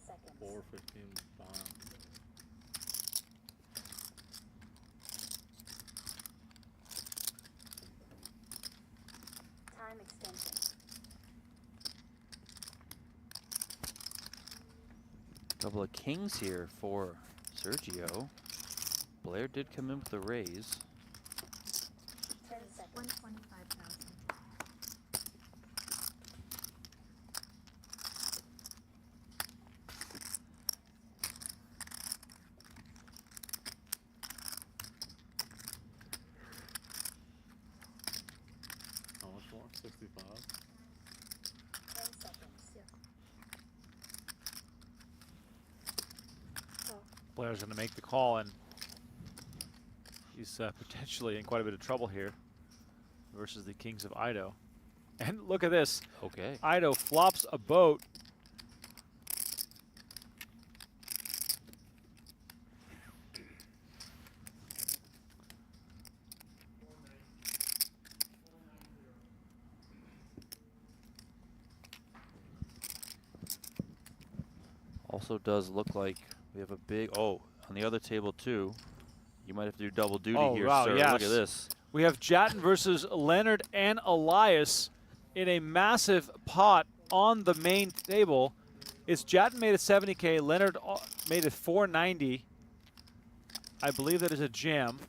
[SPEAKER 19] Seconds.
[SPEAKER 6] 415 bond.
[SPEAKER 19] Time extension.
[SPEAKER 2] Couple of kings here for Sergio. Blair did come in with the raise.
[SPEAKER 19] 10 seconds. 125,000.
[SPEAKER 6] How much more? 65?
[SPEAKER 19] 10 seconds. Yeah.
[SPEAKER 1] Blair's going to make the call, and he's potentially in quite a bit of trouble here versus the Kings of Ido. And look at this.
[SPEAKER 2] Okay.
[SPEAKER 1] Ido flops a boat.
[SPEAKER 2] Also does look like we have a big, on the other table too. You might have to do double duty here,
[SPEAKER 1] wow,
[SPEAKER 2] sir.
[SPEAKER 1] yes.
[SPEAKER 2] Look at this.
[SPEAKER 1] We have Jatton versus Leonard and Elias in a massive pot on the main table. It's Jatton made it 70K, Leonard made it 490. I believe that is a jam.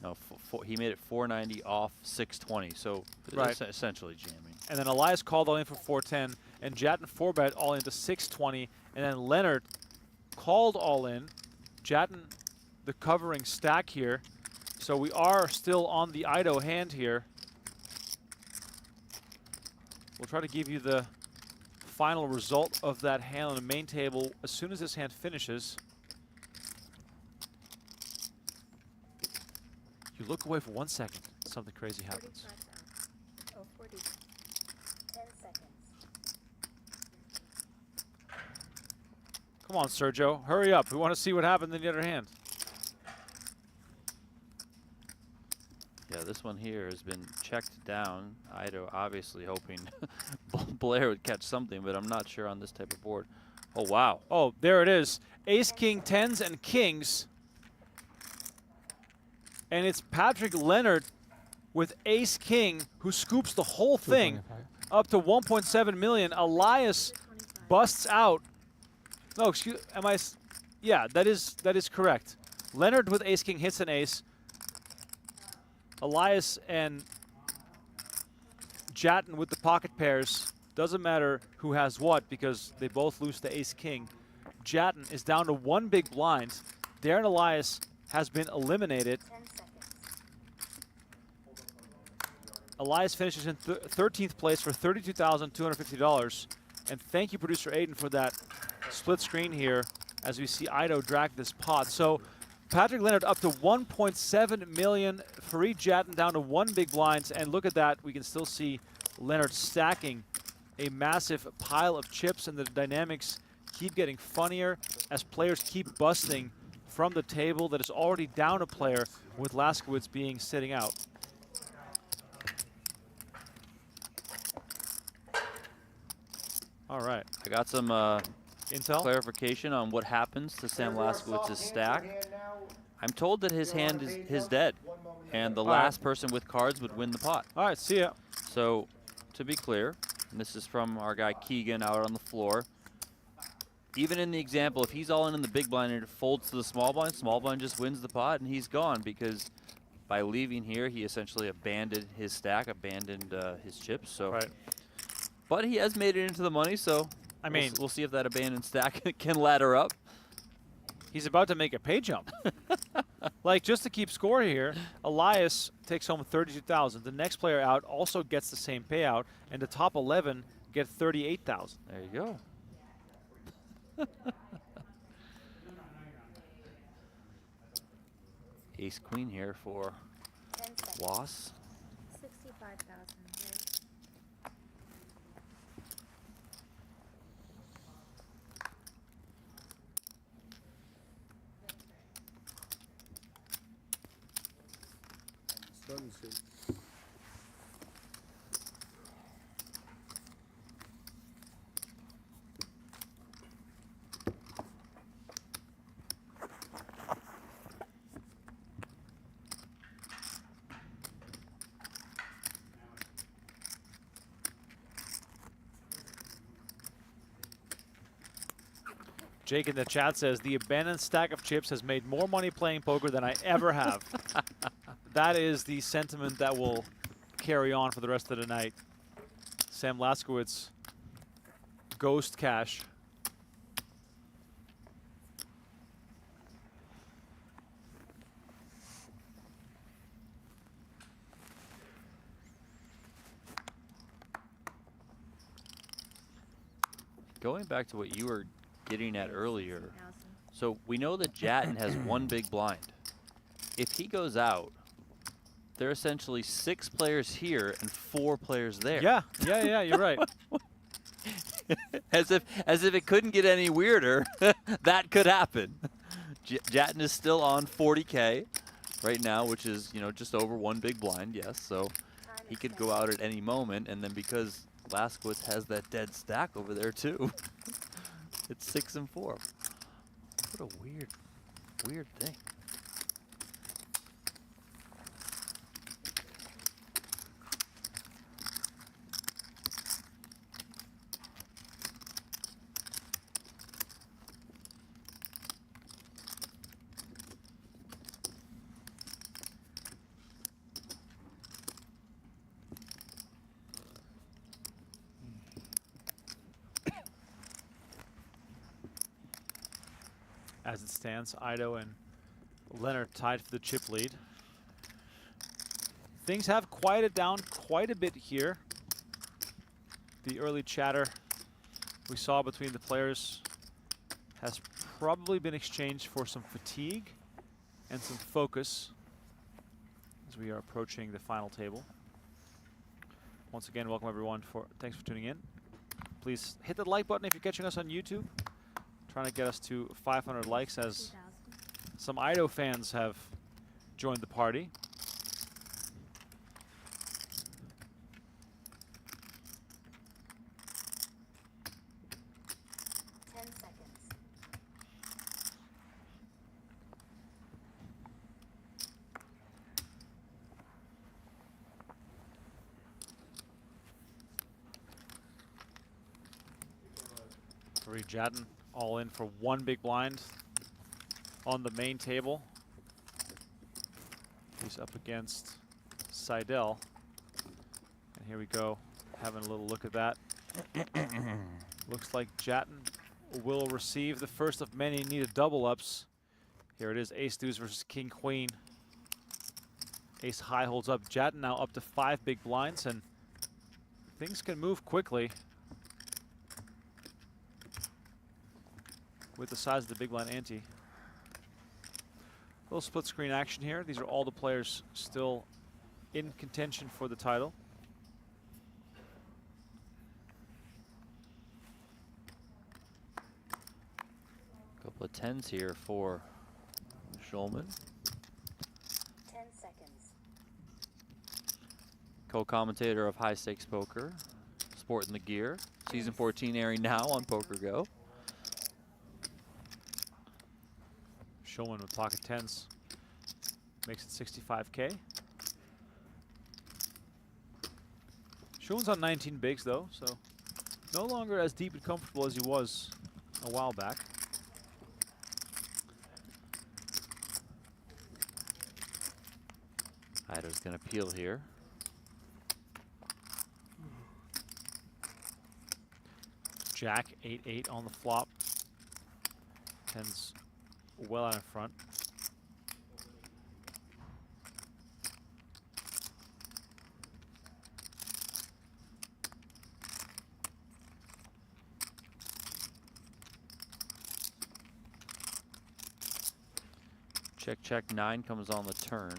[SPEAKER 2] No, he made it 490 off 620, so
[SPEAKER 1] Right.
[SPEAKER 2] it's essentially jamming.
[SPEAKER 1] And then Elias called all in for 410, and Jatton 4-bet all into 620, and then Leonard called all in. Jatton the covering stack here. So we are still on the Ido hand here. We'll try to give you the final result of that hand on the main table as soon as this hand finishes. You look away for 1 second, something crazy happens.
[SPEAKER 19] 40. 10 seconds.
[SPEAKER 1] Come on, Sergio, hurry up. We want to see what happened in the other hand.
[SPEAKER 2] Yeah, this one here has been checked down. Ido obviously hoping Blair would catch something, but I'm not sure on this type of board. Oh, wow.
[SPEAKER 1] Oh, there it is. Ace, king, tens, and kings. And it's Patrick Leonard with ace, king, who scoops the whole thing up to 1.7 million. Elias busts out. No, excuse, am I? Yeah, that is correct. Leonard with ace, king hits an ace. Elias and Jatton with the pocket pairs. Doesn't matter who has what because they both lose to ace, king. Jatton is down to 1 big blind. Darren Elias has been eliminated. Elias finishes in 13th place for $32,250. And thank you, producer Aiden, for that split screen here as we see Ido drag this pot. So Patrick Leonard up to 1.7 million. Fareed Jatton down to 1 big blinds. And look at that. We can still see Leonard stacking a massive pile of chips, and the dynamics keep getting funnier as players keep busting from the table that is already down a player, with Laskowitz being sitting out. All right.
[SPEAKER 2] I got some
[SPEAKER 1] intel
[SPEAKER 2] clarification on what happens to Sam Laskowitz's stack. I'm told that his hand is dead, and the last person with cards would win the pot.
[SPEAKER 1] All right, see ya.
[SPEAKER 2] So, to be clear, and this is from our guy Keegan out on the floor, even in the example, if he's all in the big blind and it folds to the small blind just wins the pot, and he's gone because by leaving here, he essentially abandoned his stack, abandoned his chips. So.
[SPEAKER 1] Right.
[SPEAKER 2] But he has made it into the money, so
[SPEAKER 1] I mean,
[SPEAKER 2] we'll see if that abandoned stack can ladder up.
[SPEAKER 1] He's about to make a pay jump. Like, just to keep score here, Elias takes home 32,000. The next player out also gets the same payout, and the top 11 get 38,000.
[SPEAKER 2] There you go. Ace queen here for Was.
[SPEAKER 19] 65,000.
[SPEAKER 1] Jake in the chat says, the abandoned stack of chips has made more money playing poker than I ever have. That is the sentiment that will carry on for the rest of the night. Sam Laskowitz, ghost cash.
[SPEAKER 2] Going back to what you were getting at earlier, so we know that Jatton has 1 big blind. If he goes out, there are essentially 6 players here and 4 players there.
[SPEAKER 1] Yeah, you're right.
[SPEAKER 2] as if it couldn't get any weirder, that could happen. Jatton is still on 40K right now, which is, you know, just over 1 big blind, yes. So he could go out at any moment, and then because Laskowitz has that dead stack over there too, it's 6 and 4. What a weird thing.
[SPEAKER 1] As it stands, Ido and Leonard tied for the chip lead. Things have quieted down quite a bit here. The early chatter we saw between the players has probably been exchanged for some fatigue and some focus as we are approaching the final table. Once again, welcome everyone. Thanks for tuning in. Please hit the like button if you're catching us on YouTube. Trying to get us to 500 likes as some Ido fans have joined the party. Referee Jatton all in for one big blind on the main table. He's up against Seidel. And here we go, having a little look at that. Looks like Jatton will receive the first of many needed double ups. Here it is, ace deuce versus king queen. Ace high holds up. Jatton now up to 5 big blinds, and things can move quickly with the size of the big blind ante. Little split screen action here. These are all the players still in contention for the title.
[SPEAKER 2] Couple of 10s here for Schulman.
[SPEAKER 19] 10 seconds.
[SPEAKER 2] Co-commentator of High Stakes Poker, sporting the gear. Season 14 airing now on PokerGO.
[SPEAKER 1] Schulman with pocket 10s makes it 65K. Schulman's on 19 bigs though, so no longer as deep and comfortable as he was a while back.
[SPEAKER 2] Ida's gonna peel here.
[SPEAKER 1] Jack 8-8 on the flop. 10's well out in front.
[SPEAKER 2] Check, check, 9 comes on the turn.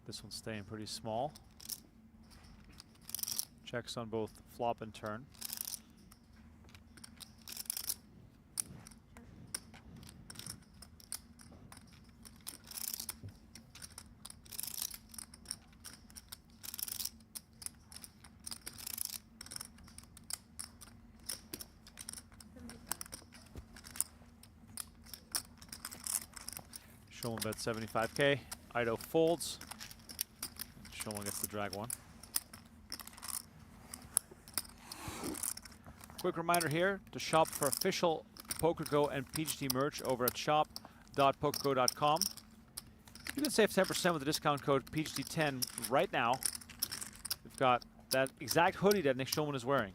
[SPEAKER 1] This one's staying pretty small. Checks on both flop and turn. Schulman bets 75K. Ido folds. Schulman gets the drag one. Quick reminder here to shop for official PokerGO and PGT merch over at shop.pokergo.com. You can save 10% with the discount code PGT10 right now. We've got that exact hoodie that Nick Schulman is wearing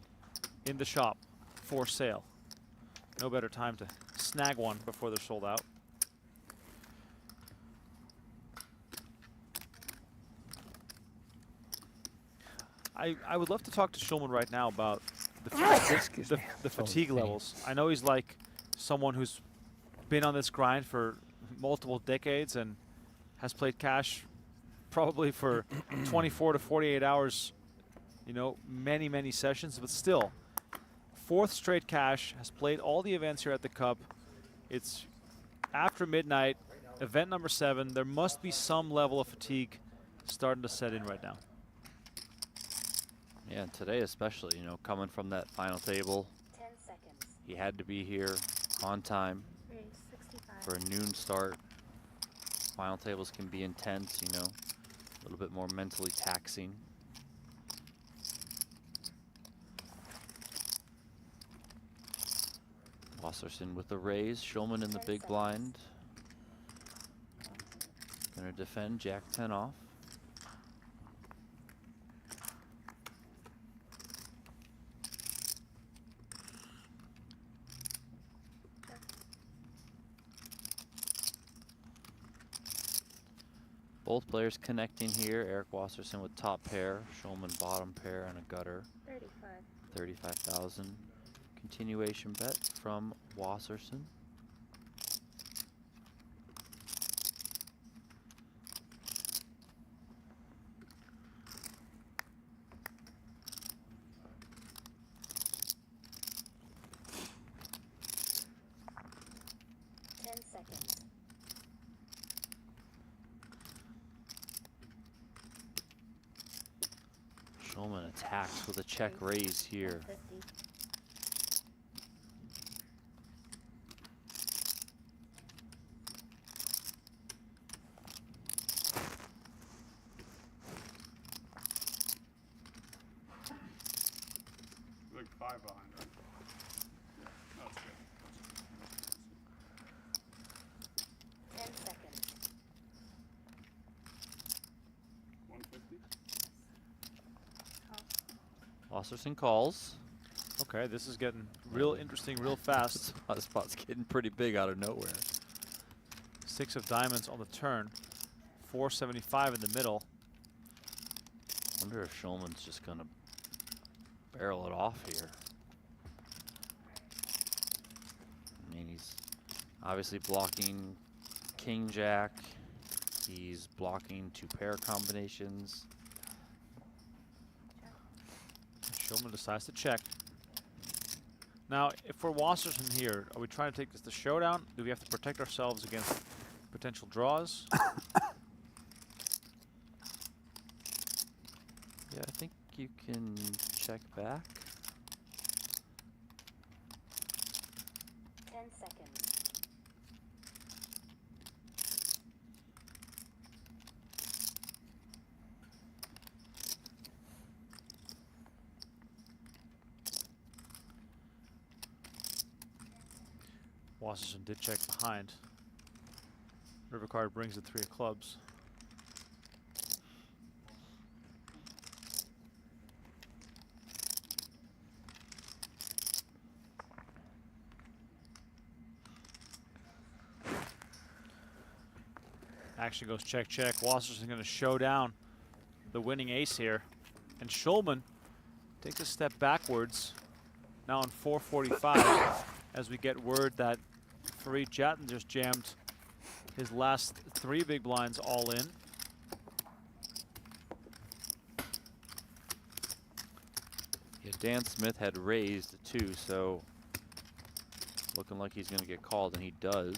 [SPEAKER 1] in the shop for sale. No better time to snag one before they're sold out. I would love to talk to Schulman right now about the fatigue levels. I know he's like someone who's been on this grind for multiple decades and has played cash probably for 24 to 48 hours, you know, many, many sessions, but still, 4th straight cash, has played all the events here at the Cup. It's after midnight, event number 7. There must be some level of fatigue starting to set in right now.
[SPEAKER 2] Yeah, and today especially, you know, coming from that final table,
[SPEAKER 19] 10 seconds.
[SPEAKER 2] he had to be here on time for a noon start. Final tables can be intense, you know, a little bit more mentally taxing. Wasserson with the raise, Schulman in the big blind. Gonna defend, Jack 10 off. Both players connecting here. Eric Wasserson with top pair, Schulman bottom pair, and a gutter.
[SPEAKER 19] 35.
[SPEAKER 2] 35,000. Continuation bet from Wasserson. attacks with a check raise here.
[SPEAKER 19] 50.
[SPEAKER 8] Like 5 behind, right? Yeah, that's good.
[SPEAKER 19] 10 seconds.
[SPEAKER 8] 150?
[SPEAKER 2] Wasserson calls.
[SPEAKER 1] Okay, this is getting real interesting real fast.
[SPEAKER 2] This spot's getting pretty big out of nowhere.
[SPEAKER 1] 6 of diamonds on the turn. 475 in the middle.
[SPEAKER 2] Wonder if Schulman's just gonna barrel it off here. I mean, he's obviously blocking King Jack. He's blocking 2 pair combinations.
[SPEAKER 1] Schulman decides to check. Now, if we're Wasserson here, are we trying to take this to showdown? Do we have to protect ourselves against potential draws?
[SPEAKER 2] Yeah, I think you can check back.
[SPEAKER 19] 10 seconds.
[SPEAKER 1] Wasserson did check behind. River card brings the 3 of clubs. Action goes check, check. Wasserson going to show down the winning ace here. And Schulman takes a step backwards, now on 445, as we get word that Fareed Jatton just jammed his last 3 big blinds all in.
[SPEAKER 2] Yeah, Dan Smith had raised too, so looking like he's going to get called, and he does.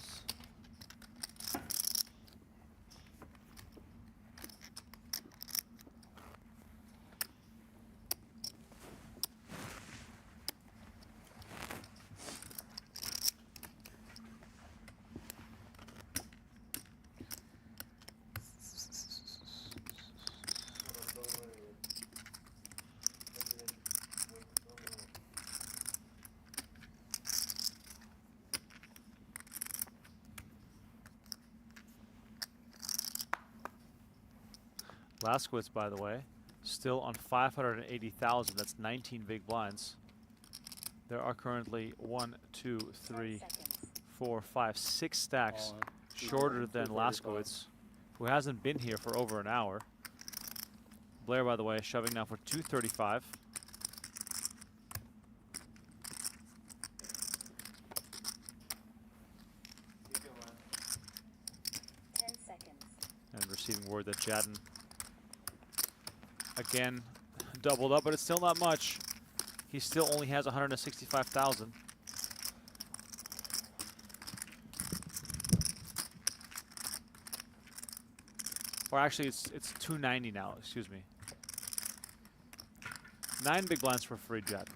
[SPEAKER 1] Laskowitz, by the way, still on 580,000. That's 19 big blinds. There are currently 1, 2, 3, 4, 5, 6 stacks shorter than Laskowitz, who hasn't been here for over an hour. Blair, by the way, shoving now for 235. And receiving word that Jatton again doubled up, but it's still not much. He still only has 165,000. Or actually, it's 290 now. Excuse me. 9 big blinds for Fareed Jatton.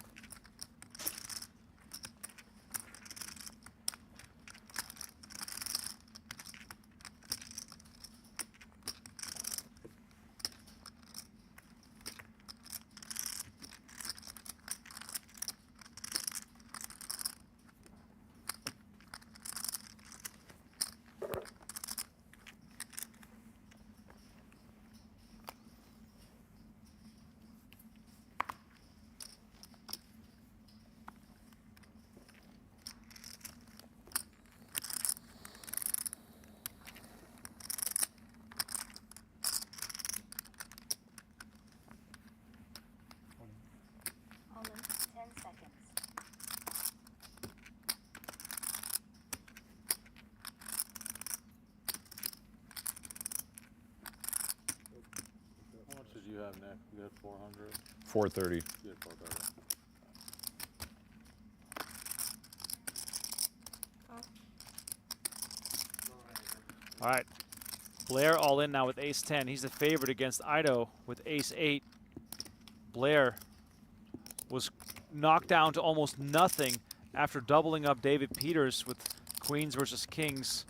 [SPEAKER 19] Almost 10 seconds.
[SPEAKER 6] How much did you have, Nick? You had 400?
[SPEAKER 11] 430.
[SPEAKER 6] You had 430.
[SPEAKER 1] All right. Blair all in now with ace 10. He's the favorite against Ido with ace 8. Blair was knocked down to almost nothing after doubling up David Peters with queens versus kings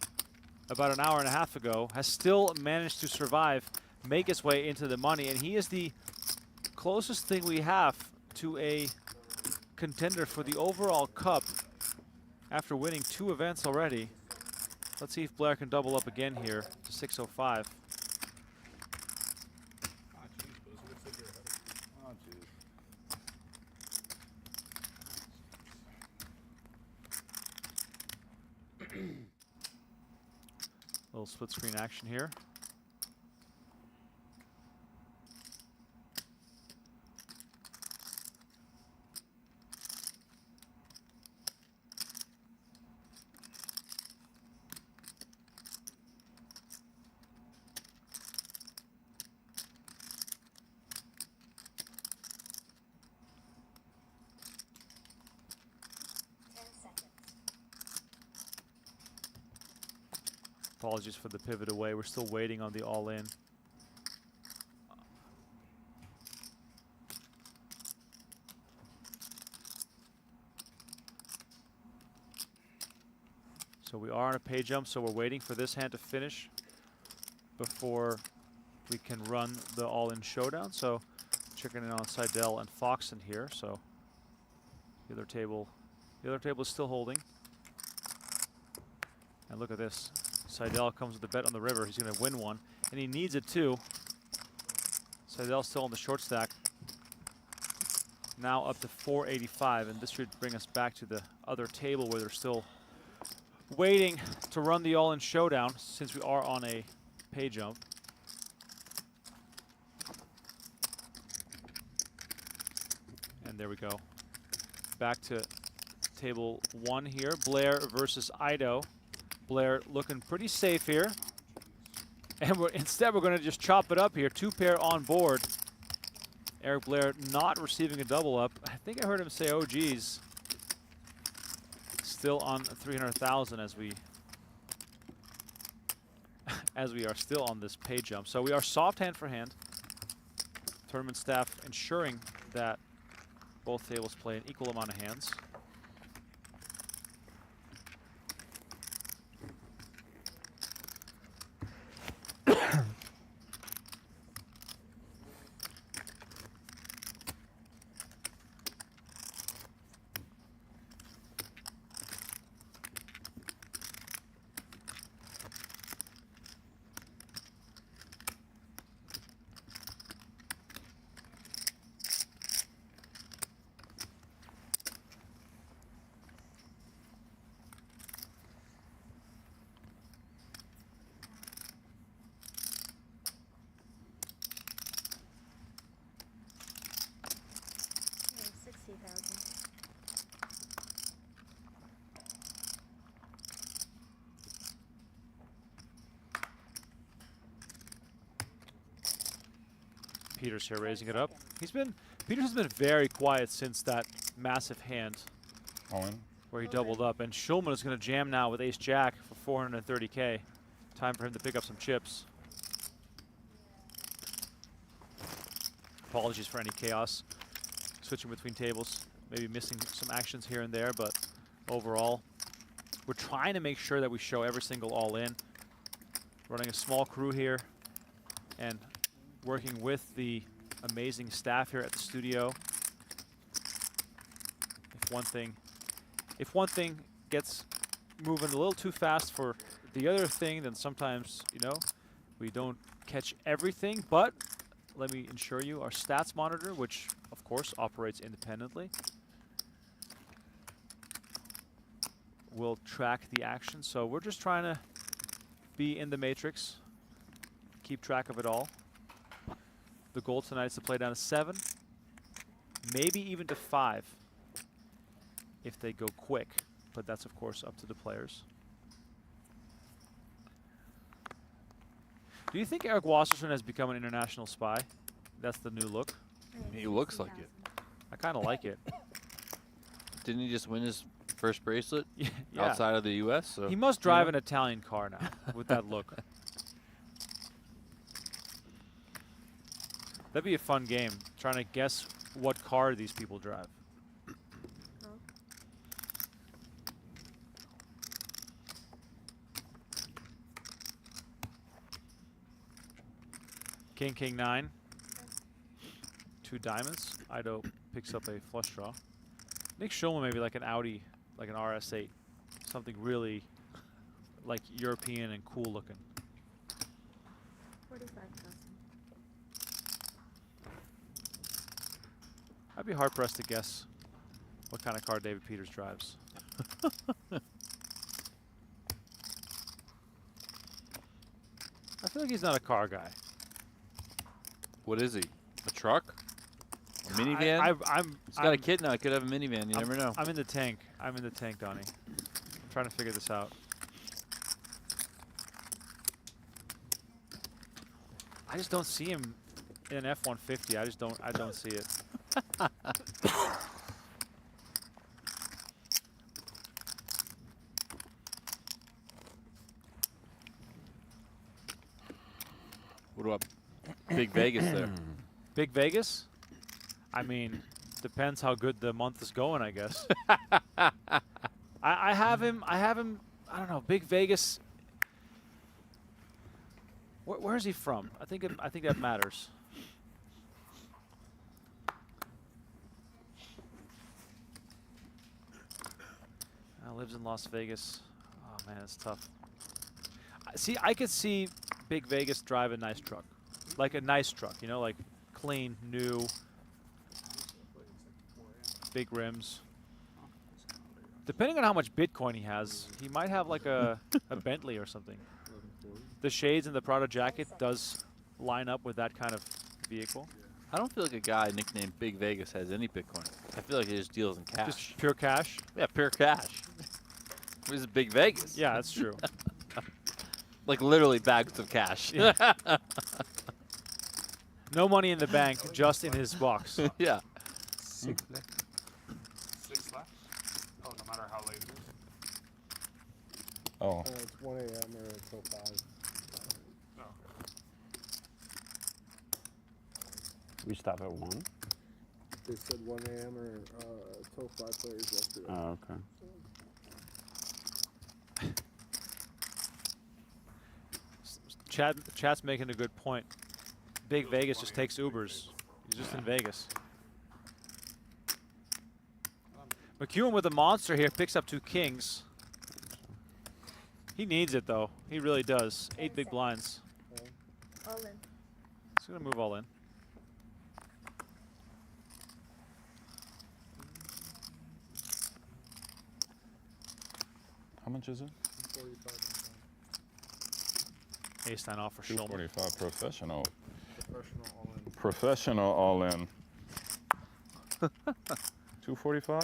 [SPEAKER 1] about an hour and a half ago, has still managed to survive, make his way into the money, and he is the closest thing we have to a contender for the overall cup after winning 2 events already. Let's see if Blair can double up again here to 605. Little split screen action here. Apologies for the pivot away. We're still waiting on the all-in. So we are on a pay jump, so we're waiting for this hand to finish before we can run the all-in showdown. So checking in on Seidel and Foxen here. So the other table is still holding. And look at this. Seidel comes with a bet on the river. He's going to win one, and he needs it too. Seidel's still on the short stack. Now up to 485, and this should bring us back to the other table where they're still waiting to run the all-in showdown since we are on a pay jump. And there we go. Back to table 1 here. Blair versus Ido. Blair looking pretty safe here. And instead we're going to just chop it up here. 2 pair on board. Eric Blair not receiving a double up. I think I heard him say, oh geez. Still on 300,000 as we are still on this pay jump. So we are soft hand for hand. Tournament staff ensuring that both tables play an equal amount of hands. Peters here raising it up. Peters has been very quiet since that massive hand where he doubled up. And Schulman is going to jam now with ace jack for 430K. Time for him to pick up some chips. Apologies for any chaos. Switching between tables, maybe missing some actions here and there, but overall, we're trying to make sure that we show every single all-in. Running a small crew here and working with the amazing staff here at the studio. If one thing gets moving a little too fast for the other thing, then sometimes, you know, we don't catch everything. But let me assure you, our stats monitor, which of course operates independently, will track the action. So we're just trying to be in the matrix, keep track of it all. The goal tonight is to play down to 7, maybe even to 5 if they go quick, but that's of course up to the players. Do you think Eric Wasserson has become an international spy? That's the new look.
[SPEAKER 2] He looks like it.
[SPEAKER 1] I kind of like it.
[SPEAKER 2] Didn't he just win his first bracelet
[SPEAKER 1] Yeah.
[SPEAKER 2] outside of the U.S.? So,
[SPEAKER 1] He must drive an Italian car now with that look. That'd be a fun game. Trying to guess what car these people drive. King, king, 9. 2 diamonds. Ido picks up a flush draw. Nick Schulman maybe like an Audi, like an RS8. Something really like European and cool looking.
[SPEAKER 13] 45,000.
[SPEAKER 1] I'd be hard pressed to guess what kind of car David Peters drives. I feel like he's not a car guy.
[SPEAKER 2] What is he? A truck? A minivan? He's got a kid now. He could have a minivan. You never know.
[SPEAKER 1] I'm in the tank. I'm in the tank, Donnie. I'm trying to figure this out. I just don't see him in an F-150. I don't see it.
[SPEAKER 2] What about Big Vegas there?
[SPEAKER 1] Big Vegas? I mean, depends how good the month is going, I guess. I have him, I don't know, Big Vegas. Where is he from? I think that matters. Lives in Las Vegas. Oh man, it's tough. See, I could see Big Vegas drive a nice truck. Like a nice truck, you know, like clean, new, big rims. Depending on how much Bitcoin he has, he might have like a Bentley or something. The shades and the Prada jacket does line up with that kind of vehicle.
[SPEAKER 2] I don't feel like a guy nicknamed Big Vegas has any Bitcoin. I feel like he just deals in cash.
[SPEAKER 1] Just pure cash?
[SPEAKER 2] Yeah, pure cash. This is Big Vegas.
[SPEAKER 1] Yeah, that's true.
[SPEAKER 2] Like literally bags of cash.
[SPEAKER 1] Yeah. No money in the bank, just in his box.
[SPEAKER 2] Yeah.
[SPEAKER 8] 6 left. Oh, no matter how late it is.
[SPEAKER 6] Oh.
[SPEAKER 18] It's 1 a.m. or until 5.
[SPEAKER 8] Oh,
[SPEAKER 15] We stop at 1?
[SPEAKER 18] They said 1 a.m. or until 5 players yesterday.
[SPEAKER 15] Oh, okay.
[SPEAKER 1] Chat's making a good point. Big Vegas just takes Ubers. He's just in Vegas. McEwen with a monster here picks up 2 kings. He needs it though. He really does. 8 big blinds.
[SPEAKER 13] All in.
[SPEAKER 1] He's gonna move all in.
[SPEAKER 6] How much is it?
[SPEAKER 18] 45.
[SPEAKER 1] Ace-9 off for Schulman.
[SPEAKER 6] 245 professional.
[SPEAKER 18] Professional all in.
[SPEAKER 6] Professional all in. 245?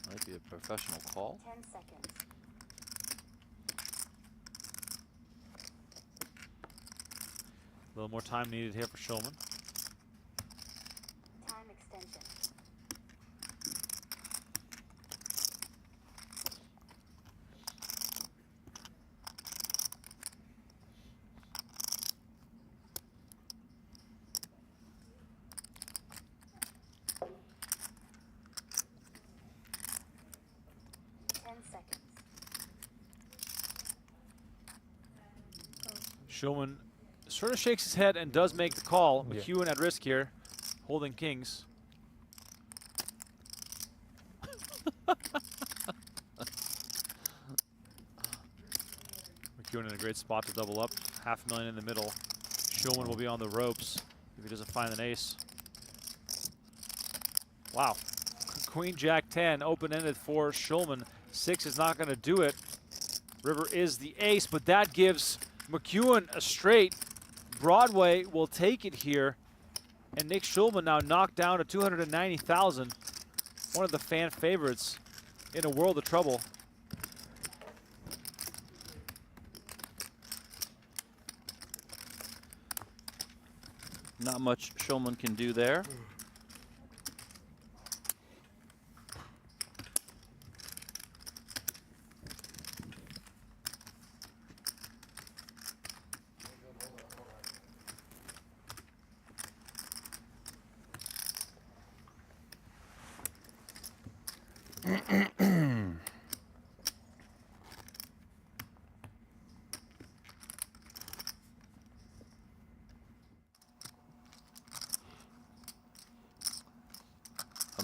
[SPEAKER 2] Might be a professional call.
[SPEAKER 19] 10 seconds.
[SPEAKER 1] A little more time needed here for Schulman.
[SPEAKER 19] Time extension.
[SPEAKER 1] Schulman sort of shakes his head and does make the call. McEwen at risk here, holding kings. McEwen in a great spot to double up. $500,000 in the middle. Schulman will be on the ropes if he doesn't find an ace. Wow. Queen Jack 10 open-ended for Schulman. 6 is not going to do it. River is the ace, but that gives McEwen a straight. Broadway will take it here, and Nick Schulman now knocked down to 290,000. One of the fan favorites in a world of trouble.
[SPEAKER 2] Not much Schulman can do there.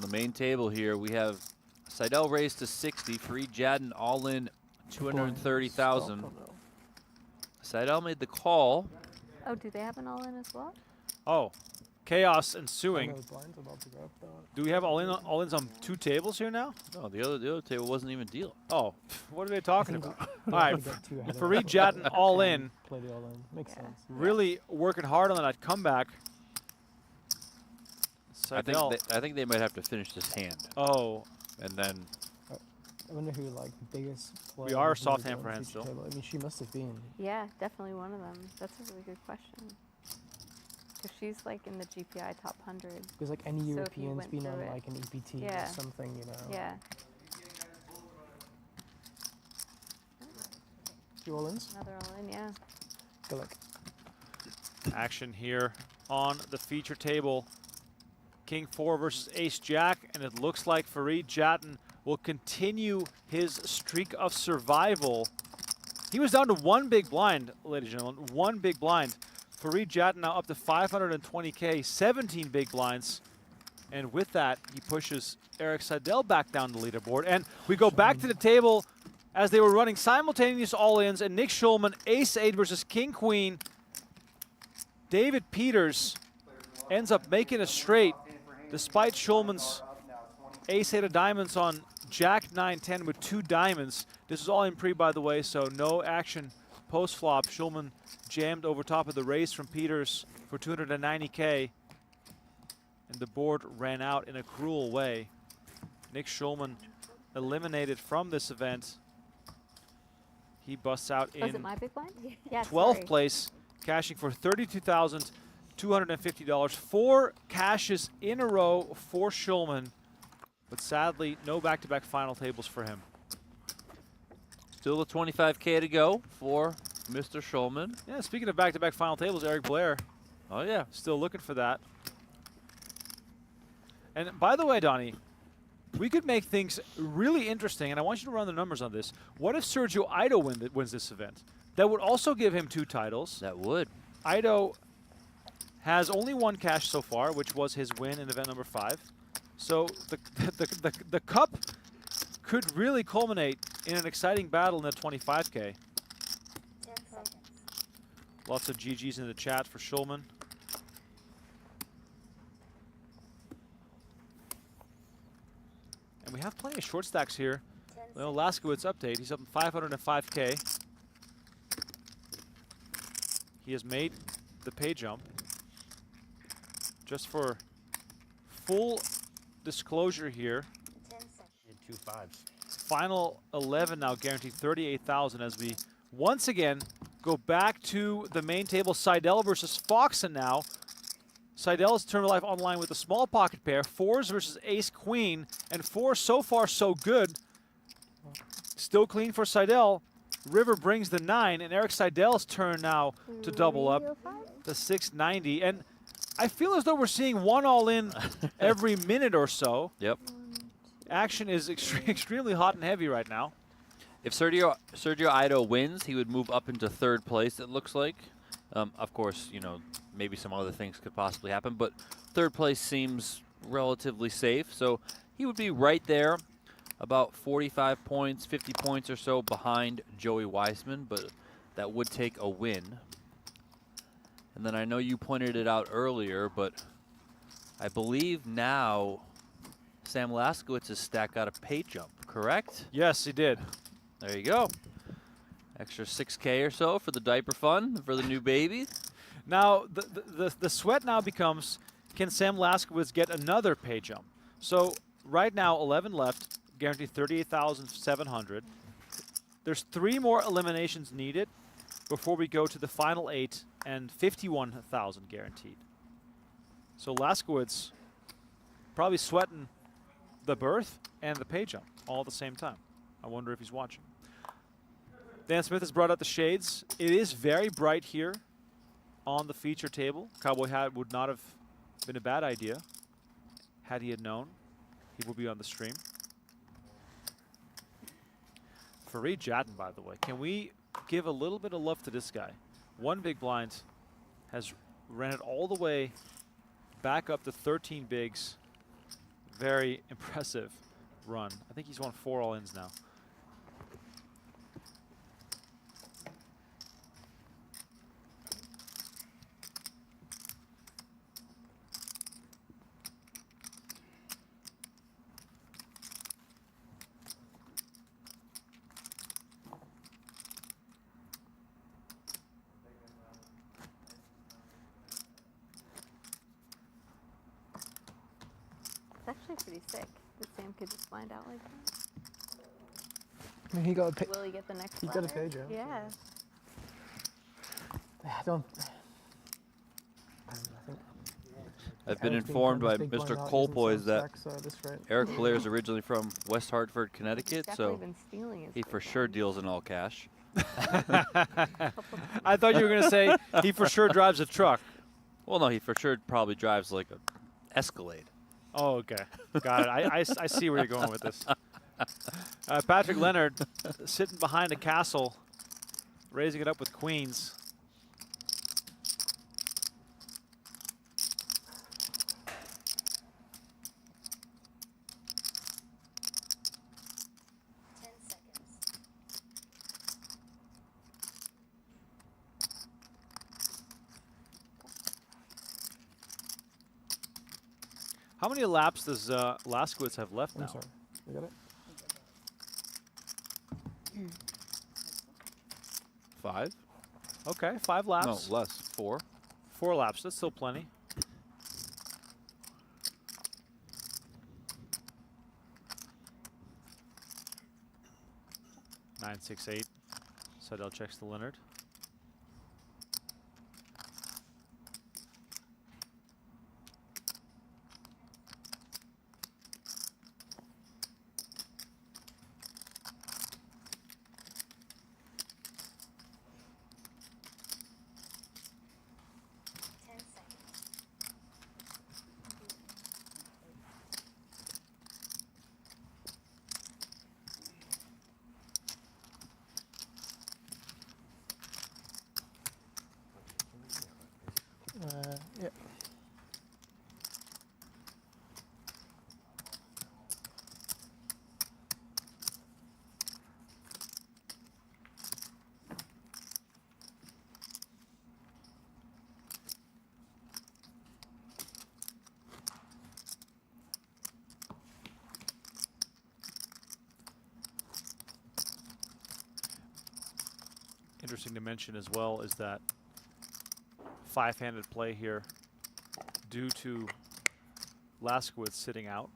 [SPEAKER 2] On the main table here, we have Seidel raised to 60, Fareed Jadden all in 230,000. Seidel made the call.
[SPEAKER 13] Oh, do they have an all-in as well?
[SPEAKER 1] Oh, chaos ensuing.
[SPEAKER 18] The blind's about to go up, though.
[SPEAKER 1] Do we have all-ins on 2 tables here now?
[SPEAKER 2] No, the other table wasn't even dealing.
[SPEAKER 1] Oh, what are they talking about? All
[SPEAKER 18] I
[SPEAKER 1] right,
[SPEAKER 18] think we got 2 ahead of
[SPEAKER 1] Fareed
[SPEAKER 18] us.
[SPEAKER 1] Jadden all in.
[SPEAKER 18] Play the all-in. Makes sense.
[SPEAKER 1] Really working hard on that comeback. Seidel.
[SPEAKER 2] I think they might have to finish this hand.
[SPEAKER 1] Oh.
[SPEAKER 2] And then
[SPEAKER 18] I wonder who, like, biggest player.
[SPEAKER 1] We are
[SPEAKER 18] who
[SPEAKER 1] soft
[SPEAKER 18] was
[SPEAKER 1] hand
[SPEAKER 18] on
[SPEAKER 1] for hand
[SPEAKER 18] feature
[SPEAKER 1] still.
[SPEAKER 18] table. I mean, she must have been.
[SPEAKER 13] Yeah, definitely one of them. That's a really good question. Because she's like in the GPI top 100.
[SPEAKER 18] Because, like, any
[SPEAKER 13] So if you
[SPEAKER 18] European's
[SPEAKER 13] went
[SPEAKER 18] been on,
[SPEAKER 13] through it-
[SPEAKER 18] like, an EPT
[SPEAKER 13] Yeah.
[SPEAKER 18] or something, you know.
[SPEAKER 13] Yeah.
[SPEAKER 18] 2 all-ins?
[SPEAKER 13] Another all-in, yeah.
[SPEAKER 18] Good luck.
[SPEAKER 1] Action here on the feature table. King 4 versus Ace Jack, and it looks like Fareed Jadden will continue his streak of survival. He was down to 1 big blind, ladies and gentlemen, 1 big blind. Fareed Jadden now up to 520K, 17 big blinds. And with that, he pushes Eric Seidel back down the leaderboard. And we go back to the table as they were running simultaneous all-ins, and Nick Schulman, Ace-8 versus King-Queen. David Peters ends up making a straight, despite Schulman's Ace-8 of diamonds on Jack 9-10 with 2 diamonds. This is all in pre, by the way, so no action post-flop. Schulman jammed over top of the raise from Peters for 290K. And the board ran out in a cruel way. Nick Schulman eliminated from this event. He busts out
[SPEAKER 13] Was it
[SPEAKER 1] in
[SPEAKER 13] my big blind? Yeah,
[SPEAKER 1] 12th
[SPEAKER 13] sorry.
[SPEAKER 1] place, cashing for $32,250. 4 cashes in a row for Schulman, but sadly, no back-to-back final tables for him.
[SPEAKER 2] still a 25K to go for Mr. Schulman.
[SPEAKER 1] Yeah, speaking of back-to-back final tables, Eric Blair.
[SPEAKER 2] Oh, yeah.
[SPEAKER 1] Still looking for that. And by the way, Donnie, we could make things really interesting, and I want you to run the numbers on this. What if Sergio Ido wins this event? That would also give him 2 titles.
[SPEAKER 2] That would.
[SPEAKER 1] Ido has only 1 cash so far, which was his win in event number 5. So the cup could really culminate in an exciting battle in the 25K.
[SPEAKER 19] 10 seconds.
[SPEAKER 1] Lots of GGs in the chat for Schulman. And we have plenty of short stacks here. Well, Laskowitz update, he's up in 505K. He has made the pay jump. Just for full disclosure here,
[SPEAKER 19] 10 seconds.
[SPEAKER 4] 2 5s.
[SPEAKER 1] final 11 now guaranteed 38,000 as we once again go back to the main table. Seidel versus Foxen now. Seidel's Term of Life online with a small pocket pair. 4s versus Ace-Queen, and 4 so far so good. Still clean for Seidel. River brings the 9, and Eric Seidel's turn now to double up the 690. And I feel as though we're seeing 1 all-in every minute or so.
[SPEAKER 2] Yep.
[SPEAKER 1] Action is extremely hot and heavy right now.
[SPEAKER 2] If Sergio Ido wins, he would move up into 3rd place, it looks like. Of course, you know, maybe some other things could possibly happen, but 3rd place seems relatively safe. So he would be right there, about 45 points, 50 points or so behind Joey Weissman, but that would take a win. And then I know you pointed it out earlier, but I believe now Sam Laskowitz's stack got a pay jump, correct?
[SPEAKER 1] Yes, he did.
[SPEAKER 2] There you go. Extra 6K or so for the diaper fund for the new baby.
[SPEAKER 1] Now, the sweat now becomes, can Sam Laskowitz get another pay jump? So right now, 11 left, guaranteed 38,700. There's 3 more eliminations needed before we go to the final 8 and 51,000 guaranteed. So Laskowitz probably sweating the berth and the pay jump all at the same time. I wonder if he's watching. Dan Smith has brought out the shades. It is very bright here on the feature table. Cowboy hat would not have been a bad idea had he had known he will be on the stream. Fareed Jadden, by the way, can we give a little bit of love to this guy? 1 big blind has ran it all the way back up to 13 bigs. very impressive run. I think he's won 4 all-ins now.
[SPEAKER 13] It's actually pretty sick that Sam could just blind out like that.
[SPEAKER 18] I mean, he got a pay.
[SPEAKER 13] Will he get the next
[SPEAKER 18] He got a
[SPEAKER 13] ladder?
[SPEAKER 18] page out.
[SPEAKER 13] Yeah.
[SPEAKER 18] I don't. I think
[SPEAKER 2] I've been
[SPEAKER 18] Eric's being
[SPEAKER 2] informed by
[SPEAKER 18] kind of big
[SPEAKER 2] Mr.
[SPEAKER 18] blind out,
[SPEAKER 2] Colpoy
[SPEAKER 18] using some
[SPEAKER 2] that
[SPEAKER 18] stacks, this right.
[SPEAKER 2] Eric Blair is originally from West Hartford,
[SPEAKER 13] He's
[SPEAKER 2] Connecticut,
[SPEAKER 13] definitely
[SPEAKER 2] so
[SPEAKER 13] been stealing his
[SPEAKER 2] he for sure deals in all cash.
[SPEAKER 1] I thought you were going to say he for sure drives a truck.
[SPEAKER 2] Well, no, he for sure probably drives like a Escalade.
[SPEAKER 1] Oh, okay. Got it. I see where you're going with this. Patrick Leonard sitting behind a castle, raising it up with queens. How many laps does Laskowitz have left now?
[SPEAKER 18] I'm sorry. You got it?
[SPEAKER 2] 5?
[SPEAKER 1] Okay, 5 laps.
[SPEAKER 2] No, less. 4.
[SPEAKER 1] 4 laps. That's still plenty. Nine, 6, 8. Seidel checks to Leonard.
[SPEAKER 18] Yeah.
[SPEAKER 1] Interesting to mention as well is that 5-handed play here due to Laskowitz sitting out.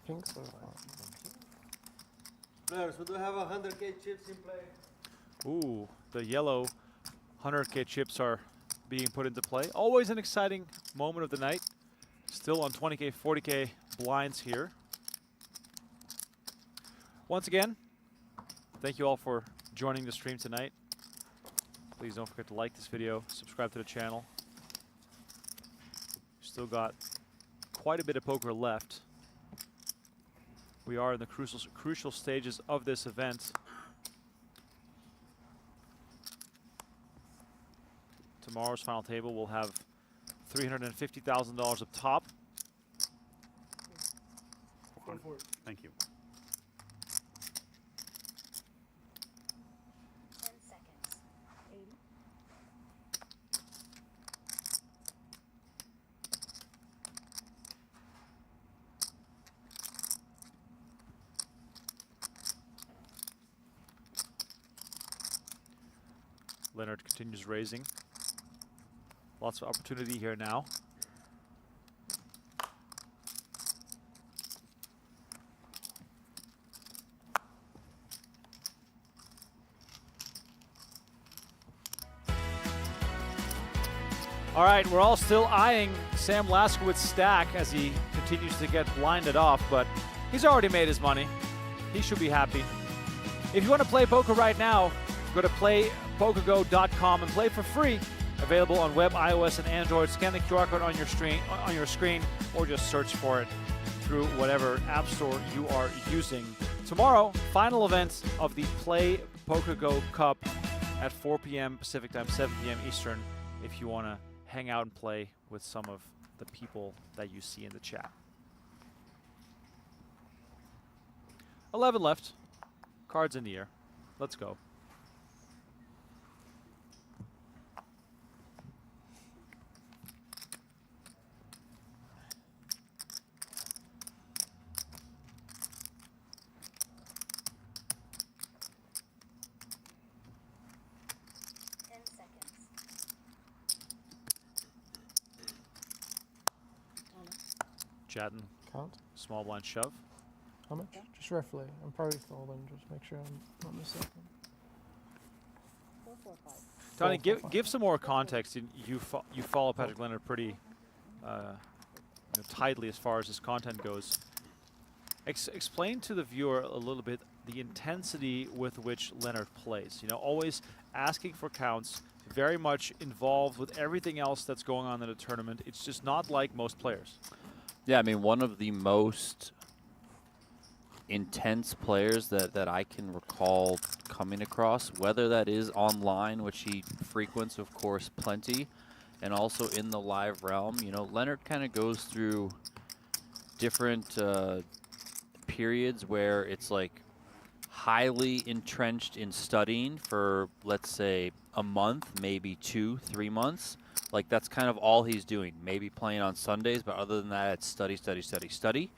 [SPEAKER 18] Pinks or
[SPEAKER 16] Players, we do have 100K chips in play.
[SPEAKER 1] Ooh, the yellow 100K chips are being put into play. Always an exciting moment of the night. Still on 20K, 40K blinds here. Once again, thank you all for joining the stream tonight. Please don't forget to like this video, subscribe to the channel. Still got quite a bit of poker left. We are in the crucial stages of this event. Tomorrow's final table will have $350,000 up top.
[SPEAKER 15] Thank you.
[SPEAKER 19] 10 seconds. 80.
[SPEAKER 1] Leonard continues raising. Lots of opportunity here now. All right, we're all still eyeing Sam Laskowitz's stack as he continues to get blinded off, but he's already made his money. He should be happy. If you want to play poker right now, go to playpokergo.com and play for free. Available on web, iOS, and Android. Scan the QR code on your screen, or just search for it through whatever app store you are using. Tomorrow, final event of the Play PokerGo Cup at 4 p.m. Pacific time, 7 p.m. Eastern, if you want to hang out and play with some of the people that you see in the chat. 11 left. Cards in the air. Let's go. Chatting.
[SPEAKER 18] Count.
[SPEAKER 1] Small blind shove.
[SPEAKER 18] How much? Just roughly. I'm probably folding. Just make sure I'm not mistaken.
[SPEAKER 1] Donnie, give some more context. You follow Patrick Leonard pretty tightly as far as his content goes. Explain to the viewer a little bit the intensity with which Leonard plays. You know, always asking for counts, very much involved with everything else that's going on in the tournament. It's just not like most players.
[SPEAKER 2] Yeah, I mean, one of the most intense players that I can recall coming across, whether that is online, which he frequents, of course, plenty, and also in the live realm. You know, Leonard kind of goes through different periods where it's like highly entrenched in studying for, let's say, a month, maybe 2-3 months. Like, that's kind of all he's doing. Maybe playing on Sundays, but other than that, it's study, study, study, study.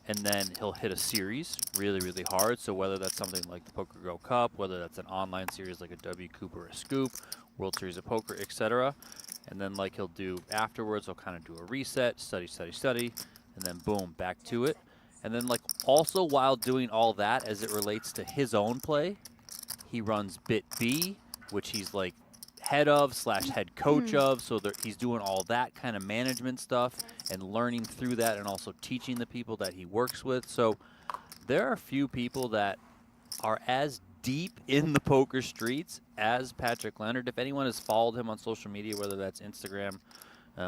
[SPEAKER 2] And then he'll hit a series really, really hard. So whether that's something like the PokerGO Cup, whether that's an online series like a W Coop or a Scoop, World Series of Poker, etc. And then like he'll do afterwards, he'll kind of do a reset, study, study, study, and then boom, back to it. And then like also while doing all that as it relates to his own play, he runs Bit B, which he's like head of / head coach of, so he's doing all that kind of management stuff and learning through that and also teaching the people that he works with. So there are a few people that are as deep in the poker streets as Patrick Leonard. If anyone has followed him on social media, whether that's Instagram,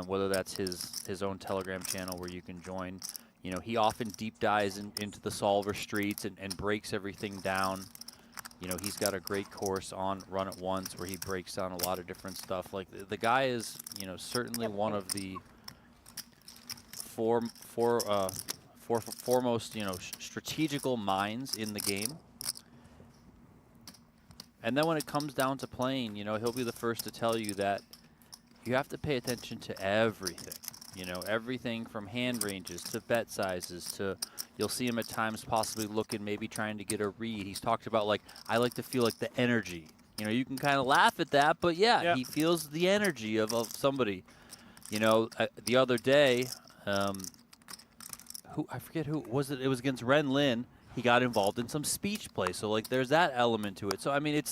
[SPEAKER 2] whether that's his own Telegram channel where you can join, you know, he often deep dives into the solver streets and breaks everything down. You know, he's got a great course on Run It Once where he breaks down a lot of different stuff. Like, the guy is, you know, certainly one of the foremost, you know, strategical minds in the game. And then when it comes down to playing, you know, he'll be the first to tell you that you have to pay attention to everything. You know, everything from hand ranges to bet sizes to, you'll see him at times possibly looking, maybe trying to get a read. He's talked about, like, I like to feel like the energy. You know, you can kind of laugh at that, but yeah, he feels the energy of somebody. You know, the other day, I forget who was it. It was against Ren Lin. He got involved in some speech play. So, like, there's that element to it. So, I mean,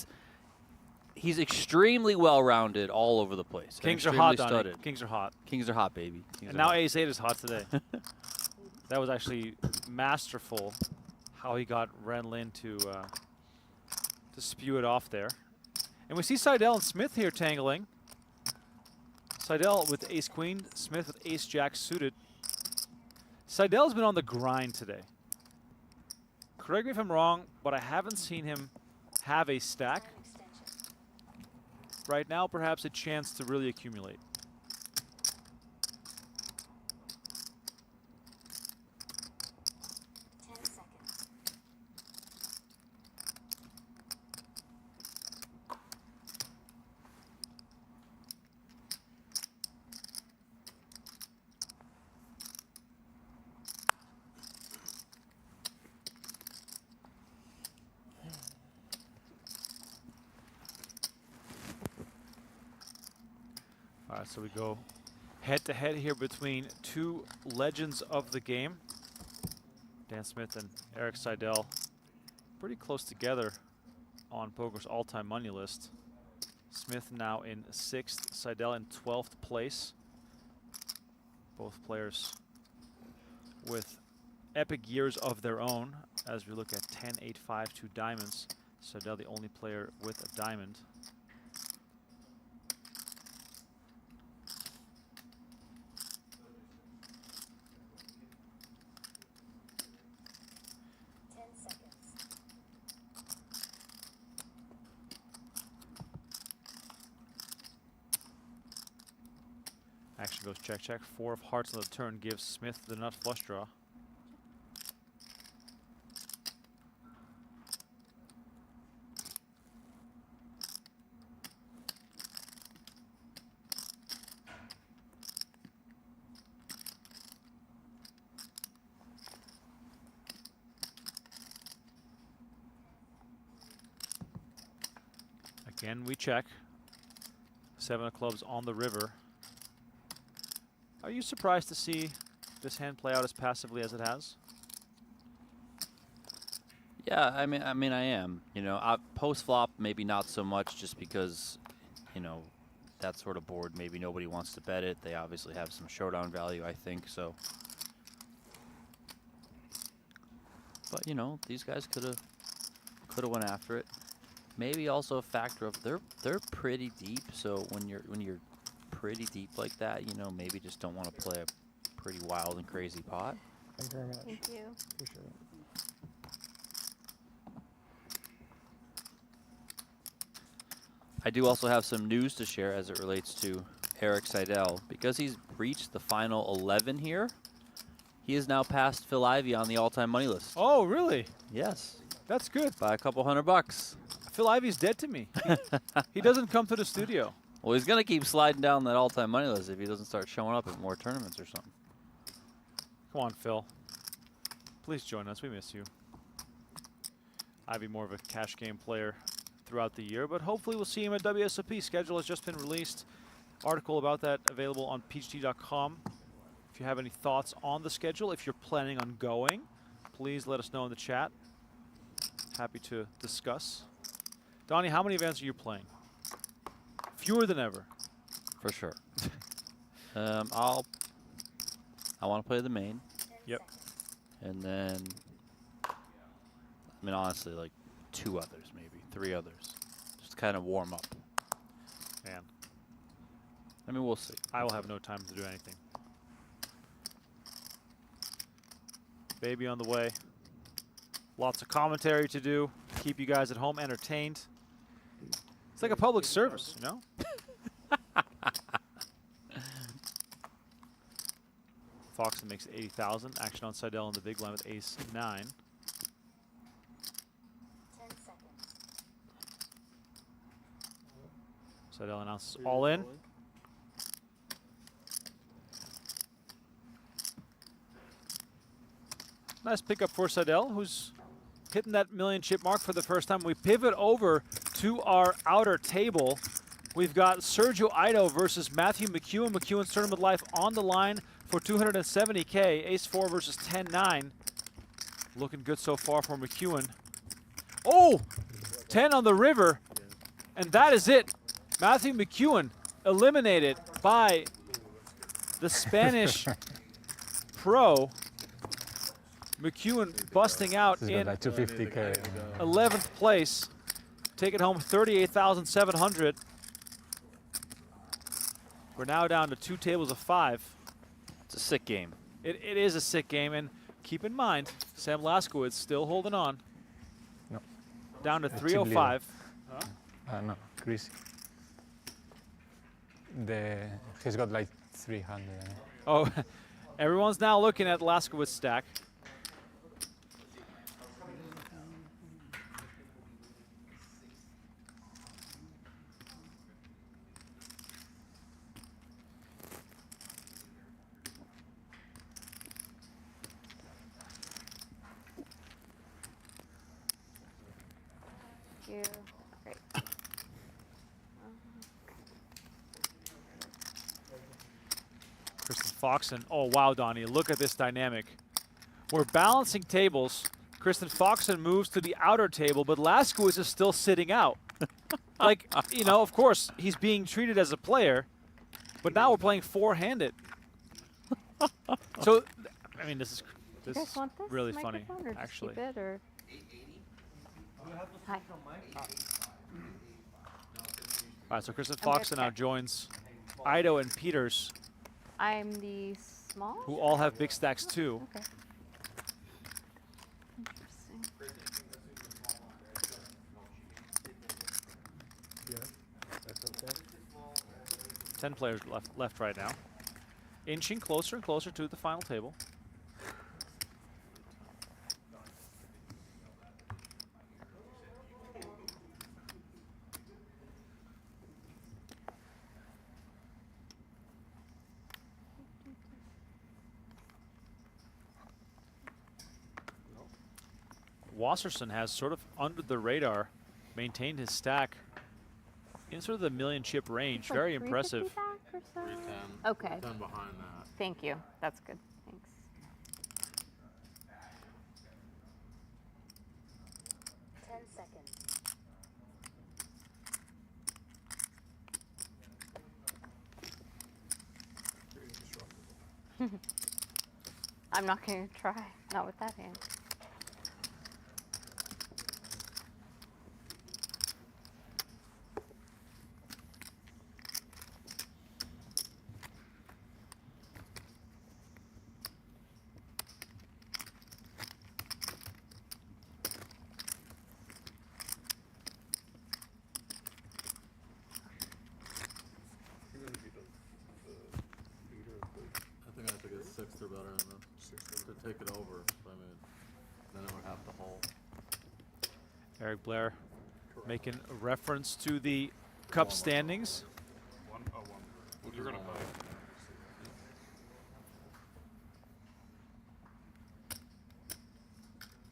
[SPEAKER 2] he's extremely well-rounded all over the place.
[SPEAKER 1] Kings are hot, Donnie. Kings are hot.
[SPEAKER 2] Kings are hot, baby. Kings
[SPEAKER 1] and now Ace-8 is hot today. That was actually masterful how he got Ren Lin to spew it off there. And we see Seidel and Smith here tangling. Seidel with Ace-Queen, Smith with Ace-Jack suited. Seidel's been on the grind today. Correct me if I'm wrong, but I haven't seen him have a stack. Right now, perhaps a chance to really accumulate. All right, so we go head-to-head here between two legends of the game. Dan Smith and Eric Seidel pretty close together on poker's all-time money list. Smith now in 6th, Seidel in 12th place. Both players with epic years of their own as we look at 10, 8, 5, 2 diamonds. Seidel the only player with a diamond. Action goes check, check. 4 of hearts on the turn gives Smith the nut flush draw. Again, we check. 7 of clubs on the river. Are you surprised to see this hand play out as passively as it has?
[SPEAKER 2] Yeah, I mean, I am. You know, post flop, maybe not so much, just because, you know, that sort of board, maybe nobody wants to bet it. They obviously have some showdown value, I think. So, but you know, these guys could have went after it. Maybe also a factor of they're pretty deep. So when you're pretty deep like that, you know, maybe just don't want to play a pretty wild and crazy pot.
[SPEAKER 18] Thank you very much.
[SPEAKER 9] Thank you.
[SPEAKER 18] Appreciate it.
[SPEAKER 2] I do also have some news to share as it relates to Eric Seidel. Because he's reached the final 11 here, he is now past Phil Ivey on the all-time money list.
[SPEAKER 1] Oh, really?
[SPEAKER 2] Yes.
[SPEAKER 1] That's good.
[SPEAKER 2] By a couple $100.
[SPEAKER 1] Phil Ivey's dead to me. He doesn't come to the studio.
[SPEAKER 2] Well, he's going to keep sliding down that all-time money list if he doesn't start showing up at more tournaments or something.
[SPEAKER 1] Come on, Phil. Please join us. We miss you. Ivey more of a cash game player throughout the year, but hopefully we'll see him at WSOP. Schedule has just been released. Article about that available on peachtea.com. If you have any thoughts on the schedule, if you're planning on going, please let us know in the chat. Happy to discuss. Donnie, how many events are you playing? Fewer than ever.
[SPEAKER 2] For sure. I want to play the main.
[SPEAKER 1] Yep.
[SPEAKER 2] And then, I mean, honestly, like 2 others, maybe 3 others. Just kind of warm up.
[SPEAKER 1] Man.
[SPEAKER 2] I mean, we'll see.
[SPEAKER 1] I will have no time to do anything. Baby on the way. Lots of commentary to do. Keep you guys at home entertained. It's like a public service, you know? Foxen makes 80,000. Action on Seidel in the big line with ace 9.
[SPEAKER 19] 10 seconds.
[SPEAKER 1] Seidel announces all in. Nice pickup for Seidel, who's hitting that million chip mark for the first time. We pivot over to our outer table. We've got Sergio Ido versus Matthew McEwen. McEwen's tournament life on the line for 270K. Ace-4 versus 10-9. Looking good so far for McEwen. Oh! 10 on the river. And that is it. Matthew McEwen eliminated by the Spanish pro. McEwen busting out in
[SPEAKER 20] 250K.
[SPEAKER 1] 11th place. Take it home 38,700. We're now down to 2 tables of 5.
[SPEAKER 2] It's a sick game.
[SPEAKER 1] It is a sick game, and keep in mind, Sam Laskowitz still holding on.
[SPEAKER 20] No.
[SPEAKER 1] Down to 305.
[SPEAKER 20] No, Chris. He's got like 300.
[SPEAKER 1] Oh, everyone's now looking at Laskowitz stack.
[SPEAKER 13] You. Great.
[SPEAKER 1] Kristen Foxen. Oh, wow, Donnie. Look at this dynamic. We're balancing tables. Kristen Foxen moves to the outer table, but Laskowitz is still sitting out. Like, you know, of course, he's being treated as a player, but now we're playing four-handed. So, I mean, this
[SPEAKER 13] You
[SPEAKER 1] is
[SPEAKER 13] guys want this
[SPEAKER 1] really funny,
[SPEAKER 13] microphone, or just
[SPEAKER 1] actually.
[SPEAKER 13] keep it, or? Hi.
[SPEAKER 1] All right, so Kristen
[SPEAKER 13] I'm good.
[SPEAKER 1] Foxen now joins Ido and Peters,
[SPEAKER 13] I'm the small.
[SPEAKER 1] who all have big stacks too.
[SPEAKER 13] Okay. Interesting.
[SPEAKER 10] Yeah, that's okay.
[SPEAKER 1] 10 players left right now. Inching closer and closer to the final table. Wasserson has sort of under the radar maintained his stack in sort of the million chip range.
[SPEAKER 13] It's like
[SPEAKER 1] Very impressive.
[SPEAKER 13] 350 back or so?
[SPEAKER 11] 310.
[SPEAKER 13] Okay.
[SPEAKER 11] 10 behind that.
[SPEAKER 13] Thank you. That's good. Thanks.
[SPEAKER 19] 10 seconds.
[SPEAKER 13] I'm not going to try. Not with that hand.
[SPEAKER 11] I think I have to get 6 or better in this to take it over. I mean, then it would have to hold.
[SPEAKER 1] Eric Blair making a reference to the cup standings.
[SPEAKER 8] Well, you're gonna play.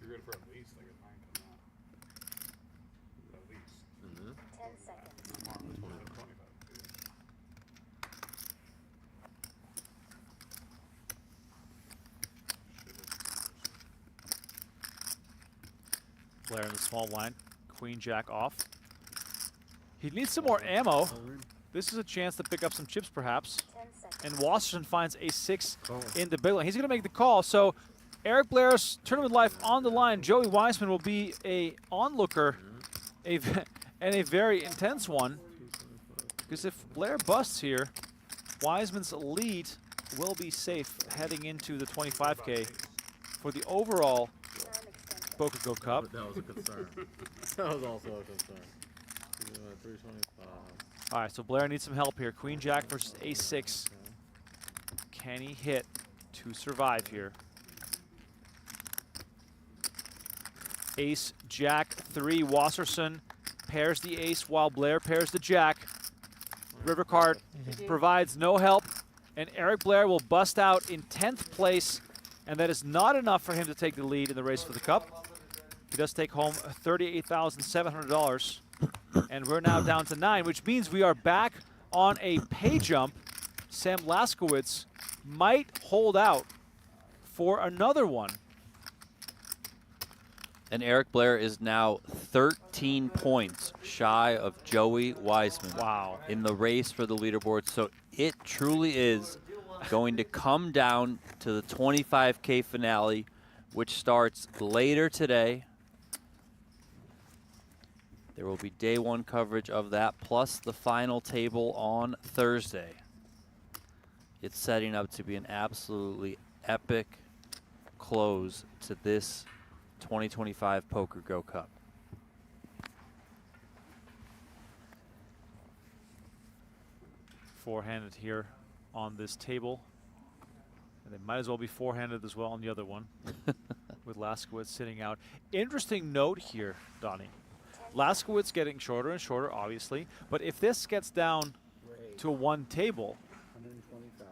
[SPEAKER 8] You're good for at least like a 9 coming out. At least.
[SPEAKER 19] 10 seconds.
[SPEAKER 8] Not more than 25.
[SPEAKER 1] Blair in the small blind. Queen Jack off. He needs some more ammo. This is a chance to pick up some chips, perhaps. And Wasserson finds a 6 in the big line. He's going to make the call. So Eric Blair's tournament life on the line. Joey Wiseman will be a onlooker, and a very intense one. Because if Blair busts here, Wiseman's lead will be safe heading into the 25K for the overall PokerGO Cup.
[SPEAKER 11] That was a concern. That was also a concern. 325.
[SPEAKER 1] All right, so Blair needs some help here. Queen Jack versus Ace 6. Can he hit to survive here? Ace Jack 3. Wasserson pairs the ace while Blair pairs the jack. River card provides no help, and Eric Blair will bust out in 10th place, and that is not enough for him to take the lead in the race for the cup. He does take home $38,700, and we're now down to 9, which means we are back on a pay jump. Sam Laskowitz might hold out for another one.
[SPEAKER 2] And Eric Blair is now 13 points shy of Joey Wiseman.
[SPEAKER 1] Wow.
[SPEAKER 2] In the race for the leaderboard. So it truly is going to come down to the 25K finale, which starts later today. There will be day one coverage of that, plus the final table on Thursday. It's setting up to be an absolutely epic close to this 2025 PokerGO Cup.
[SPEAKER 1] Four-handed here on this table. And they might as well be four-handed as well on the other one, with Laskowitz sitting out. Interesting note here, Donnie. Laskowitz getting shorter and shorter, obviously, but if this gets down to one table,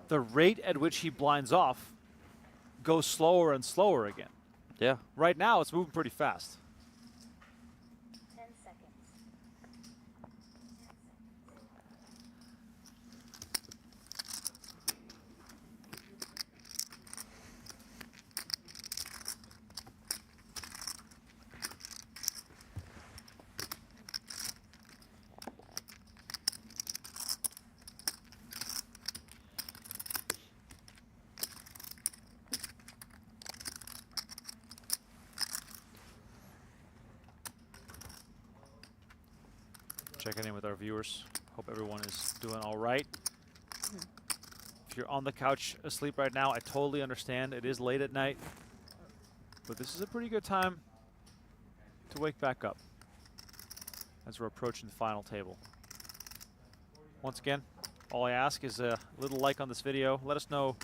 [SPEAKER 1] the rate at which he blinds off goes slower and slower again.
[SPEAKER 2] Yeah.
[SPEAKER 1] Right now, it's moving pretty fast.
[SPEAKER 19] 10 seconds.
[SPEAKER 1] Checking in with our viewers. Hope everyone is doing all right. If you're on the couch asleep right now, I totally understand. It is late at night. But this is a pretty good time to wake back up as we're approaching the final table. Once again, all I ask is a little like on this video. Let us know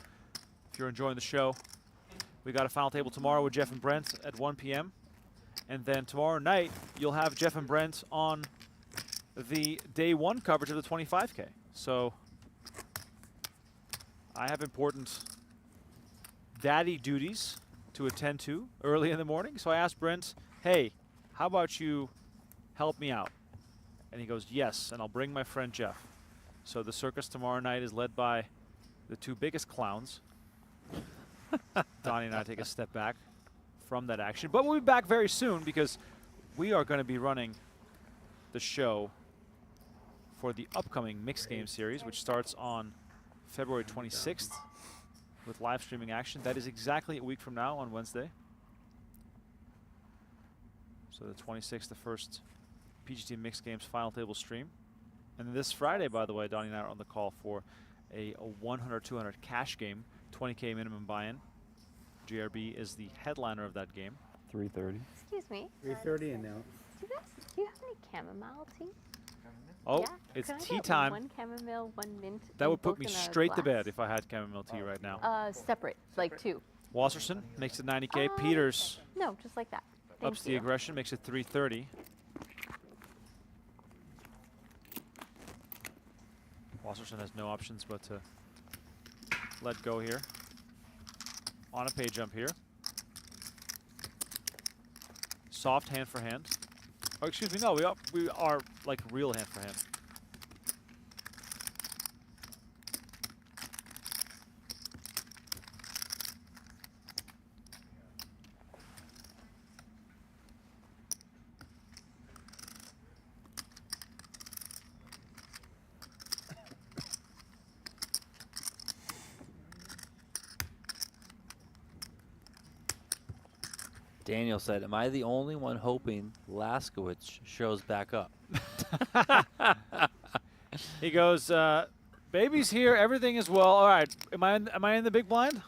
[SPEAKER 1] if you're enjoying the show. We got a final table tomorrow with Jeff and Brent at 1 p.m. And then tomorrow night, you'll have Jeff and Brent on the day one coverage of the 25K. So I have important daddy duties to attend to early in the morning. So I asked Brent, hey, how about you help me out? And he goes, yes, and I'll bring my friend Jeff. So the circus tomorrow night is led by the two biggest clowns. Donnie and I take a step back from that action. But we'll be back very soon because we are going to be running the show for the upcoming mixed game series, which starts on February 26th with live streaming action. That is exactly a week from now on Wednesday. So the 26th, the first PGT Mixed Games final table stream. And then this Friday, by the way, Donnie and I are on the call for a 100-200 cash game, 20K minimum buy-in. GRB is the headliner of that game.
[SPEAKER 11] 3:30.
[SPEAKER 13] Excuse me.
[SPEAKER 10] 3:30 and now.
[SPEAKER 13] Do you have any chamomile tea?
[SPEAKER 1] Oh,
[SPEAKER 13] Yeah.
[SPEAKER 1] it's
[SPEAKER 13] Could I
[SPEAKER 1] tea
[SPEAKER 13] get
[SPEAKER 1] time.
[SPEAKER 13] One chamomile, one mint.
[SPEAKER 1] That
[SPEAKER 13] and
[SPEAKER 1] would put
[SPEAKER 13] both
[SPEAKER 1] me
[SPEAKER 13] in a
[SPEAKER 1] straight to
[SPEAKER 13] glass.
[SPEAKER 1] bed if I had chamomile tea right now.
[SPEAKER 13] Separate, like two.
[SPEAKER 1] Wasserson makes it 90K. Peters
[SPEAKER 13] No, just like that. Thank
[SPEAKER 1] ups the
[SPEAKER 13] you.
[SPEAKER 1] aggression, makes it 330. Wasserson has no options but to let go here. On a pay jump here. Soft hand for hand. Oh, excuse me, no, we are like real hand for hand.
[SPEAKER 2] Daniel said, am I the only one hoping Laskowitz shows back up?
[SPEAKER 1] He goes, baby's here, everything is well. All right, am I in the big blind?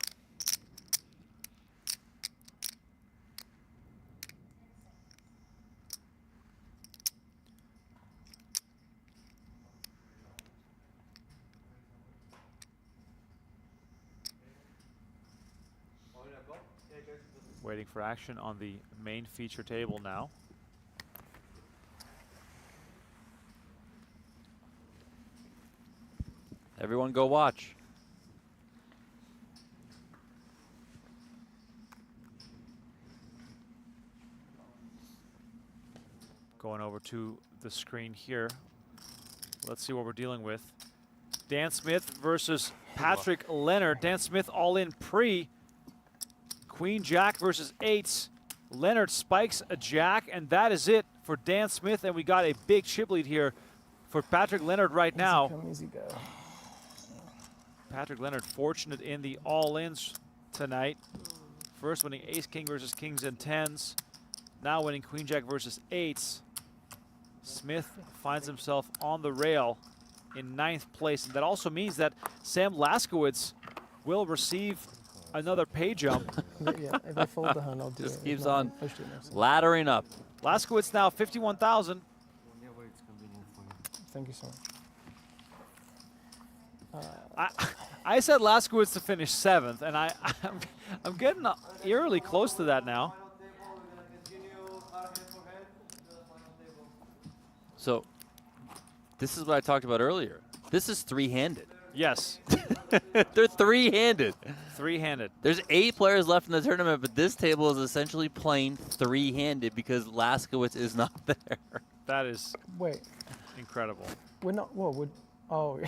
[SPEAKER 1] Waiting for action on the main feature table now.
[SPEAKER 2] Everyone go watch.
[SPEAKER 1] Going over to the screen here. Let's see what we're dealing with. Dan Smith versus Patrick Leonard. Dan Smith all in pre. Queen Jack versus eights. Leonard spikes a jack, and that is it for Dan Smith. And we got a big chip lead here for Patrick Leonard right now.
[SPEAKER 18] Come, easy go.
[SPEAKER 1] Patrick Leonard fortunate in the all-ins tonight. First winning ace-king versus kings and tens. Now winning queen jack versus eights. Smith finds himself on the rail in 9th place. And that also means that Sam Laskowitz will receive another pay jump.
[SPEAKER 18] Yeah, if I fold the hand, I'll do
[SPEAKER 2] Just
[SPEAKER 18] it.
[SPEAKER 2] keeps
[SPEAKER 18] If not,
[SPEAKER 2] on
[SPEAKER 18] I'll just do it next time.
[SPEAKER 2] laddering up.
[SPEAKER 1] Laskowitz now 51,000.
[SPEAKER 18] Thank you so much.
[SPEAKER 1] I said Laskowitz to finish 7th, and I'm getting eerily close to that now.
[SPEAKER 2] So this is what I talked about earlier. This is three-handed.
[SPEAKER 1] Yes.
[SPEAKER 2] They're three-handed.
[SPEAKER 1] Three-handed.
[SPEAKER 2] There's 8 players left in the tournament, but this table is essentially playing three-handed because Laskowitz is not there.
[SPEAKER 1] That is
[SPEAKER 18] Wait,
[SPEAKER 1] incredible.
[SPEAKER 18] we're not. Well, would. Oh,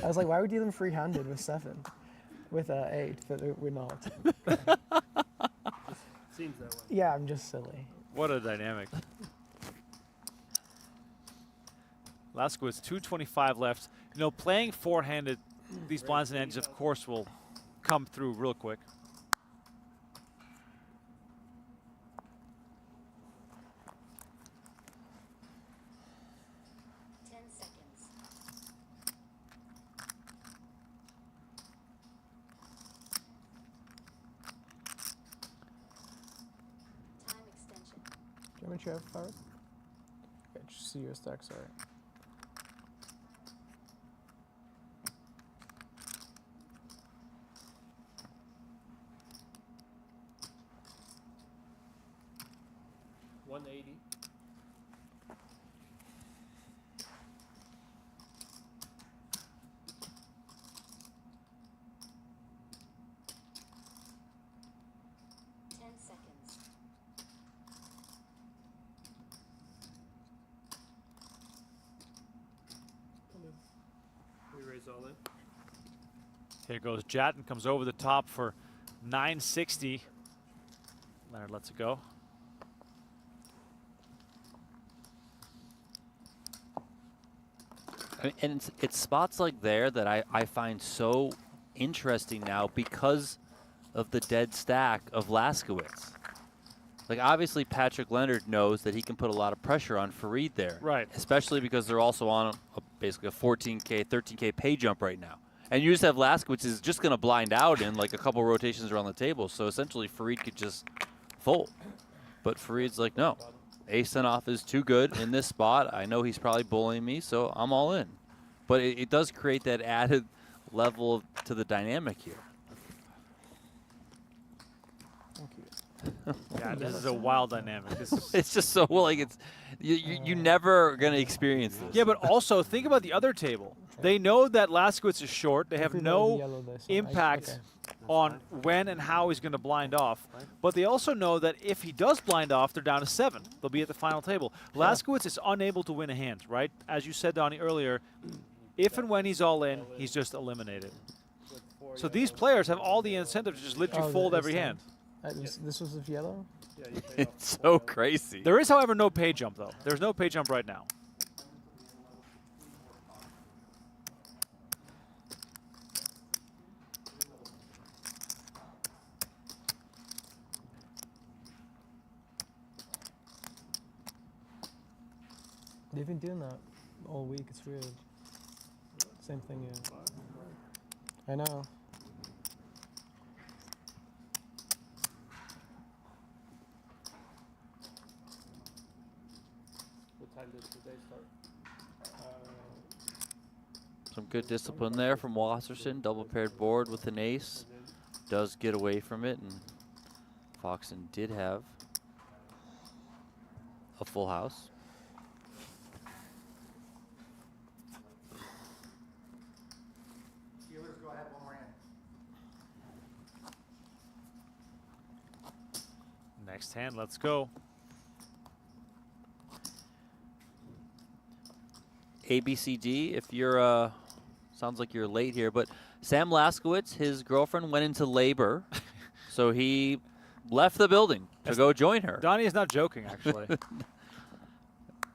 [SPEAKER 18] I was like, why would you do them free-handed with 7, with 8, but we're not.
[SPEAKER 10] Seems that way.
[SPEAKER 18] Yeah, I'm just silly.
[SPEAKER 1] What a dynamic. Laskowitz, 225 left. You know, playing four-handed, these blinds and ends, of course, will come through real quick.
[SPEAKER 18] much you have, Farrell? Okay, just see your stack, sorry.
[SPEAKER 1] $180.
[SPEAKER 18] All in.
[SPEAKER 1] Here goes Jatton, comes over the top for 960. Leonard lets it go.
[SPEAKER 2] And it's spots like there that I find so interesting now because of the dead stack of Laskowitz. Like, obviously, Patrick Leonard knows that he can put a lot of pressure on Farid there.
[SPEAKER 1] Right.
[SPEAKER 2] Especially because they're also on basically a 14K, 13K pay jump right now. And you just have Laskowitz is just going to blind out in like a couple rotations around the table. So essentially, Farid could just fold. But Farid's like, no, ace-10 off is too good in this spot. I know he's probably bullying me, so I'm all in. But it does create that added level to the dynamic here.
[SPEAKER 1] Yeah, this is a wild dynamic. This is
[SPEAKER 2] it's just so like it's you never gonna experience this.
[SPEAKER 1] Yeah, but also think about the other table. They know that Laskowitz is short. They have no impact on when and how he's going to blind off. But they also know that if he does blind off, they're down to 7. They'll be at the final table. Laskowitz is unable to win a hand, right? As you said, Donnie, earlier, if and when he's all in, he's just eliminated. So these players have all the incentive to just literally fold every hand.
[SPEAKER 18] This was with yellow?
[SPEAKER 2] It's so crazy.
[SPEAKER 1] There is, however, no pay jump, though. There's no pay jump right now.
[SPEAKER 18] They've been doing that all week. It's weird. Same thing, yeah. I know.
[SPEAKER 4] What time does the day start?
[SPEAKER 2] Some good discipline there from Wasserson. Double paired board with an ace. Does get away from it, and Foxen did have a full house.
[SPEAKER 5] Steelers go ahead one more hand.
[SPEAKER 1] Next hand, let's go.
[SPEAKER 2] ABCD, if you're, sounds like you're late here, but Sam Laskowitz, his girlfriend went into labor, so he left the building to go join her.
[SPEAKER 1] Donnie is not joking, actually.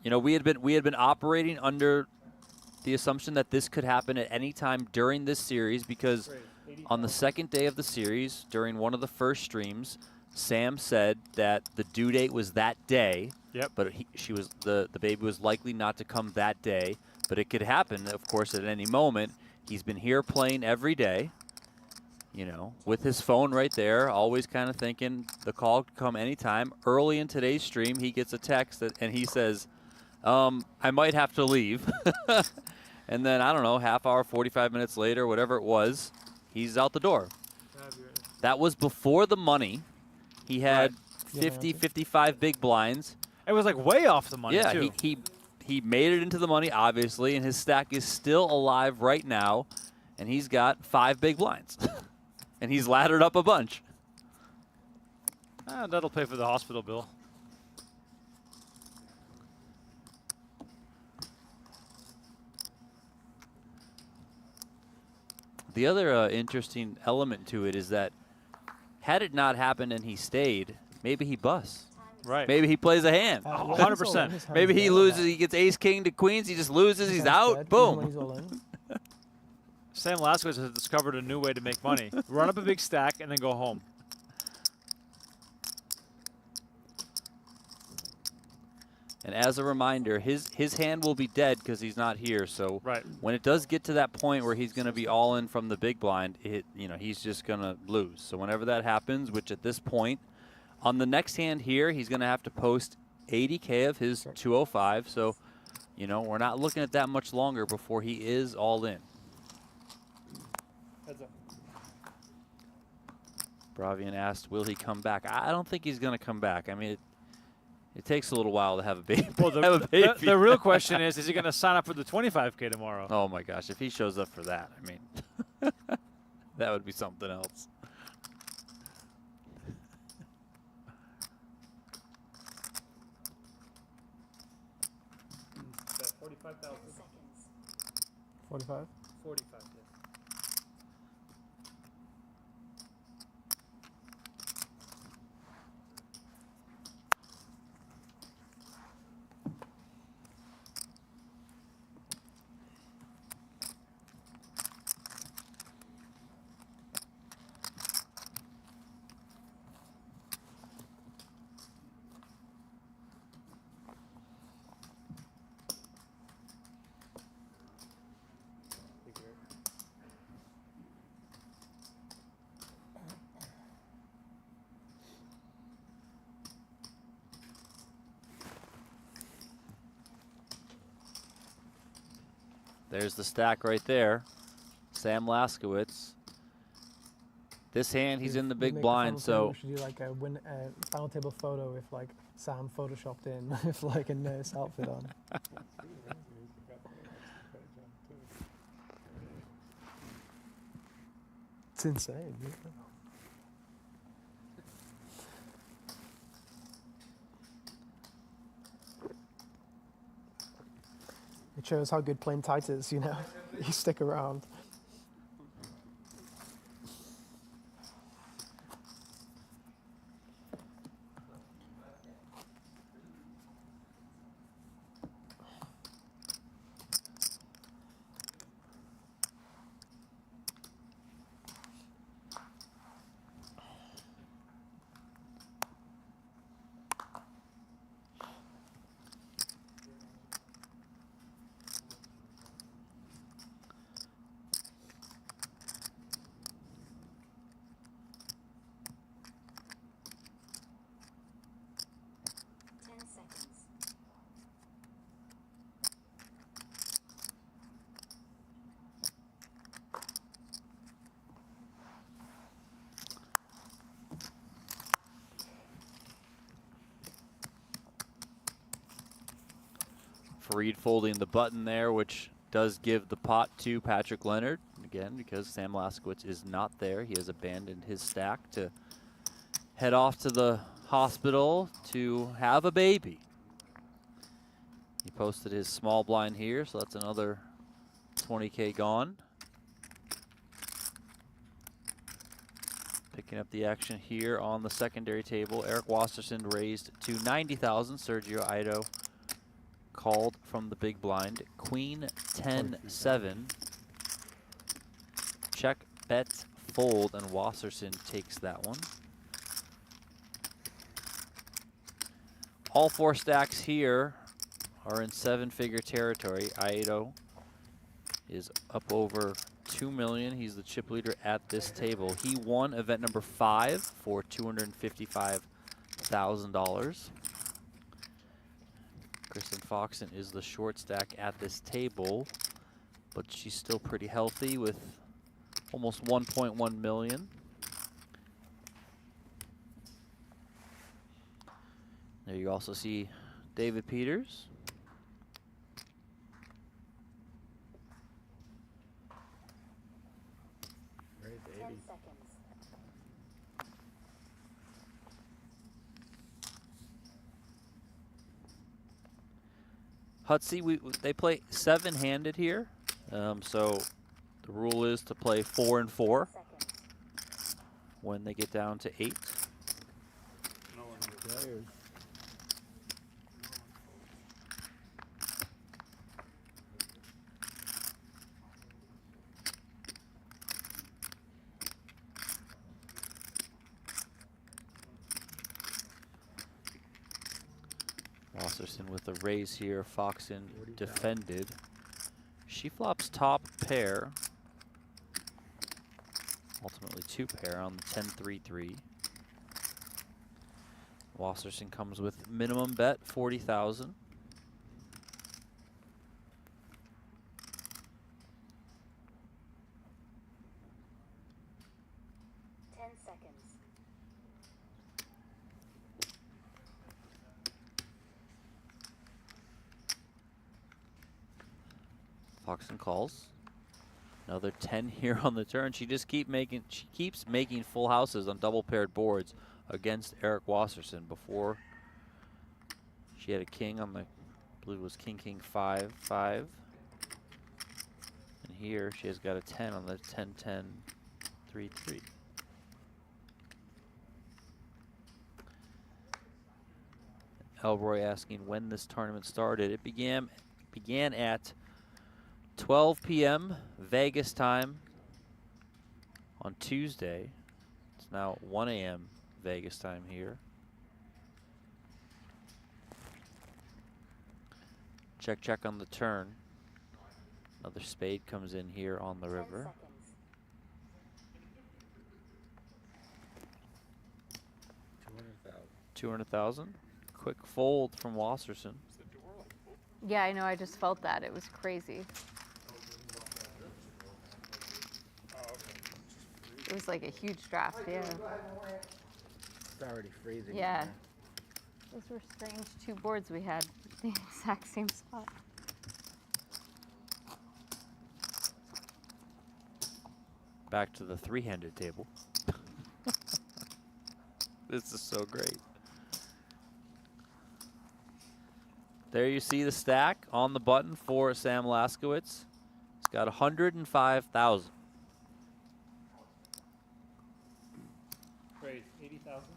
[SPEAKER 2] You know, we had been operating under the assumption that this could happen at any time during this series because on the second day of the series, during one of the first streams, Sam said that the due date was that day.
[SPEAKER 1] Yep.
[SPEAKER 2] But the baby was likely not to come that day. But it could happen, of course, at any moment. He's been here playing every day, you know, with his phone right there, always kind of thinking the call could come anytime. Early in today's stream, he gets a text and he says, I might have to leave. And then, I don't know, half hour, 45 minutes later, whatever it was, he's out the door. That was before the money. He had 50, 55 big blinds.
[SPEAKER 1] It was like way off the money, too.
[SPEAKER 2] Yeah, he made it into the money, obviously, and his stack is still alive right now, and he's got 5 big blinds. And he's laddered up a bunch.
[SPEAKER 1] That'll pay for the hospital bill.
[SPEAKER 2] The other interesting element to it is that had it not happened and he stayed, maybe he busts.
[SPEAKER 1] Right.
[SPEAKER 2] Maybe he plays a hand.
[SPEAKER 1] 100%.
[SPEAKER 2] Maybe he loses. He gets ace, king to queens. He just loses. He's out. Boom.
[SPEAKER 1] Sam Laskowitz has discovered a new way to make money. Run up a big stack and then go home.
[SPEAKER 2] And as a reminder, his hand will be dead because he's not here. So when it does get to that point where he's going to be all in from the big blind, he's just going to lose. So whenever that happens, which at this point, on the next hand here, he's going to have to post 80K of his 205. So, you know, we're not looking at that much longer before he is all in.
[SPEAKER 8] Heads up.
[SPEAKER 2] Bravian asked, will he come back? I don't think he's going to come back. I mean, it takes a little while to have a baby.
[SPEAKER 1] Well, the real question is he going to sign up for the 25K tomorrow?
[SPEAKER 2] Oh, my gosh. If he shows up for that, I mean, that would be something else.
[SPEAKER 8] That 45,000.
[SPEAKER 18] 45?
[SPEAKER 8] 45, yes.
[SPEAKER 2] There's the stack right there. Sam Laskowitz. This hand, he's in the big blind, so.
[SPEAKER 18] We should do like a final table photo with like Sam photoshopped in with like a nurse outfit on. It's insane. Yeah. It shows how good playing tight is, you know. You stick around.
[SPEAKER 2] Fareed folding the button there, which does give the pot to Patrick Leonard. Again, because Sam Laskowitz is not there. He has abandoned his stack to head off to the hospital to have a baby. He posted his small blind here, so that's another 20K gone. Picking up the action here on the secondary table. Eric Wasserson raised to 90,000. Sergio Aido called from the big blind. Queen 10-7. Check, bet, fold, and Wasserson takes that one. All four stacks here are in seven-figure territory. Aido is up over 2 million. He's the chip leader at this table. He won event number 5 for $255,000. Kristen Foxen is the short stack at this table, but she's still pretty healthy with almost 1.1 million. There you also see David Peters.
[SPEAKER 4] Great baby.
[SPEAKER 19] 10 seconds.
[SPEAKER 2] Hutsy, they play 7-handed here, so the rule is to play 4 and 4 when they get down to 8. Wasserson with a raise here. Foxen defended. She flops top pair. Ultimately 2 pair on the 10-3-3. Wasserson comes with minimum bet 40,000. Foxen calls. Another 10 here on the turn. She keeps making full houses on double paired boards against Eric Wasserson. Before she had a king on the, I believe it was king 5 5. And here she has got a 10 on the 10 10 3 3. Elroy asking when this tournament started. It began at 12 p.m. Vegas time on Tuesday. It's now 1 a.m. Vegas time here. Check, check on the turn. Another spade comes in here on the river. 200,000. Quick fold from Wasserson.
[SPEAKER 13] Yeah, I know. I just felt that. It was crazy. It was like a huge draft, yeah.
[SPEAKER 10] It's already freezing.
[SPEAKER 13] Yeah. Those were strange 2 boards we had at the exact same spot.
[SPEAKER 2] Back to the 3-handed table. This is so great. There you see the stack on the button for Sam Laskowitz. He's got 105,000.
[SPEAKER 8] Raise 80,000.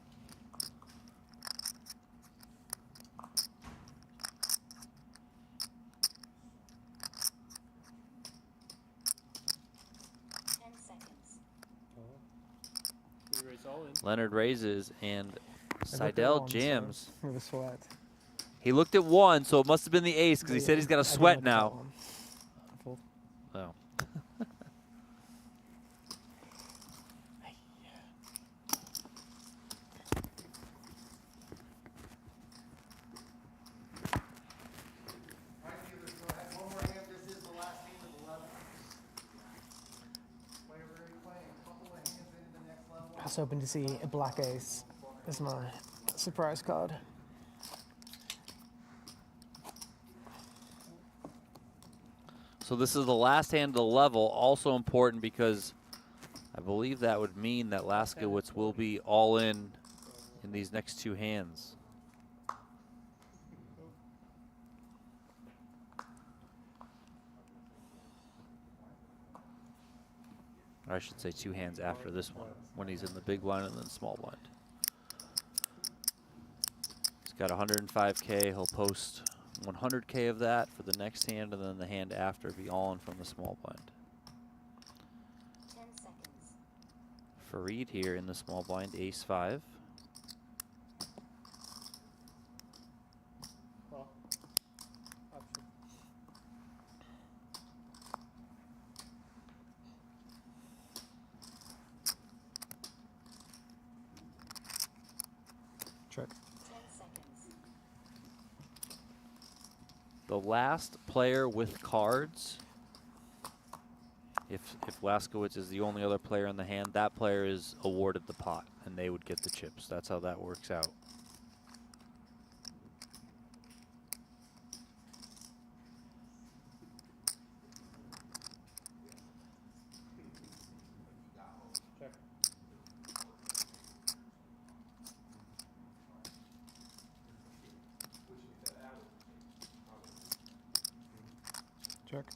[SPEAKER 2] Leonard raises and Seidel jams.
[SPEAKER 18] With a sweat.
[SPEAKER 2] He looked at 1, so it must have been the ace because he said he's got a sweat now. Oh.
[SPEAKER 18] I was hoping to see a black ace as my surprise card.
[SPEAKER 2] So this is the last hand of the level, also important because I believe that would mean that Laskowitz will be all in these next 2 hands. Or I should say 2 hands after this one, when he's in the big blind and then small blind. He's got 105K. He'll post 100K of that for the next hand, and then the hand after be all in from the small blind.
[SPEAKER 19] 10 seconds.
[SPEAKER 2] Fareed here in the small blind, ace 5.
[SPEAKER 18] Check.
[SPEAKER 19] 10 seconds.
[SPEAKER 2] The last player with cards, if Laskowitz is the only other player in the hand, that player is awarded the pot, and they would get the chips. That's how that works out.
[SPEAKER 18] Check.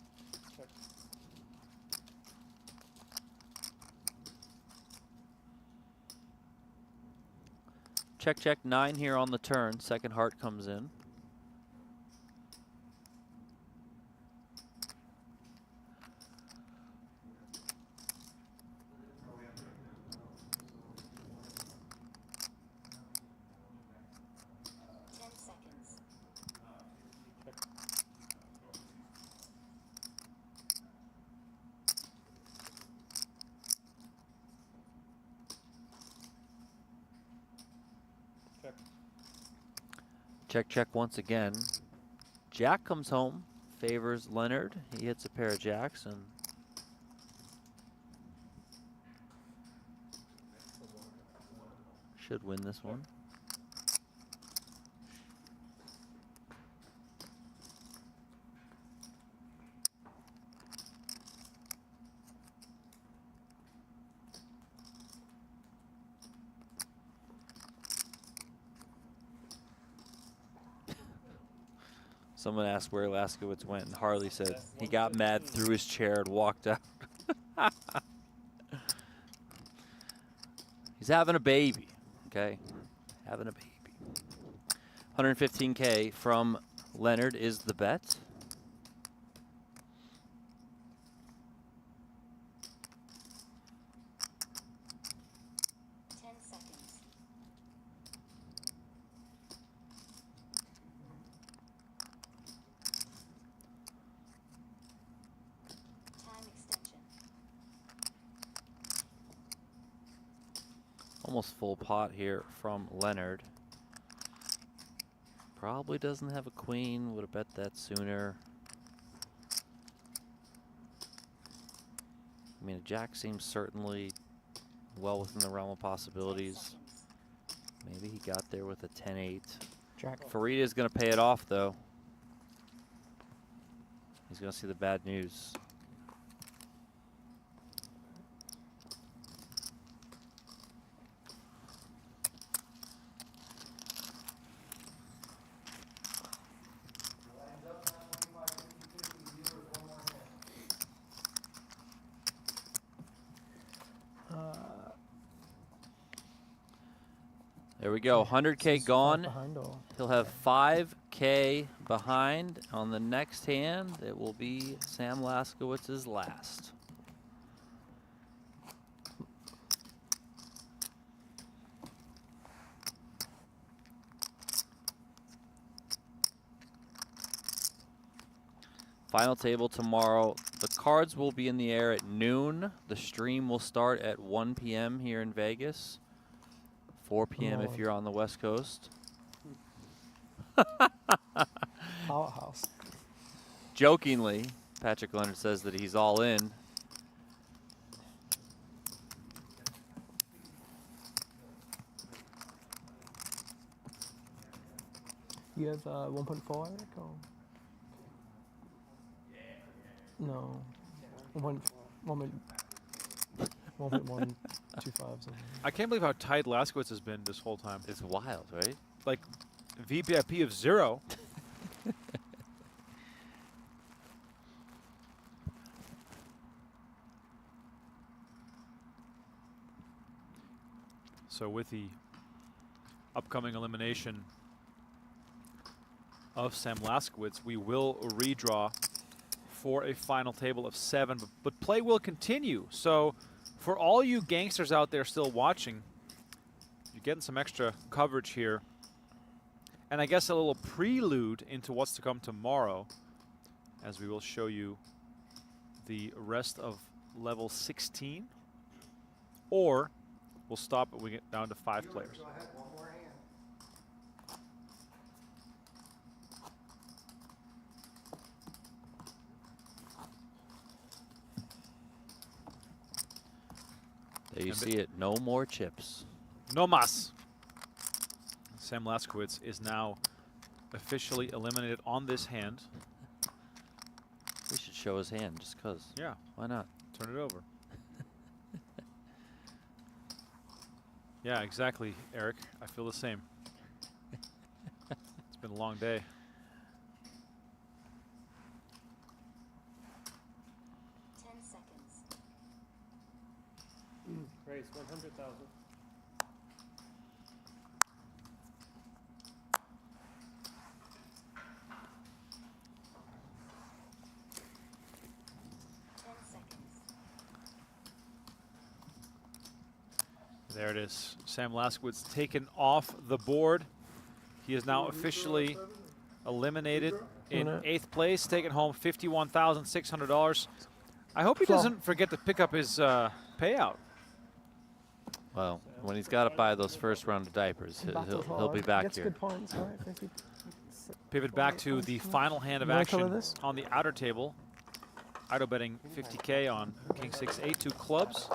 [SPEAKER 2] Check, check, 9 here on the turn. Second heart comes in. Check, check once again. Jack comes home, favors Leonard. He hits a pair of jacks and should win this one. Someone asked where Laskowitz went, and Harley said he got mad, threw his chair, and walked out. He's having a baby, okay? Having a baby. 115K from Leonard is the bet. Almost full pot here from Leonard. Probably doesn't have a queen. Would have bet that sooner. I mean, a jack seems certainly well within the realm of possibilities. Maybe he got there with a 10-8. Farid is going to pay it off, though. He's going to see the bad news. There we go, 100K gone. He'll have 5K behind on the next hand. It will be Sam Laskowitz's last. Final table tomorrow. The cards will be in the air at noon. The stream will start at 1 p.m. here in Vegas. 4 p.m. if you're on the West Coast.
[SPEAKER 18] Powerhouse.
[SPEAKER 2] Jokingly, Patrick Leonard says that he's all in.
[SPEAKER 18] You have 1.4, Eric? Or? No. 1.125 something.
[SPEAKER 1] I can't believe how tight Laskowitz has been this whole time.
[SPEAKER 2] It's wild, right?
[SPEAKER 1] Like VPIP of 0. So with the upcoming elimination of Sam Laskowitz, we will redraw for a final table of 7, but play will continue. So for all you gangsters out there still watching, you're getting some extra coverage here. And I guess a little prelude into what's to come tomorrow, as we will show you the rest of level 16. Or we'll stop when we get down to 5 players.
[SPEAKER 5] Go ahead, one more hand.
[SPEAKER 2] There you see it. No more chips.
[SPEAKER 1] No mas. Sam Laskowitz is now officially eliminated on this hand.
[SPEAKER 2] We should show his hand just because.
[SPEAKER 1] Yeah.
[SPEAKER 2] Why not?
[SPEAKER 1] Turn it over. Yeah, exactly, Eric. I feel the same. It's been a long day.
[SPEAKER 18] Raise 100,000.
[SPEAKER 1] There it is. Sam Laskowitz taken off the board. He is now officially eliminated in 8th place, taking home $51,600. I hope he doesn't forget to pick up his payout.
[SPEAKER 2] Well, When he's got to buy those first round of diapers, he'll be back
[SPEAKER 18] Gets
[SPEAKER 2] here.
[SPEAKER 18] good points, right? 50.
[SPEAKER 1] Pivot back to the final hand of
[SPEAKER 18] You wanna color
[SPEAKER 1] action
[SPEAKER 18] this?
[SPEAKER 1] on the outer table. Ido betting 50K on King 6-8, 2 clubs.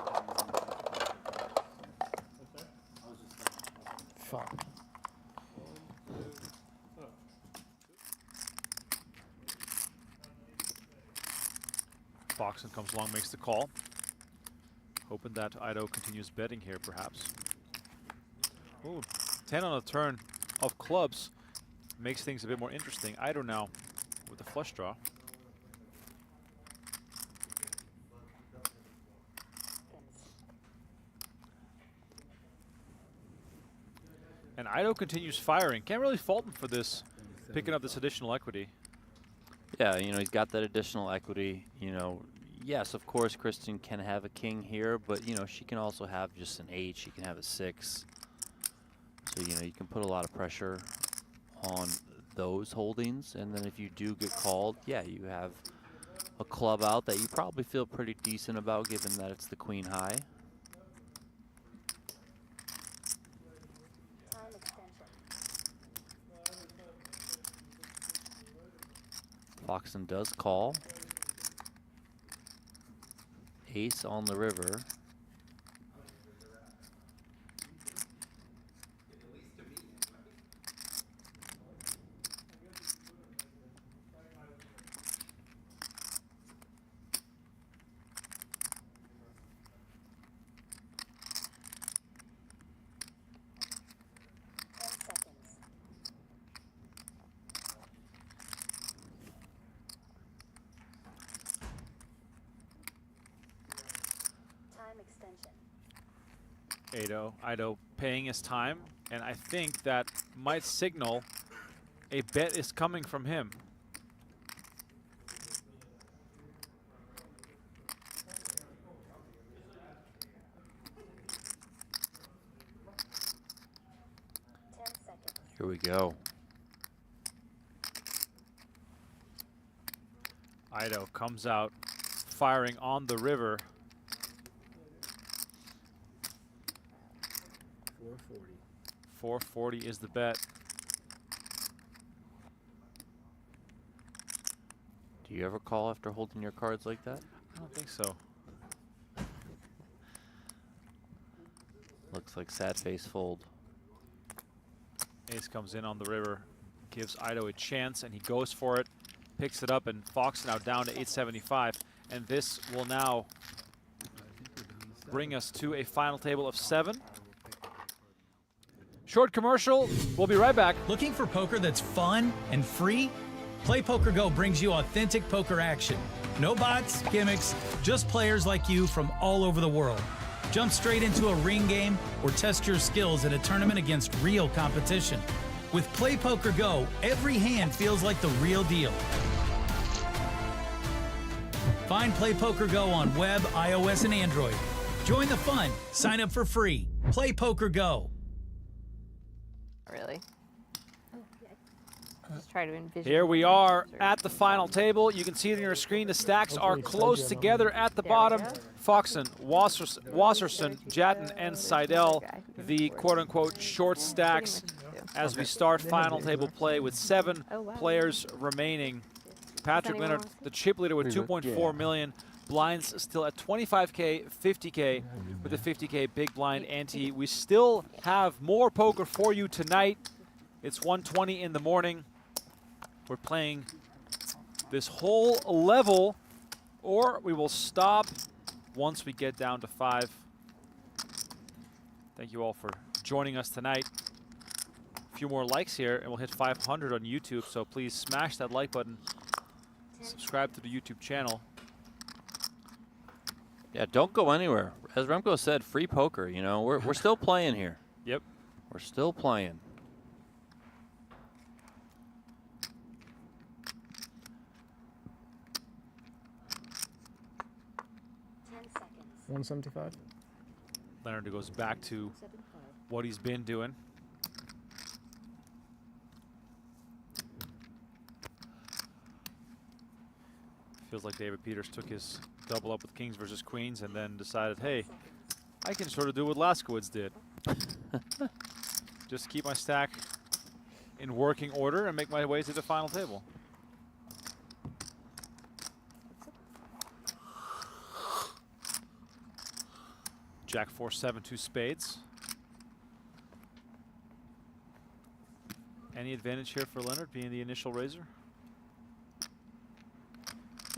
[SPEAKER 18] Fuck.
[SPEAKER 1] Foxen comes along, makes the call. Hoping that Ido continues betting here, perhaps. Ooh, 10 on a turn of clubs makes things a bit more interesting. Ido now with the flush draw. And Ido continues firing. Can't really fault him for this, picking up this additional equity.
[SPEAKER 2] Yeah, you know, he's got that additional equity. You know, yes, of course, Kristen can have a king here, but, you know, she can also have just an 8. She can have a 6. So, you know, you can put a lot of pressure on those holdings. And then if you do get called, yeah, you have a club out that you probably feel pretty decent about, given that it's the queen high. Foxen does call. Ace on the river.
[SPEAKER 1] Ido paying his time, and I think that might signal a bet is coming from him.
[SPEAKER 2] Here we go.
[SPEAKER 1] Ido comes out firing on the river.
[SPEAKER 10] 440.
[SPEAKER 1] 440 is the bet.
[SPEAKER 2] Do you ever call after holding your cards like that?
[SPEAKER 1] I don't think so.
[SPEAKER 2] Looks like sad face fold.
[SPEAKER 1] Ace comes in on the river, gives Ido a chance, and he goes for it, picks it up, and Fox now down to 875. And this will now bring us to a final table of 7. Short commercial. We'll be right back.
[SPEAKER 21] Looking for poker that's fun and free? Play PokerGO brings you authentic poker action. No bots, gimmicks, just players like you from all over the world. Jump straight into a ring game or test your skills at a tournament against real competition. With Play PokerGO, every hand feels like the real deal. Find Play PokerGO on web, iOS, and Android. Join the fun. Sign up for free. Play PokerGO.
[SPEAKER 13] Really? Just try to envision.
[SPEAKER 1] Here we are at the final table. You can see it on your screen. The stacks are close together at the bottom. Foxen, Wasserson, Jatten, and Seidel, the quote-unquote short stacks, as we start final table play with 7 players remaining. Patrick Leonard, the chip leader with 2.4 million. Blinds still at 25K, 50K with the 50K big blind ante. We still have more poker for you tonight. It's 1:20 in the morning. We're playing this whole level, or we will stop once we get down to 5. Thank you all for joining us tonight. A few more likes here, and we'll hit 500 on YouTube, so please smash that like button. Subscribe to the YouTube channel.
[SPEAKER 2] Yeah, don't go anywhere. As Remko said, free poker, you know. We're still playing here.
[SPEAKER 1] Yep.
[SPEAKER 2] We're still playing.
[SPEAKER 18] $175.
[SPEAKER 1] Leonard goes back to what he's been doing. Feels like David Peters took his double up with kings versus queens and then decided, hey, I can sort of do what Laskowitz did. Just keep my stack in working order and make my way to the final table. Jack 4-7, 2 spades. Any advantage here for Leonard being the initial raiser?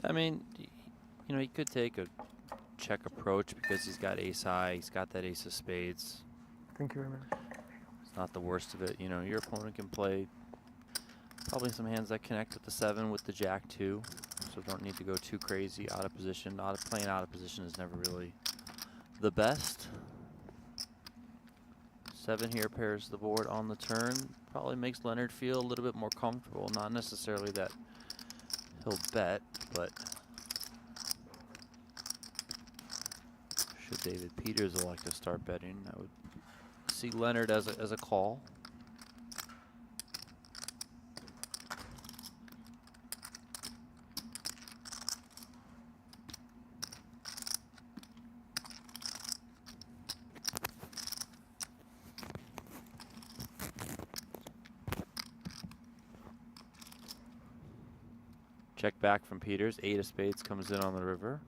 [SPEAKER 2] I mean, you know, he could take a check approach because he's got ace high. He's got that ace of spades.
[SPEAKER 18] Thank you very much.
[SPEAKER 2] It's not the worst of it. You know, your opponent can play probably some hands that connect with the 7 with the Jack too. So don't need to go too crazy out of position. Playing out of position is never really the best. 7 here pairs the board on the turn. Probably makes Leonard feel a little bit more comfortable. Not necessarily that he'll bet, but should David Peters elect to start betting, I would see Leonard as a call. Check back from Peters. 8 of spades comes in on the river.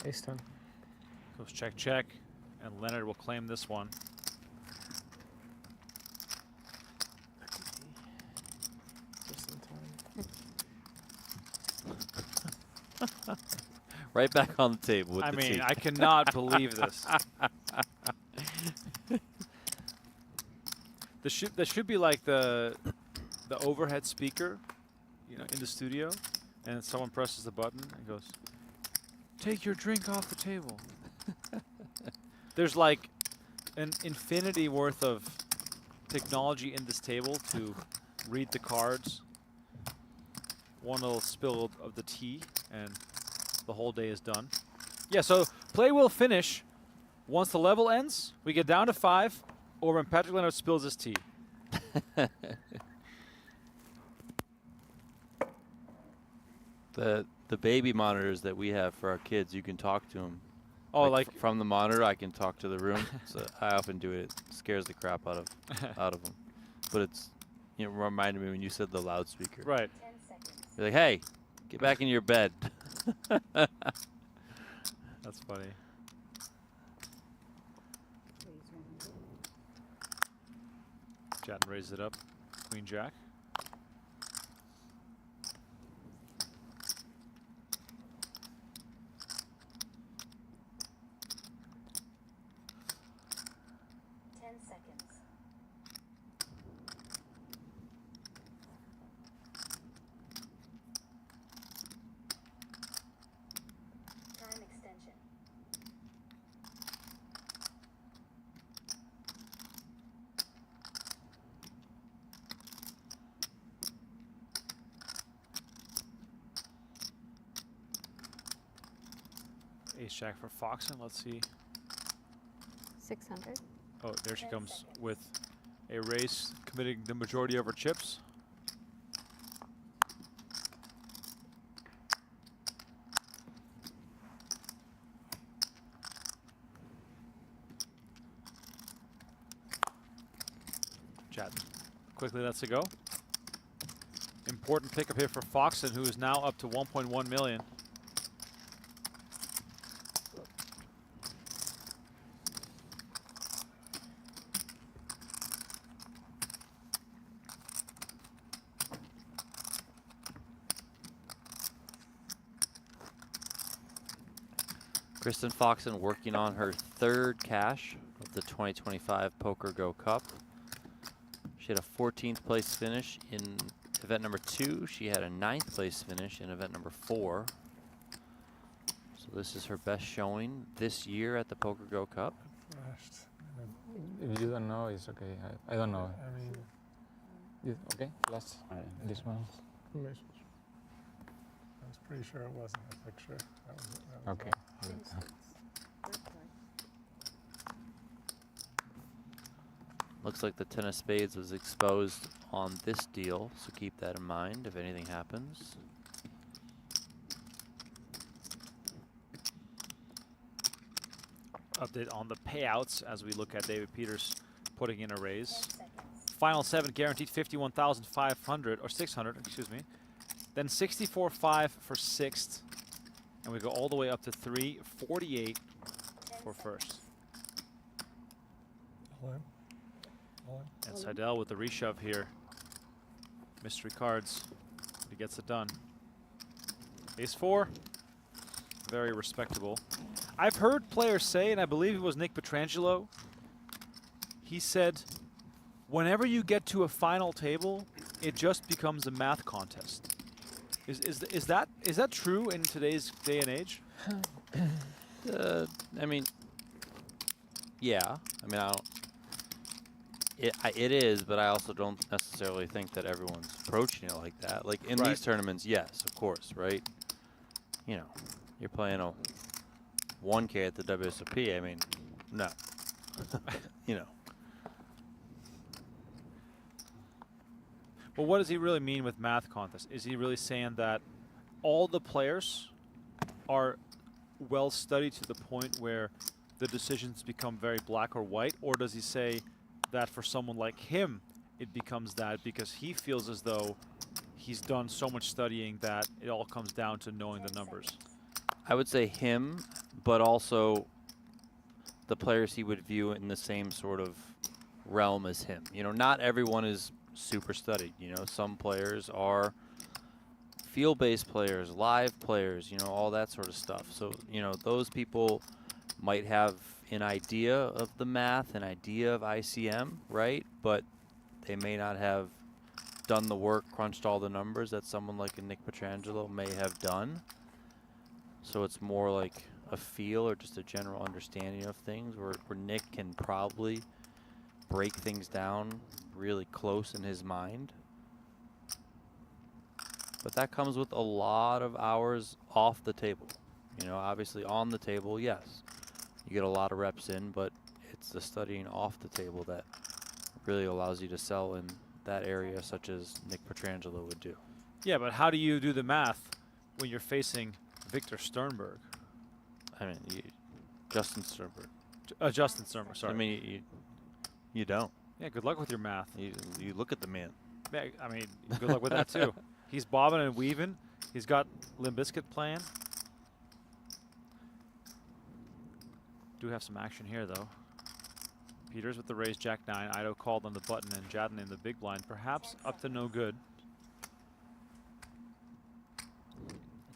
[SPEAKER 18] Ace 10.
[SPEAKER 1] Goes check, check, and Leonard will claim this one.
[SPEAKER 18] Just in time.
[SPEAKER 2] Right back on the table with
[SPEAKER 1] I
[SPEAKER 2] the
[SPEAKER 1] mean,
[SPEAKER 2] tee.
[SPEAKER 1] I cannot believe this. That should be like the overhead speaker, you know, in the studio, and someone presses the button and goes, "Take your drink off the table." There's like an infinity worth of technology in this table to read the cards. One little spill of the tea, and the whole day is done. Yeah, so play will finish once the level ends. We get down to 5, or when Patrick Leonard spills his tea.
[SPEAKER 2] The baby monitors that we have for our kids, you can talk to them.
[SPEAKER 1] Oh, like
[SPEAKER 2] from the monitor, I can talk to the room. So I often do it. It scares the crap out of them. But it's, you know, reminded me when you said the loudspeaker.
[SPEAKER 1] Right.
[SPEAKER 2] You're like, hey, get back in your bed.
[SPEAKER 1] That's funny. Chatton raises it up. Queen Jack. Ace Jack for Foxen. Let's see.
[SPEAKER 13] 600.
[SPEAKER 1] Oh, there she comes with a race, committing the majority of her chips. Chatton quickly lets it go. Important pickup here for Foxen, who is now up to 1.1 million.
[SPEAKER 2] Kristen Foxen working on her 3rd cash of the 2025 PokerGO Cup. She had a 14th place finish in event number 2. She had a 9th place finish in event number 4. So this is her best showing this year at the PokerGO Cup.
[SPEAKER 20] If you don't know, it's okay. I don't know.
[SPEAKER 18] I mean,
[SPEAKER 20] Okay, last this one.
[SPEAKER 18] I was pretty sure it wasn't a picture. That was
[SPEAKER 20] Okay.
[SPEAKER 2] Looks like the 10 of spades was exposed on this deal, so keep that in mind if anything happens.
[SPEAKER 1] Update on the payouts as we look at David Peters putting in a raise. Final 7 guaranteed 51,500 or 600, excuse me. Then 64.5 for 6th, and we go all the way up to 348 for first. And Seidel with the reshove here. Mystery cards, but he gets it done. Ace 4, very respectable. I've heard players say, and I believe it was Nick Petrangelo, he said, whenever you get to a final table, it just becomes a math contest. Is that true in today's day and age?
[SPEAKER 2] I mean, yeah. I mean, it is, but I also don't necessarily think that everyone's approaching it like that. Like in these tournaments, yes, of course, right? You know, you're playing a 1K at the WSOP. I mean, no. You know.
[SPEAKER 1] Well, what does he really mean with math contest? Is he really saying that all the players are well studied to the point where the decisions become very black or white? Or does he say that for someone like him, it becomes that because he feels as though he's done so much studying that it all comes down to knowing the numbers?
[SPEAKER 2] I would say him, but also the players he would view in the same sort of realm as him. You know, not everyone is super studied. You know, some players are field-based players, live players, you know, all that sort of stuff. So, you know, those people might have an idea of the math, an idea of ICM, right? But they may not have done the work, crunched all the numbers that someone like a Nick Petrangelo may have done. So it's more like a feel or just a general understanding of things where Nick can probably break things down really close in his mind. But that comes with a lot of hours off the table. You know, obviously on the table, yes, you get a lot of reps in, but it's the studying off the table that really allows you to sell in that area, such as Nick Petrangelo would do.
[SPEAKER 1] Yeah, but how do you do the math when you're facing Victor Sternberg?
[SPEAKER 2] I mean, Justin Sternberg.
[SPEAKER 1] Justin Sternberg, sorry.
[SPEAKER 2] I mean, you don't.
[SPEAKER 1] Yeah, good luck with your math.
[SPEAKER 2] You look at the man.
[SPEAKER 1] Yeah, I mean, good luck with that too. He's bobbing and weaving. He's got Limp Bizkit playing. Do have some action here though. Peters with the raise, Jack 9. Ido called on the button and Jadden in the big blind, perhaps up to no good.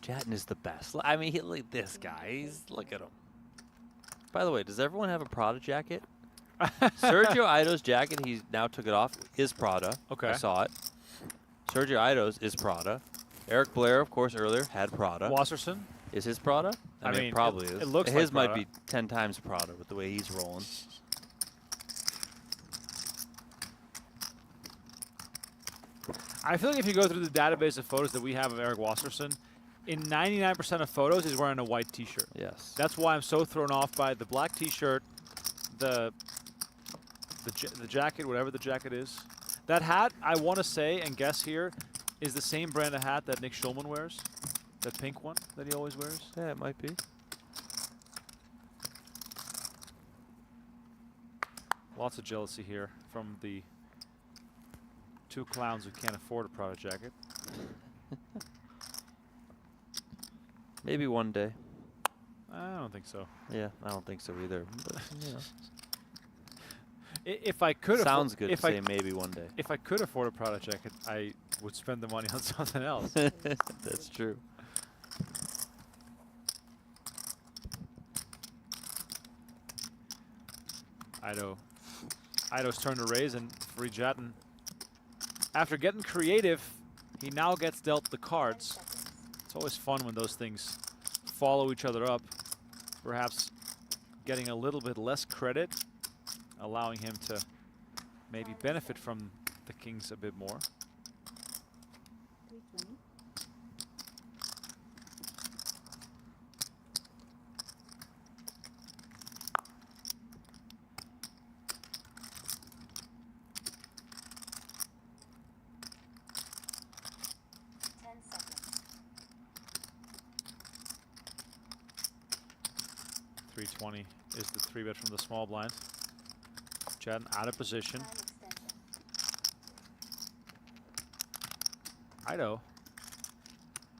[SPEAKER 2] Jadden is the best. I mean, look at this guy. Look at him. By the way, does everyone have a Prada jacket? Sergio Ido's jacket, he now took it off, is Prada.
[SPEAKER 1] Okay.
[SPEAKER 2] I saw it. Sergio Ido's is Prada. Eric Blair, of course, earlier had Prada.
[SPEAKER 1] Wasserson?
[SPEAKER 2] Is his Prada? I mean, it probably is.
[SPEAKER 1] It looks
[SPEAKER 2] his
[SPEAKER 1] like
[SPEAKER 2] might be 10 times Prada with the way he's rolling.
[SPEAKER 1] I feel like if you go through the database of photos that we have of Eric Wasserson, in 99% of photos, he's wearing a white T-shirt.
[SPEAKER 2] Yes.
[SPEAKER 1] That's why I'm so thrown off by the black T-shirt, the jacket, whatever the jacket is. That hat, I want to say and guess here, is the same brand of hat that Nick Schulman wears. That pink one that he always wears.
[SPEAKER 2] Yeah, it might be.
[SPEAKER 1] Lots of jealousy here from the two clowns who can't afford a Prada jacket.
[SPEAKER 2] Maybe one day.
[SPEAKER 1] I don't think so.
[SPEAKER 2] Yeah, I don't think so either. But, you know.
[SPEAKER 1] If I could,
[SPEAKER 2] sounds good to say maybe one day.
[SPEAKER 1] If I could afford a Prada jacket, I would spend the money on something else.
[SPEAKER 2] That's true.
[SPEAKER 1] Ido's turn to raise and free Jadden. After getting creative, he now gets dealt the cards. It's always fun when those things follow each other up, perhaps getting a little bit less credit, allowing him to maybe benefit from the kings a bit more. 320 is the 3-bet from the small blind. Jen out of position. Ido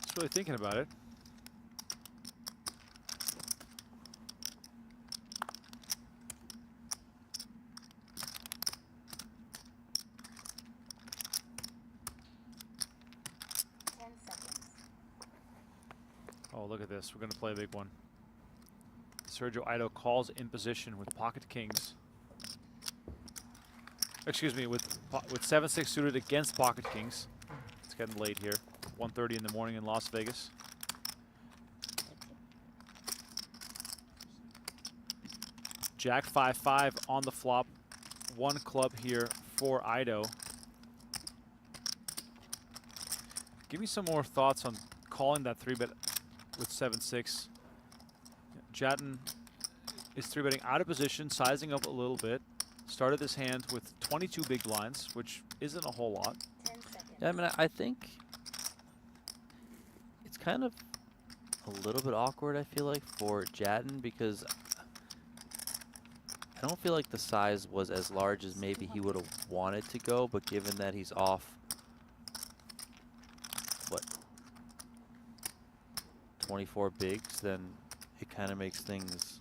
[SPEAKER 1] is really thinking about it. Oh, look at this. We're going to play a big one. Sergio Ido calls in position with pocket kings. Excuse me, with 7-6 suited against pocket kings. It's getting late here. 1:30 in the morning in Las Vegas. Jack 5-5 on the flop. One club here for Ido. Give me some more thoughts on calling that 3-bet with 7-6. Jatton is 3-betting out of position, sizing up a little bit. Started this hand with 22 big blinds, which isn't a whole lot.
[SPEAKER 2] Yeah, I mean, I think it's kind of a little bit awkward, I feel like, for Jatton, because I don't feel like the size was as large as maybe he would have wanted to go, but given that he's off, what, 24 bigs, then it kind of makes things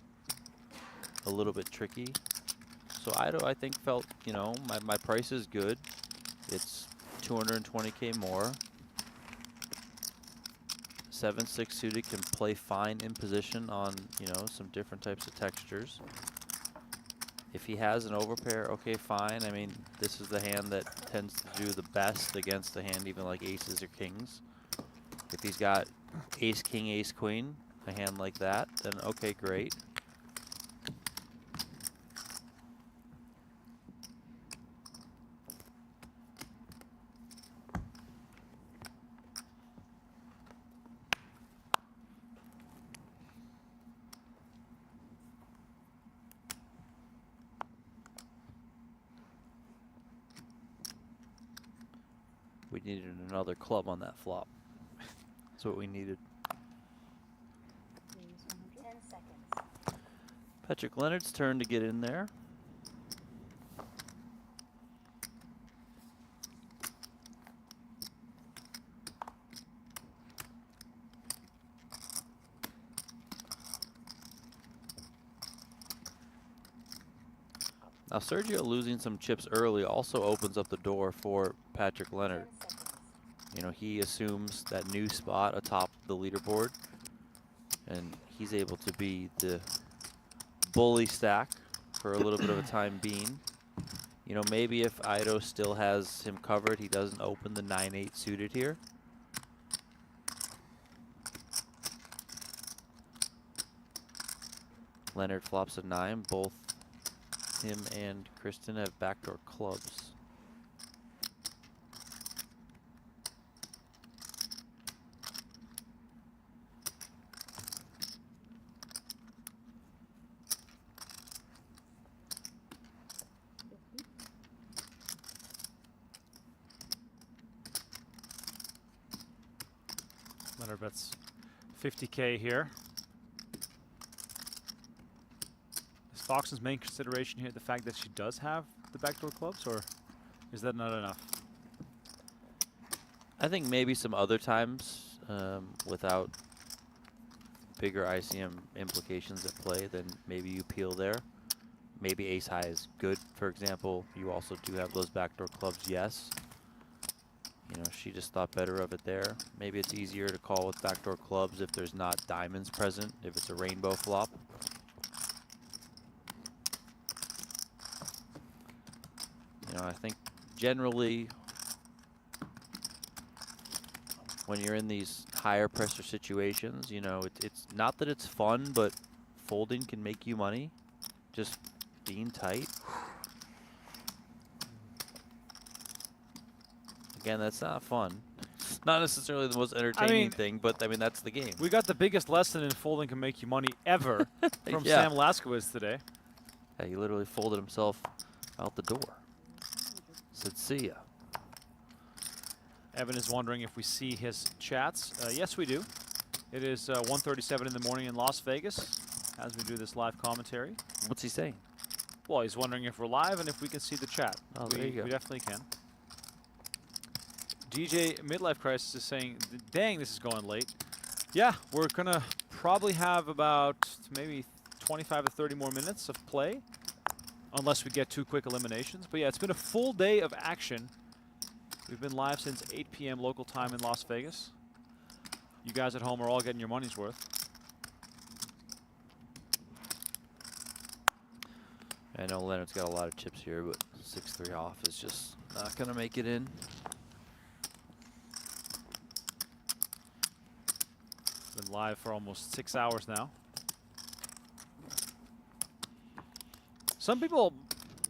[SPEAKER 2] a little bit tricky. So Ido, I think, felt, you know, my price is good. It's 220K more. 7-6 suited can play fine in position on, you know, some different types of textures. If he has an overpair, okay, fine. I mean, this is the hand that tends to do the best against a hand even like aces or kings. If he's got ace, king, ace, queen, a hand like that, then okay, great. We needed another club on that flop. That's what we needed.
[SPEAKER 19] 10 seconds.
[SPEAKER 2] Patrick Leonard's turn to get in there. Now Sergio losing some chips early also opens up the door for Patrick Leonard. You know, he assumes that new spot atop the leaderboard, and he's able to be the bully stack for a little bit of a time being. You know, maybe if Ido still has him covered, he doesn't open the 9-8 suited here. Leonard flops a 9. Both him and Kristen have backdoor clubs.
[SPEAKER 1] Leonard bets 50K here. Is Foxen's main consideration here the fact that she does have the backdoor clubs, or is that not enough?
[SPEAKER 2] I think maybe some other times without bigger ICM implications at play, then maybe you peel there. Maybe ace high is good, for example. You also do have those backdoor clubs, yes. You know, she just thought better of it there. Maybe it's easier to call with backdoor clubs if there's not diamonds present, if it's a rainbow flop. You know, I think generally when you're in these higher pressure situations, you know, it's not that it's fun, but folding can make you money. Just being tight. Again, that's not fun. It's not necessarily the most entertaining thing, but I mean, that's the game.
[SPEAKER 1] We got the biggest lesson in folding can make you money ever from
[SPEAKER 2] Yeah.
[SPEAKER 1] Sam Laskowitz today.
[SPEAKER 2] Yeah, he literally folded himself out the door. Said, see ya.
[SPEAKER 1] Evan is wondering if we see his chats. Yes, we do. It is 1:37 in the morning in Las Vegas as we do this live commentary.
[SPEAKER 2] What's he saying?
[SPEAKER 1] Well, he's wondering if we're live and if we can see the chat.
[SPEAKER 2] Oh, there you go.
[SPEAKER 1] We definitely can. DJ Midlife Crisis is saying, dang, this is going late. Yeah, we're going to probably have about maybe 25 to 30 more minutes of play, unless we get 2 quick eliminations. But yeah, it's been a full day of action. We've been live since 8 p.m. local time in Las Vegas. You guys at home are all getting your money's worth.
[SPEAKER 2] I know Leonard's got a lot of chips here, but 6-3 off is just not going to make it in.
[SPEAKER 1] Been live for almost 6 hours now. Some people,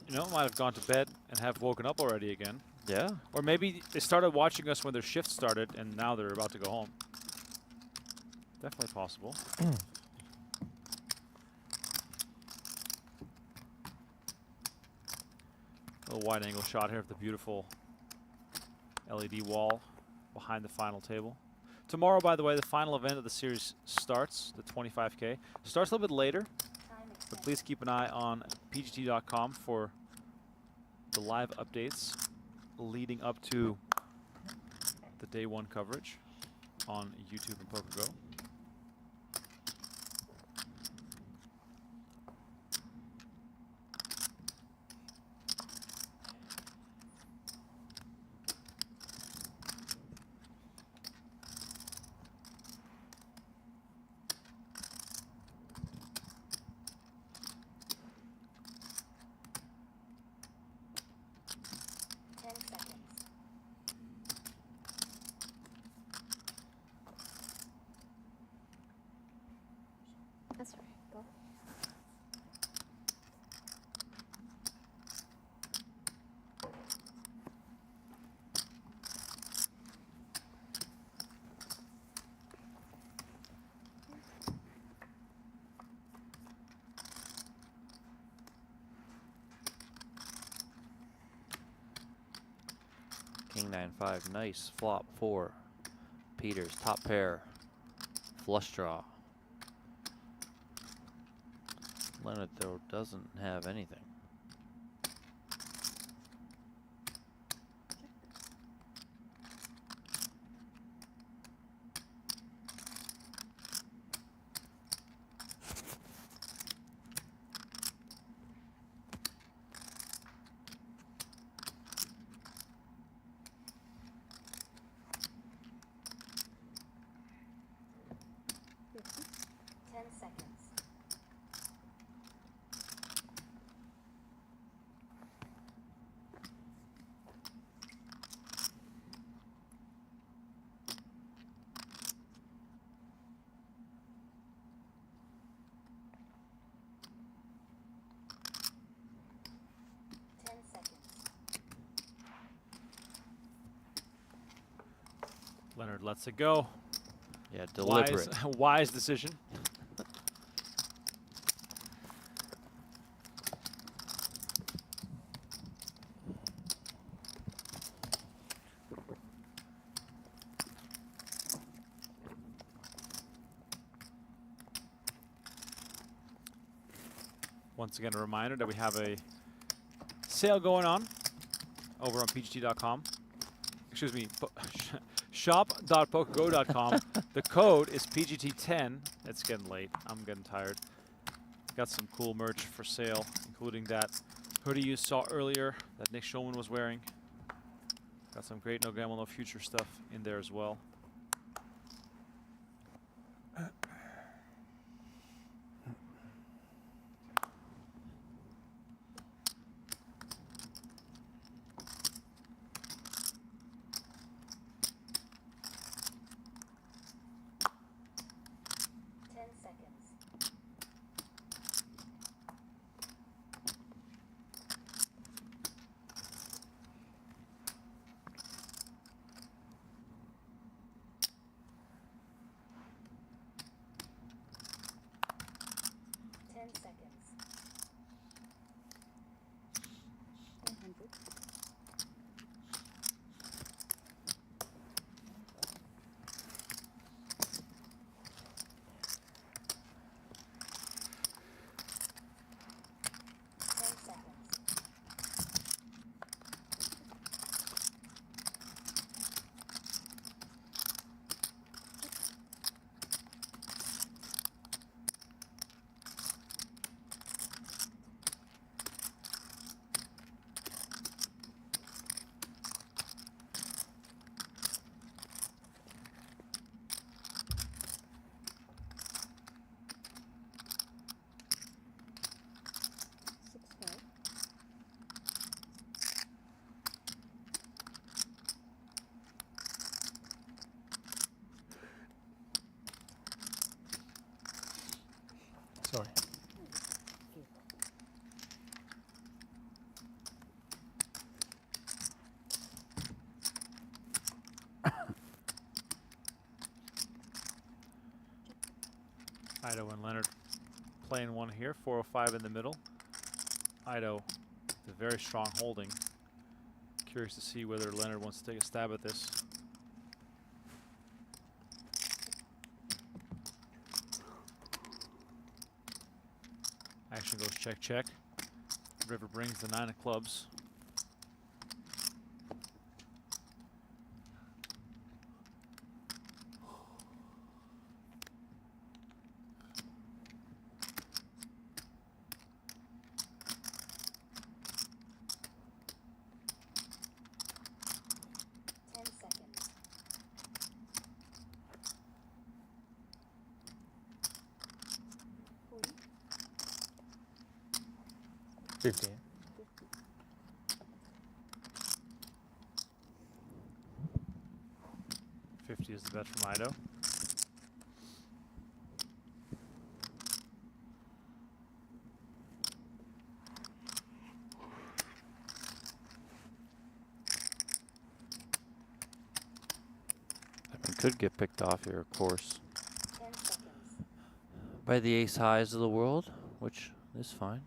[SPEAKER 1] you know, might have gone to bed and have woken up already again.
[SPEAKER 2] Yeah.
[SPEAKER 1] Or maybe they started watching us when their shift started and now they're about to go home. Definitely possible. A little wide angle shot here of the beautiful LED wall behind the final table. Tomorrow, by the way, the final event of the series starts, the 25K. Starts a little bit later, but please keep an eye on pgt.com for the live updates leading up to the day 1 coverage on YouTube and PokerGO.
[SPEAKER 13] That's right. Go.
[SPEAKER 2] King 9-5, nice flop 4. Peters, top pair, flush draw. Leonard, though, doesn't have anything.
[SPEAKER 1] Leonard lets it go.
[SPEAKER 2] Yeah, deliberate.
[SPEAKER 1] Wise decision. Once again, a reminder that we have a sale going on over on pgt.com. Excuse me, shop.pokergo.com. The code is PGT10. It's getting late. I'm getting tired. Got some cool merch for sale, including that hoodie you saw earlier that Nick Schulman was wearing. Got some great No Gamble, No Future stuff in there as well. Ido and Leonard playing one here. 405 in the middle. Ido, the very strong holding. Curious to see whether Leonard wants to take a stab at this. Action goes check, check. River brings the 9 of clubs.
[SPEAKER 20] $15.
[SPEAKER 1] 50 is the bet from Ido.
[SPEAKER 2] That one could get picked off here, of course, by the ace highs of the world, which is fine.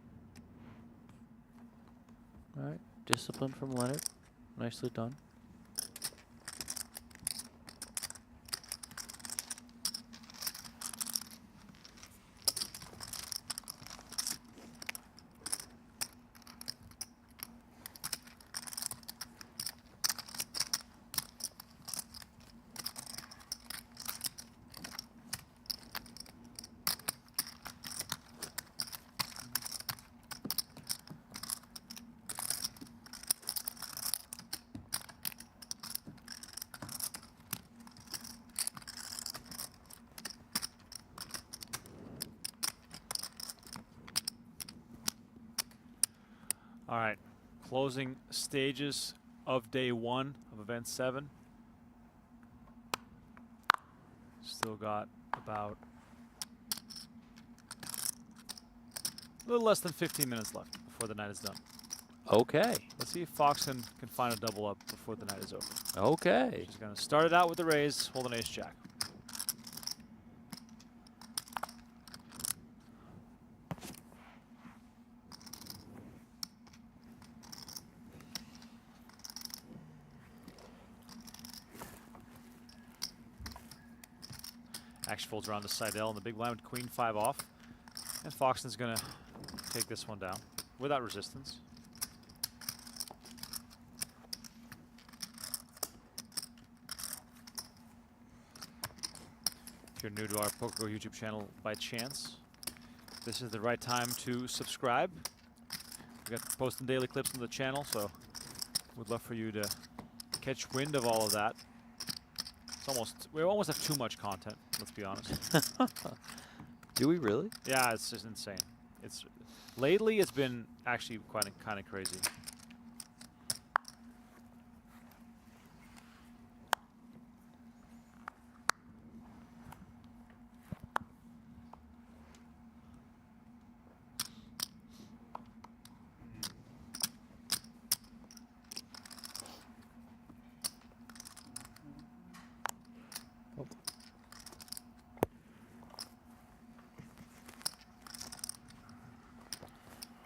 [SPEAKER 2] All right, discipline from Leonard. Nicely done.
[SPEAKER 1] All right, closing stages of day 1 of event 7. Still got about a little less than 15 minutes left before the night is done.
[SPEAKER 2] Okay.
[SPEAKER 1] Let's see if Foxen can find a double up before the night is over.
[SPEAKER 2] Okay.
[SPEAKER 1] She's going to start it out with the raise, hold an ace-jack. Action folds around to Seidel in the big blind with queen 5 off. And Foxen's going to take this one down without resistance. If you're new to our PokerGO YouTube channel by chance, this is the right time to subscribe. We got posting daily clips on the channel, so we'd love for you to catch wind of all of that. We almost have too much content, let's be honest.
[SPEAKER 2] Do we really?
[SPEAKER 1] Yeah, it's just insane. Lately it's been actually kind of crazy.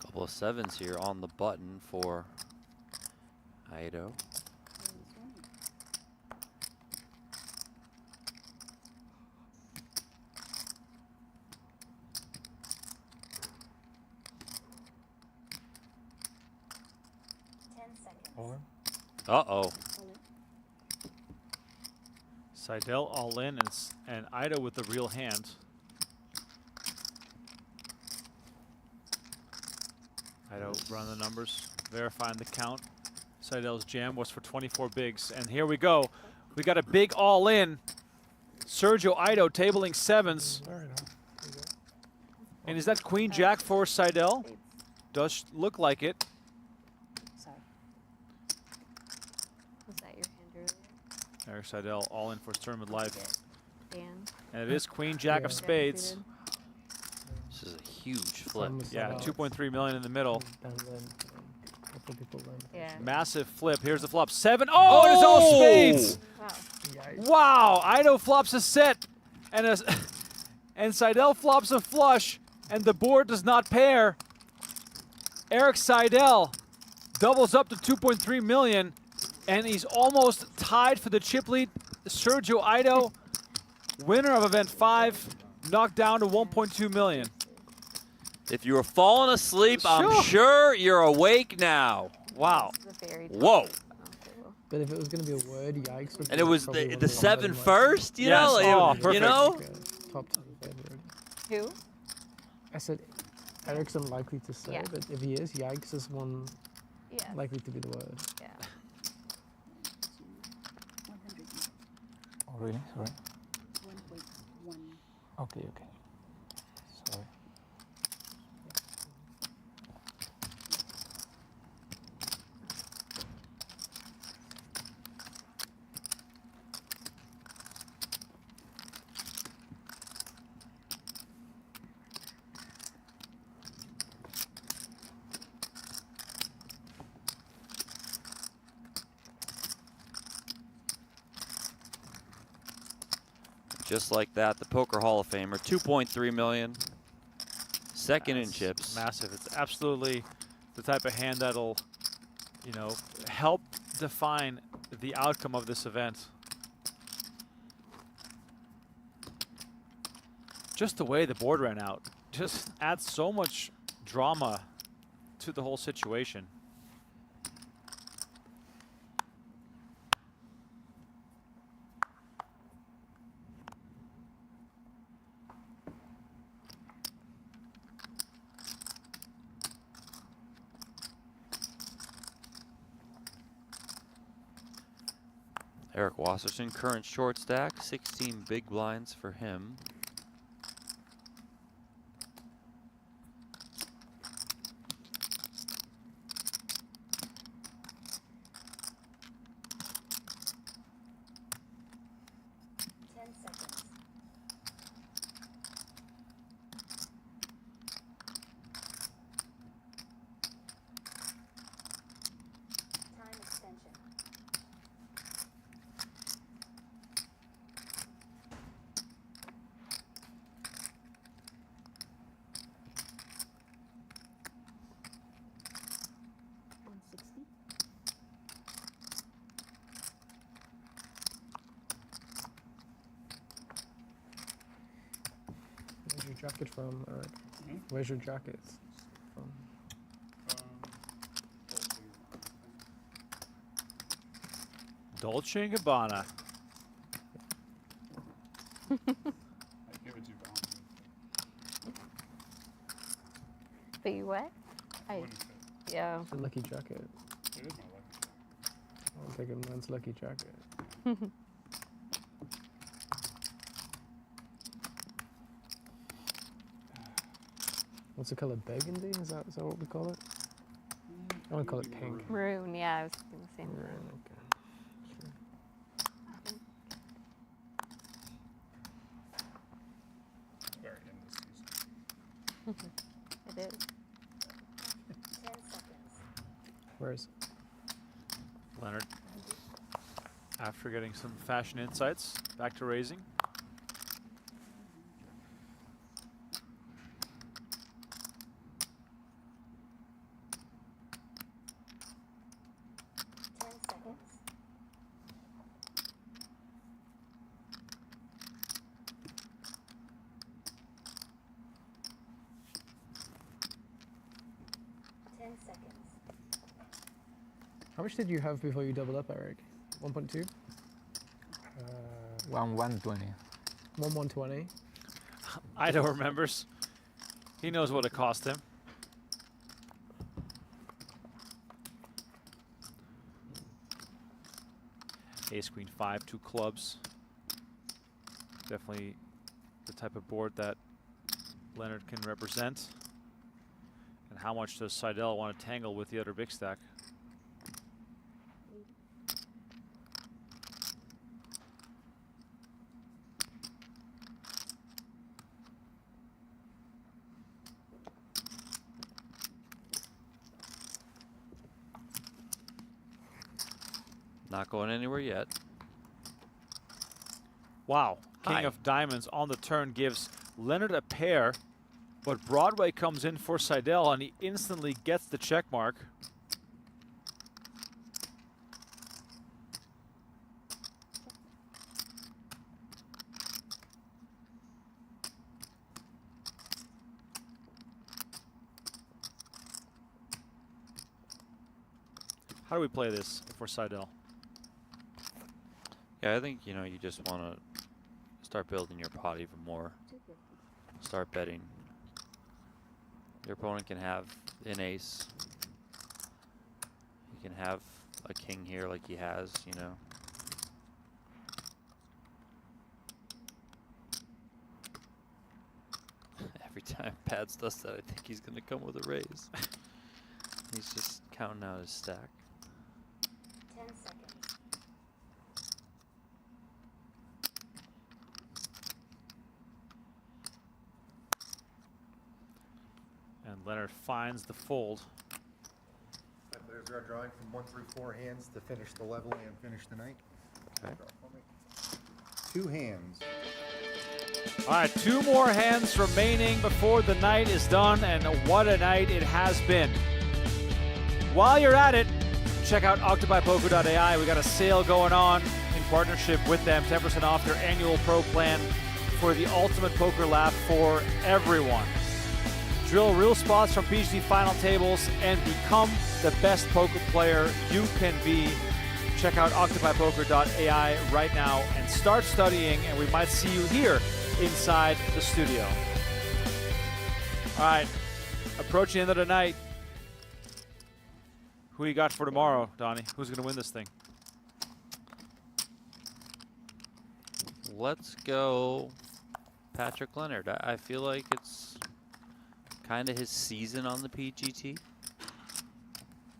[SPEAKER 2] Couple of 7s here on the button for Ido. Uh-oh.
[SPEAKER 1] Seidel all in and Ido with the real hand. Ido run the numbers, verifying the count. Seidel's jam was for 24 bigs. And here we go. We got a big all in. Sergio Ido tabling 7s. And is that queen jack for Seidel? Does look like it.
[SPEAKER 13] Sorry. Was that your hand earlier?
[SPEAKER 1] Eric Seidel all in for his tournament life.
[SPEAKER 13] Dan.
[SPEAKER 1] And it is queen jack of spades.
[SPEAKER 2] This is a huge flip.
[SPEAKER 1] Yeah, 2.3 million in the middle.
[SPEAKER 13] Yeah.
[SPEAKER 1] Massive flip. Here's the flop. 7. Oh, and it's all spades.
[SPEAKER 13] Wow.
[SPEAKER 1] Wow. Ido flops a set. And and Seidel flops a flush, and the board does not pair. Eric Seidel doubles up to 2.3 million, and he's almost tied for the chip lead. Sergio Ido, winner of event 5, knocked down to 1.2 million.
[SPEAKER 12] If you were falling asleep, I'm sure you're awake now.
[SPEAKER 1] Wow.
[SPEAKER 12] Whoa.
[SPEAKER 18] But if it was going to be a word, yikes. Would
[SPEAKER 12] And
[SPEAKER 18] be
[SPEAKER 12] it was
[SPEAKER 18] probably
[SPEAKER 12] the
[SPEAKER 18] one of
[SPEAKER 12] 7
[SPEAKER 18] most-
[SPEAKER 12] first, you
[SPEAKER 1] Yes.
[SPEAKER 12] know?
[SPEAKER 1] Oh,
[SPEAKER 12] you
[SPEAKER 1] perfect.
[SPEAKER 12] know?
[SPEAKER 18] Like a top 10 favorite.
[SPEAKER 13] Who?
[SPEAKER 18] I said Eric's unlikely to say,
[SPEAKER 13] Yeah.
[SPEAKER 18] but if he is, yikes is one
[SPEAKER 13] Yeah.
[SPEAKER 18] likely to be the word.
[SPEAKER 13] Yeah.
[SPEAKER 20] Oh, really? Sorry. Okay, okay. Sorry.
[SPEAKER 12] Just like that, the Poker Hall of Famer, 2.3 million. Second in chips.
[SPEAKER 1] Massive. It's absolutely the type of hand that'll, you know, help define the outcome of this event. Just the way the board ran out just adds so much drama to the whole situation.
[SPEAKER 12] Eric Wasserson, current short stack, 16 big blinds for him.
[SPEAKER 18] Where's your jacket from, Eric? Where's your jacket from?
[SPEAKER 1] Dolce & Gabbana.
[SPEAKER 8] I give it to you,
[SPEAKER 13] But you what? Yeah.
[SPEAKER 18] It's a lucky jacket.
[SPEAKER 8] It is my lucky.
[SPEAKER 18] I'll take a man's lucky jacket. What's the color? Burgundy? Is that what we call it? I want to call it pink.
[SPEAKER 13] Maroon, yeah, I was thinking the same.
[SPEAKER 18] Maroon,
[SPEAKER 8] It's very in this season.
[SPEAKER 13] It is.
[SPEAKER 19] 10 seconds.
[SPEAKER 18] Where is
[SPEAKER 1] Leonard, after getting some fashion insights, back to raising.
[SPEAKER 18] How much did you have before you doubled up, Eric? 1.2?
[SPEAKER 20] 120.
[SPEAKER 18] 120.
[SPEAKER 1] Ido remembers. He knows what it cost him. Ace, Queen, 5, 2 clubs. Definitely the type of board that Leonard can represent. And how much does Seidel want to tangle with the other big stack?
[SPEAKER 12] Not going anywhere yet.
[SPEAKER 1] Wow. King
[SPEAKER 12] Hi.
[SPEAKER 1] of Diamonds on the turn gives Leonard a pair, but Broadway comes in for Seidel, and he instantly gets the check mark. How do we play this for Seidel?
[SPEAKER 12] Yeah, I think, you know, you just want to start building your pot even more. Start betting. Your opponent can have an ace. He can have a king here like he has, you know. Every time Pads does that, I think he's going to come with a raise. He's just counting out his stack.
[SPEAKER 19] 10 seconds.
[SPEAKER 1] And Leonard finds the fold.
[SPEAKER 5] Players are drawing from 1 through 4 hands to finish the level and finish the night.
[SPEAKER 12] Okay.
[SPEAKER 5] 2 hands.
[SPEAKER 1] All right, 2 more hands remaining before the night is done, and what a night it has been. While you're at it, check out octopipoker.ai. We got a sale going on in partnership with them, 10% off their annual pro plan for the ultimate poker laugh for everyone. Drill real spots from PGT final tables and become the best poker player you can be. Check out octopipoker.ai right now and start studying, and we might see you here inside the studio. All right, approaching the end of the night. Who you got for tomorrow, Donnie? Who's going to win this thing?
[SPEAKER 12] Let's go Patrick Leonard. I feel like it's kind of his season on the PGT.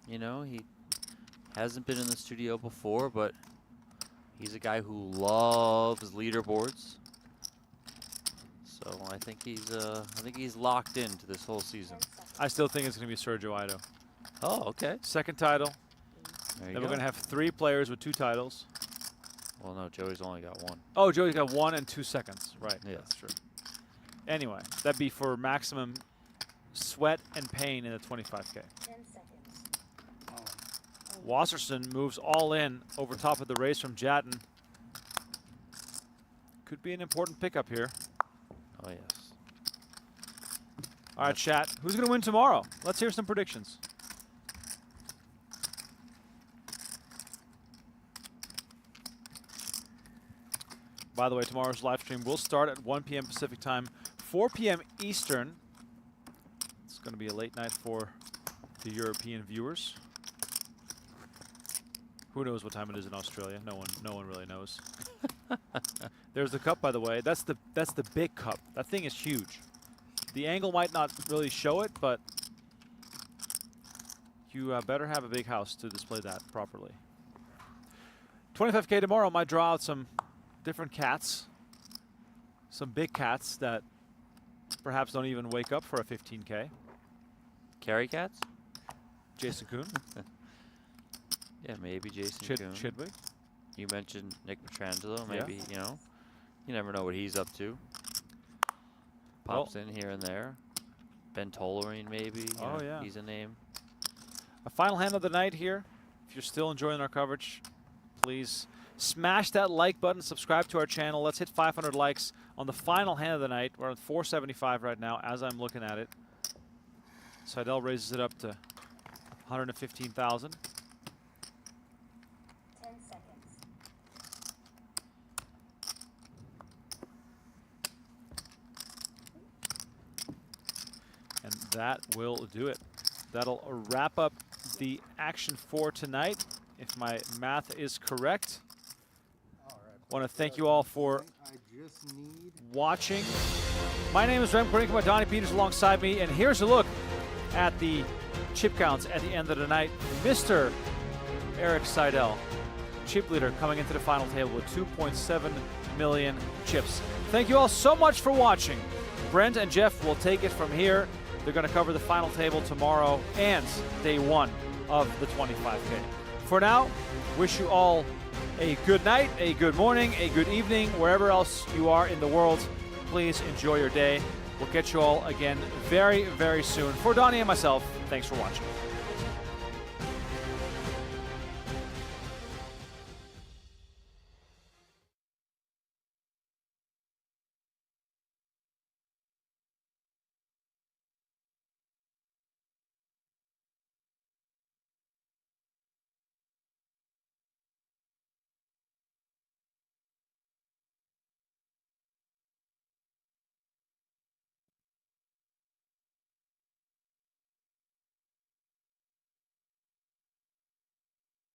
[SPEAKER 12] You know, he hasn't been in the studio before, but he's a guy who loves leaderboards. So I think he's locked into this whole season.
[SPEAKER 1] I still think it's going to be Sergio Ido.
[SPEAKER 12] Oh, okay.
[SPEAKER 1] Second title.
[SPEAKER 12] There you
[SPEAKER 1] Then
[SPEAKER 12] go.
[SPEAKER 1] we're going to have 3 players with 2 titles.
[SPEAKER 12] Well, no, Joey's only got 1.
[SPEAKER 1] Oh, Joey's got 1 and 2 seconds. Right,
[SPEAKER 12] Yeah.
[SPEAKER 1] that's true. Anyway, that'd be for maximum sweat and pain in the 25K.
[SPEAKER 19] 10 seconds.
[SPEAKER 1] Wasserson moves all in over top of the race from Jatton. Could be an important pickup here.
[SPEAKER 12] Oh, yes.
[SPEAKER 1] All right, chat. Who's going to win tomorrow? Let's hear some predictions. By the way, tomorrow's live stream will start at 1 p.m. Pacific time, 4 p.m. Eastern. It's going to be a late night for the European viewers. Who knows what time it is in Australia? No one really knows. There's the cup, by the way. That's the big cup. That thing is huge. The angle might not really show it, but you better have a big house to display that properly. 25K tomorrow. Might draw out some different cats, some big cats that perhaps don't even wake up for a 15K.
[SPEAKER 12] Carry cats?
[SPEAKER 1] Jason Kuhn.
[SPEAKER 12] Yeah, maybe Jason Kuhn.
[SPEAKER 1] Chidwick.
[SPEAKER 12] You mentioned Nick Petrangelo. Maybe, you know, you never know what he's up to. Pops in here and there. Ben Tollerine, maybe. You know,
[SPEAKER 1] yeah.
[SPEAKER 12] He's a name.
[SPEAKER 1] A final hand of the night here. If you're still enjoying our coverage, please smash that like button, subscribe to our channel. Let's hit 500 likes on the final hand of the night. We're on 475 right now as I'm looking at it. Seidel raises it up to 115,000.
[SPEAKER 19] 10 seconds.
[SPEAKER 1] And that will do it. That'll wrap up the action for tonight, if my math is correct. Want to thank you all for watching. My name is Remko, Rinkema, Donnie Peters alongside me, and here's a look at the chip counts at the end of the night. Mr. Eric Seidel, chip leader, coming into the final table with 2.7 million chips. Thank you all so much for watching. Brent and Jeff will take it from here. They're going to cover the final table tomorrow and day 1 of the 25K. For now, wish you all a good night, a good morning, a good evening, wherever else you are in the world. please enjoy your day. We'll catch you all again very, very soon. For Donnie and myself, thanks for watching.